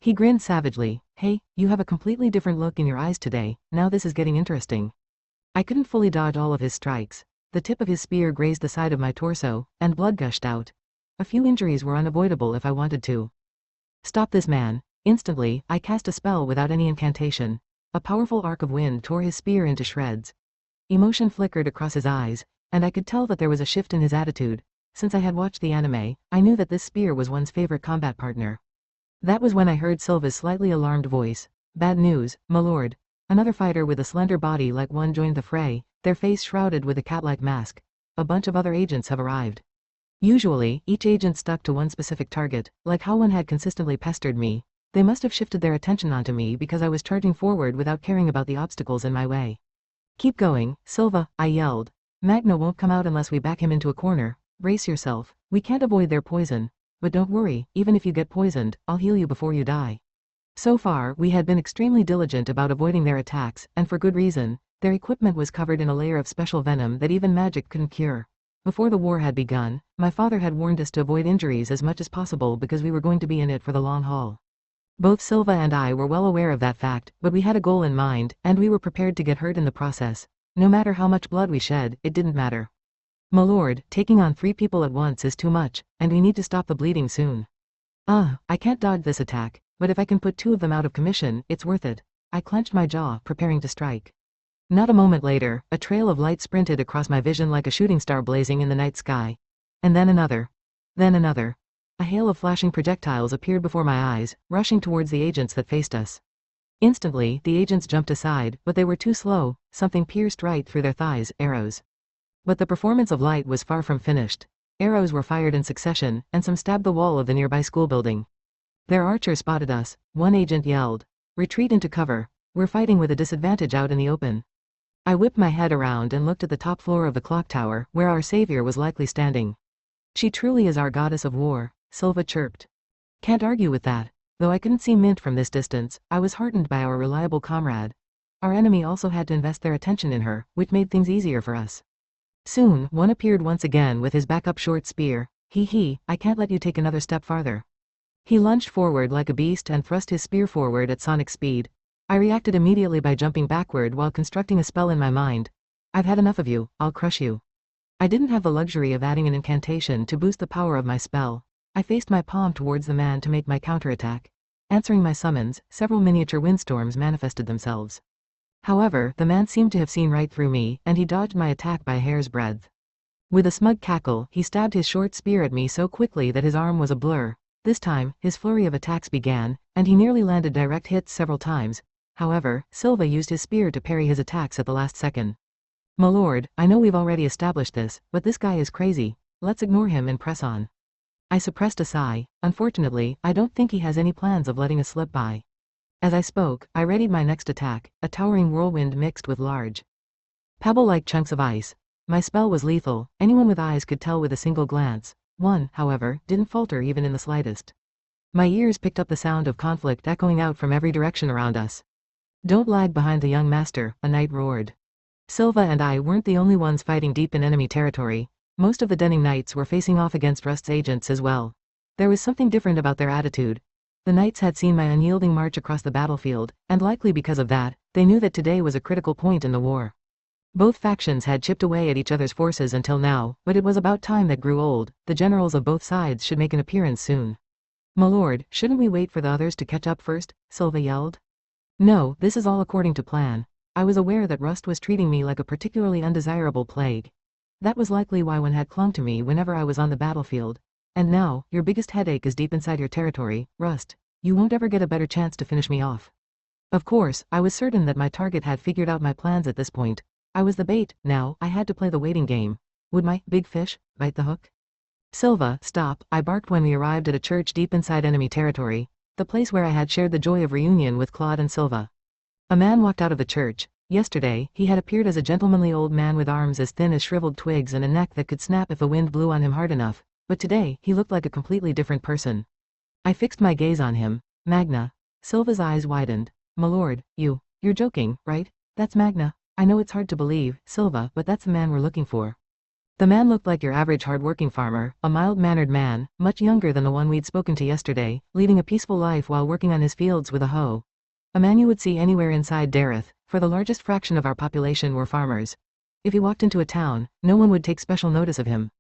He grinned savagely. Hey, you have a completely different look in your eyes today. Now this is getting interesting. I couldn't fully dodge all of his strikes. The tip of his spear grazed the side of my torso, and blood gushed out. A few injuries were unavoidable if I wanted to. Stop this man. Instantly, I cast a spell without any incantation. A powerful arc of wind tore his spear into shreds. Emotion flickered across his eyes, and I could tell that there was a shift in his attitude. Since I had watched the anime, I knew that this spear was one's favorite combat partner. That was when I heard Silva's slightly alarmed voice. Bad news, my lord. Another fighter with a slender body like one joined the fray, their face shrouded with a cat-like mask. A bunch of other agents have arrived. Usually, each agent stuck to one specific target, like how one had consistently pestered me. They must have shifted their attention onto me because I was charging forward without caring about the obstacles in my way. Keep going, Silva, I yelled. Magna won't come out unless we back him into a corner. Brace yourself, we can't avoid their poison. But don't worry, even if you get poisoned, I'll heal you before you die. So far, we had been extremely diligent about avoiding their attacks, and for good reason. Their equipment was covered in a layer of special venom that even magic couldn't cure. Before the war had begun, my father had warned us to avoid injuries as much as possible because we were going to be in it for the long haul. Both Silva and I were well aware of that fact, but we had a goal in mind, and we were prepared to get hurt in the process. No matter how much blood we shed, it didn't matter. My lord, taking on 3 people at once is too much, and we need to stop the bleeding soon. I can't dodge this attack, but if I can put 2 of them out of commission, it's worth it. I clenched my jaw, preparing to strike. Not a moment later, a trail of light sprinted across my vision like a shooting star blazing in the night sky. And then another. Then another. A hail of flashing projectiles appeared before my eyes, rushing towards the agents that faced us. Instantly, the agents jumped aside, but they were too slow. Something pierced right through their thighs, arrows. But the performance of light was far from finished. Arrows were fired in succession, and some stabbed the wall of the nearby school building. Their archer spotted us. One agent yelled, "Retreat into cover. We're fighting with a disadvantage out in the open." I whipped my head around and looked at the top floor of the clock tower, where our savior was likely standing. "She truly is our goddess of war," Silva chirped. Can't argue with that. Though I couldn't see Mint from this distance, I was heartened by our reliable comrade. Our enemy also had to invest their attention in her, which made things easier for us. Soon, one appeared once again with his backup short spear. I can't let you take another step farther." He lunged forward like a beast and thrust his spear forward at sonic speed. I reacted immediately by jumping backward while constructing a spell in my mind. "I've had enough of you, I'll crush you." I didn't have the luxury of adding an incantation to boost the power of my spell. I faced my palm towards the man to make my counterattack. Answering my summons, several miniature windstorms manifested themselves. However, the man seemed to have seen right through me, and he dodged my attack by a hair's breadth. With a smug cackle, he stabbed his short spear at me so quickly that his arm was a blur. This time, his flurry of attacks began, and he nearly landed direct hits several times. However, Silva used his spear to parry his attacks at the last second. "My lord, I know we've already established this, but this guy is crazy. Let's ignore him and press on." I suppressed a sigh. Unfortunately, I don't think he has any plans of letting us slip by. As I spoke, I readied my next attack, a towering whirlwind mixed with large, pebble-like chunks of ice. My spell was lethal. Anyone with eyes could tell with a single glance. One, however, didn't falter even in the slightest. My ears picked up the sound of conflict echoing out from every direction around us. "Don't lag behind the young master," a knight roared. Silva and I weren't the only ones fighting deep in enemy territory. Most of the Denning Knights were facing off against Rust's agents as well. There was something different about their attitude. The knights had seen my unyielding march across the battlefield, and likely because of that, they knew that today was a critical point in the war. Both factions had chipped away at each other's forces until now, but it was about time that grew old. The generals of both sides should make an appearance soon. "My lord, shouldn't we wait for the others to catch up first?" Silva yelled. "No, this is all according to plan. I was aware that Rust was treating me like a particularly undesirable plague. That was likely why one had clung to me whenever I was on the battlefield. And now, your biggest headache is deep inside your territory, Rust. You won't ever get a better chance to finish me off." Of course, I was certain that my target had figured out my plans at this point. I was the bait. Now, I had to play the waiting game. Would my big fish bite the hook? "Silva, stop," I barked when we arrived at a church deep inside enemy territory, the place where I had shared the joy of reunion with Claude and Silva. A man walked out of the church. Yesterday, he had appeared as a gentlemanly old man with arms as thin as shriveled twigs and a neck that could snap if the wind blew on him hard enough, but today, he looked like a completely different person. I fixed my gaze on him. "Magna." Silva's eyes widened. "My lord, you're joking, right? That's Magna." "I know it's hard to believe, Silva, but that's the man we're looking for." The man looked like your average hard-working farmer, a mild-mannered man, much younger than the one we'd spoken to yesterday, leading a peaceful life while working on his fields with a hoe. A man you would see anywhere inside Dareth, for the largest fraction of our population were farmers. If he walked into a town, no one would take special notice of him.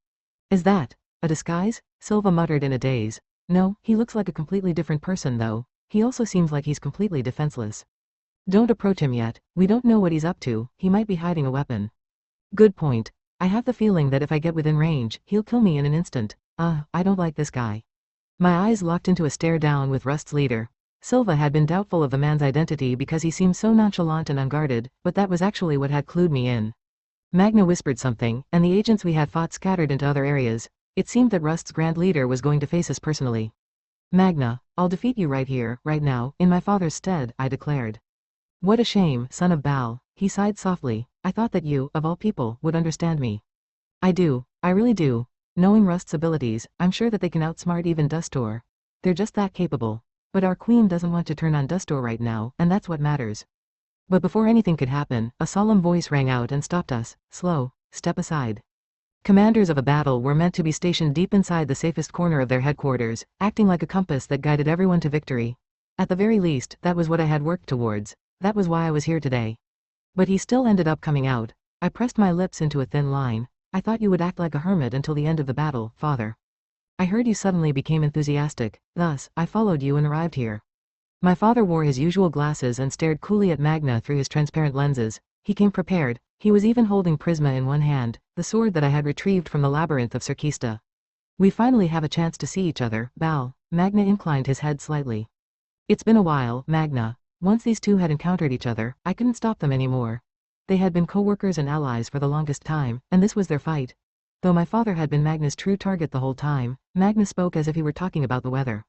"Is that a disguise?" Silva muttered in a daze. "No, he looks like a completely different person though. He also seems like he's completely defenseless." "Don't approach him yet. We don't know what he's up to. He might be hiding a weapon." "Good point. I have the feeling that if I get within range, he'll kill me in an instant. I don't like this guy." My eyes locked into a stare down with Rust's leader. Silva had been doubtful of the man's identity because he seemed so nonchalant and unguarded, but that was actually what had clued me in. Magna whispered something, and the agents we had fought scattered into other areas. It seemed that Rust's Grand Leader was going to face us personally. Magna, I'll defeat you right here, right now, in my father's stead, I declared. What a shame, son of Baal, he sighed softly. I thought that you, of all people, would understand me. I do, I really do. Knowing Rust's abilities, I'm sure that they can outsmart even Dustor. They're just that capable. But our queen doesn't want to turn on Dustor right now, and that's what matters. But before anything could happen, a solemn voice rang out and stopped us. Slow, step aside. Commanders of a battle were meant to be stationed deep inside the safest corner of their headquarters, acting like a compass that guided everyone to victory. At the very least, that was what I had worked towards. That was why I was here today. But he still ended up coming out. I pressed my lips into a thin line. I thought you would act like a hermit until the end of the battle, father. I heard you suddenly became enthusiastic, thus, I followed you and arrived here. My father wore his usual glasses and stared coolly at Magna through his transparent lenses. He came prepared. He was even holding Prisma in one hand, the sword that I had retrieved from the labyrinth of Serkista. We finally have a chance to see each other, Bal. Magna inclined his head slightly. It's been a while, Magna. Once these two had encountered each other, I couldn't stop them anymore. They had been co-workers and allies for the longest time, and this was their fight. Though my father had been Magna's true target the whole time, Magna spoke as if he were talking about the weather.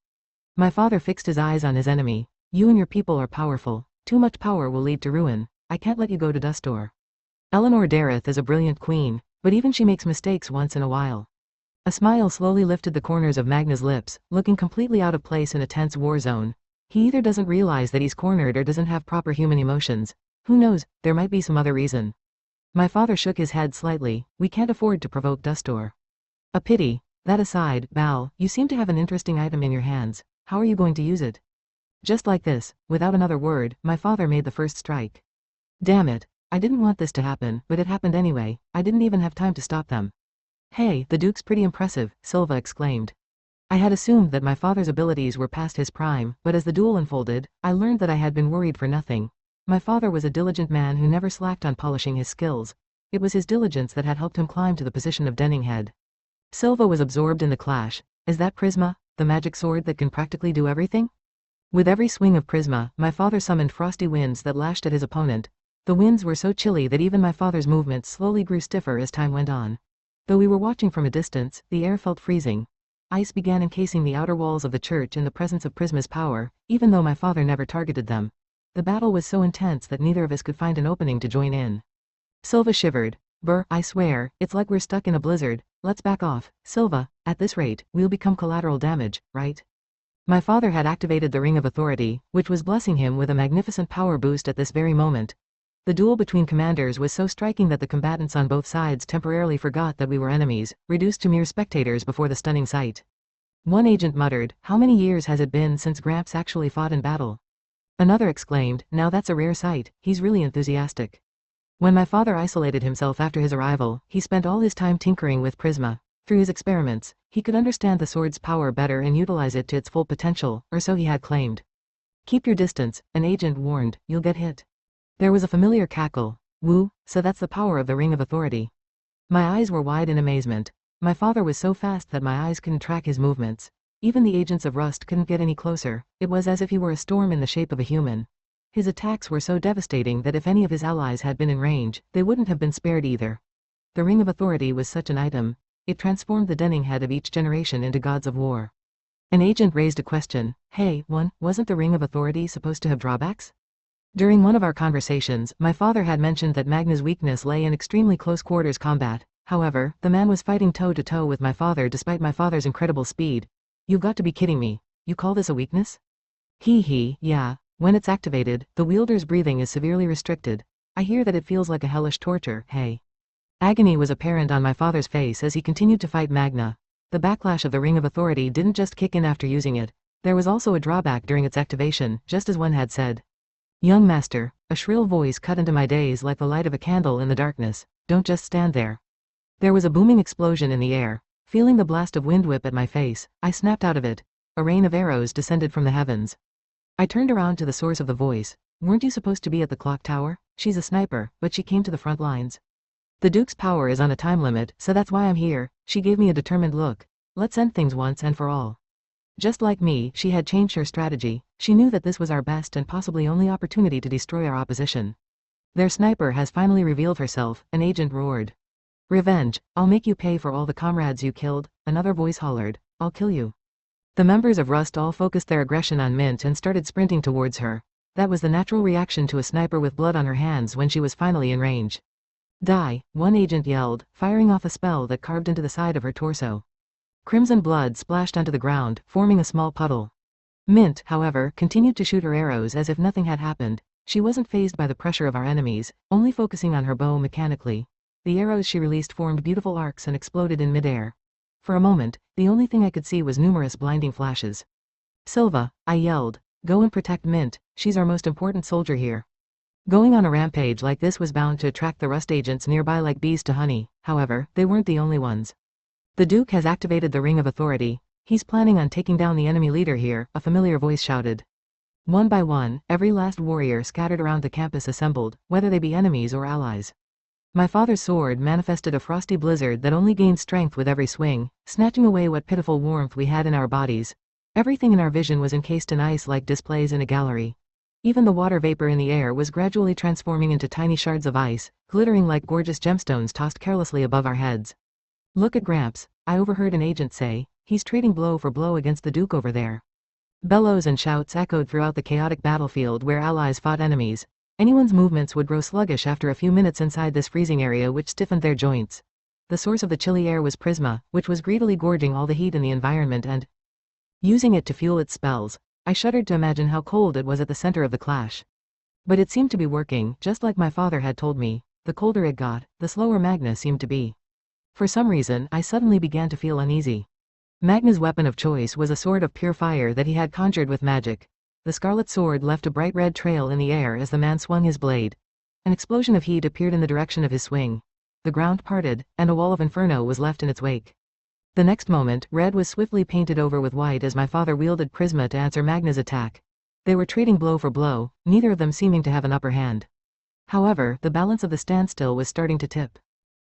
My father fixed his eyes on his enemy. You and your people are powerful. Too much power will lead to ruin. I can't let you go to Dustor. Eleanor Dareth is a brilliant queen, but even she makes mistakes once in a while. A smile slowly lifted the corners of Magna's lips, looking completely out of place in a tense war zone. He either doesn't realize that he's cornered or doesn't have proper human emotions. Who knows, there might be some other reason. My father shook his head slightly. We can't afford to provoke Dustor. A pity. That aside, Bal, you seem to have an interesting item in your hands. How are you going to use it? Just like this, without another word, my father made the first strike. Damn it. I didn't want this to happen, but it happened anyway. I didn't even have time to stop them. Hey, the Duke's pretty impressive, Silva exclaimed. I had assumed that my father's abilities were past his prime, but as the duel unfolded, I learned that I had been worried for nothing. My father was a diligent man who never slacked on polishing his skills. It was his diligence that had helped him climb to the position of Denning Head. Silva was absorbed in the clash. Is that Prisma, the magic sword that can practically do everything? With every swing of Prisma, my father summoned frosty winds that lashed at his opponent. The winds were so chilly that even my father's movements slowly grew stiffer as time went on. Though we were watching from a distance, the air felt freezing. Ice began encasing the outer walls of the church in the presence of Prisma's power, even though my father never targeted them. The battle was so intense that neither of us could find an opening to join in. Silva shivered. Brr, I swear, it's like we're stuck in a blizzard. Let's back off, Silva. At this rate, we'll become collateral damage, right? My father had activated the Ring of Authority, which was blessing him with a magnificent power boost at this very moment. The duel between commanders was so striking that the combatants on both sides temporarily forgot that we were enemies, reduced to mere spectators before the stunning sight. One agent muttered, "How many years has it been since Gramps actually fought in battle?" Another exclaimed, "Now that's a rare sight, he's really enthusiastic." When my father isolated himself after his arrival, he spent all his time tinkering with Prisma. Through his experiments, he could understand the sword's power better and utilize it to its full potential, or so he had claimed. "Keep your distance," an agent warned, "you'll get hit." There was a familiar cackle. Woo, so that's the power of the Ring of Authority. My eyes were wide in amazement. My father was so fast that my eyes couldn't track his movements. Even the agents of Rust couldn't get any closer. It was as if he were a storm in the shape of a human. His attacks were so devastating that if any of his allies had been in range, they wouldn't have been spared either. The Ring of Authority was such an item. It transformed the Denning Head of each generation into gods of war. An agent raised a question. Hey, wasn't the Ring of Authority supposed to have drawbacks? During one of our conversations, my father had mentioned that Magna's weakness lay in extremely close quarters combat. However, the man was fighting toe-to-toe with my father despite my father's incredible speed. You've got to be kidding me. You call this a weakness? Yeah. When it's activated, the wielder's breathing is severely restricted. I hear that it feels like a hellish torture, hey. Agony was apparent on my father's face as he continued to fight Magna. The backlash of the Ring of Authority didn't just kick in after using it. There was also a drawback during its activation, just as one had said. Young master, a shrill voice cut into my days like the light of a candle in the darkness. Don't just stand there. There was a booming explosion in the air. Feeling the blast of wind whip at my face, I snapped out of it. A rain of arrows descended from the heavens. I turned around to the source of the voice. Weren't you supposed to be at the clock tower? She's a sniper, but she came to the front lines. The Duke's power is on a time limit, so that's why I'm here. She gave me a determined look. Let's end things once and for all. Just like me, she had changed her strategy. She knew that this was our best and possibly only opportunity to destroy our opposition. Their sniper has finally revealed herself, an agent roared. Revenge, I'll make you pay for all the comrades you killed, another voice hollered. I'll kill you. The members of Rust all focused their aggression on Mint and started sprinting towards her. That was the natural reaction to a sniper with blood on her hands when she was finally in range. Die, one agent yelled, firing off a spell that carved into the side of her torso. Crimson blood splashed onto the ground, forming a small puddle. Mint, however, continued to shoot her arrows as if nothing had happened. She wasn't fazed by the pressure of our enemies, only focusing on her bow mechanically. The arrows she released formed beautiful arcs and exploded in midair. For a moment, the only thing I could see was numerous blinding flashes. Silva, I yelled, go and protect Mint, she's our most important soldier here. Going on a rampage like this was bound to attract the Rust agents nearby like bees to honey, however, they weren't the only ones. The Duke has activated the Ring of Authority. He's planning on taking down the enemy leader here, a familiar voice shouted. One by one, every last warrior scattered around the campus assembled, whether they be enemies or allies. My father's sword manifested a frosty blizzard that only gained strength with every swing, snatching away what pitiful warmth we had in our bodies. Everything in our vision was encased in ice like displays in a gallery. Even the water vapor in the air was gradually transforming into tiny shards of ice, glittering like gorgeous gemstones tossed carelessly above our heads. Look at Gramps, I overheard an agent say, he's trading blow for blow against the Duke over there. Bellows and shouts echoed throughout the chaotic battlefield where allies fought enemies. Anyone's movements would grow sluggish after a few minutes inside this freezing area which stiffened their joints. The source of the chilly air was Prisma, which was greedily gorging all the heat in the environment and using it to fuel its spells. I shuddered to imagine how cold it was at the center of the clash. But it seemed to be working, just like my father had told me. The colder it got, the slower Magna seemed to be. For some reason, I suddenly began to feel uneasy. Magna's weapon of choice was a sword of pure fire that he had conjured with magic. The scarlet sword left a bright red trail in the air as the man swung his blade. An explosion of heat appeared in the direction of his swing. The ground parted, and a wall of inferno was left in its wake. The next moment, red was swiftly painted over with white as my father wielded Prisma to answer Magna's attack. They were trading blow for blow, neither of them seeming to have an upper hand. However, the balance of the standstill was starting to tip.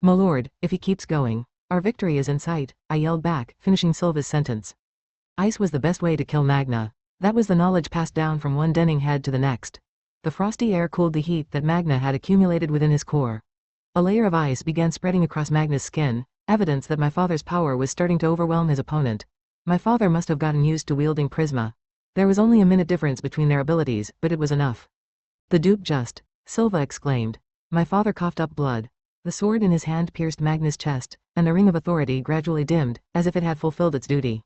My lord, if he keeps going, our victory is in sight, I yelled back, finishing Silva's sentence. Ice was the best way to kill Magna. That was the knowledge passed down from one Denning head to the next. The frosty air cooled the heat that Magna had accumulated within his core. A layer of ice began spreading across Magna's skin, evidence that my father's power was starting to overwhelm his opponent. My father must have gotten used to wielding Prisma. There was only a minute difference between their abilities, but it was enough. The Duke just, Silva exclaimed. My father coughed up blood. The sword in his hand pierced Magna's chest, and the Ring of Authority gradually dimmed, as if it had fulfilled its duty.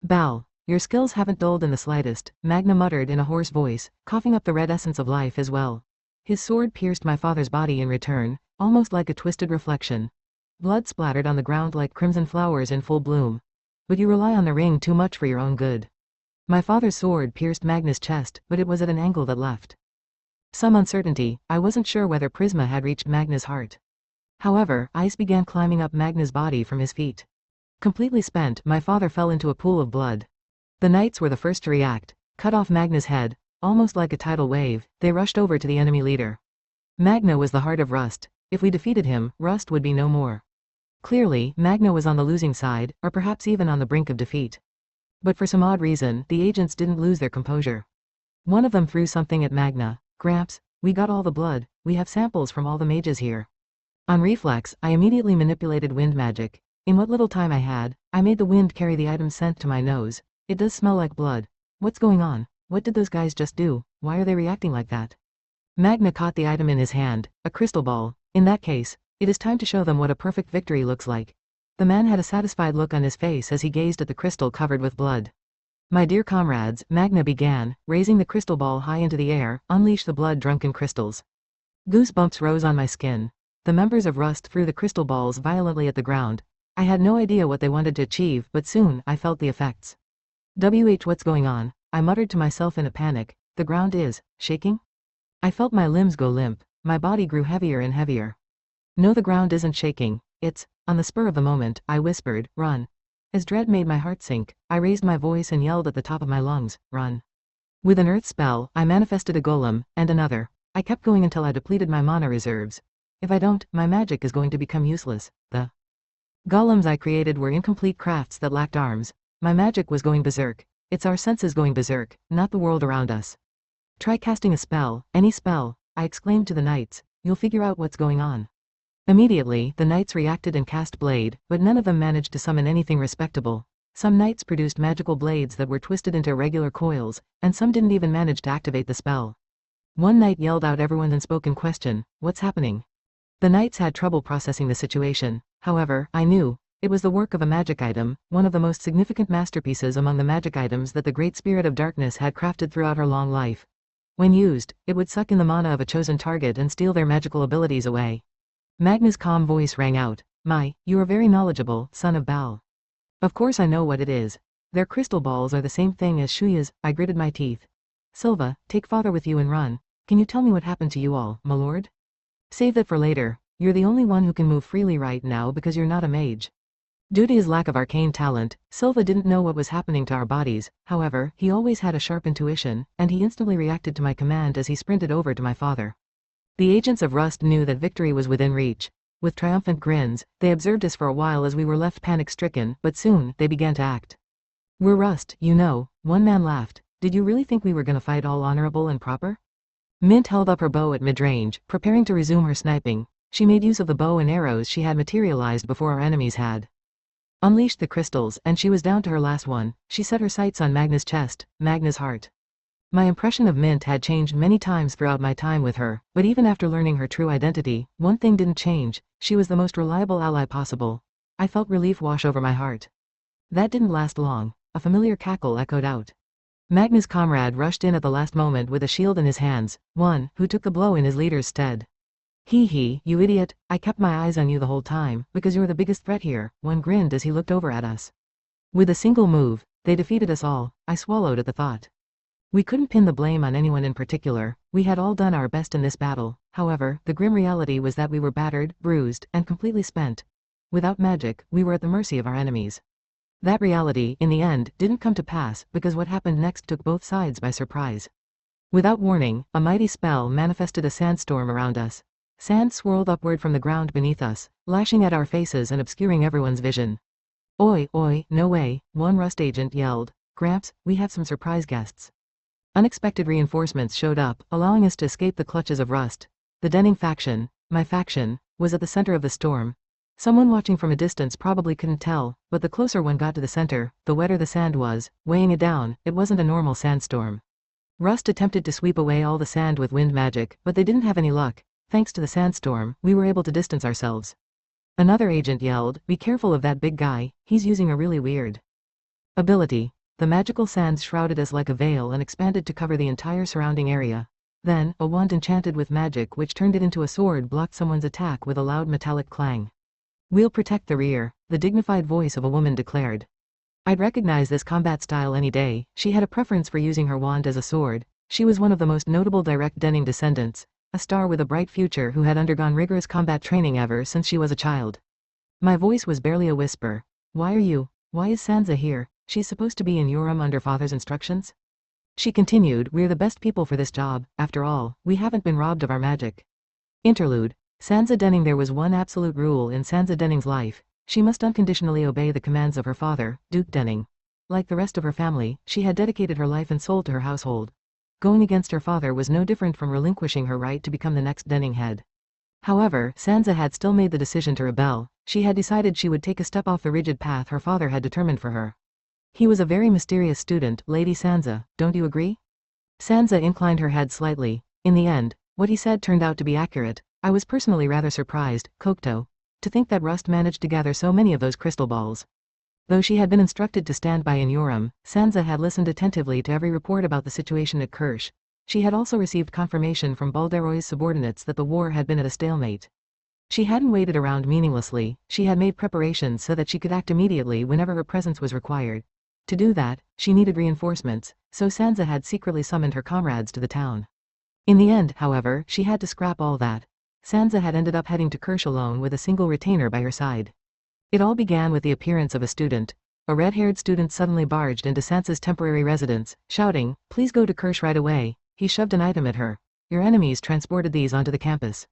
Bal. Your skills haven't dulled in the slightest, Magna muttered in a hoarse voice, coughing up the red essence of life as well. His sword pierced my father's body in return, almost like a twisted reflection. Blood splattered on the ground like crimson flowers in full bloom. But you rely on the ring too much for your own good. My father's sword pierced Magna's chest, but it was at an angle that left some uncertainty. I wasn't sure whether Prisma had reached Magna's heart. However, ice began climbing up Magna's body from his feet. Completely spent, my father fell into a pool of blood. The knights were the first to react. Cut off Magna's head. Almost like a tidal wave, they rushed over to the enemy leader. Magna was the heart of Rust. If we defeated him, Rust would be no more. Clearly, Magna was on the losing side, or perhaps even on the brink of defeat. But for some odd reason, the agents didn't lose their composure. One of them threw something at Magna. Gramps, we got all the blood, we have samples from all the mages here. On reflex, I immediately manipulated wind magic. In what little time I had, I made the wind carry the item sent to my nose. It does smell like blood. What's going on? What did those guys just do? Why are they reacting like that? Magna caught the item in his hand, a crystal ball. In that case, it is time to show them what a perfect victory looks like. The man had a satisfied look on his face as he gazed at the crystal covered with blood. My dear comrades, Magna began, raising the crystal ball high into the air, unleash the blood-drunken crystals. Goosebumps rose on my skin. The members of Rust threw the crystal balls violently at the ground. I had no idea what they wanted to achieve, but soon, I felt the effects. What's going on? I muttered to myself in a panic. The ground is shaking? I felt my limbs go limp. My body grew heavier and heavier. No, the ground isn't shaking. It's, on the spur of the moment, I whispered, run. As dread made my heart sink, I raised my voice and yelled at the top of my lungs, run. With an earth spell, I manifested a golem, and another. I kept going until I depleted my mana reserves. If I don't, my magic is going to become useless. The golems I created were incomplete crafts that lacked arms. My magic was going berserk. It's our senses going berserk, not the world around us. Try casting a spell, any spell, I exclaimed to the knights. You'll figure out what's going on. Immediately, the knights reacted and cast blade, but none of them managed to summon anything respectable. Some knights produced magical blades that were twisted into irregular coils, and some didn't even manage to activate the spell. One knight yelled out everyone's unspoken question, "What's happening?" The knights had trouble processing the situation. However, I knew it was the work of a magic item, one of the most significant masterpieces among the magic items that the Great Spirit of Darkness had crafted throughout her long life. When used, it would suck in the mana of a chosen target and steal their magical abilities away. Magna's calm voice rang out, "You are very knowledgeable, son of Baal." "Of course I know what it is. Their crystal balls are the same thing as Shuya's." I gritted my teeth. "Silva, take father with you and run. Can you tell me what happened to you all, my lord?" "Save that for later. You're the only one who can move freely right now because you're not a mage." Due to his lack of arcane talent, Silva didn't know what was happening to our bodies. However, he always had a sharp intuition, and he instantly reacted to my command as he sprinted over to my father. The agents of Rust knew that victory was within reach. With triumphant grins, they observed us for a while as we were left panic-stricken, but soon, they began to act. "We're Rust, you know," one man laughed. "Did you really think we were gonna fight all honorable and proper?" Mint held up her bow at mid-range, preparing to resume her sniping. She made use of the bow and arrows she had materialized before our enemies had. Unleashed the crystals, and she was down to her last one. She set her sights on Magna's chest, Magna's heart. My impression of Mint had changed many times throughout my time with her, but even after learning her true identity, one thing didn't change: she was the most reliable ally possible. I felt relief wash over my heart. That didn't last long. A familiar cackle echoed out. Magna's comrade rushed in at the last moment with a shield in his hands, one who took the blow in his leader's stead. "Hee, you idiot, I kept my eyes on you the whole time, because you're the biggest threat here," one grinned as he looked over at us. With a single move, they defeated us all. I swallowed at the thought. We couldn't pin the blame on anyone in particular. We had all done our best in this battle. However, the grim reality was that we were battered, bruised, and completely spent. Without magic, we were at the mercy of our enemies. That reality, in the end, didn't come to pass, because what happened next took both sides by surprise. Without warning, a mighty spell manifested a sandstorm around us. Sand swirled upward from the ground beneath us, lashing at our faces and obscuring everyone's vision. Oi, no way," one Rust agent yelled. "Gramps, we have some surprise guests." Unexpected reinforcements showed up, allowing us to escape the clutches of Rust. The Denning faction, my faction, was at the center of the storm. Someone watching from a distance probably couldn't tell, but the closer one got to the center, the wetter the sand was, weighing it down. It wasn't a normal sandstorm. Rust attempted to sweep away all the sand with wind magic, but they didn't have any luck. Thanks to the sandstorm, we were able to distance ourselves. Another agent yelled, "Be careful of that big guy, he's using a really weird ability." The magical sands shrouded us like a veil and expanded to cover the entire surrounding area. Then, a wand enchanted with magic which turned it into a sword blocked someone's attack with a loud metallic clang. "We'll protect the rear," the dignified voice of a woman declared. I'd recognize this combat style any day. She had a preference for using her wand as a sword. She was one of the most notable direct Denning descendants, a star with a bright future who had undergone rigorous combat training ever since she was a child. My voice was barely a whisper. Why is Sansa here? She's supposed to be in Yoram under father's instructions?" She continued, "We're the best people for this job. After all, we haven't been robbed of our magic." Interlude. Sansa Denning. There was one absolute rule in Sansa Denning's life. She must unconditionally obey the commands of her father, Duke Denning. Like the rest of her family, she had dedicated her life and soul to her household. Going against her father was no different from relinquishing her right to become the next Denning head. However, Sansa had still made the decision to rebel. She had decided she would take a step off the rigid path her father had determined for her. "He was a very mysterious student, Lady Sansa, don't you agree?" Sansa inclined her head slightly. In the end, what he said turned out to be accurate. I was personally rather surprised, Kokto, to think that Rust managed to gather so many of those crystal balls. Though she had been instructed to stand by in Yoram, Sansa had listened attentively to every report about the situation at Kirsch. She had also received confirmation from Balderoy's subordinates that the war had been at a stalemate. She hadn't waited around meaninglessly. She had made preparations so that she could act immediately whenever her presence was required. To do that, she needed reinforcements, so Sansa had secretly summoned her comrades to the town. In the end, however, she had to scrap all that. Sansa had ended up heading to Kirsch alone with a single retainer by her side. It all began with the appearance of a student. A red-haired student suddenly barged into Sansa's temporary residence, shouting, "Please go to Kirsch right away." He shoved an item at her. "Your enemies transported these onto the campus."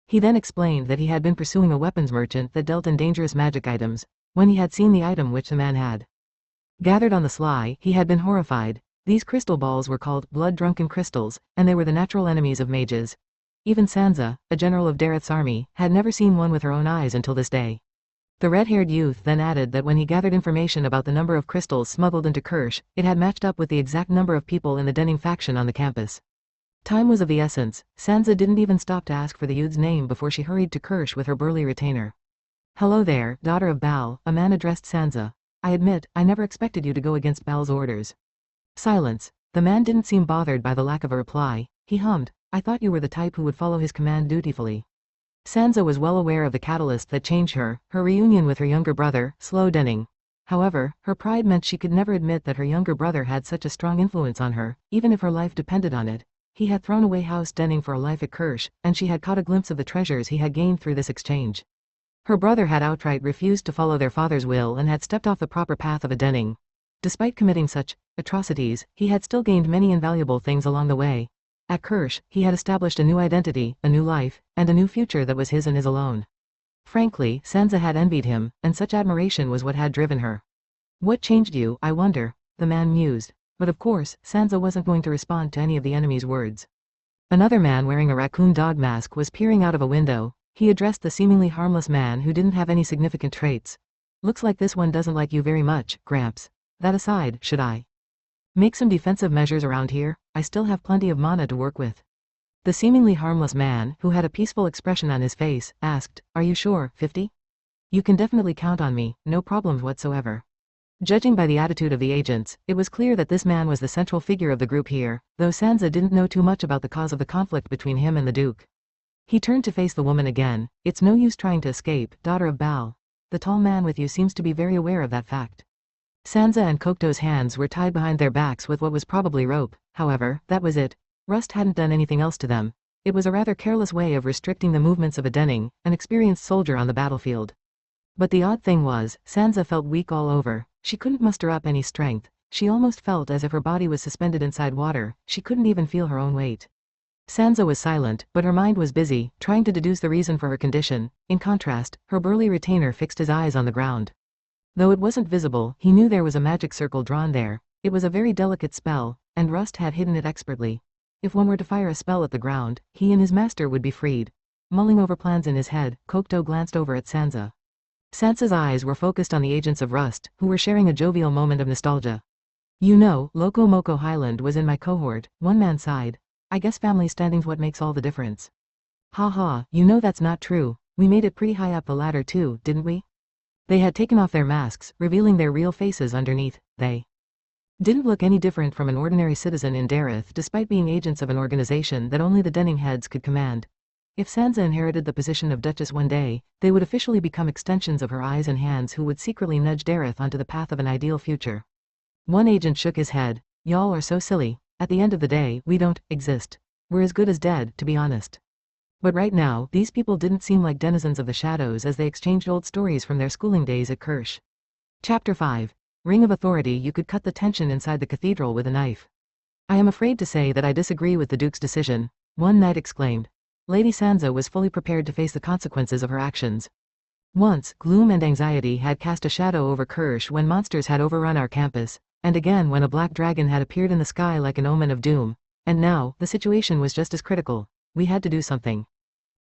He then explained that he had been pursuing a weapons merchant that dealt in dangerous magic items. When he had seen the item which the man had gathered on the sly, he had been horrified. These crystal balls were called blood-drunken crystals, and they were the natural enemies of mages. Even Sansa, a general of Dareth's army, had never seen one with her own eyes until this day. The red-haired youth then added that when he gathered information about the number of crystals smuggled into Kirsch, it had matched up with the exact number of people in the Denning faction on the campus. Time was of the essence. Sansa didn't even stop to ask for the youth's name before she hurried to Kirsch with her burly retainer. "Hello there, daughter of Baal," a man addressed Sansa. "I admit, I never expected you to go against Baal's orders." Silence. The man didn't seem bothered by the lack of a reply. He hummed, "I thought you were the type who would follow his command dutifully." Sansa was well aware of the catalyst that changed her reunion with her younger brother, Slow Denning. However, her pride meant she could never admit that her younger brother had such a strong influence on her, even if her life depended on it. He had thrown away House Denning for a life at Kirsch, and she had caught a glimpse of the treasures he had gained through this exchange. Her brother had outright refused to follow their father's will and had stepped off the proper path of a Denning. Despite committing such atrocities, he had still gained many invaluable things along the way. At Kirsch, he had established a new identity, a new life, and a new future that was his and his alone. Frankly, Sansa had envied him, and such admiration was what had driven her. "What changed you, I wonder?" the man mused. But of course, Sansa wasn't going to respond to any of the enemy's words. Another man wearing a raccoon dog mask was peering out of a window. He addressed the seemingly harmless man who didn't have any significant traits. "Looks like this one doesn't like you very much, Gramps. That aside, should I make some defensive measures around here? I still have plenty of mana to work with." The seemingly harmless man, who had a peaceful expression on his face, asked, "Are you sure, 50? You can definitely count on me, no problems whatsoever." Judging by the attitude of the agents, it was clear that this man was the central figure of the group here, though Sansa didn't know too much about the cause of the conflict between him and the Duke. He turned to face the woman again. "It's no use trying to escape, daughter of Baal. The tall man with you seems to be very aware of that fact." Sansa and Kokto's hands were tied behind their backs with what was probably rope. However, that was it. Rust hadn't done anything else to them. It was a rather careless way of restricting the movements of a Denning, an experienced soldier on the battlefield. But the odd thing was, Sansa felt weak all over. She couldn't muster up any strength. She almost felt as if her body was suspended inside water. She couldn't even feel her own weight. Sansa was silent, but her mind was busy, trying to deduce the reason for her condition. In contrast, her burly retainer fixed his eyes on the ground. Though it wasn't visible, he knew there was a magic circle drawn there. It was a very delicate spell, and Rust had hidden it expertly. If one were to fire a spell at the ground, he and his master would be freed. Mulling over plans in his head, Kokto glanced over at Sansa. Sansa's eyes were focused on the agents of Rust, who were sharing a jovial moment of nostalgia. "You know, Loco Moco Highland was in my cohort," one man sighed. "I guess family standing's what makes all the difference." "Ha ha, you know that's not true. We made it pretty high up the ladder too, didn't we?" They had taken off their masks, revealing their real faces underneath. They didn't look any different from an ordinary citizen in Dareth, despite being agents of an organization that only the Denning heads could command. If Sansa inherited the position of Duchess one day, they would officially become extensions of her eyes and hands who would secretly nudge Dareth onto the path of an ideal future. One agent shook his head. "Y'all are so silly. At the end of the day, we don't exist. We're as good as dead, to be honest." But right now, these people didn't seem like denizens of the shadows as they exchanged old stories from their schooling days at Kirsch. Chapter 5. Ring of Authority. You could cut the tension inside the cathedral with a knife. "I am afraid to say that I disagree with the Duke's decision," one knight exclaimed. Lady Sansa was fully prepared to face the consequences of her actions. Once, gloom and anxiety had cast a shadow over Kirsch when monsters had overrun our campus, and again when a black dragon had appeared in the sky like an omen of doom. And now, the situation was just as critical. We had to do something.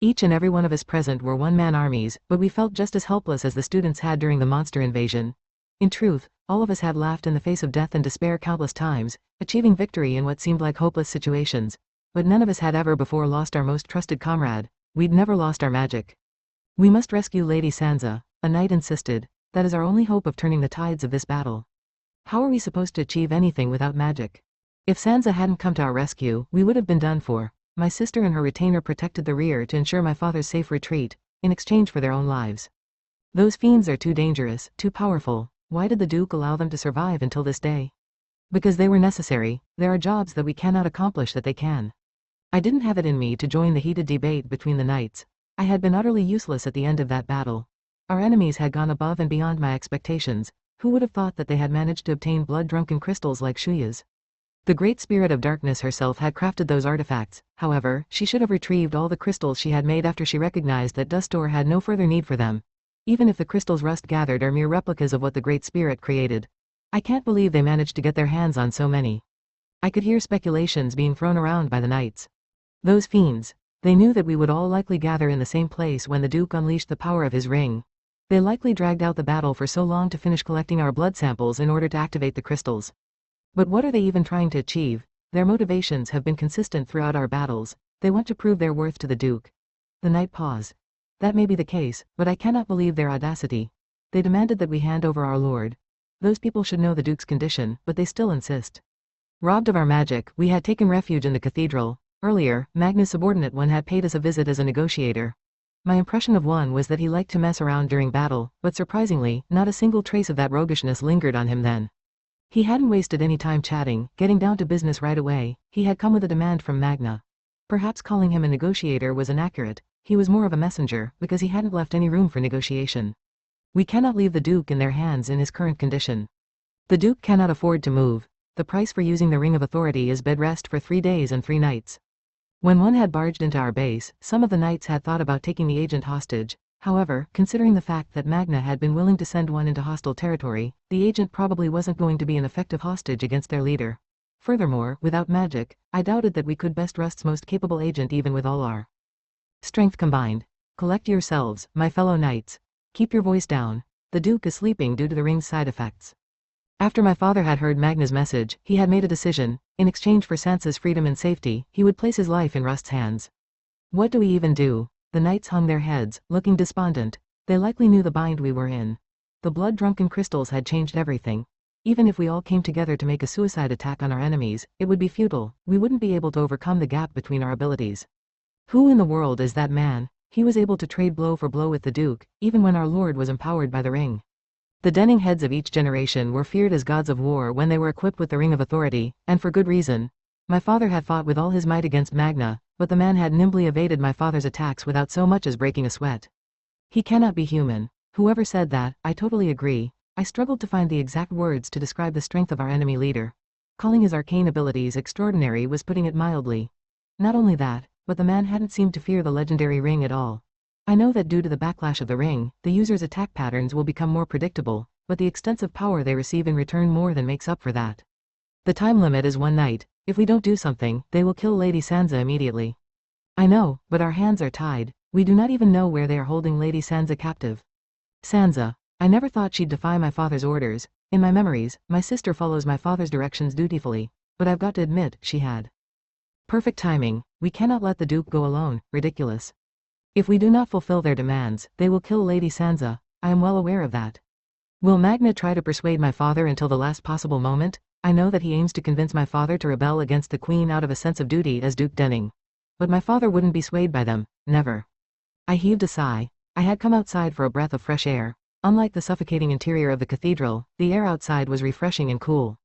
Each and every one of us present were one-man armies, but we felt just as helpless as the students had during the monster invasion. In truth, all of us had laughed in the face of death and despair countless times, achieving victory in what seemed like hopeless situations. But none of us had ever before lost our most trusted comrade. We'd never lost our magic. "We must rescue Lady Sansa," a knight insisted. "That is our only hope of turning the tides of this battle. How are we supposed to achieve anything without magic? If Sansa hadn't come to our rescue, we would have been done for. My sister and her retainer protected the rear to ensure my father's safe retreat, in exchange for their own lives. Those fiends are too dangerous, too powerful. Why did the Duke allow them to survive until this day? Because they were necessary. There are jobs that we cannot accomplish that they can." I didn't have it in me to join the heated debate between the knights. I had been utterly useless at the end of that battle. Our enemies had gone above and beyond my expectations. Who would have thought that they had managed to obtain blood-drunken crystals like Shuya's? The Great Spirit of Darkness herself had crafted those artifacts. However, she should have retrieved all the crystals she had made after she recognized that Dustor had no further need for them. Even if the crystals Rust gathered are mere replicas of what the Great Spirit created. I can't believe they managed to get their hands on so many. I could hear speculations being thrown around by the knights. Those fiends. They knew that we would all likely gather in the same place when the Duke unleashed the power of his ring. They likely dragged out the battle for so long to finish collecting our blood samples in order to activate the crystals. But what are they even trying to achieve? Their motivations have been consistent throughout our battles. They want to prove their worth to the Duke. The knight paused. That may be the case, but I cannot believe their audacity. They demanded that we hand over our lord. Those people should know the Duke's condition, but they still insist. Robbed of our magic, we had taken refuge in the cathedral. Earlier, Magna's subordinate one had paid us a visit as a negotiator. My impression of one was that he liked to mess around during battle, but surprisingly, not a single trace of that roguishness lingered on him then. He hadn't wasted any time chatting, getting down to business right away. He had come with a demand from Magna. Perhaps calling him a negotiator was inaccurate. He was more of a messenger, because he hadn't left any room for negotiation. We cannot leave the Duke in their hands in his current condition. The Duke cannot afford to move. The price for using the Ring of Authority is bed rest for 3 days and 3 nights. When one had barged into our base, some of the knights had thought about taking the agent hostage. However, considering the fact that Magna had been willing to send one into hostile territory, the agent probably wasn't going to be an effective hostage against their leader. Furthermore, without magic, I doubted that we could best Rust's most capable agent even with all our strength combined. Collect yourselves, my fellow knights. Keep your voice down. The Duke is sleeping due to the ring's side effects. After my father had heard Magna's message, he had made a decision. In exchange for Sansa's freedom and safety, he would place his life in Rust's hands. What do we even do? The knights hung their heads, looking despondent. They likely knew the bind we were in. The blood-drunken crystals had changed everything. Even if we all came together to make a suicide attack on our enemies, it would be futile. We wouldn't be able to overcome the gap between our abilities. Who in the world is that man? He was able to trade blow for blow with the Duke, even when our lord was empowered by the ring. The denning heads of each generation were feared as gods of war when they were equipped with the Ring of Authority, and for good reason. My father had fought with all his might against Magna, but the man had nimbly evaded my father's attacks without so much as breaking a sweat. He cannot be human. Whoever said that, I totally agree. I struggled to find the exact words to describe the strength of our enemy leader. Calling his arcane abilities extraordinary was putting it mildly. Not only that, but the man hadn't seemed to fear the legendary ring at all. I know that due to the backlash of the ring, the user's attack patterns will become more predictable, but the extensive power they receive in return more than makes up for that. The time limit is 1 night. If we don't do something, they will kill Lady Sansa immediately. I know, but our hands are tied. We do not even know where they are holding Lady Sansa captive. Sansa. I never thought she'd defy my father's orders. In my memories, my sister follows my father's directions dutifully, but I've got to admit, she had perfect timing. We cannot let the Duke go alone. Ridiculous. If we do not fulfill their demands, they will kill Lady Sansa. I am well aware of that. Will Magna try to persuade my father until the last possible moment? I know that he aims to convince my father to rebel against the Queen out of a sense of duty as Duke Denning. But my father wouldn't be swayed by them, never. I heaved a sigh. I had come outside for a breath of fresh air. Unlike the suffocating interior of the cathedral, the air outside was refreshing and cool.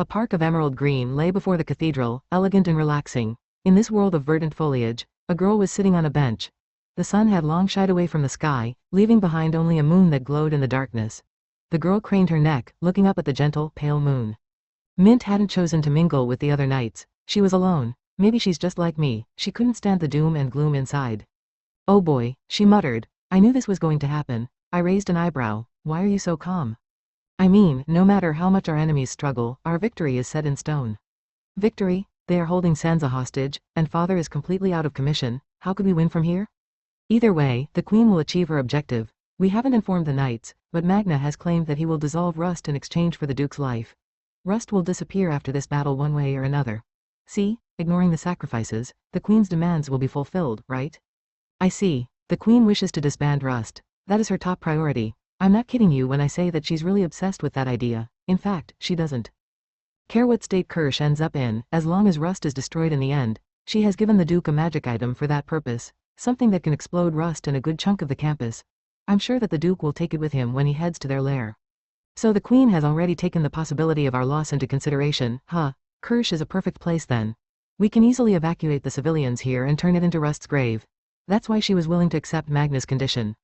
A park of emerald green lay before the cathedral, elegant and relaxing. In this world of verdant foliage, a girl was sitting on a bench. The sun had long shied away from the sky, leaving behind only a moon that glowed in the darkness. The girl craned her neck, looking up at the gentle, pale moon. Mint hadn't chosen to mingle with the other knights. She was alone. Maybe she's just like me. She couldn't stand the doom and gloom inside. Oh boy, she muttered. I knew this was going to happen. I raised an eyebrow. Why are you so calm? I mean, no matter how much our enemies struggle, our victory is set in stone. Victory? They are holding Sansa hostage, and father is completely out of commission. How could we win from here? Either way, the Queen will achieve her objective. We haven't informed the knights, but Magna has claimed that he will dissolve Rust in exchange for the Duke's life. Rust will disappear after this battle one way or another. See, ignoring the sacrifices, the Queen's demands will be fulfilled, right? I see. The Queen wishes to disband Rust. That is her top priority. I'm not kidding you when I say that she's really obsessed with that idea. In fact, she doesn't care what state Kirsch ends up in, as long as Rust is destroyed in the end. She has given the Duke a magic item for that purpose. Something that can explode Rust in a good chunk of the campus. I'm sure that the Duke will take it with him when he heads to their lair. So the Queen has already taken the possibility of our loss into consideration, huh? Kirsch is a perfect place then. We can easily evacuate the civilians here and turn it into Rust's grave. That's why she was willing to accept Magna's condition.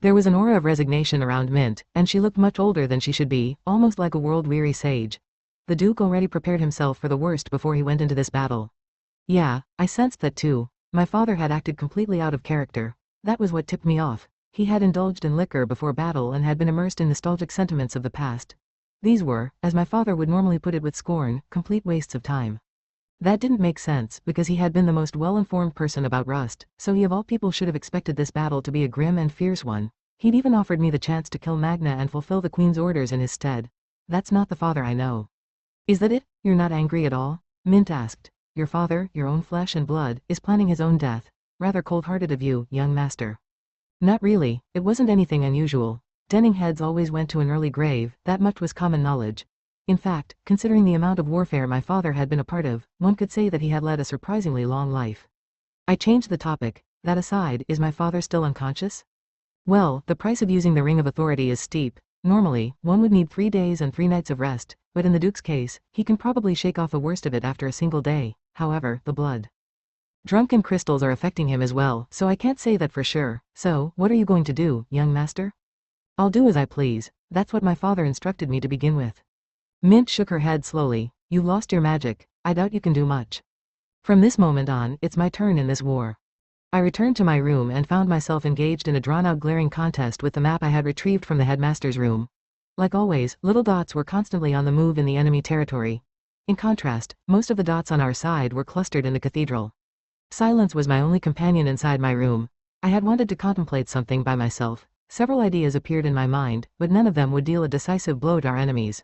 There was an aura of resignation around Mint, and she looked much older than she should be, almost like a world-weary sage. The Duke already prepared himself for the worst before he went into this battle. Yeah, I sensed that too. My father had acted completely out of character. That was what tipped me off. He had indulged in liquor before battle and had been immersed in nostalgic sentiments of the past. These were, as my father would normally put it with scorn, complete wastes of time. That didn't make sense, because he had been the most well-informed person about Rust, so he of all people should have expected this battle to be a grim and fierce one. He'd even offered me the chance to kill Magna and fulfill the Queen's orders in his stead. That's not the father I know. Is that it? You're not angry at all? Mint asked. Your father, your own flesh and blood, is planning his own death. Rather cold-hearted of you, young master. Not really, it wasn't anything unusual. Denning heads always went to an early grave, that much was common knowledge. In fact, considering the amount of warfare my father had been a part of, one could say that he had led a surprisingly long life. I changed the topic. That aside, is my father still unconscious? Well, the price of using the Ring of Authority is steep. Normally, one would need 3 days and 3 nights of rest, but in the Duke's case, he can probably shake off the worst of it after a single day. However, the blood. Drunken crystals are affecting him as well, so I can't say that for sure. So, what are you going to do, young master? I'll do as I please. That's what my father instructed me to begin with. Mint shook her head slowly. You lost your magic. I doubt you can do much. From this moment on, it's my turn in this war. I returned to my room and found myself engaged in a drawn-out glaring contest with the map I had retrieved from the headmaster's room. Like always, little dots were constantly on the move in the enemy territory. In contrast, most of the dots on our side were clustered in the cathedral. Silence was my only companion inside my room. I had wanted to contemplate something by myself. Several ideas appeared in my mind, but none of them would deal a decisive blow to our enemies.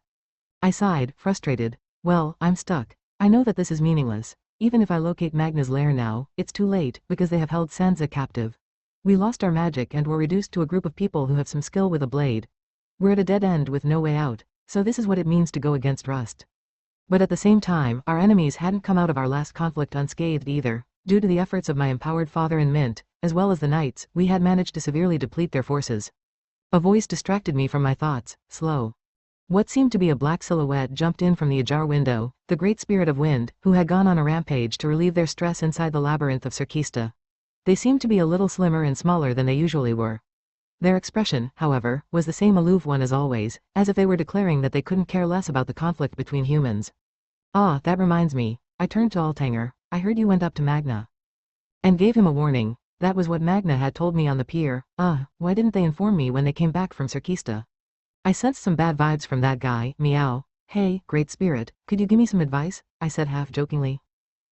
I sighed, frustrated. Well, I'm stuck. I know that this is meaningless. Even if I locate Magna's lair now, it's too late, because they have held Sansa captive. We lost our magic and were reduced to a group of people who have some skill with a blade. We're at a dead end with no way out, so this is what it means to go against Rust. But at the same time, our enemies hadn't come out of our last conflict unscathed either. Due to the efforts of my empowered father and Mint, as well as the knights, we had managed to severely deplete their forces. A voice distracted me from my thoughts. Slow. What seemed to be a black silhouette jumped in from the ajar window, the great spirit of wind, who had gone on a rampage to relieve their stress inside the labyrinth of Serkista. They seemed to be a little slimmer and smaller than they usually were. Their expression, however, was the same aloof one as always, as if they were declaring that they couldn't care less about the conflict between humans. Ah, that reminds me. I turned to Altanger. I heard you went up to Magna. And gave him a warning. That was what Magna had told me on the pier. Why didn't they inform me when they came back from Serkista? I sensed some bad vibes from that guy. Meow. Hey, great spirit, could you give me some advice? I said half-jokingly.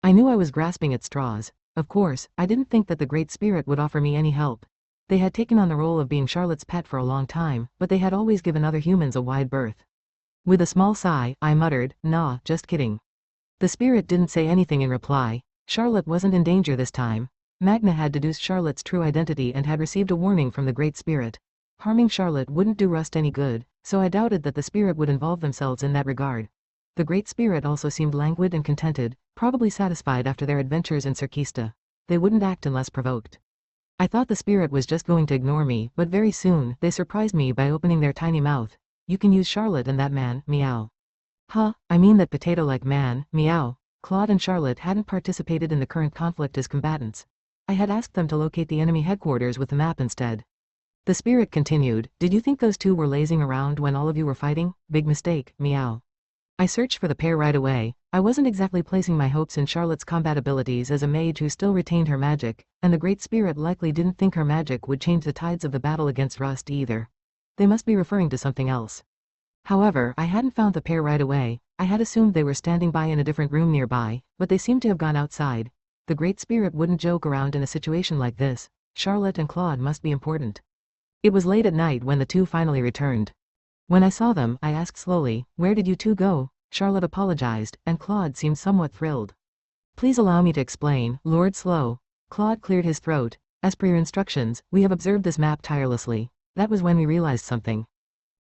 I knew I was grasping at straws. Of course, I didn't think that the great spirit would offer me any help. They had taken on the role of being Charlotte's pet for a long time, but they had always given other humans a wide berth. With a small sigh, I muttered, nah, just kidding. The spirit didn't say anything in reply. Charlotte wasn't in danger this time. Magna had deduced Charlotte's true identity and had received a warning from the great spirit. Harming Charlotte wouldn't do Rust any good, so I doubted that the spirit would involve themselves in that regard. The great spirit also seemed languid and contented, probably satisfied after their adventures in Serkista. They wouldn't act unless provoked. I thought the spirit was just going to ignore me, but very soon, they surprised me by opening their tiny mouth. You can use Charlotte and that man, meow. Huh, I mean that potato-like man, meow. Claude and Charlotte hadn't participated in the current conflict as combatants. I had asked them to locate the enemy headquarters with the map instead. The spirit continued, did you think those two were lazing around when all of you were fighting? Big mistake, meow. I searched for the pair right away. I wasn't exactly placing my hopes in Charlotte's combat abilities as a mage who still retained her magic, and the great spirit likely didn't think her magic would change the tides of the battle against Rust either. They must be referring to something else. However, I hadn't found the pair right away. I had assumed they were standing by in a different room nearby, but they seemed to have gone outside. The great spirit wouldn't joke around in a situation like this. Charlotte and Claude must be important. It was late at night when the two finally returned. When I saw them, I asked slowly, where did you two go? Charlotte apologized, and Claude seemed somewhat thrilled. Please allow me to explain, Lord Slow. Claude cleared his throat. As per your instructions, we have observed this map tirelessly. That was when we realized something.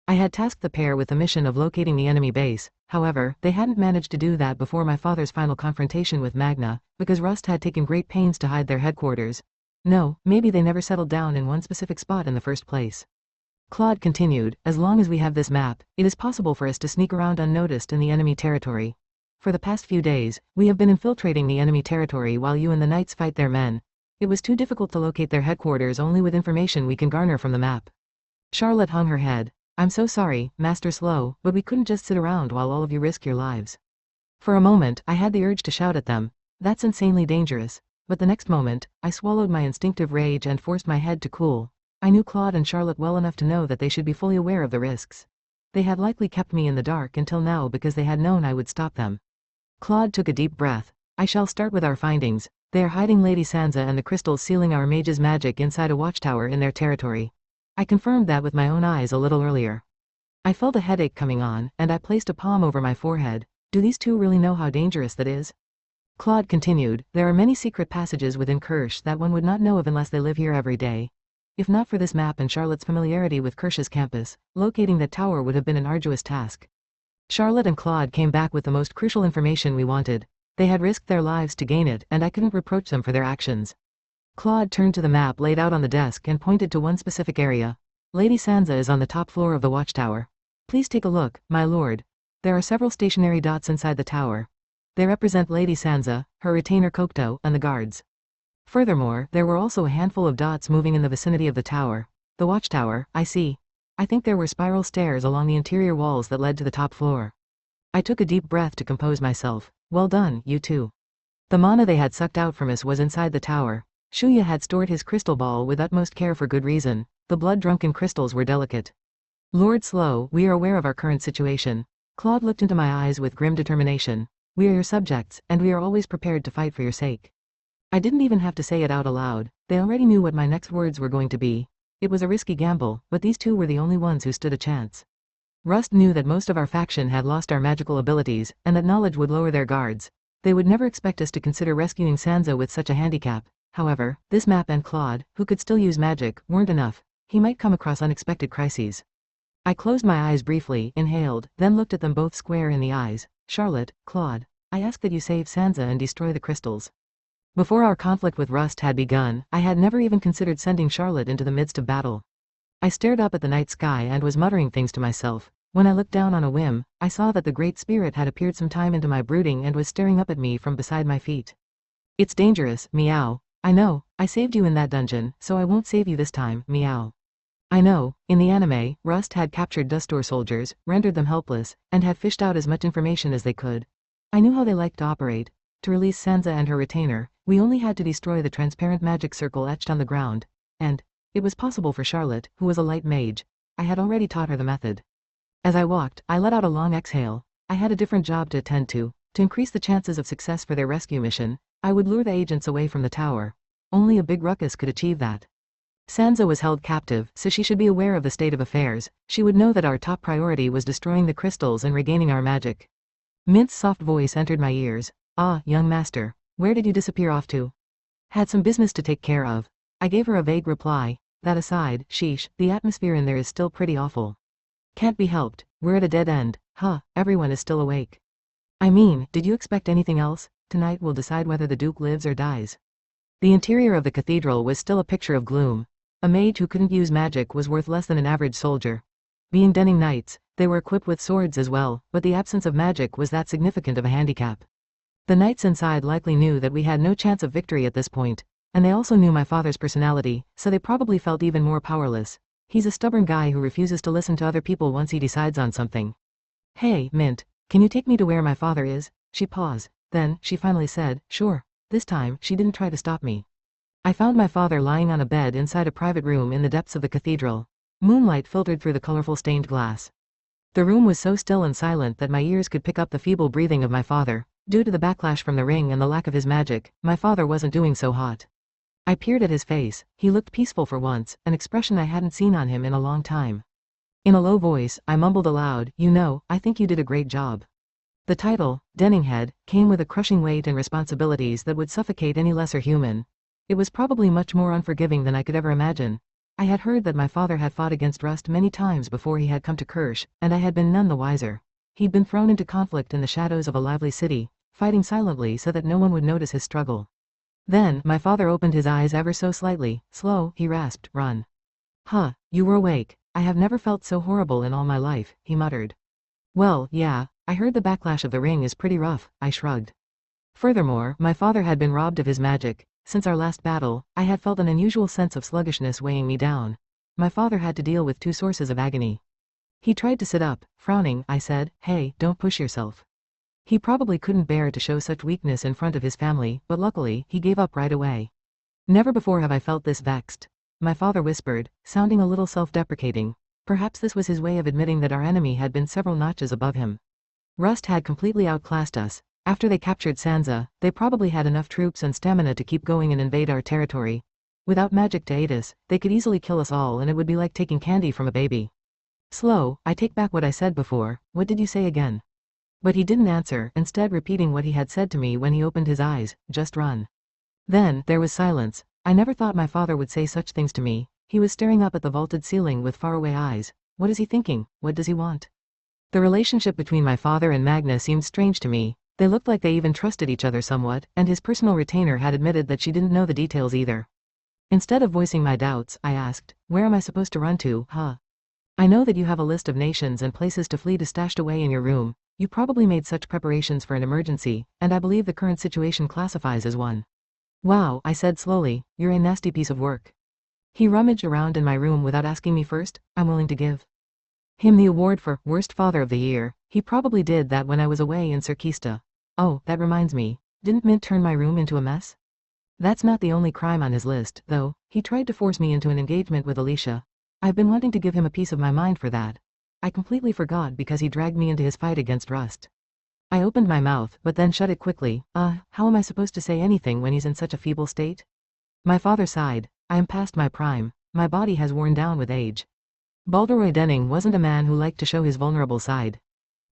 I had tasked the pair with the mission of locating the enemy base. However, they hadn't managed to do that before my father's final confrontation with Magna, because Rust had taken great pains to hide their headquarters. No, maybe they never settled down in one specific spot in the first place. Claude continued, as long as we have this map, it is possible for us to sneak around unnoticed in the enemy territory. For the past few days, we have been infiltrating the enemy territory while you and the knights fight their men. It was too difficult to locate their headquarters only with information we can garner from the map. Charlotte hung her head. I'm so sorry, Master Slow, but we couldn't just sit around while all of you risk your lives. For a moment, I had the urge to shout at them. That's insanely dangerous. But the next moment, I swallowed my instinctive rage and forced my head to cool. I knew Claude and Charlotte well enough to know that they should be fully aware of the risks. They had likely kept me in the dark until now because they had known I would stop them. Claude took a deep breath. I shall start with our findings. They are hiding Lady Sansa and the crystals sealing our mage's magic inside a watchtower in their territory. I confirmed that with my own eyes a little earlier. I felt a headache coming on, and I placed a palm over my forehead. Do these two really know how dangerous that is? Claude continued, there are many secret passages within Kirsch that one would not know of unless they live here every day. If not for this map and Charlotte's familiarity with Kirsch's campus, locating that tower would have been an arduous task. Charlotte and Claude came back with the most crucial information we wanted. They had risked their lives to gain it, and I couldn't reproach them for their actions. Claude turned to the map laid out on the desk and pointed to one specific area. Lady Sansa is on the top floor of the watchtower. Please take a look, my lord. There are several stationary dots inside the tower. They represent Lady Sansa, her retainer Kondo, and the guards. Furthermore, there were also a handful of dots moving in the vicinity of the tower. The watchtower, I see. I think there were spiral stairs along the interior walls that led to the top floor. I took a deep breath to compose myself. Well done, you two. The mana they had sucked out from us was inside the tower. Shuya had stored his crystal ball with utmost care for good reason. The blood-drunken crystals were delicate. Lord Slow, we are aware of our current situation. Claude looked into my eyes with grim determination. We are your subjects, and we are always prepared to fight for your sake. I didn't even have to say it out aloud. They already knew what my next words were going to be. It was a risky gamble, but these two were the only ones who stood a chance. Rust knew that most of our faction had lost our magical abilities, and that knowledge would lower their guards. They would never expect us to consider rescuing Sansa with such a handicap. However, this map and Claude, who could still use magic, weren't enough. He might come across unexpected crises. I closed my eyes briefly, inhaled, then looked at them both square in the eyes. Charlotte, Claude, I ask that you save Sansa and destroy the crystals. Before our conflict with Rust had begun, I had never even considered sending Charlotte into the midst of battle. I stared up at the night sky and was muttering things to myself. When I looked down on a whim, I saw that the Great Spirit had appeared some time into my brooding and was staring up at me from beside my feet. It's dangerous, meow. I know, I saved you in that dungeon, so I won't save you this time, meow. I know, in the anime, Rust had captured Dustor soldiers, rendered them helpless, and had fished out as much information as they could. I knew how they liked to operate. To release Sansa and her retainer, we only had to destroy the transparent magic circle etched on the ground. And it was possible for Charlotte, who was a light mage. I had already taught her the method. As I walked, I let out a long exhale. I had a different job to attend to. To increase the chances of success for their rescue mission, I would lure the agents away from the tower. Only a big ruckus could achieve that. Sansa was held captive, so she should be aware of the state of affairs. She would know that our top priority was destroying the crystals and regaining our magic. Mint's soft voice entered my ears. Ah, young master, where did you disappear off to? Had some business to take care of. I gave her a vague reply. That aside, sheesh, the atmosphere in there is still pretty awful. Can't be helped, we're at a dead end. Huh, everyone is still awake. I mean, did you expect anything else? Tonight we'll decide whether the Duke lives or dies. The interior of the cathedral was still a picture of gloom. A mage who couldn't use magic was worth less than an average soldier. Being Denning Knights, they were equipped with swords as well, but the absence of magic was that significant of a handicap. The knights inside likely knew that we had no chance of victory at this point, and they also knew my father's personality, so they probably felt even more powerless. He's a stubborn guy who refuses to listen to other people once he decides on something. Hey, Mint, can you take me to where my father is? She paused. Then, she finally said, sure. This time, she didn't try to stop me. I found my father lying on a bed inside a private room in the depths of the cathedral. Moonlight filtered through the colorful stained glass. The room was so still and silent that my ears could pick up the feeble breathing of my father. Due to the backlash from the ring and the lack of his magic, my father wasn't doing so hot. I peered at his face. He looked peaceful for once, an expression I hadn't seen on him in a long time. In a low voice, I mumbled aloud, you know, I think you did a great job. The title, Denninghead, came with a crushing weight and responsibilities that would suffocate any lesser human. It was probably much more unforgiving than I could ever imagine. I had heard that my father had fought against Rust many times before he had come to Kirsch, and I had been none the wiser. He'd been thrown into conflict in the shadows of a lively city, fighting silently so that no one would notice his struggle. Then, my father opened his eyes ever so slightly. Slow, he rasped, run. Huh, you were awake. I have never felt so horrible in all my life, he muttered. Well, yeah, I heard the backlash of the ring is pretty rough, I shrugged. Furthermore, my father had been robbed of his magic. Since our last battle, I had felt an unusual sense of sluggishness weighing me down. My father had to deal with two sources of agony. He tried to sit up. Frowning, I said, hey, don't push yourself. He probably couldn't bear to show such weakness in front of his family, but luckily, he gave up right away. Never before have I felt this vexed. My father whispered, sounding a little self-deprecating. Perhaps this was his way of admitting that our enemy had been several notches above him. Rust had completely outclassed us. After they captured Sansa, they probably had enough troops and stamina to keep going and invade our territory. Without magic to aid us, they could easily kill us all and it would be like taking candy from a baby. Slow, I take back what I said before, what did you say again? But he didn't answer, instead repeating what he had said to me when he opened his eyes, just run. Then, there was silence. I never thought my father would say such things to me. He was staring up at the vaulted ceiling with faraway eyes. What is he thinking? What does he want? The relationship between my father and Magna seemed strange to me. They looked like they even trusted each other somewhat, and his personal retainer had admitted that she didn't know the details either. Instead of voicing my doubts, I asked, where am I supposed to run to, huh? I know that you have a list of nations and places to flee to stashed away in your room. You probably made such preparations for an emergency, and I believe the current situation classifies as one. Wow, I said slowly, you're a nasty piece of work. He rummaged around in my room without asking me first. I'm willing to give him the award for Worst Father of the Year. He probably did that when I was away in Serkista. Oh, that reminds me. Didn't Mint turn my room into a mess? That's not the only crime on his list, though. He tried to force me into an engagement with Alicia. I've been wanting to give him a piece of my mind for that. I completely forgot because he dragged me into his fight against Rust. I opened my mouth, but then shut it quickly. How am I supposed to say anything when he's in such a feeble state? My father sighed. I am past my prime. My body has worn down with age. Balderoy Denning wasn't a man who liked to show his vulnerable side.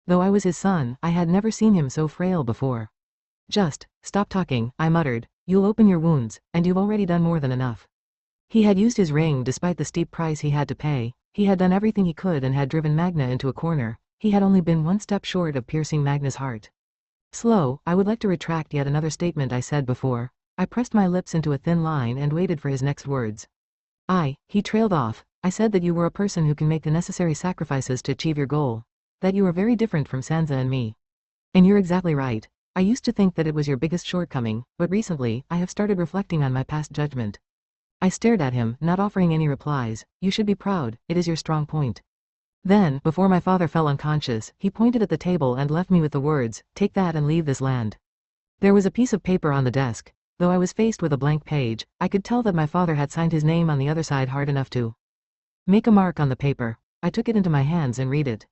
Though I was his son, I had never seen him so frail before. Just, stop talking, I muttered. You'll open your wounds, and you've already done more than enough. He had used his ring despite the steep price he had to pay. He had done everything he could and had driven Magna into a corner. He had only been one step short of piercing Magna's heart. Slow, I would like to retract yet another statement I said before. I pressed my lips into a thin line and waited for his next words. He trailed off. I said that you were a person who can make the necessary sacrifices to achieve your goal. That you are very different from Sansa and me. And you're exactly right. I used to think that it was your biggest shortcoming, but recently, I have started reflecting on my past judgment. I stared at him, not offering any replies. You should be proud, it is your strong point. Then, before my father fell unconscious, he pointed at the table and left me with the words, take that and leave this land. There was a piece of paper on the desk. Though I was faced with a blank page, I could tell that my father had signed his name on the other side hard enough to make a mark on the paper. I took it into my hands and read it.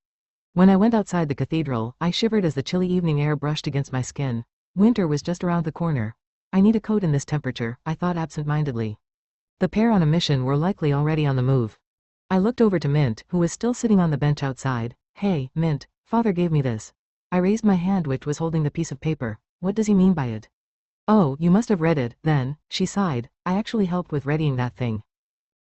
When I went outside the cathedral, I shivered as the chilly evening air brushed against my skin. Winter was just around the corner. I need a coat in this temperature, I thought absent-mindedly. The pair on a mission were likely already on the move. I looked over to Mint, who was still sitting on the bench outside. Hey, Mint, father gave me this. I raised my hand which was holding the piece of paper. What does he mean by it? Oh, you must have read it, then, she sighed. I actually helped with readying that thing.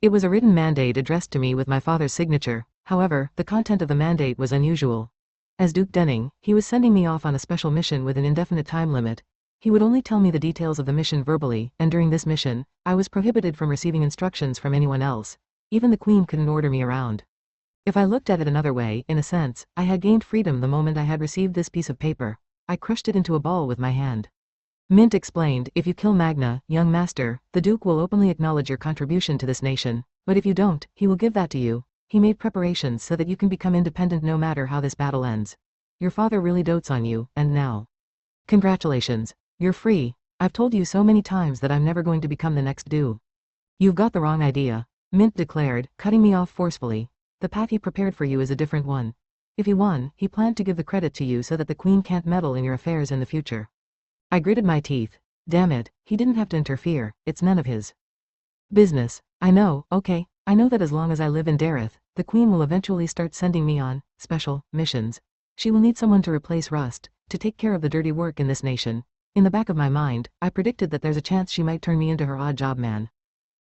It was a written mandate addressed to me with my father's signature. However, the content of the mandate was unusual. As Duke Denning, he was sending me off on a special mission with an indefinite time limit. He would only tell me the details of the mission verbally, and during this mission, I was prohibited from receiving instructions from anyone else. Even the Queen couldn't order me around. If I looked at it another way, in a sense, I had gained freedom the moment I had received this piece of paper. I crushed it into a ball with my hand. Mint explained, if you kill Magna, young master, the Duke will openly acknowledge your contribution to this nation, but if you don't, he will give that to you. He made preparations so that you can become independent no matter how this battle ends. Your father really dotes on you, and now. Congratulations. You're free. I've told you so many times that I'm never going to become the next Do. You've got the wrong idea, Mint declared, cutting me off forcefully. The path he prepared for you is a different one. If he won, he planned to give the credit to you so that the Queen can't meddle in your affairs in the future. I gritted my teeth. Damn it, he didn't have to interfere, it's none of his business. I know, okay, I know that as long as I live in Dareth, the Queen will eventually start sending me on special missions. She will need someone to replace Rust, to take care of the dirty work in this nation. In the back of my mind, I predicted that there's a chance she might turn me into her odd job man.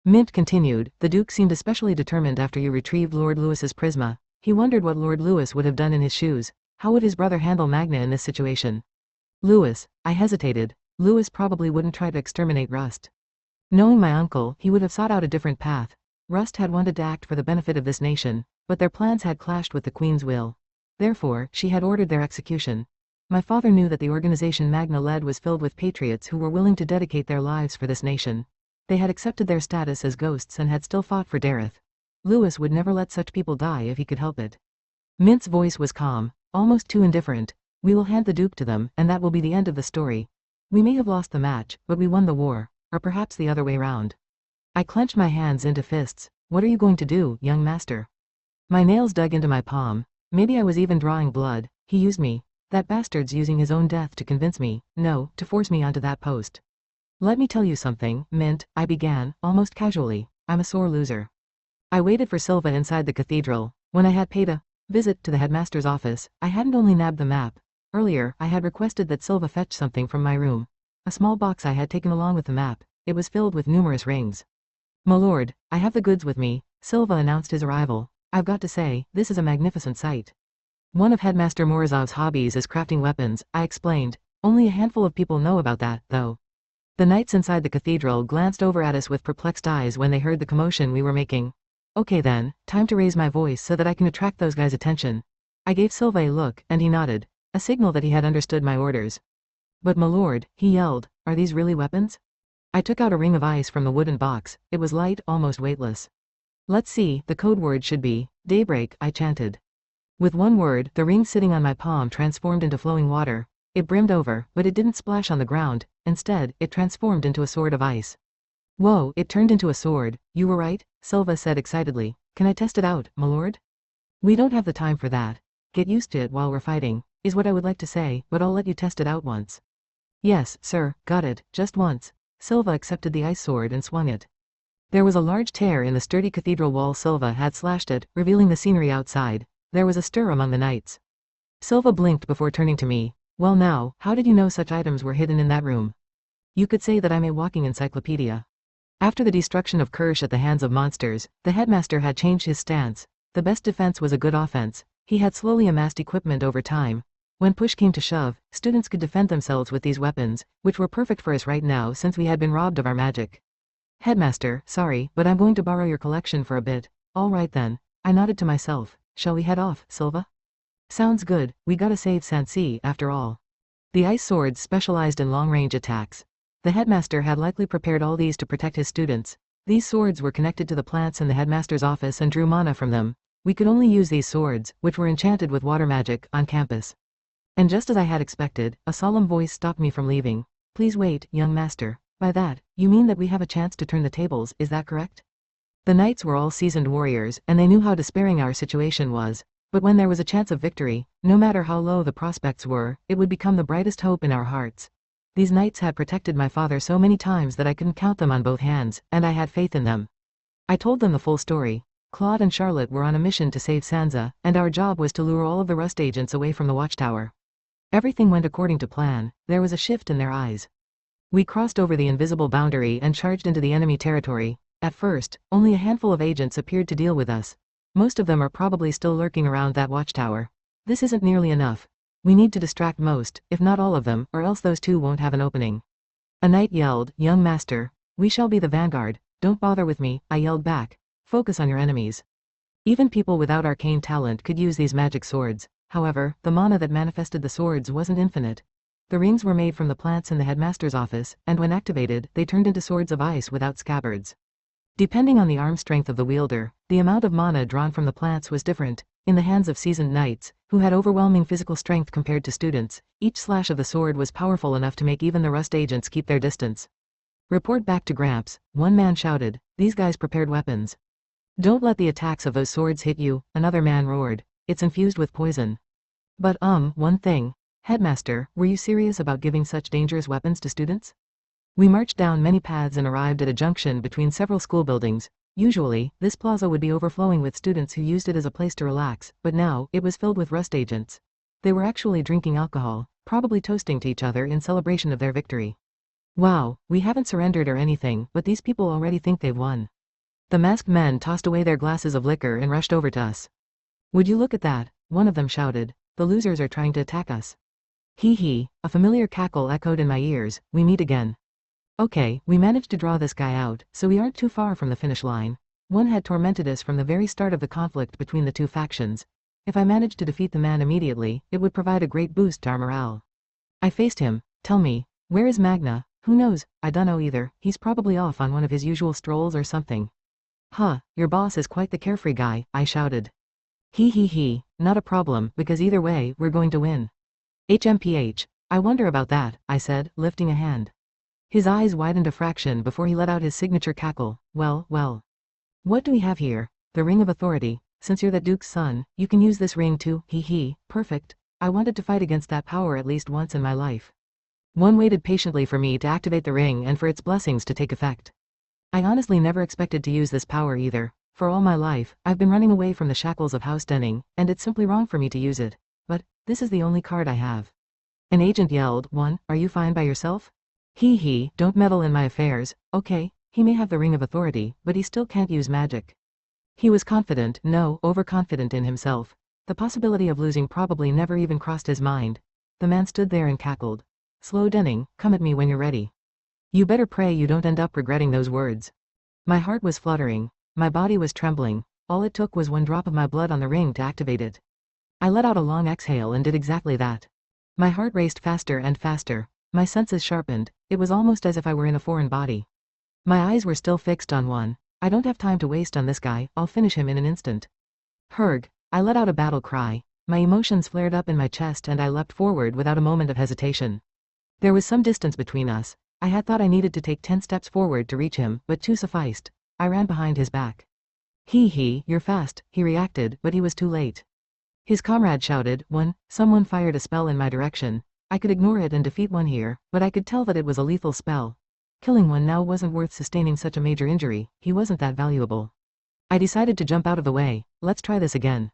Mint continued, the Duke seemed especially determined after you retrieved Lord Lewis's prisma. He wondered what Lord Lewis would have done in his shoes. How would his brother handle Magna in this situation? Lewis, I hesitated. Lewis probably wouldn't try to exterminate Rust. Knowing my uncle, he would have sought out a different path. Rust had wanted to act for the benefit of this nation, but their plans had clashed with the Queen's will. Therefore, she had ordered their execution. My father knew that the organization Magna led was filled with patriots who were willing to dedicate their lives for this nation. They had accepted their status as ghosts and had still fought for Dareth. Lewis would never let such people die if he could help it. Mint's voice was calm, almost too indifferent. We will hand the Duke to them, and that will be the end of the story. We may have lost the match, but we won the war, or perhaps the other way round. I clenched my hands into fists. What are you going to do, young master? My nails dug into my palm. Maybe I was even drawing blood. He used me. That bastard's using his own death to convince me, no, to force me onto that post. Let me tell you something, Mint, I began, almost casually. I'm a sore loser. I waited for Silva inside the cathedral. When I had paid a visit to the headmaster's office, I hadn't only nabbed the map. Earlier, I had requested that Silva fetch something from my room. A small box I had taken along with the map. It was filled with numerous rings. My lord, I have the goods with me. Silva announced his arrival. I've got to say, this is a magnificent sight. One of Headmaster Morozov's hobbies is crafting weapons, I explained. Only a handful of people know about that, though. The knights inside the cathedral glanced over at us with perplexed eyes when they heard the commotion we were making. Okay then, time to raise my voice so that I can attract those guys' attention. I gave Silva a look, and he nodded, a signal that he had understood my orders. But my lord, he yelled, are these really weapons? I took out a ring of ice from the wooden box. It was light, almost weightless. Let's see, the code word should be, daybreak, I chanted. With one word, the ring sitting on my palm transformed into flowing water. It brimmed over, but it didn't splash on the ground. Instead, it transformed into a sword of ice. Whoa, it turned into a sword. You were right, Silva said excitedly. Can I test it out, my lord? We don't have the time for that. Get used to it while we're fighting, is what I would like to say, but I'll let you test it out once. Yes, sir, got it, just once. Silva accepted the ice sword and swung it. There was a large tear in the sturdy cathedral wall. Silva had slashed it, revealing the scenery outside. There was a stir among the knights. Silva blinked before turning to me. Well now, how did you know such items were hidden in that room? You could say that I'm a walking encyclopedia. After the destruction of Kirsch at the hands of monsters, the headmaster had changed his stance. The best defense was a good offense. He had slowly amassed equipment over time. When push came to shove, students could defend themselves with these weapons, which were perfect for us right now since we had been robbed of our magic. Headmaster, sorry, but I'm going to borrow your collection for a bit. All right then. I nodded to myself. Shall we head off, Silva? Sounds good, we gotta save Sansi after all. The ice swords specialized in long-range attacks. The headmaster had likely prepared all these to protect his students. These swords were connected to the plants in the headmaster's office and drew mana from them. We could only use these swords, which were enchanted with water magic, on campus. And just as I had expected, a solemn voice stopped me from leaving. Please wait, young master. By that, you mean that we have a chance to turn the tables, is that correct? The knights were all seasoned warriors, and they knew how despairing our situation was. But when there was a chance of victory, no matter how low the prospects were, it would become the brightest hope in our hearts. These knights had protected my father so many times that I couldn't count them on both hands, and I had faith in them. I told them the full story. Claude and Charlotte were on a mission to save Sansa, and our job was to lure all of the Rust agents away from the watchtower. Everything went according to plan. There was a shift in their eyes. We crossed over the invisible boundary and charged into the enemy territory. At first, only a handful of agents appeared to deal with us. Most of them are probably still lurking around that watchtower. This isn't nearly enough. We need to distract most, if not all of them, or else those two won't have an opening. A knight yelled, young master, we shall be the vanguard. Don't bother with me, I yelled back. Focus on your enemies. Even people without arcane talent could use these magic swords. However, the mana that manifested the swords wasn't infinite. The rings were made from the plants in the headmaster's office, and when activated, they turned into swords of ice without scabbards. Depending on the arm strength of the wielder, the amount of mana drawn from the plants was different. In the hands of seasoned knights, who had overwhelming physical strength compared to students, each slash of the sword was powerful enough to make even the Rust agents keep their distance. Report back to Gramps, one man shouted. These guys prepared weapons. Don't let the attacks of those swords hit you, another man roared. It's infused with poison. But one thing. Headmaster, were you serious about giving such dangerous weapons to students? We marched down many paths and arrived at a junction between several school buildings. Usually, this plaza would be overflowing with students who used it as a place to relax, but now, it was filled with Rust agents. They were actually drinking alcohol, probably toasting to each other in celebration of their victory. Wow, we haven't surrendered or anything, but these people already think they've won. The masked men tossed away their glasses of liquor and rushed over to us. Would you look at that? One of them shouted. The losers are trying to attack us. Hee hee, a familiar cackle echoed in my ears. We meet again. Okay, we managed to draw this guy out, so we aren't too far from the finish line. One had tormented us from the very start of the conflict between the two factions. If I managed to defeat the man immediately, it would provide a great boost to our morale. I faced him. Tell me, where is Magna? Who knows? I dunno either. He's probably off on one of his usual strolls or something. Huh, your boss is quite the carefree guy, I shouted. He, not a problem, because either way, we're going to win. HMPH, I wonder about that, I said, lifting a hand. His eyes widened a fraction before he let out his signature cackle. Well. What do we have here? The ring of authority. Since you're that Duke's son, you can use this ring too. Perfect. I wanted to fight against that power at least once in my life. One waited patiently for me to activate the ring and for its blessings to take effect. I honestly never expected to use this power either. For all my life, I've been running away from the shackles of house denning, and it's simply wrong for me to use it. But, this is the only card I have. An agent yelled, "One, are you fine by yourself? He, don't meddle in my affairs, okay? He may have the ring of authority, but he still can't use magic." He was confident, no, overconfident in himself. The possibility of losing probably never even crossed his mind. The man stood there and cackled. "Slow denning, come at me when you're ready. You better pray you don't end up regretting those words." My heart was fluttering. My body was trembling. All it took was one drop of my blood on the ring to activate it. I let out a long exhale and did exactly that. My heart raced faster and faster. My senses sharpened. It was almost as if I were in a foreign body. My eyes were still fixed on one. I don't have time to waste on this guy, I'll finish him in an instant. Herg. I let out a battle cry. My emotions flared up in my chest and I leapt forward without a moment of hesitation. There was some distance between us. I had thought I needed to take 10 steps forward to reach him, but 2 sufficed. I ran behind his back. You're fast, he reacted, but he was too late. His comrade shouted, "One." Someone fired a spell in my direction. I could ignore it and defeat one here, but I could tell that it was a lethal spell. Killing one now wasn't worth sustaining such a major injury, he wasn't that valuable. I decided to jump out of the way. Let's try this again.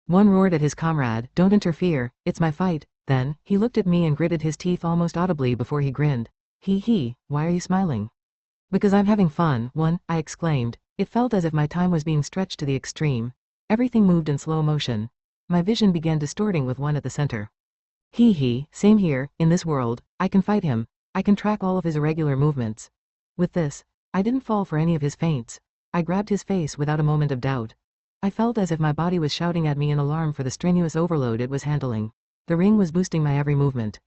One roared at his comrade, "Don't interfere, it's my fight." Then, he looked at me and gritted his teeth almost audibly before he grinned. Why are you smiling?" "Because I'm having fun." "One," I exclaimed. It felt as if my time was being stretched to the extreme. Everything moved in slow motion. My vision began distorting with one at the center. Same here, in this world, I can fight him. I can track all of his irregular movements. With this, I didn't fall for any of his feints. I grabbed his face without a moment of doubt. I felt as if my body was shouting at me in alarm for the strenuous overload it was handling. The ring was boosting my every movement.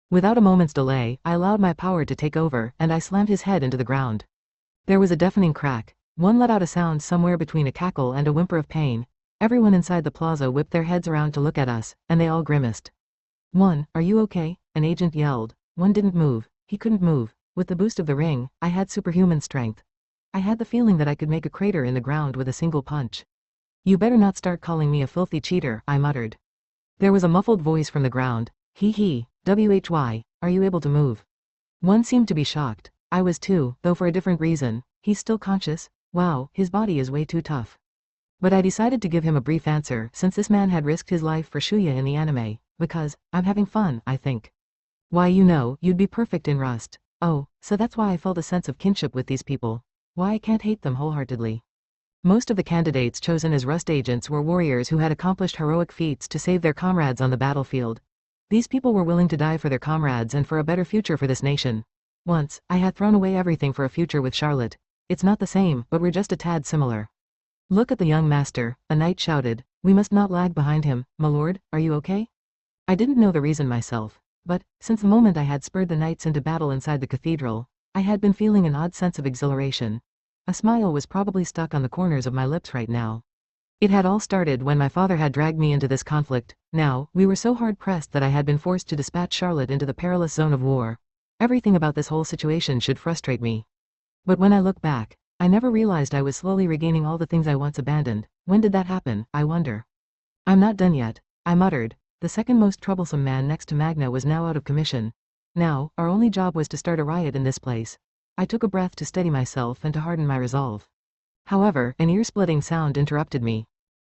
Without a moment's delay, I allowed my power to take over, and I slammed his head into the ground. There was a deafening crack. One let out a sound somewhere between a cackle and a whimper of pain. Everyone inside the plaza whipped their heads around to look at us, and they all grimaced. "One, are you okay?" an agent yelled. One didn't move. He couldn't move. With the boost of the ring, I had superhuman strength. I had the feeling that I could make a crater in the ground with a single punch. "You better not start calling me a filthy cheater," I muttered. There was a muffled voice from the ground. Why, are you able to move?" One seemed to be shocked. I was too, though for a different reason. "He's still conscious? Wow, his body is way too tough." But I decided to give him a brief answer since this man had risked his life for Shuya in the anime, because, I'm having fun, I think. "Why, you'd be perfect in Rust." "Oh, so that's why I felt a sense of kinship with these people. Why I can't hate them wholeheartedly." Most of the candidates chosen as Rust agents were warriors who had accomplished heroic feats to save their comrades on the battlefield. These people were willing to die for their comrades and for a better future for this nation. Once, I had thrown away everything for a future with Charlotte. It's not the same, but we're just a tad similar. "Look at the young master," a knight shouted. "We must not lag behind him. My lord, are you okay?" I didn't know the reason myself, but, since the moment I had spurred the knights into battle inside the cathedral, I had been feeling an odd sense of exhilaration. A smile was probably stuck on the corners of my lips right now. It had all started when my father had dragged me into this conflict. Now, we were so hard-pressed that I had been forced to dispatch Charlotte into the perilous zone of war. Everything about this whole situation should frustrate me. But when I look back, I never realized I was slowly regaining all the things I once abandoned. When did that happen, I wonder? "I'm not done yet," I muttered. The second most troublesome man next to Magna was now out of commission. Now, our only job was to start a riot in this place. I took a breath to steady myself and to harden my resolve. However, an ear-splitting sound interrupted me.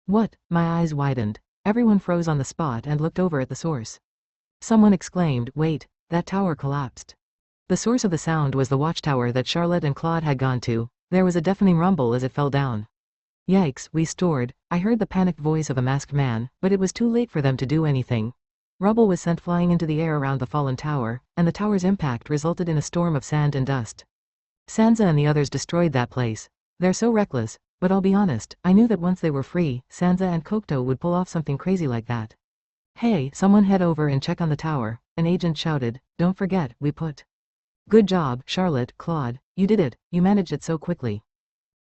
"What?" My eyes widened. Everyone froze on the spot and looked over at the source. Someone exclaimed, "Wait, that tower collapsed." The source of the sound was the watchtower that Charlotte and Claude had gone to. There was a deafening rumble as it fell down. "Yikes, we stored." I heard the panicked voice of a masked man, but it was too late for them to do anything. Rubble was sent flying into the air around the fallen tower, and the tower's impact resulted in a storm of sand and dust. Sansa and the others destroyed that place. They're so reckless, but I'll be honest, I knew that once they were free, Sansa and Kondo would pull off something crazy like that. "Hey, someone head over and check on the tower," an agent shouted. "Don't forget, we put." "Good job, Charlotte, Claude, you did it, you managed it so quickly."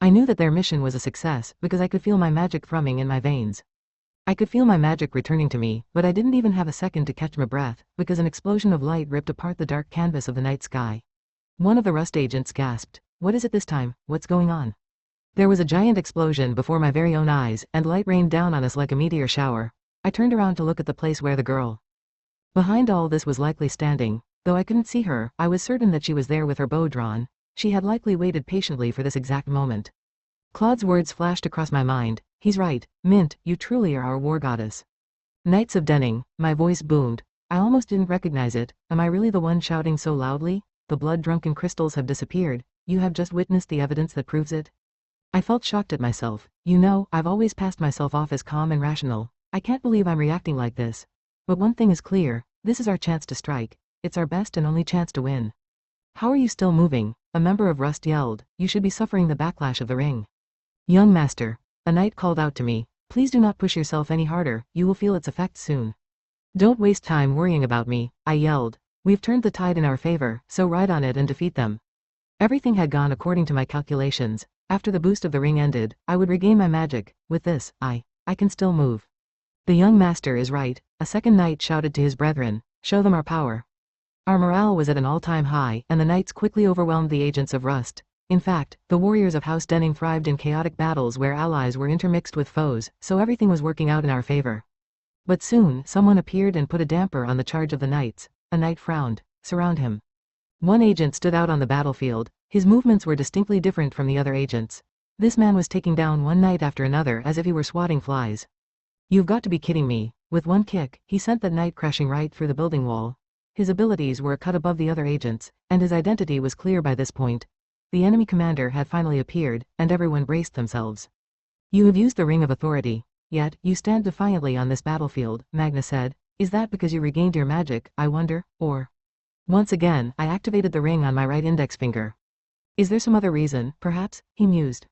I knew that their mission was a success because I could feel my magic thrumming in my veins. I could feel my magic returning to me, but I didn't even have a second to catch my breath, because an explosion of light ripped apart the dark canvas of the night sky. One of the Rust agents gasped. "What is it this time? What's going on?" There was a giant explosion before my very own eyes, and light rained down on us like a meteor shower. I turned around to look at the place where the girl behind all this was likely standing. Though I couldn't see her, I was certain that she was there with her bow drawn. She had likely waited patiently for this exact moment. Claude's words flashed across my mind. He's right, Mint, you truly are our war goddess. Knights of Denning, my voice boomed. I almost didn't recognize it. Am I really the one shouting so loudly? The blood-drunken crystals have disappeared. You have just witnessed the evidence that proves it. I felt shocked at myself. You know, I've always passed myself off as calm and rational. I can't believe I'm reacting like this. But one thing is clear. This is our chance to strike. It's our best and only chance to win. How are you still moving? A member of Rust yelled. You should be suffering the backlash of the ring. Young master. A knight called out to me. Please do not push yourself any harder. You will feel its effects soon. Don't waste time worrying about me, I yelled. We've turned the tide in our favor, so ride on it and defeat them. Everything had gone according to my calculations. After the boost of the ring ended, I would regain my magic. With this, I can still move. The young master is right, a second knight shouted to his brethren. Show them our power. Our morale was at an all-time high, and the knights quickly overwhelmed the agents of Rust. In fact, the warriors of House Denning thrived in chaotic battles where allies were intermixed with foes, so everything was working out in our favor. But soon, someone appeared and put a damper on the charge of the knights. A knight frowned. Surround him. One agent stood out on the battlefield. His movements were distinctly different from the other agents. This man was taking down one knight after another as if he were swatting flies. You've got to be kidding me. With one kick, he sent that knight crashing right through the building wall. His abilities were a cut above the other agents, and his identity was clear by this point. The enemy commander had finally appeared, and everyone braced themselves. You have used the Ring of Authority. Yet, you stand defiantly on this battlefield, Magna said. Is that because you regained your magic, I wonder, or? Once again, I activated the ring on my right index finger. Is there some other reason, perhaps? He mused.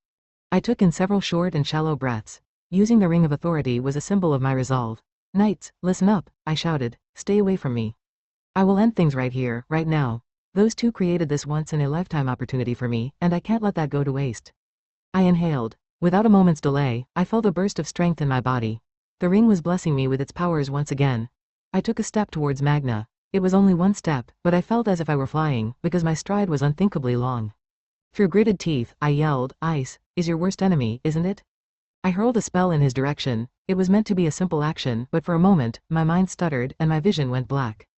I took in several short and shallow breaths. Using the Ring of Authority was a symbol of my resolve. Knights, listen up, I shouted. Stay away from me. I will end things right here, right now. Those two created this once-in-a-lifetime opportunity for me, and I can't let that go to waste. I inhaled. Without a moment's delay, I felt a burst of strength in my body. The ring was blessing me with its powers once again. I took a step towards Magna. It was only one step, but I felt as if I were flying, because my stride was unthinkably long. Through gritted teeth, I yelled, Ice, is your worst enemy, isn't it? I hurled a spell in his direction. It was meant to be a simple action, but for a moment, my mind stuttered and my vision went black.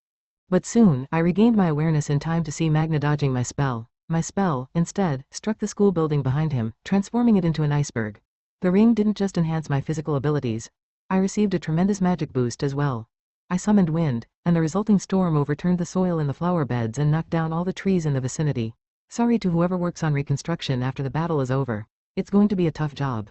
But soon, I regained my awareness in time to see Magna dodging my spell. My spell, instead, struck the school building behind him, transforming it into an iceberg. The ring didn't just enhance my physical abilities. I received a tremendous magic boost as well. I summoned wind, and the resulting storm overturned the soil in the flower beds and knocked down all the trees in the vicinity. Sorry to whoever works on reconstruction after the battle is over. It's going to be a tough job.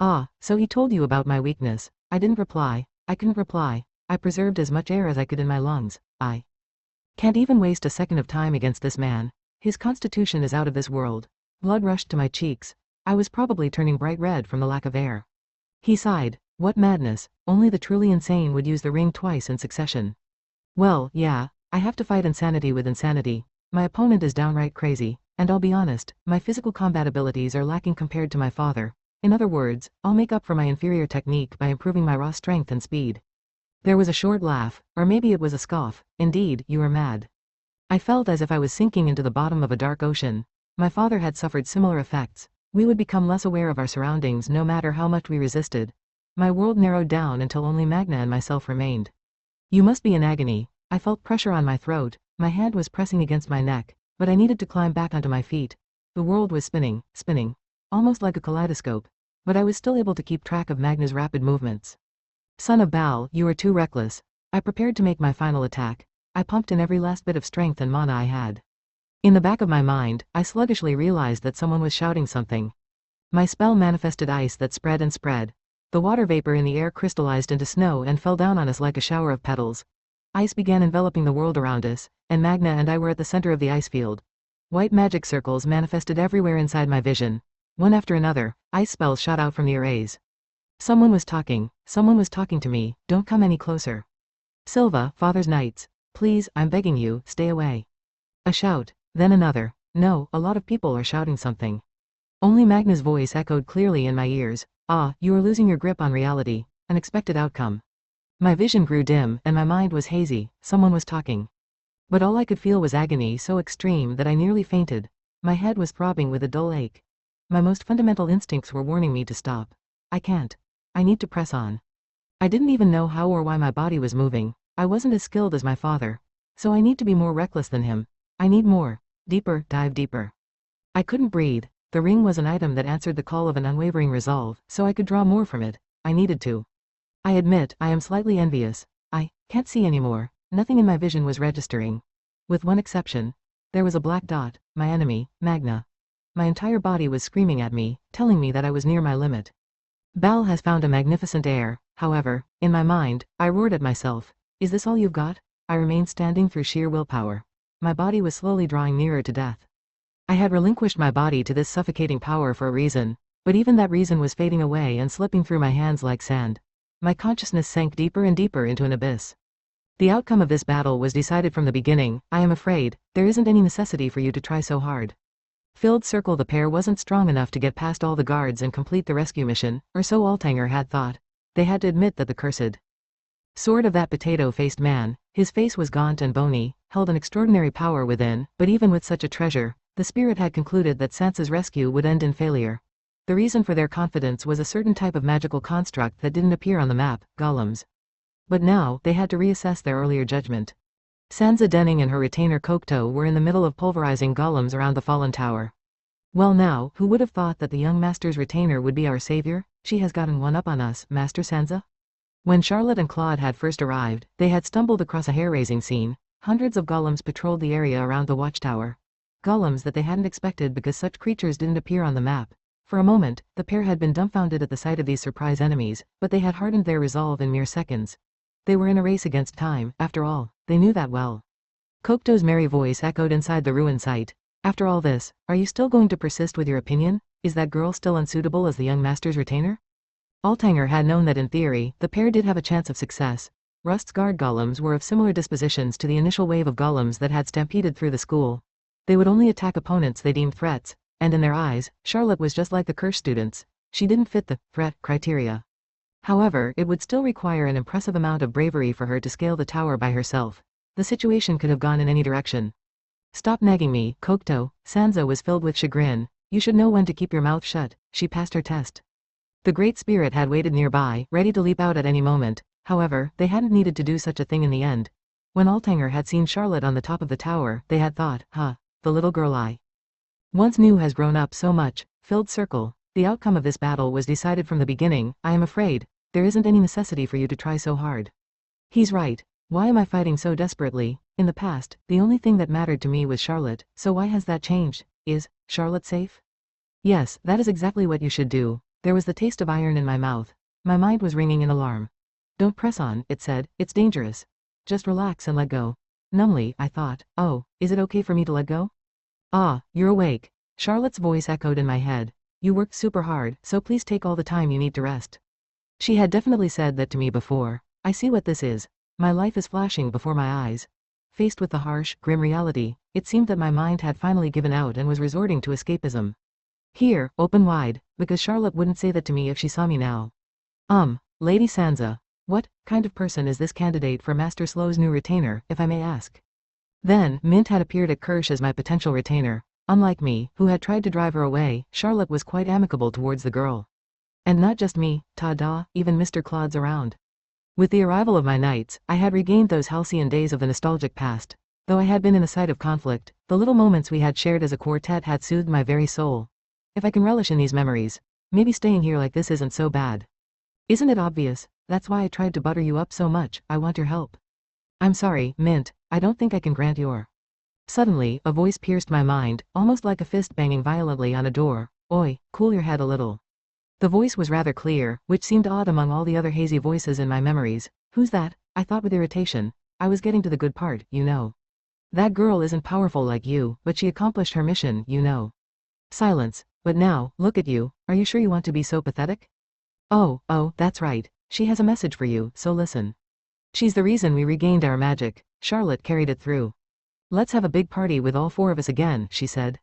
Ah, so he told you about my weakness. I didn't reply. I couldn't reply. I preserved as much air as I could in my lungs. I can't even waste a second of time against this man. His constitution is out of this world. Blood rushed to my cheeks. I was probably turning bright red from the lack of air. He sighed. What madness. Only the truly insane would use the ring twice in succession. Well, yeah, I have to fight insanity with insanity. My opponent is downright crazy, and I'll be honest, my physical combat abilities are lacking compared to my father. In other words, I'll make up for my inferior technique by improving my raw strength and speed. There was a short laugh, or maybe it was a scoff. Indeed, you are mad. I felt as if I was sinking into the bottom of a dark ocean. My father had suffered similar effects. We would become less aware of our surroundings no matter how much we resisted. My world narrowed down until only Magna and myself remained. You must be in agony. I felt pressure on my throat. My hand was pressing against my neck, but I needed to climb back onto my feet. The world was spinning, almost like a kaleidoscope, but I was still able to keep track of Magna's rapid movements. Son of Baal, you are too reckless. I prepared to make my final attack. I pumped in every last bit of strength and mana I had. In the back of my mind, I sluggishly realized that someone was shouting something. My spell manifested ice that spread and spread. The water vapor in the air crystallized into snow and fell down on us like a shower of petals. Ice began enveloping the world around us, and Magna and I were at the center of the ice field. White magic circles manifested everywhere inside my vision. One after another, ice spells shot out from the arrays. Someone was talking to me. Don't come any closer. Silva, Father's Knights. Please, I'm begging you, stay away. A shout, then another. No, a lot of people are shouting something. Only Magna's voice echoed clearly in my ears. Ah, you are losing your grip on reality. An expected outcome. My vision grew dim, and my mind was hazy. Someone was talking. But all I could feel was agony so extreme that I nearly fainted. My head was throbbing with a dull ache. My most fundamental instincts were warning me to stop. I can't. I need to press on. I didn't even know how or why my body was moving. I wasn't as skilled as my father. So I need to be more reckless than him. I need more. Deeper, dive deeper. I couldn't breathe. The ring was an item that answered the call of an unwavering resolve, so I could draw more from it. I needed to. I admit, I am slightly envious. I can't see anymore. Nothing in my vision was registering. With one exception. There was a black dot, my enemy, Magna. My entire body was screaming at me, telling me that I was near my limit. Bal has found a magnificent heir. However, in my mind, I roared at myself. Is this all you've got? I remained standing through sheer willpower. My body was slowly drawing nearer to death. I had relinquished my body to this suffocating power for a reason, but even that reason was fading away and slipping through my hands like sand. My consciousness sank deeper and deeper into an abyss. The outcome of this battle was decided from the beginning. I am afraid, there isn't any necessity for you to try so hard. Filled circle. The pair wasn't strong enough to get past all the guards and complete the rescue mission, or so Altanger had thought. They had to admit that the cursed sword of that potato-faced man, his face was gaunt and bony, held an extraordinary power within, but even with such a treasure, the spirit had concluded that Sansa's rescue would end in failure. The reason for their confidence was a certain type of magical construct that didn't appear on the map, golems. But now, they had to reassess their earlier judgment. Sansa Denning and her retainer Kondo were in the middle of pulverizing golems around the fallen tower. Well now, who would have thought that the young master's retainer would be our savior? She has gotten one up on us, Master Sansa? When Charlotte and Claude had first arrived, they had stumbled across a hair-raising scene. Hundreds of golems patrolled the area around the watchtower. Golems that they hadn't expected because such creatures didn't appear on the map. For a moment, the pair had been dumbfounded at the sight of these surprise enemies, but they had hardened their resolve in mere seconds. They were in a race against time, after all. They knew that well. Kokto's merry voice echoed inside the ruin site. After all this, are you still going to persist with your opinion? Is that girl still unsuitable as the young master's retainer? Altanger had known that in theory, the pair did have a chance of success. Rust's guard golems were of similar dispositions to the initial wave of golems that had stampeded through the school. They would only attack opponents they deemed threats, and in their eyes, Charlotte was just like the cursed students. She didn't fit the threat criteria. However, it would still require an impressive amount of bravery for her to scale the tower by herself. The situation could have gone in any direction. Stop nagging me, Kondo. Sansa was filled with chagrin. You should know when to keep your mouth shut. She passed her test. The Great Spirit had waited nearby, ready to leap out at any moment. However, they hadn't needed to do such a thing in the end. When Altanger had seen Charlotte on the top of the tower, they had thought, the little girl I once knew has grown up so much. Filled circle. The outcome of this battle was decided from the beginning. I am afraid, there isn't any necessity for you to try so hard. He's right. Why am I fighting so desperately? In the past, the only thing that mattered to me was Charlotte, so why has that changed? Is Charlotte safe? Yes, that is exactly what you should do. There was the taste of iron in my mouth. My mind was ringing in alarm. Don't press on, it said, it's dangerous. Just relax and let go. Numbly, I thought, oh, is it okay for me to let go? Ah, you're awake. Charlotte's voice echoed in my head. You worked super hard, so please take all the time you need to rest. She had definitely said that to me before. I see what this is. My life is flashing before my eyes. Faced with the harsh, grim reality, it seemed that my mind had finally given out and was resorting to escapism. Here, open wide, because Charlotte wouldn't say that to me if she saw me now. Lady Sansa, what kind of person is this candidate for Master Slow's new retainer, if I may ask? Then, Mint had appeared at Kirsch as my potential retainer. Unlike me, who had tried to drive her away, Charlotte was quite amicable towards the girl. And not just me, ta-da, even Mr. Claude's around. With the arrival of my knights, I had regained those halcyon days of the nostalgic past. Though I had been in the sight of conflict, the little moments we had shared as a quartet had soothed my very soul. If I can relish in these memories, maybe staying here like this isn't so bad. Isn't it obvious? That's why I tried to butter you up so much. I want your help. I'm sorry, Mint, I don't think I can grant your. Suddenly, a voice pierced my mind, almost like a fist banging violently on a door. Oi, cool your head a little. The voice was rather clear, which seemed odd among all the other hazy voices in my memories. Who's that? I thought with irritation. I was getting to the good part, you know. That girl isn't powerful like you, but she accomplished her mission, you know. Silence. But now, look at you. Are you sure you want to be so pathetic? Oh, that's right. She has a message for you, so listen. She's the reason we regained our magic. Charlotte carried it through. Let's have a big party with all four of us again, she said.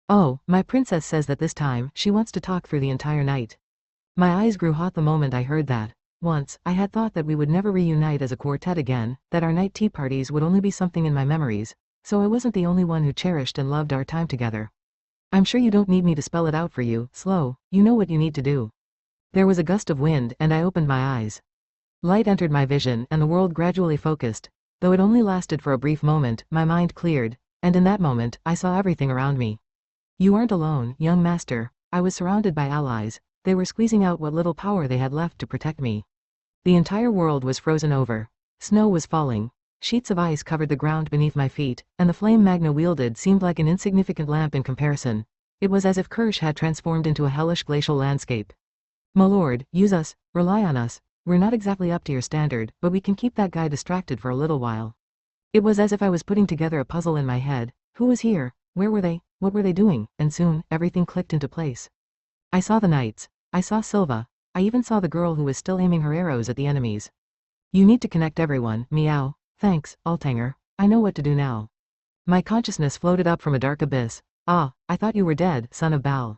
Oh, my princess says that this time, she wants to talk through the entire night. My eyes grew hot the moment I heard that. Once, I had thought that we would never reunite as a quartet again, that our night tea parties would only be something in my memories, so I wasn't the only one who cherished and loved our time together. I'm sure you don't need me to spell it out for you, Slow, you know what you need to do. There was a gust of wind and I opened my eyes. Light entered my vision and the world gradually focused. Though it only lasted for a brief moment, my mind cleared, and in that moment, I saw everything around me. You aren't alone, young master. I was surrounded by allies. They were squeezing out what little power they had left to protect me. The entire world was frozen over. Snow was falling. Sheets of ice covered the ground beneath my feet, and the flame Magna wielded seemed like an insignificant lamp in comparison. It was as if Kirsch had transformed into a hellish glacial landscape. My lord, use us, rely on us. We're not exactly up to your standard, but we can keep that guy distracted for a little while. It was as if I was putting together a puzzle in my head. Who was here? Where were they? What were they doing? And soon, everything clicked into place. I saw the knights. I saw Silva. I even saw the girl who was still aiming her arrows at the enemies. You need to connect everyone, meow. Thanks, Altanger. I know what to do now. My consciousness floated up from a dark abyss. Ah, I thought you were dead, son of Baal.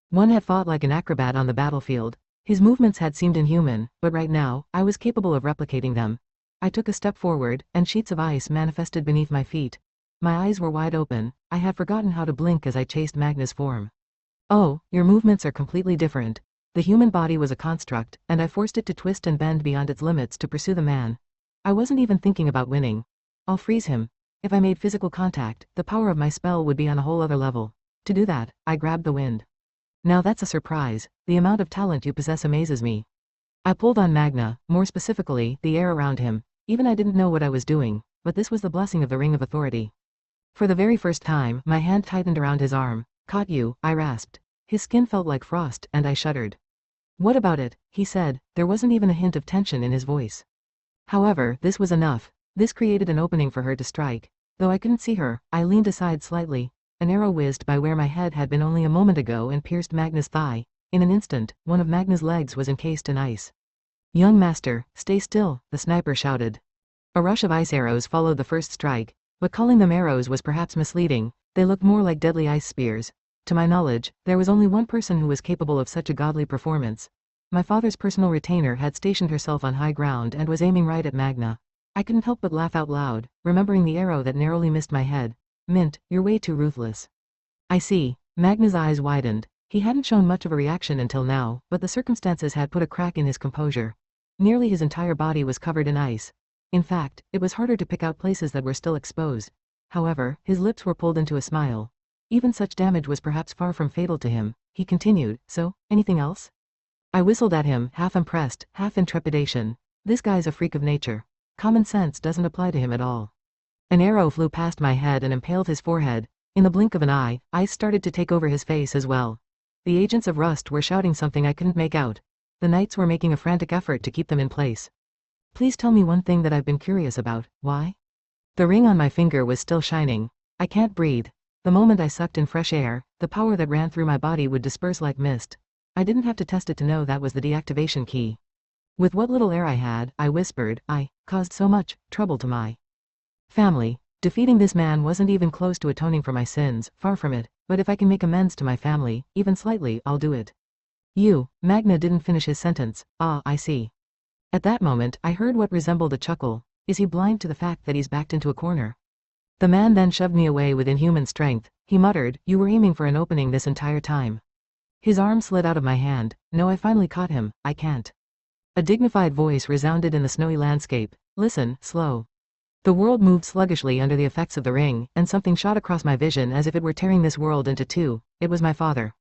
One had fought like an acrobat on the battlefield. His movements had seemed inhuman, but right now, I was capable of replicating them. I took a step forward, and sheets of ice manifested beneath my feet. My eyes were wide open. I had forgotten how to blink as I chased Magna's form. Oh, your movements are completely different. The human body was a construct, and I forced it to twist and bend beyond its limits to pursue the man. I wasn't even thinking about winning. I'll freeze him. If I made physical contact, the power of my spell would be on a whole other level. To do that, I grabbed the wind. Now that's a surprise. The amount of talent you possess amazes me. I pulled on Magna, more specifically, the air around him. Even I didn't know what I was doing, but this was the blessing of the Ring of Authority. For the very first time, my hand tightened around his arm. Caught you, I rasped. His skin felt like frost, and I shuddered. What about it? He said. There wasn't even a hint of tension in his voice. However, this was enough. This created an opening for her to strike. Though I couldn't see her, I leaned aside slightly. An arrow whizzed by where my head had been only a moment ago and pierced Magna's thigh. In an instant, one of Magna's legs was encased in ice. Young master, stay still, the sniper shouted. A rush of ice arrows followed the first strike, but calling them arrows was perhaps misleading. They looked more like deadly ice spears. To my knowledge, there was only one person who was capable of such a godly performance. My father's personal retainer had stationed herself on high ground and was aiming right at Magna. I couldn't help but laugh out loud, remembering the arrow that narrowly missed my head. Mint, you're way too ruthless. I see. Magna's eyes widened. He hadn't shown much of a reaction until now, but the circumstances had put a crack in his composure. Nearly his entire body was covered in ice. In fact, it was harder to pick out places that were still exposed. However, his lips were pulled into a smile. Even such damage was perhaps far from fatal to him. He continued, so, anything else? I whistled at him, half impressed, half in trepidation. This guy's a freak of nature. Common sense doesn't apply to him at all. An arrow flew past my head and impaled his forehead. In the blink of an eye, ice started to take over his face as well. The agents of Rust were shouting something I couldn't make out. The knights were making a frantic effort to keep them in place. Please tell me one thing that I've been curious about. Why? The ring on my finger was still shining. I can't breathe. The moment I sucked in fresh air, the power that ran through my body would disperse like mist. I didn't have to test it to know that was the deactivation key. With what little air I had, I whispered, I caused so much trouble to my family. Defeating this man wasn't even close to atoning for my sins, far from it, but if I can make amends to my family, even slightly, I'll do it. Magna didn't finish his sentence. Ah, I see. At that moment, I heard what resembled a chuckle. Is he blind to the fact that he's backed into a corner? The man then shoved me away with inhuman strength. He muttered, you were aiming for an opening this entire time. His arm slid out of my hand. No, I finally caught him. I can't. A dignified voice resounded in the snowy landscape. Listen, slow. The world moved sluggishly under the effects of the ring, and something shot across my vision as if it were tearing this world into two. It was my father.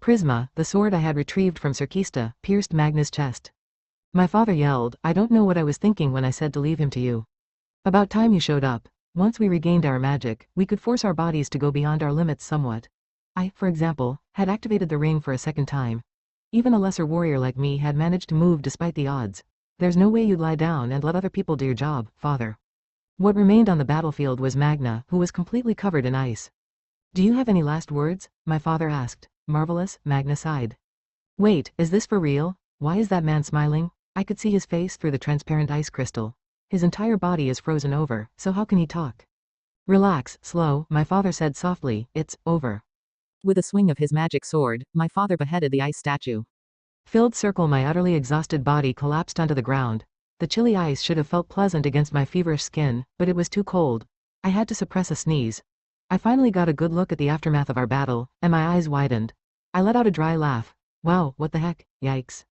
Prisma, the sword I had retrieved from Serkista, pierced Magna's chest. My father yelled, I don't know what I was thinking when I said to leave him to you. About time you showed up. Once we regained our magic, we could force our bodies to go beyond our limits somewhat. I, for example, had activated the ring for a second time. Even a lesser warrior like me had managed to move despite the odds. There's no way you'd lie down and let other people do your job, father. What remained on the battlefield was Magna, who was completely covered in ice. Do you have any last words? My father asked. Marvelous, Magna sighed. Wait, is this for real? Why is that man smiling? I could see his face through the transparent ice crystal. His entire body is frozen over, so how can he talk? Relax, slow, my father said softly, it's over. With a swing of his magic sword, my father beheaded the ice statue. Filled circle, my utterly exhausted body collapsed onto the ground. The chilly ice should have felt pleasant against my feverish skin, but it was too cold. I had to suppress a sneeze. I finally got a good look at the aftermath of our battle, and my eyes widened. I let out a dry laugh. Wow, what the heck, yikes.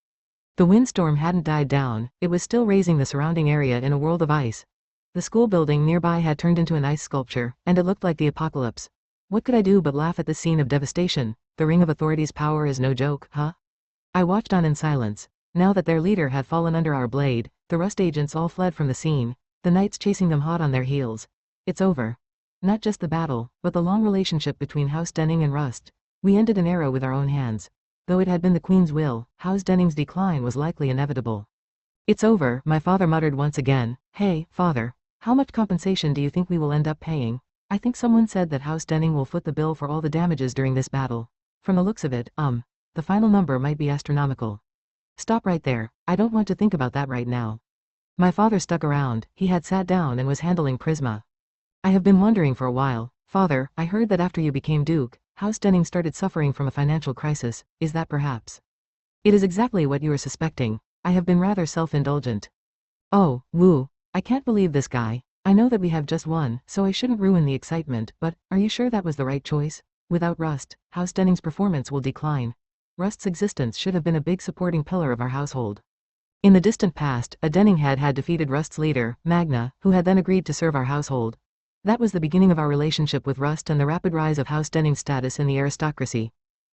The windstorm hadn't died down, it was still raising the surrounding area in a world of ice. The school building nearby had turned into an ice sculpture, and it looked like the apocalypse. What could I do but laugh at this scene of devastation? The ring of authority's power is no joke, huh? I watched on in silence. Now that their leader had fallen under our blade, the Rust agents all fled from the scene, the knights chasing them hot on their heels. It's over. Not just the battle, but the long relationship between House Denning and Rust. We ended an era with our own hands. Though it had been the Queen's will, House Denning's decline was likely inevitable. It's over, my father muttered once again. Hey, father. How much compensation do you think we will end up paying? I think someone said that House Denning will foot the bill for all the damages during this battle. From the looks of it, the final number might be astronomical. Stop right there, I don't want to think about that right now. My father stuck around, he had sat down and was handling Prisma. I have been wondering for a while, father, I heard that after you became Duke, House Denning started suffering from a financial crisis, is that perhaps? It is exactly what you are suspecting. I have been rather self-indulgent. Oh, woo, I can't believe this guy. I know that we have just one, so I shouldn't ruin the excitement, but, are you sure that was the right choice? Without Rust, House Denning's performance will decline. Rust's existence should have been a big supporting pillar of our household. In the distant past, a Denning head had defeated Rust's leader, Magna, who had then agreed to serve our household. That was the beginning of our relationship with Rust and the rapid rise of House Denning's status in the aristocracy.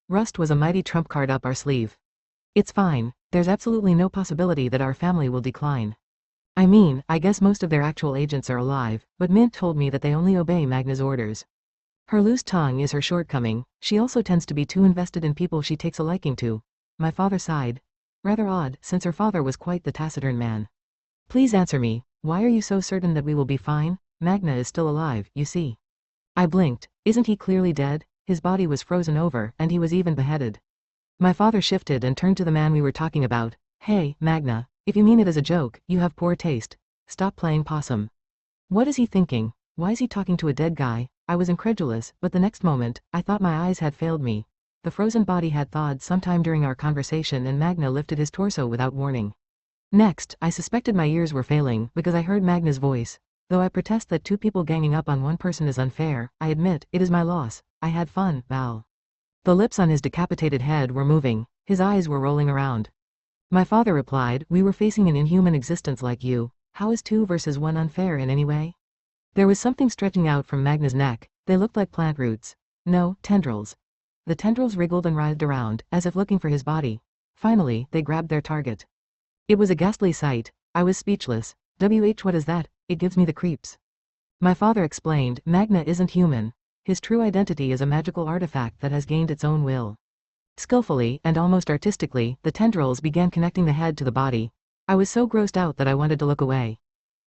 Rust was a mighty trump card up our sleeve. It's fine, there's absolutely no possibility that our family will decline. I mean, I guess most of their actual agents are alive, but Mint told me that they only obey Magna's orders. Her loose tongue is her shortcoming, she also tends to be too invested in people she takes a liking to. My father sighed. Rather odd, since her father was quite the taciturn man. Please answer me, why are you so certain that we will be fine? Magna is still alive, you see. I blinked. Isn't he clearly dead? His body was frozen over, and he was even beheaded. My father shifted and turned to the man we were talking about. Hey, Magna, if you mean it as a joke, you have poor taste. Stop playing possum. What is he thinking? Why is he talking to a dead guy? I was incredulous, but the next moment, I thought my eyes had failed me. The frozen body had thawed sometime during our conversation and Magna lifted his torso without warning. Next, I suspected my ears were failing, because I heard Magna's voice. Though I protest that two people ganging up on one person is unfair, I admit, it is my loss. I had fun, Val. The lips on his decapitated head were moving, his eyes were rolling around. My father replied, we were facing an inhuman existence like you. How is 2 versus 1 unfair in any way? There was something stretching out from Magna's neck, they looked like plant roots. No, tendrils. The tendrils wriggled and writhed around, as if looking for his body. Finally, they grabbed their target. It was a ghastly sight. I was speechless. What is that? It gives me the creeps. My father explained, Magna isn't human. His true identity is a magical artifact that has gained its own will. Skillfully, and almost artistically, the tendrils began connecting the head to the body. I was so grossed out that I wanted to look away.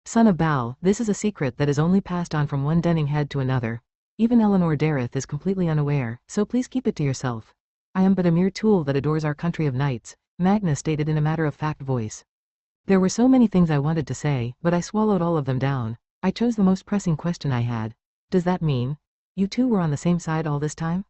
Son of Baal, this is a secret that is only passed on from one Denning head to another. Even Eleanor Dareth is completely unaware, so please keep it to yourself. I am but a mere tool that adores our country of knights, Magna stated in a matter-of-fact voice. There were so many things I wanted to say, but I swallowed all of them down. I chose the most pressing question I had. Does that mean you two were on the same side all this time?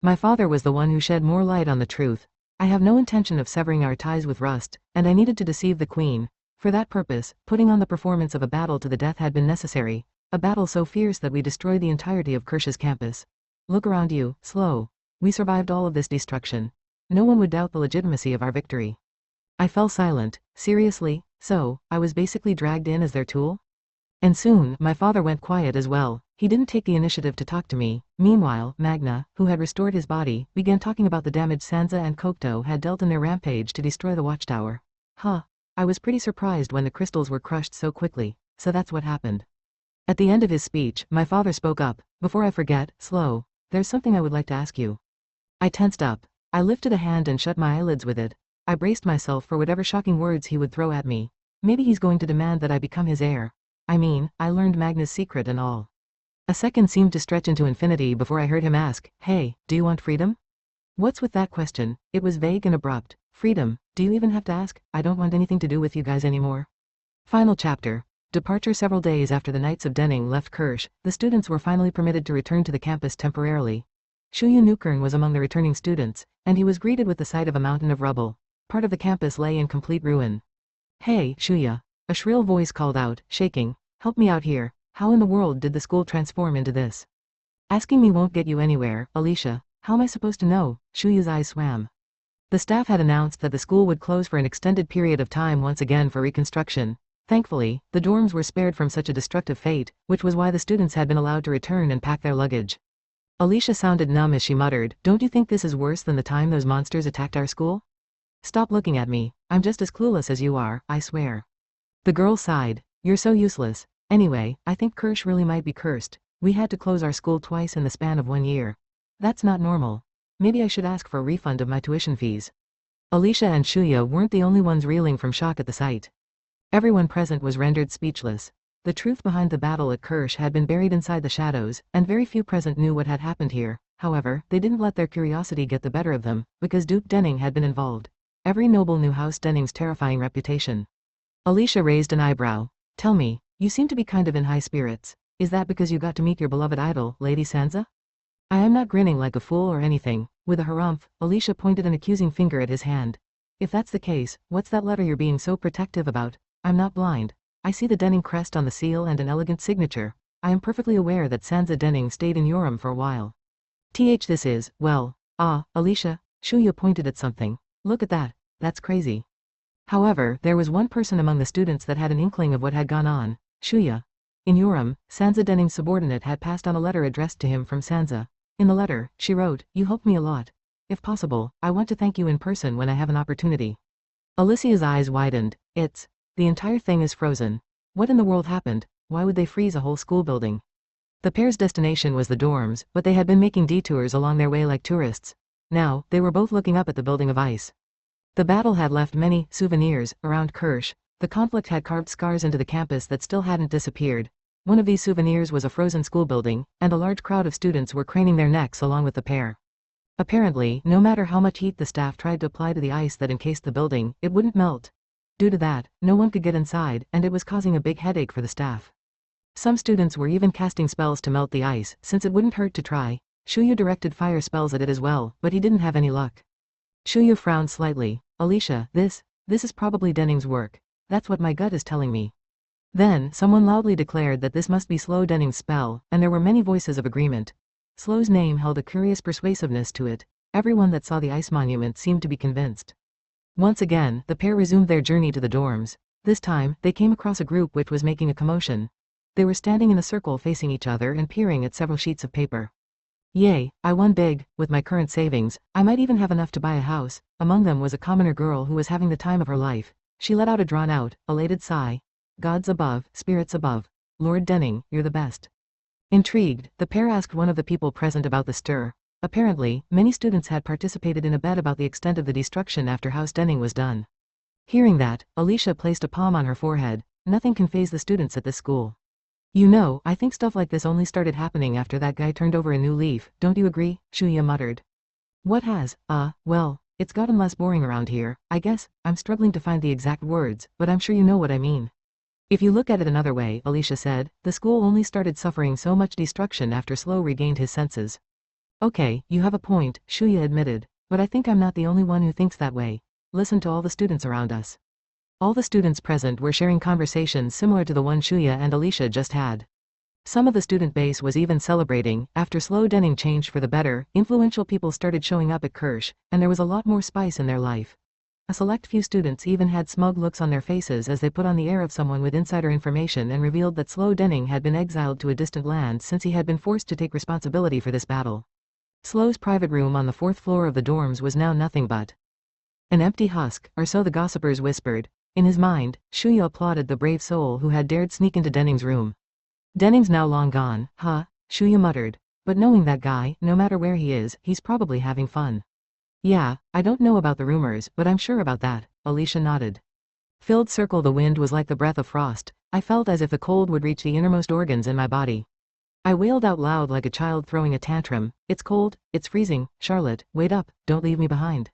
My father was the one who shed more light on the truth. I have no intention of severing our ties with Rust, and I needed to deceive the Queen. For that purpose, putting on the performance of a battle to the death had been necessary, a battle so fierce that we destroyed the entirety of Kirsch's campus. Look around you, Slow. We survived all of this destruction. No one would doubt the legitimacy of our victory. I fell silent. Seriously? So, I was basically dragged in as their tool? And soon, my father went quiet as well. He didn't take the initiative to talk to me. Meanwhile, Magna, who had restored his body, began talking about the damage Sansa and Kondo had dealt in their rampage to destroy the watchtower. Huh. I was pretty surprised when the crystals were crushed so quickly, so that's what happened. At the end of his speech, my father spoke up. Before I forget, Slow, there's something I would like to ask you. I tensed up. I lifted a hand and shut my eyelids with it. I braced myself for whatever shocking words he would throw at me. Maybe he's going to demand that I become his heir. I mean, I learned Magna's secret and all. A second seemed to stretch into infinity before I heard him ask, hey, do you want freedom? What's with that question? It was vague and abrupt. Freedom? Do you even have to ask? I don't want anything to do with you guys anymore. Final chapter. Departure. Several days after the Knights of Denning left Kirsch, the students were finally permitted to return to the campus temporarily. Shuya Nukern was among the returning students, and he was greeted with the sight of a mountain of rubble. Part of the campus lay in complete ruin. Hey, Shuya. A shrill voice called out, shaking. Help me out here. How in the world did the school transform into this? Asking me won't get you anywhere, Alicia. How am I supposed to know? Shuya's eyes swam. The staff had announced that the school would close for an extended period of time once again for reconstruction. Thankfully, the dorms were spared from such a destructive fate, which was why the students had been allowed to return and pack their luggage. Alicia sounded numb as she muttered, "Don't you think this is worse than the time those monsters attacked our school?" "Stop looking at me. I'm just as clueless as you are, I swear." The girl sighed. "You're so useless. Anyway, I think Kirsch really might be cursed. We had to close our school twice in the span of 1 year. That's not normal. Maybe I should ask for a refund of my tuition fees." Alicia and Shuya weren't the only ones reeling from shock at the sight. Everyone present was rendered speechless. The truth behind the battle at Kirsch had been buried inside the shadows, and very few present knew what had happened here. However, they didn't let their curiosity get the better of them, because Duke Denning had been involved. Every noble knew House Denning's terrifying reputation. Alicia raised an eyebrow. "Tell me, you seem to be kind of in high spirits. Is that because you got to meet your beloved idol, Lady Sansa?" "I am not grinning like a fool or anything." With a harumph, Alicia pointed an accusing finger at his hand. "If that's the case, what's that letter you're being so protective about? I'm not blind. I see the Denning crest on the seal and an elegant signature. I am perfectly aware that Sansa Denning stayed in Yoram for a while. This is, well, Alicia," Shuya pointed at something. "Look at that. That's crazy." However, there was one person among the students that had an inkling of what had gone on. Shuya. In Yoram, Sansa Denning's subordinate had passed on a letter addressed to him from Sansa. In the letter, she wrote, "You helped me a lot. If possible, I want to thank you in person when I have an opportunity." Alicia's eyes widened. The entire thing is frozen. What in the world happened? Why would they freeze a whole school building? The pair's destination was the dorms, but they had been making detours along their way like tourists. Now, they were both looking up at the building of ice. The battle had left many souvenirs around Kirsch. The conflict had carved scars into the campus that still hadn't disappeared. One of these souvenirs was a frozen school building, and a large crowd of students were craning their necks along with the pair. Apparently, no matter how much heat the staff tried to apply to the ice that encased the building, it wouldn't melt. Due to that, no one could get inside, and it was causing a big headache for the staff. Some students were even casting spells to melt the ice, since it wouldn't hurt to try. Shuya directed fire spells at it as well, but he didn't have any luck. Shuya frowned slightly. "Alicia, this is probably Denning's work. That's what my gut is telling me." Then, someone loudly declared that this must be Slow Denning's spell, and there were many voices of agreement. Slow's name held a curious persuasiveness to it. Everyone that saw the ice monument seemed to be convinced. Once again, the pair resumed their journey to the dorms. This time, they came across a group which was making a commotion. They were standing in a circle facing each other and peering at several sheets of paper. "Yay, I won big. With my current savings, I might even have enough to buy a house." Among them was a commoner girl who was having the time of her life. She let out a drawn-out, elated sigh. "Gods above, spirits above. Lord Denning, you're the best." Intrigued, the pair asked one of the people present about the stir. Apparently, many students had participated in a bet about the extent of the destruction after House Denning was done. Hearing that, Alicia placed a palm on her forehead. "Nothing can faze the students at this school. You know, I think stuff like this only started happening after that guy turned over a new leaf, don't you agree?" Shuya muttered. "What has? Well, it's gotten less boring around here, I guess. I'm struggling to find the exact words, but I'm sure you know what I mean." "If you look at it another way," Alicia said, "the school only started suffering so much destruction after Slow regained his senses." "Okay, you have a point," Shuya admitted, "but I think I'm not the only one who thinks that way. Listen to all the students around us." All the students present were sharing conversations similar to the one Shuya and Alicia just had. Some of the student base was even celebrating. After Slow Denning changed for the better, influential people started showing up at Kirsch, and there was a lot more spice in their life. A select few students even had smug looks on their faces as they put on the air of someone with insider information and revealed that Slow Denning had been exiled to a distant land since he had been forced to take responsibility for this battle. Slow's private room on the 4th floor of the dorms was now nothing but an empty husk, or so the gossipers whispered. In his mind, Shuya applauded the brave soul who had dared sneak into Denning's room. "Denning's now long gone, huh?" Shuya muttered. "But knowing that guy, no matter where he is, he's probably having fun." "Yeah, I don't know about the rumors, but I'm sure about that," Alicia nodded. Filled circle the wind was like the breath of frost. I felt as if the cold would reach the innermost organs in my body. I wailed out loud like a child throwing a tantrum. "It's cold, it's freezing, Charlotte, wait up, don't leave me behind."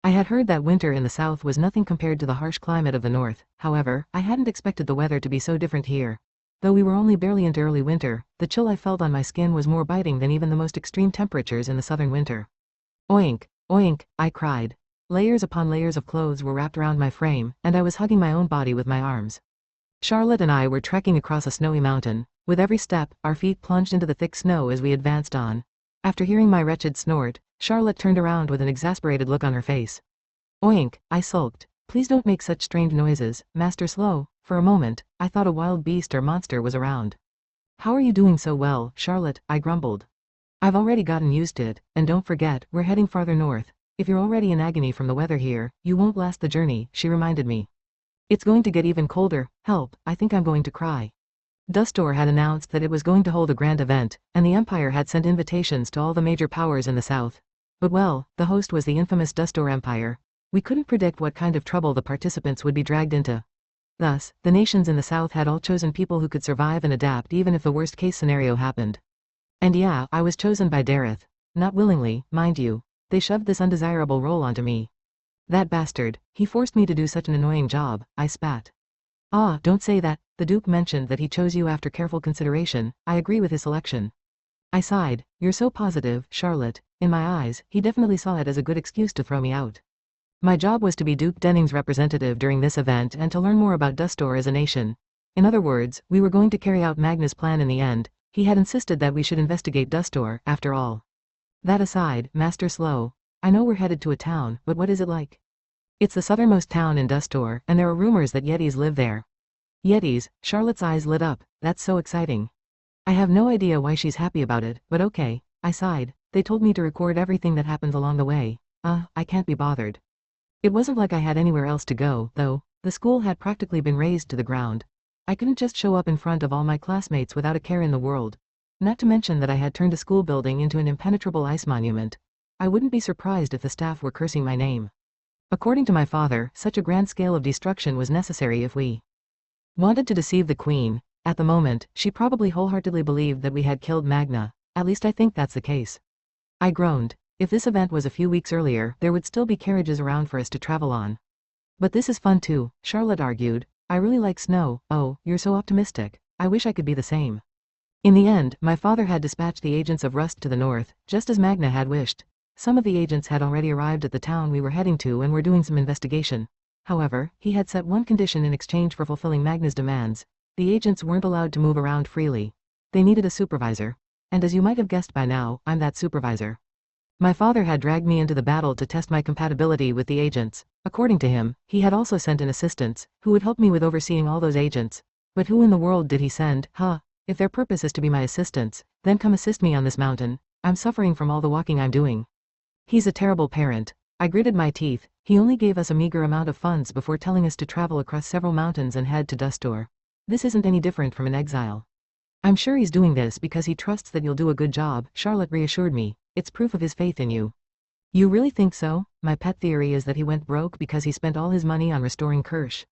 I had heard that winter in the south was nothing compared to the harsh climate of the north. However, I hadn't expected the weather to be so different here. Though we were only barely into early winter, the chill I felt on my skin was more biting than even the most extreme temperatures in the southern winter. "Oink, oink," I cried. Layers upon layers of clothes were wrapped around my frame, and I was hugging my own body with my arms. Charlotte and I were trekking across a snowy mountain. With every step, our feet plunged into the thick snow as we advanced on. After hearing my wretched snort, Charlotte turned around with an exasperated look on her face. Oink, I sulked. Please don't make such strange noises, Master Slow. For a moment, I thought a wild beast or monster was around. How are you doing so well, Charlotte? I grumbled. I've already gotten used to it, and don't forget, we're heading farther north. If you're already in agony from the weather here, you won't last the journey, she reminded me. It's going to get even colder. Help, I think I'm going to cry. Dustor had announced that it was going to hold a grand event, and the Empire had sent invitations to all the major powers in the south. But well, the host was the infamous Dustor Empire. We couldn't predict what kind of trouble the participants would be dragged into. Thus, the nations in the south had all chosen people who could survive and adapt even if the worst-case scenario happened. And yeah, I was chosen by Dareth. Not willingly, mind you. They shoved this undesirable role onto me. That bastard, he forced me to do such an annoying job, I spat. Ah, don't say that. The Duke mentioned that he chose you after careful consideration. I agree with his selection. I sighed. You're so positive, Charlotte. In my eyes, he definitely saw it as a good excuse to throw me out. My job was to be Duke Denning's representative during this event and to learn more about Dustor as a nation. In other words, we were going to carry out Magna's plan in the end. He had insisted that we should investigate Dustor, after all. That aside, Master Slow, I know we're headed to a town, but what is it like? It's the southernmost town in Dustor, and there are rumors that Yetis live there. Yetis, Charlotte's eyes lit up. That's so exciting. I have no idea why she's happy about it, but okay, I sighed. They told me to record everything that happens along the way. I can't be bothered. It wasn't like I had anywhere else to go, though. The school had practically been razed to the ground. I couldn't just show up in front of all my classmates without a care in the world. Not to mention that I had turned a school building into an impenetrable ice monument. I wouldn't be surprised if the staff were cursing my name. According to my father, such a grand scale of destruction was necessary if we wanted to deceive the Queen. At the moment, she probably wholeheartedly believed that we had killed Magna. At least I think that's the case. I groaned. If this event was a few weeks earlier, there would still be carriages around for us to travel on. But this is fun too, Charlotte argued. I really like snow. Oh, you're so optimistic. I wish I could be the same. In the end, my father had dispatched the agents of Rust to the north, just as Magna had wished. Some of the agents had already arrived at the town we were heading to and were doing some investigation. However, he had set one condition in exchange for fulfilling Magna's demands. The agents weren't allowed to move around freely. They needed a supervisor. And as you might have guessed by now, I'm that supervisor. My father had dragged me into the battle to test my compatibility with the agents. According to him, he had also sent in assistants, who would help me with overseeing all those agents. But who in the world did he send? If their purpose is to be my assistants, then come assist me on this mountain. I'm suffering from all the walking I'm doing. He's a terrible parent. I gritted my teeth. He only gave us a meager amount of funds before telling us to travel across several mountains and head to Dustor. This isn't any different from an exile. I'm sure he's doing this because he trusts that you'll do a good job, Charlotte reassured me. It's proof of his faith in you. You really think so? My pet theory is that he went broke because he spent all his money on restoring Kirsch.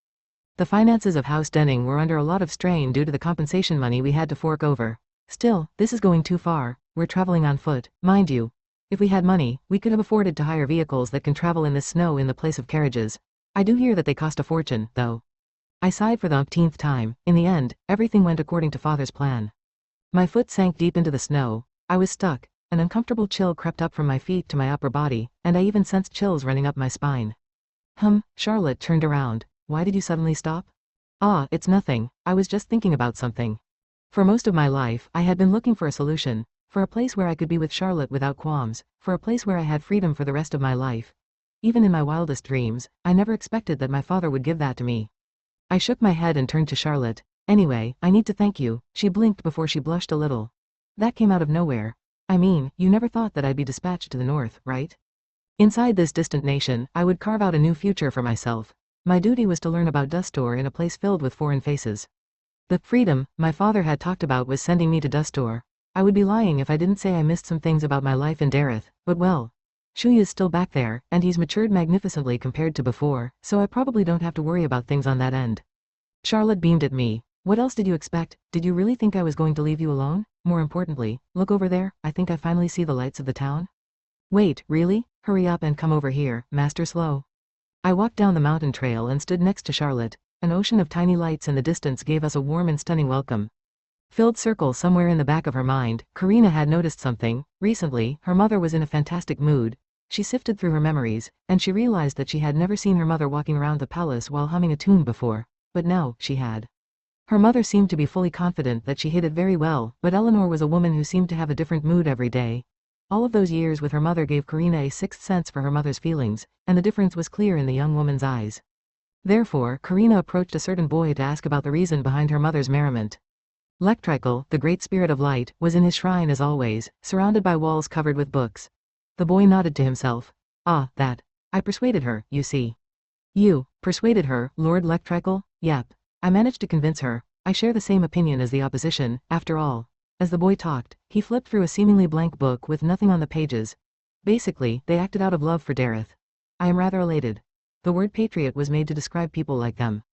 The finances of House Denning were under a lot of strain due to the compensation money we had to fork over. Still, this is going too far. We're traveling on foot, mind you. If we had money, we could have afforded to hire vehicles that can travel in this snow in the place of carriages. I do hear that they cost a fortune, though. I sighed for the umpteenth time. In the end, everything went according to Father's plan. My foot sank deep into the snow. I was stuck. An uncomfortable chill crept up from my feet to my upper body, and I even sensed chills running up my spine. Charlotte turned around. Why did you suddenly stop? It's nothing. I was just thinking about something. For most of my life, I had been looking for a solution. For a place where I could be with Charlotte without qualms. For a place where I had freedom for the rest of my life. Even in my wildest dreams, I never expected that my father would give that to me. I shook my head and turned to Charlotte. Anyway, I need to thank you. She blinked before she blushed a little. That came out of nowhere. I mean, you never thought that I'd be dispatched to the north, right? Inside this distant nation, I would carve out a new future for myself. My duty was to learn about Dustor in a place filled with foreign faces. The freedom my father had talked about was sending me to Dustor. I would be lying if I didn't say I missed some things about my life in Dareth, but well. Shuya's still back there, and he's matured magnificently compared to before, so I probably don't have to worry about things on that end. Charlotte beamed at me. What else did you expect? Did you really think I was going to leave you alone? More importantly, look over there, I think I finally see the lights of the town. Wait, really? Hurry up and come over here, Master Slow. I walked down the mountain trail and stood next to Charlotte. An ocean of tiny lights in the distance gave us a warm and stunning welcome. Filled circle somewhere in the back of her mind, Karina had noticed something. Recently, her mother was in a fantastic mood. She sifted through her memories, and she realized that she had never seen her mother walking around the palace while humming a tune before. But now, she had. Her mother seemed to be fully confident that she hid it very well, but Eleanor was a woman who seemed to have a different mood every day. All of those years with her mother gave Karina a sixth sense for her mother's feelings, and the difference was clear in the young woman's eyes. Therefore, Karina approached a certain boy to ask about the reason behind her mother's merriment. Lectrical, the great spirit of light, was in his shrine as always, surrounded by walls covered with books. The boy nodded to himself. Ah, that. I persuaded her, you see. You persuaded her, Lord Lectrical? Yep. I managed to convince her. I share the same opinion as the opposition, after all. As the boy talked, he flipped through a seemingly blank book with nothing on the pages. Basically, they acted out of love for Dareth. I am rather elated. The word patriot was made to describe people like them.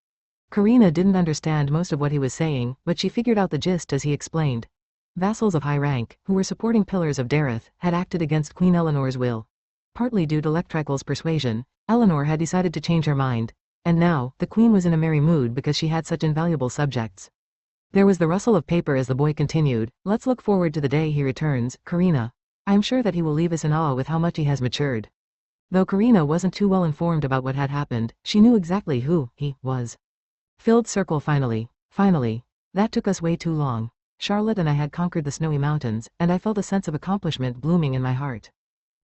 Karina didn't understand most of what he was saying, but she figured out the gist as he explained. Vassals of high rank, who were supporting pillars of Dareth, had acted against Queen Eleanor's will. Partly due to Lectrical's persuasion, Eleanor had decided to change her mind. And now, the queen was in a merry mood because she had such invaluable subjects. There was the rustle of paper as the boy continued. Let's look forward to the day he returns, Karina. I am sure that he will leave us in awe with how much he has matured. Though Karina wasn't too well informed about what had happened, she knew exactly who he was. Filled circle finally. Finally. That took us way too long. Charlotte and I had conquered the snowy mountains, and I felt a sense of accomplishment blooming in my heart.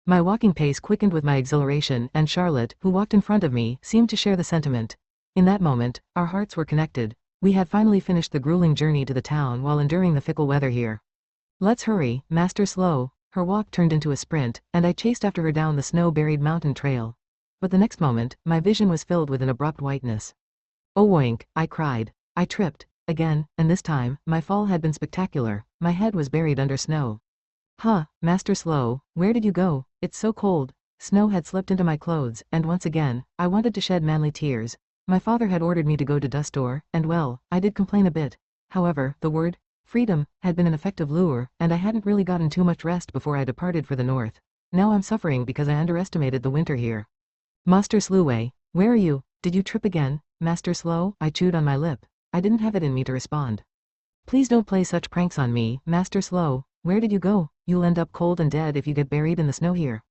My walking pace quickened with my exhilaration, and Charlotte, who walked in front of me, seemed to share the sentiment. In that moment, our hearts were connected. We had finally finished the grueling journey to the town while enduring the fickle weather here. Let's hurry, Master Slow. Her walk turned into a sprint, and I chased after her down the snow-buried mountain trail. But the next moment, my vision was filled with an abrupt whiteness. Oh oink, I cried. I tripped. Again, and this time, my fall had been spectacular. My head was buried under snow. Huh, Master Slow, where did you go? It's so cold. Snow had slipped into my clothes, and once again, I wanted to shed manly tears. My father had ordered me to go to Dustor, and well, I did complain a bit. However, the word, freedom, had been an effective lure, and I hadn't really gotten too much rest before I departed for the north. Now I'm suffering because I underestimated the winter here. Master Slowway, where are you? Did you trip again, Master Slow? I chewed on my lip. I didn't have it in me to respond. Please don't play such pranks on me, Master Slow. Where did you go? You'll end up cold and dead if you get buried in the snow here.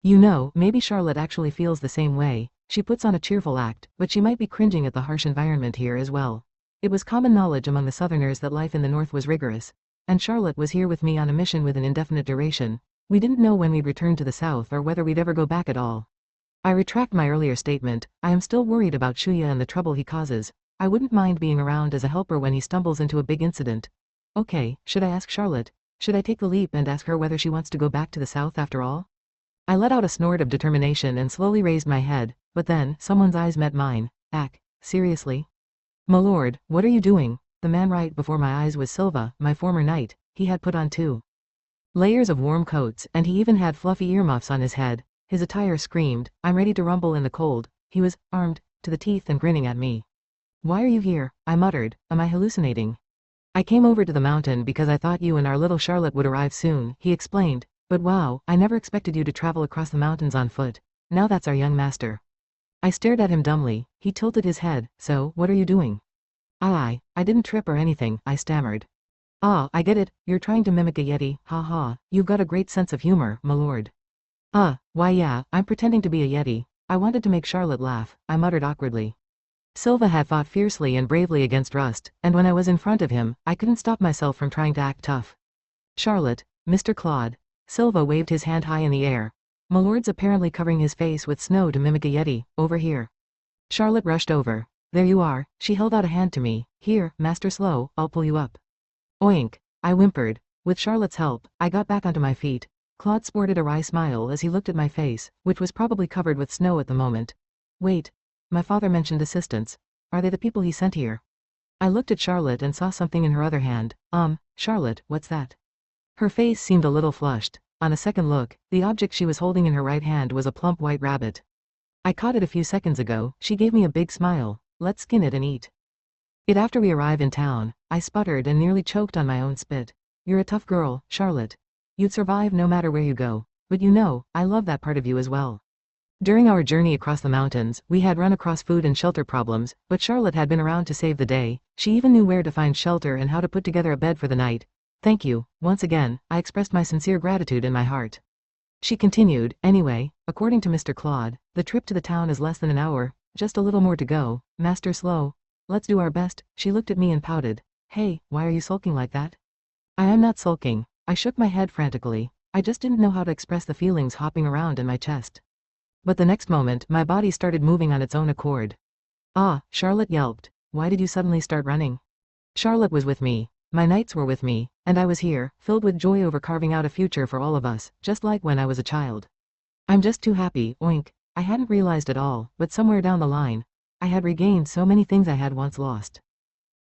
You know, maybe Charlotte actually feels the same way. She puts on a cheerful act, but she might be cringing at the harsh environment here as well. It was common knowledge among the Southerners that life in the North was rigorous. And Charlotte was here with me on a mission with an indefinite duration. We didn't know when we'd return to the South or whether we'd ever go back at all. I retract my earlier statement. I am still worried about Shuya and the trouble he causes. I wouldn't mind being around as a helper when he stumbles into a big incident. Okay, should I ask Charlotte? Should I take the leap and ask her whether she wants to go back to the South after all? I let out a snort of determination and slowly raised my head, but then, someone's eyes met mine. Ack, seriously? My lord, what are you doing? The man right before my eyes was Silva, my former knight. He had put on 2 layers of warm coats, and he even had fluffy earmuffs on his head. His attire screamed, I'm ready to rumble in the cold. He was, armed, to the teeth and grinning at me. Why are you here? I muttered. Am I hallucinating? I came over to the mountain because I thought you and our little Charlotte would arrive soon, he explained. But wow, I never expected you to travel across the mountains on foot. Now that's our young master. I stared at him dumbly. He tilted his head. So, what are you doing? I didn't trip or anything, I stammered. Ah, I get it. You're trying to mimic a yeti. Ha ha. You've got a great sense of humor, my lord. Why yeah, I'm pretending to be a yeti. I wanted to make Charlotte laugh, I muttered awkwardly. Silva had fought fiercely and bravely against Rust, and when I was in front of him, I couldn't stop myself from trying to act tough. Charlotte, Mr. Claude. Silva waved his hand high in the air. My lord's apparently covering his face with snow to mimic a yeti. Over here. Charlotte rushed over. There you are. She held out a hand to me. Here, Master Slow, I'll pull you up. Oink. I whimpered. With Charlotte's help, I got back onto my feet. Claude sported a wry smile as he looked at my face, which was probably covered with snow at the moment. Wait. My father mentioned assistants. Are they the people he sent here? I looked at Charlotte and saw something in her other hand. Charlotte, what's that? Her face seemed a little flushed. On a second look, the object she was holding in her right hand was a plump white rabbit. I caught it a few seconds ago. She gave me a big smile. Let's skin it and eat it after we arrive in town. I sputtered and nearly choked on my own spit. You're a tough girl, Charlotte. You'd survive no matter where you go. But you know, I love that part of you as well. During our journey across the mountains, we had run across food and shelter problems, but Charlotte had been around to save the day. She even knew where to find shelter and how to put together a bed for the night. Thank you. Once again, I expressed my sincere gratitude in my heart. She continued, anyway, according to Mr. Claude, the trip to the town is less than an hour, just a little more to go, Master Slow. Let's do our best. She looked at me and pouted. Hey, why are you sulking like that? I am not sulking. I shook my head frantically. I just didn't know how to express the feelings hopping around in my chest. But the next moment, my body started moving on its own accord. Ah, Charlotte yelped. Why did you suddenly start running? Charlotte was with me. My knights were with me, and I was here, filled with joy over carving out a future for all of us, just like when I was a child. I'm just too happy, oink. I hadn't realized it all, but somewhere down the line, I had regained so many things I had once lost.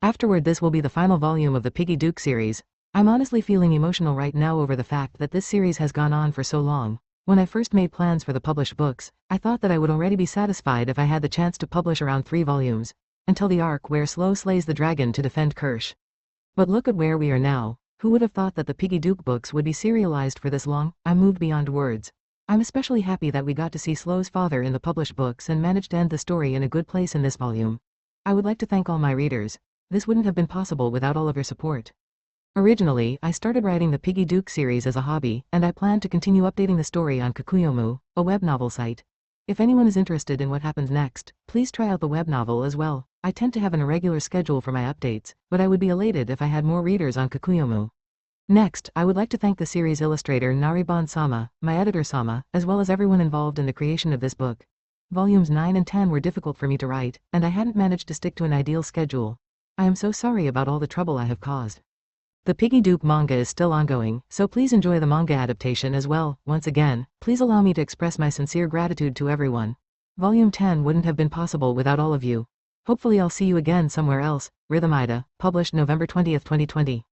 Afterward, this will be the final volume of the Piggy Duke series. I'm honestly feeling emotional right now over the fact that this series has gone on for so long. When I first made plans for the published books, I thought that I would already be satisfied if I had the chance to publish around 3 volumes, until the arc where Slow slays the dragon to defend Kirsch. But look at where we are now. Who would have thought that the Piggy Duke books would be serialized for this long? I'm moved beyond words. I'm especially happy that we got to see Slow's father in the published books and managed to end the story in a good place in this volume. I would like to thank all my readers. This wouldn't have been possible without all of your support. Originally, I started writing the Piggy Duke series as a hobby, and I planned to continue updating the story on Kakuyomu, a web novel site. If anyone is interested in what happens next, please try out the web novel as well. I tend to have an irregular schedule for my updates, but I would be elated if I had more readers on Kakuyomu. Next, I would like to thank the series illustrator Naribon-sama, my editor-sama, as well as everyone involved in the creation of this book. Volumes 9 and 10 were difficult for me to write, and I hadn't managed to stick to an ideal schedule. I am so sorry about all the trouble I have caused. The Piggy Duke manga is still ongoing, so please enjoy the manga adaptation as well. Once again, please allow me to express my sincere gratitude to everyone. Volume 10 wouldn't have been possible without all of you. Hopefully I'll see you again somewhere else. Rhythm Ida, published November 20, 2020.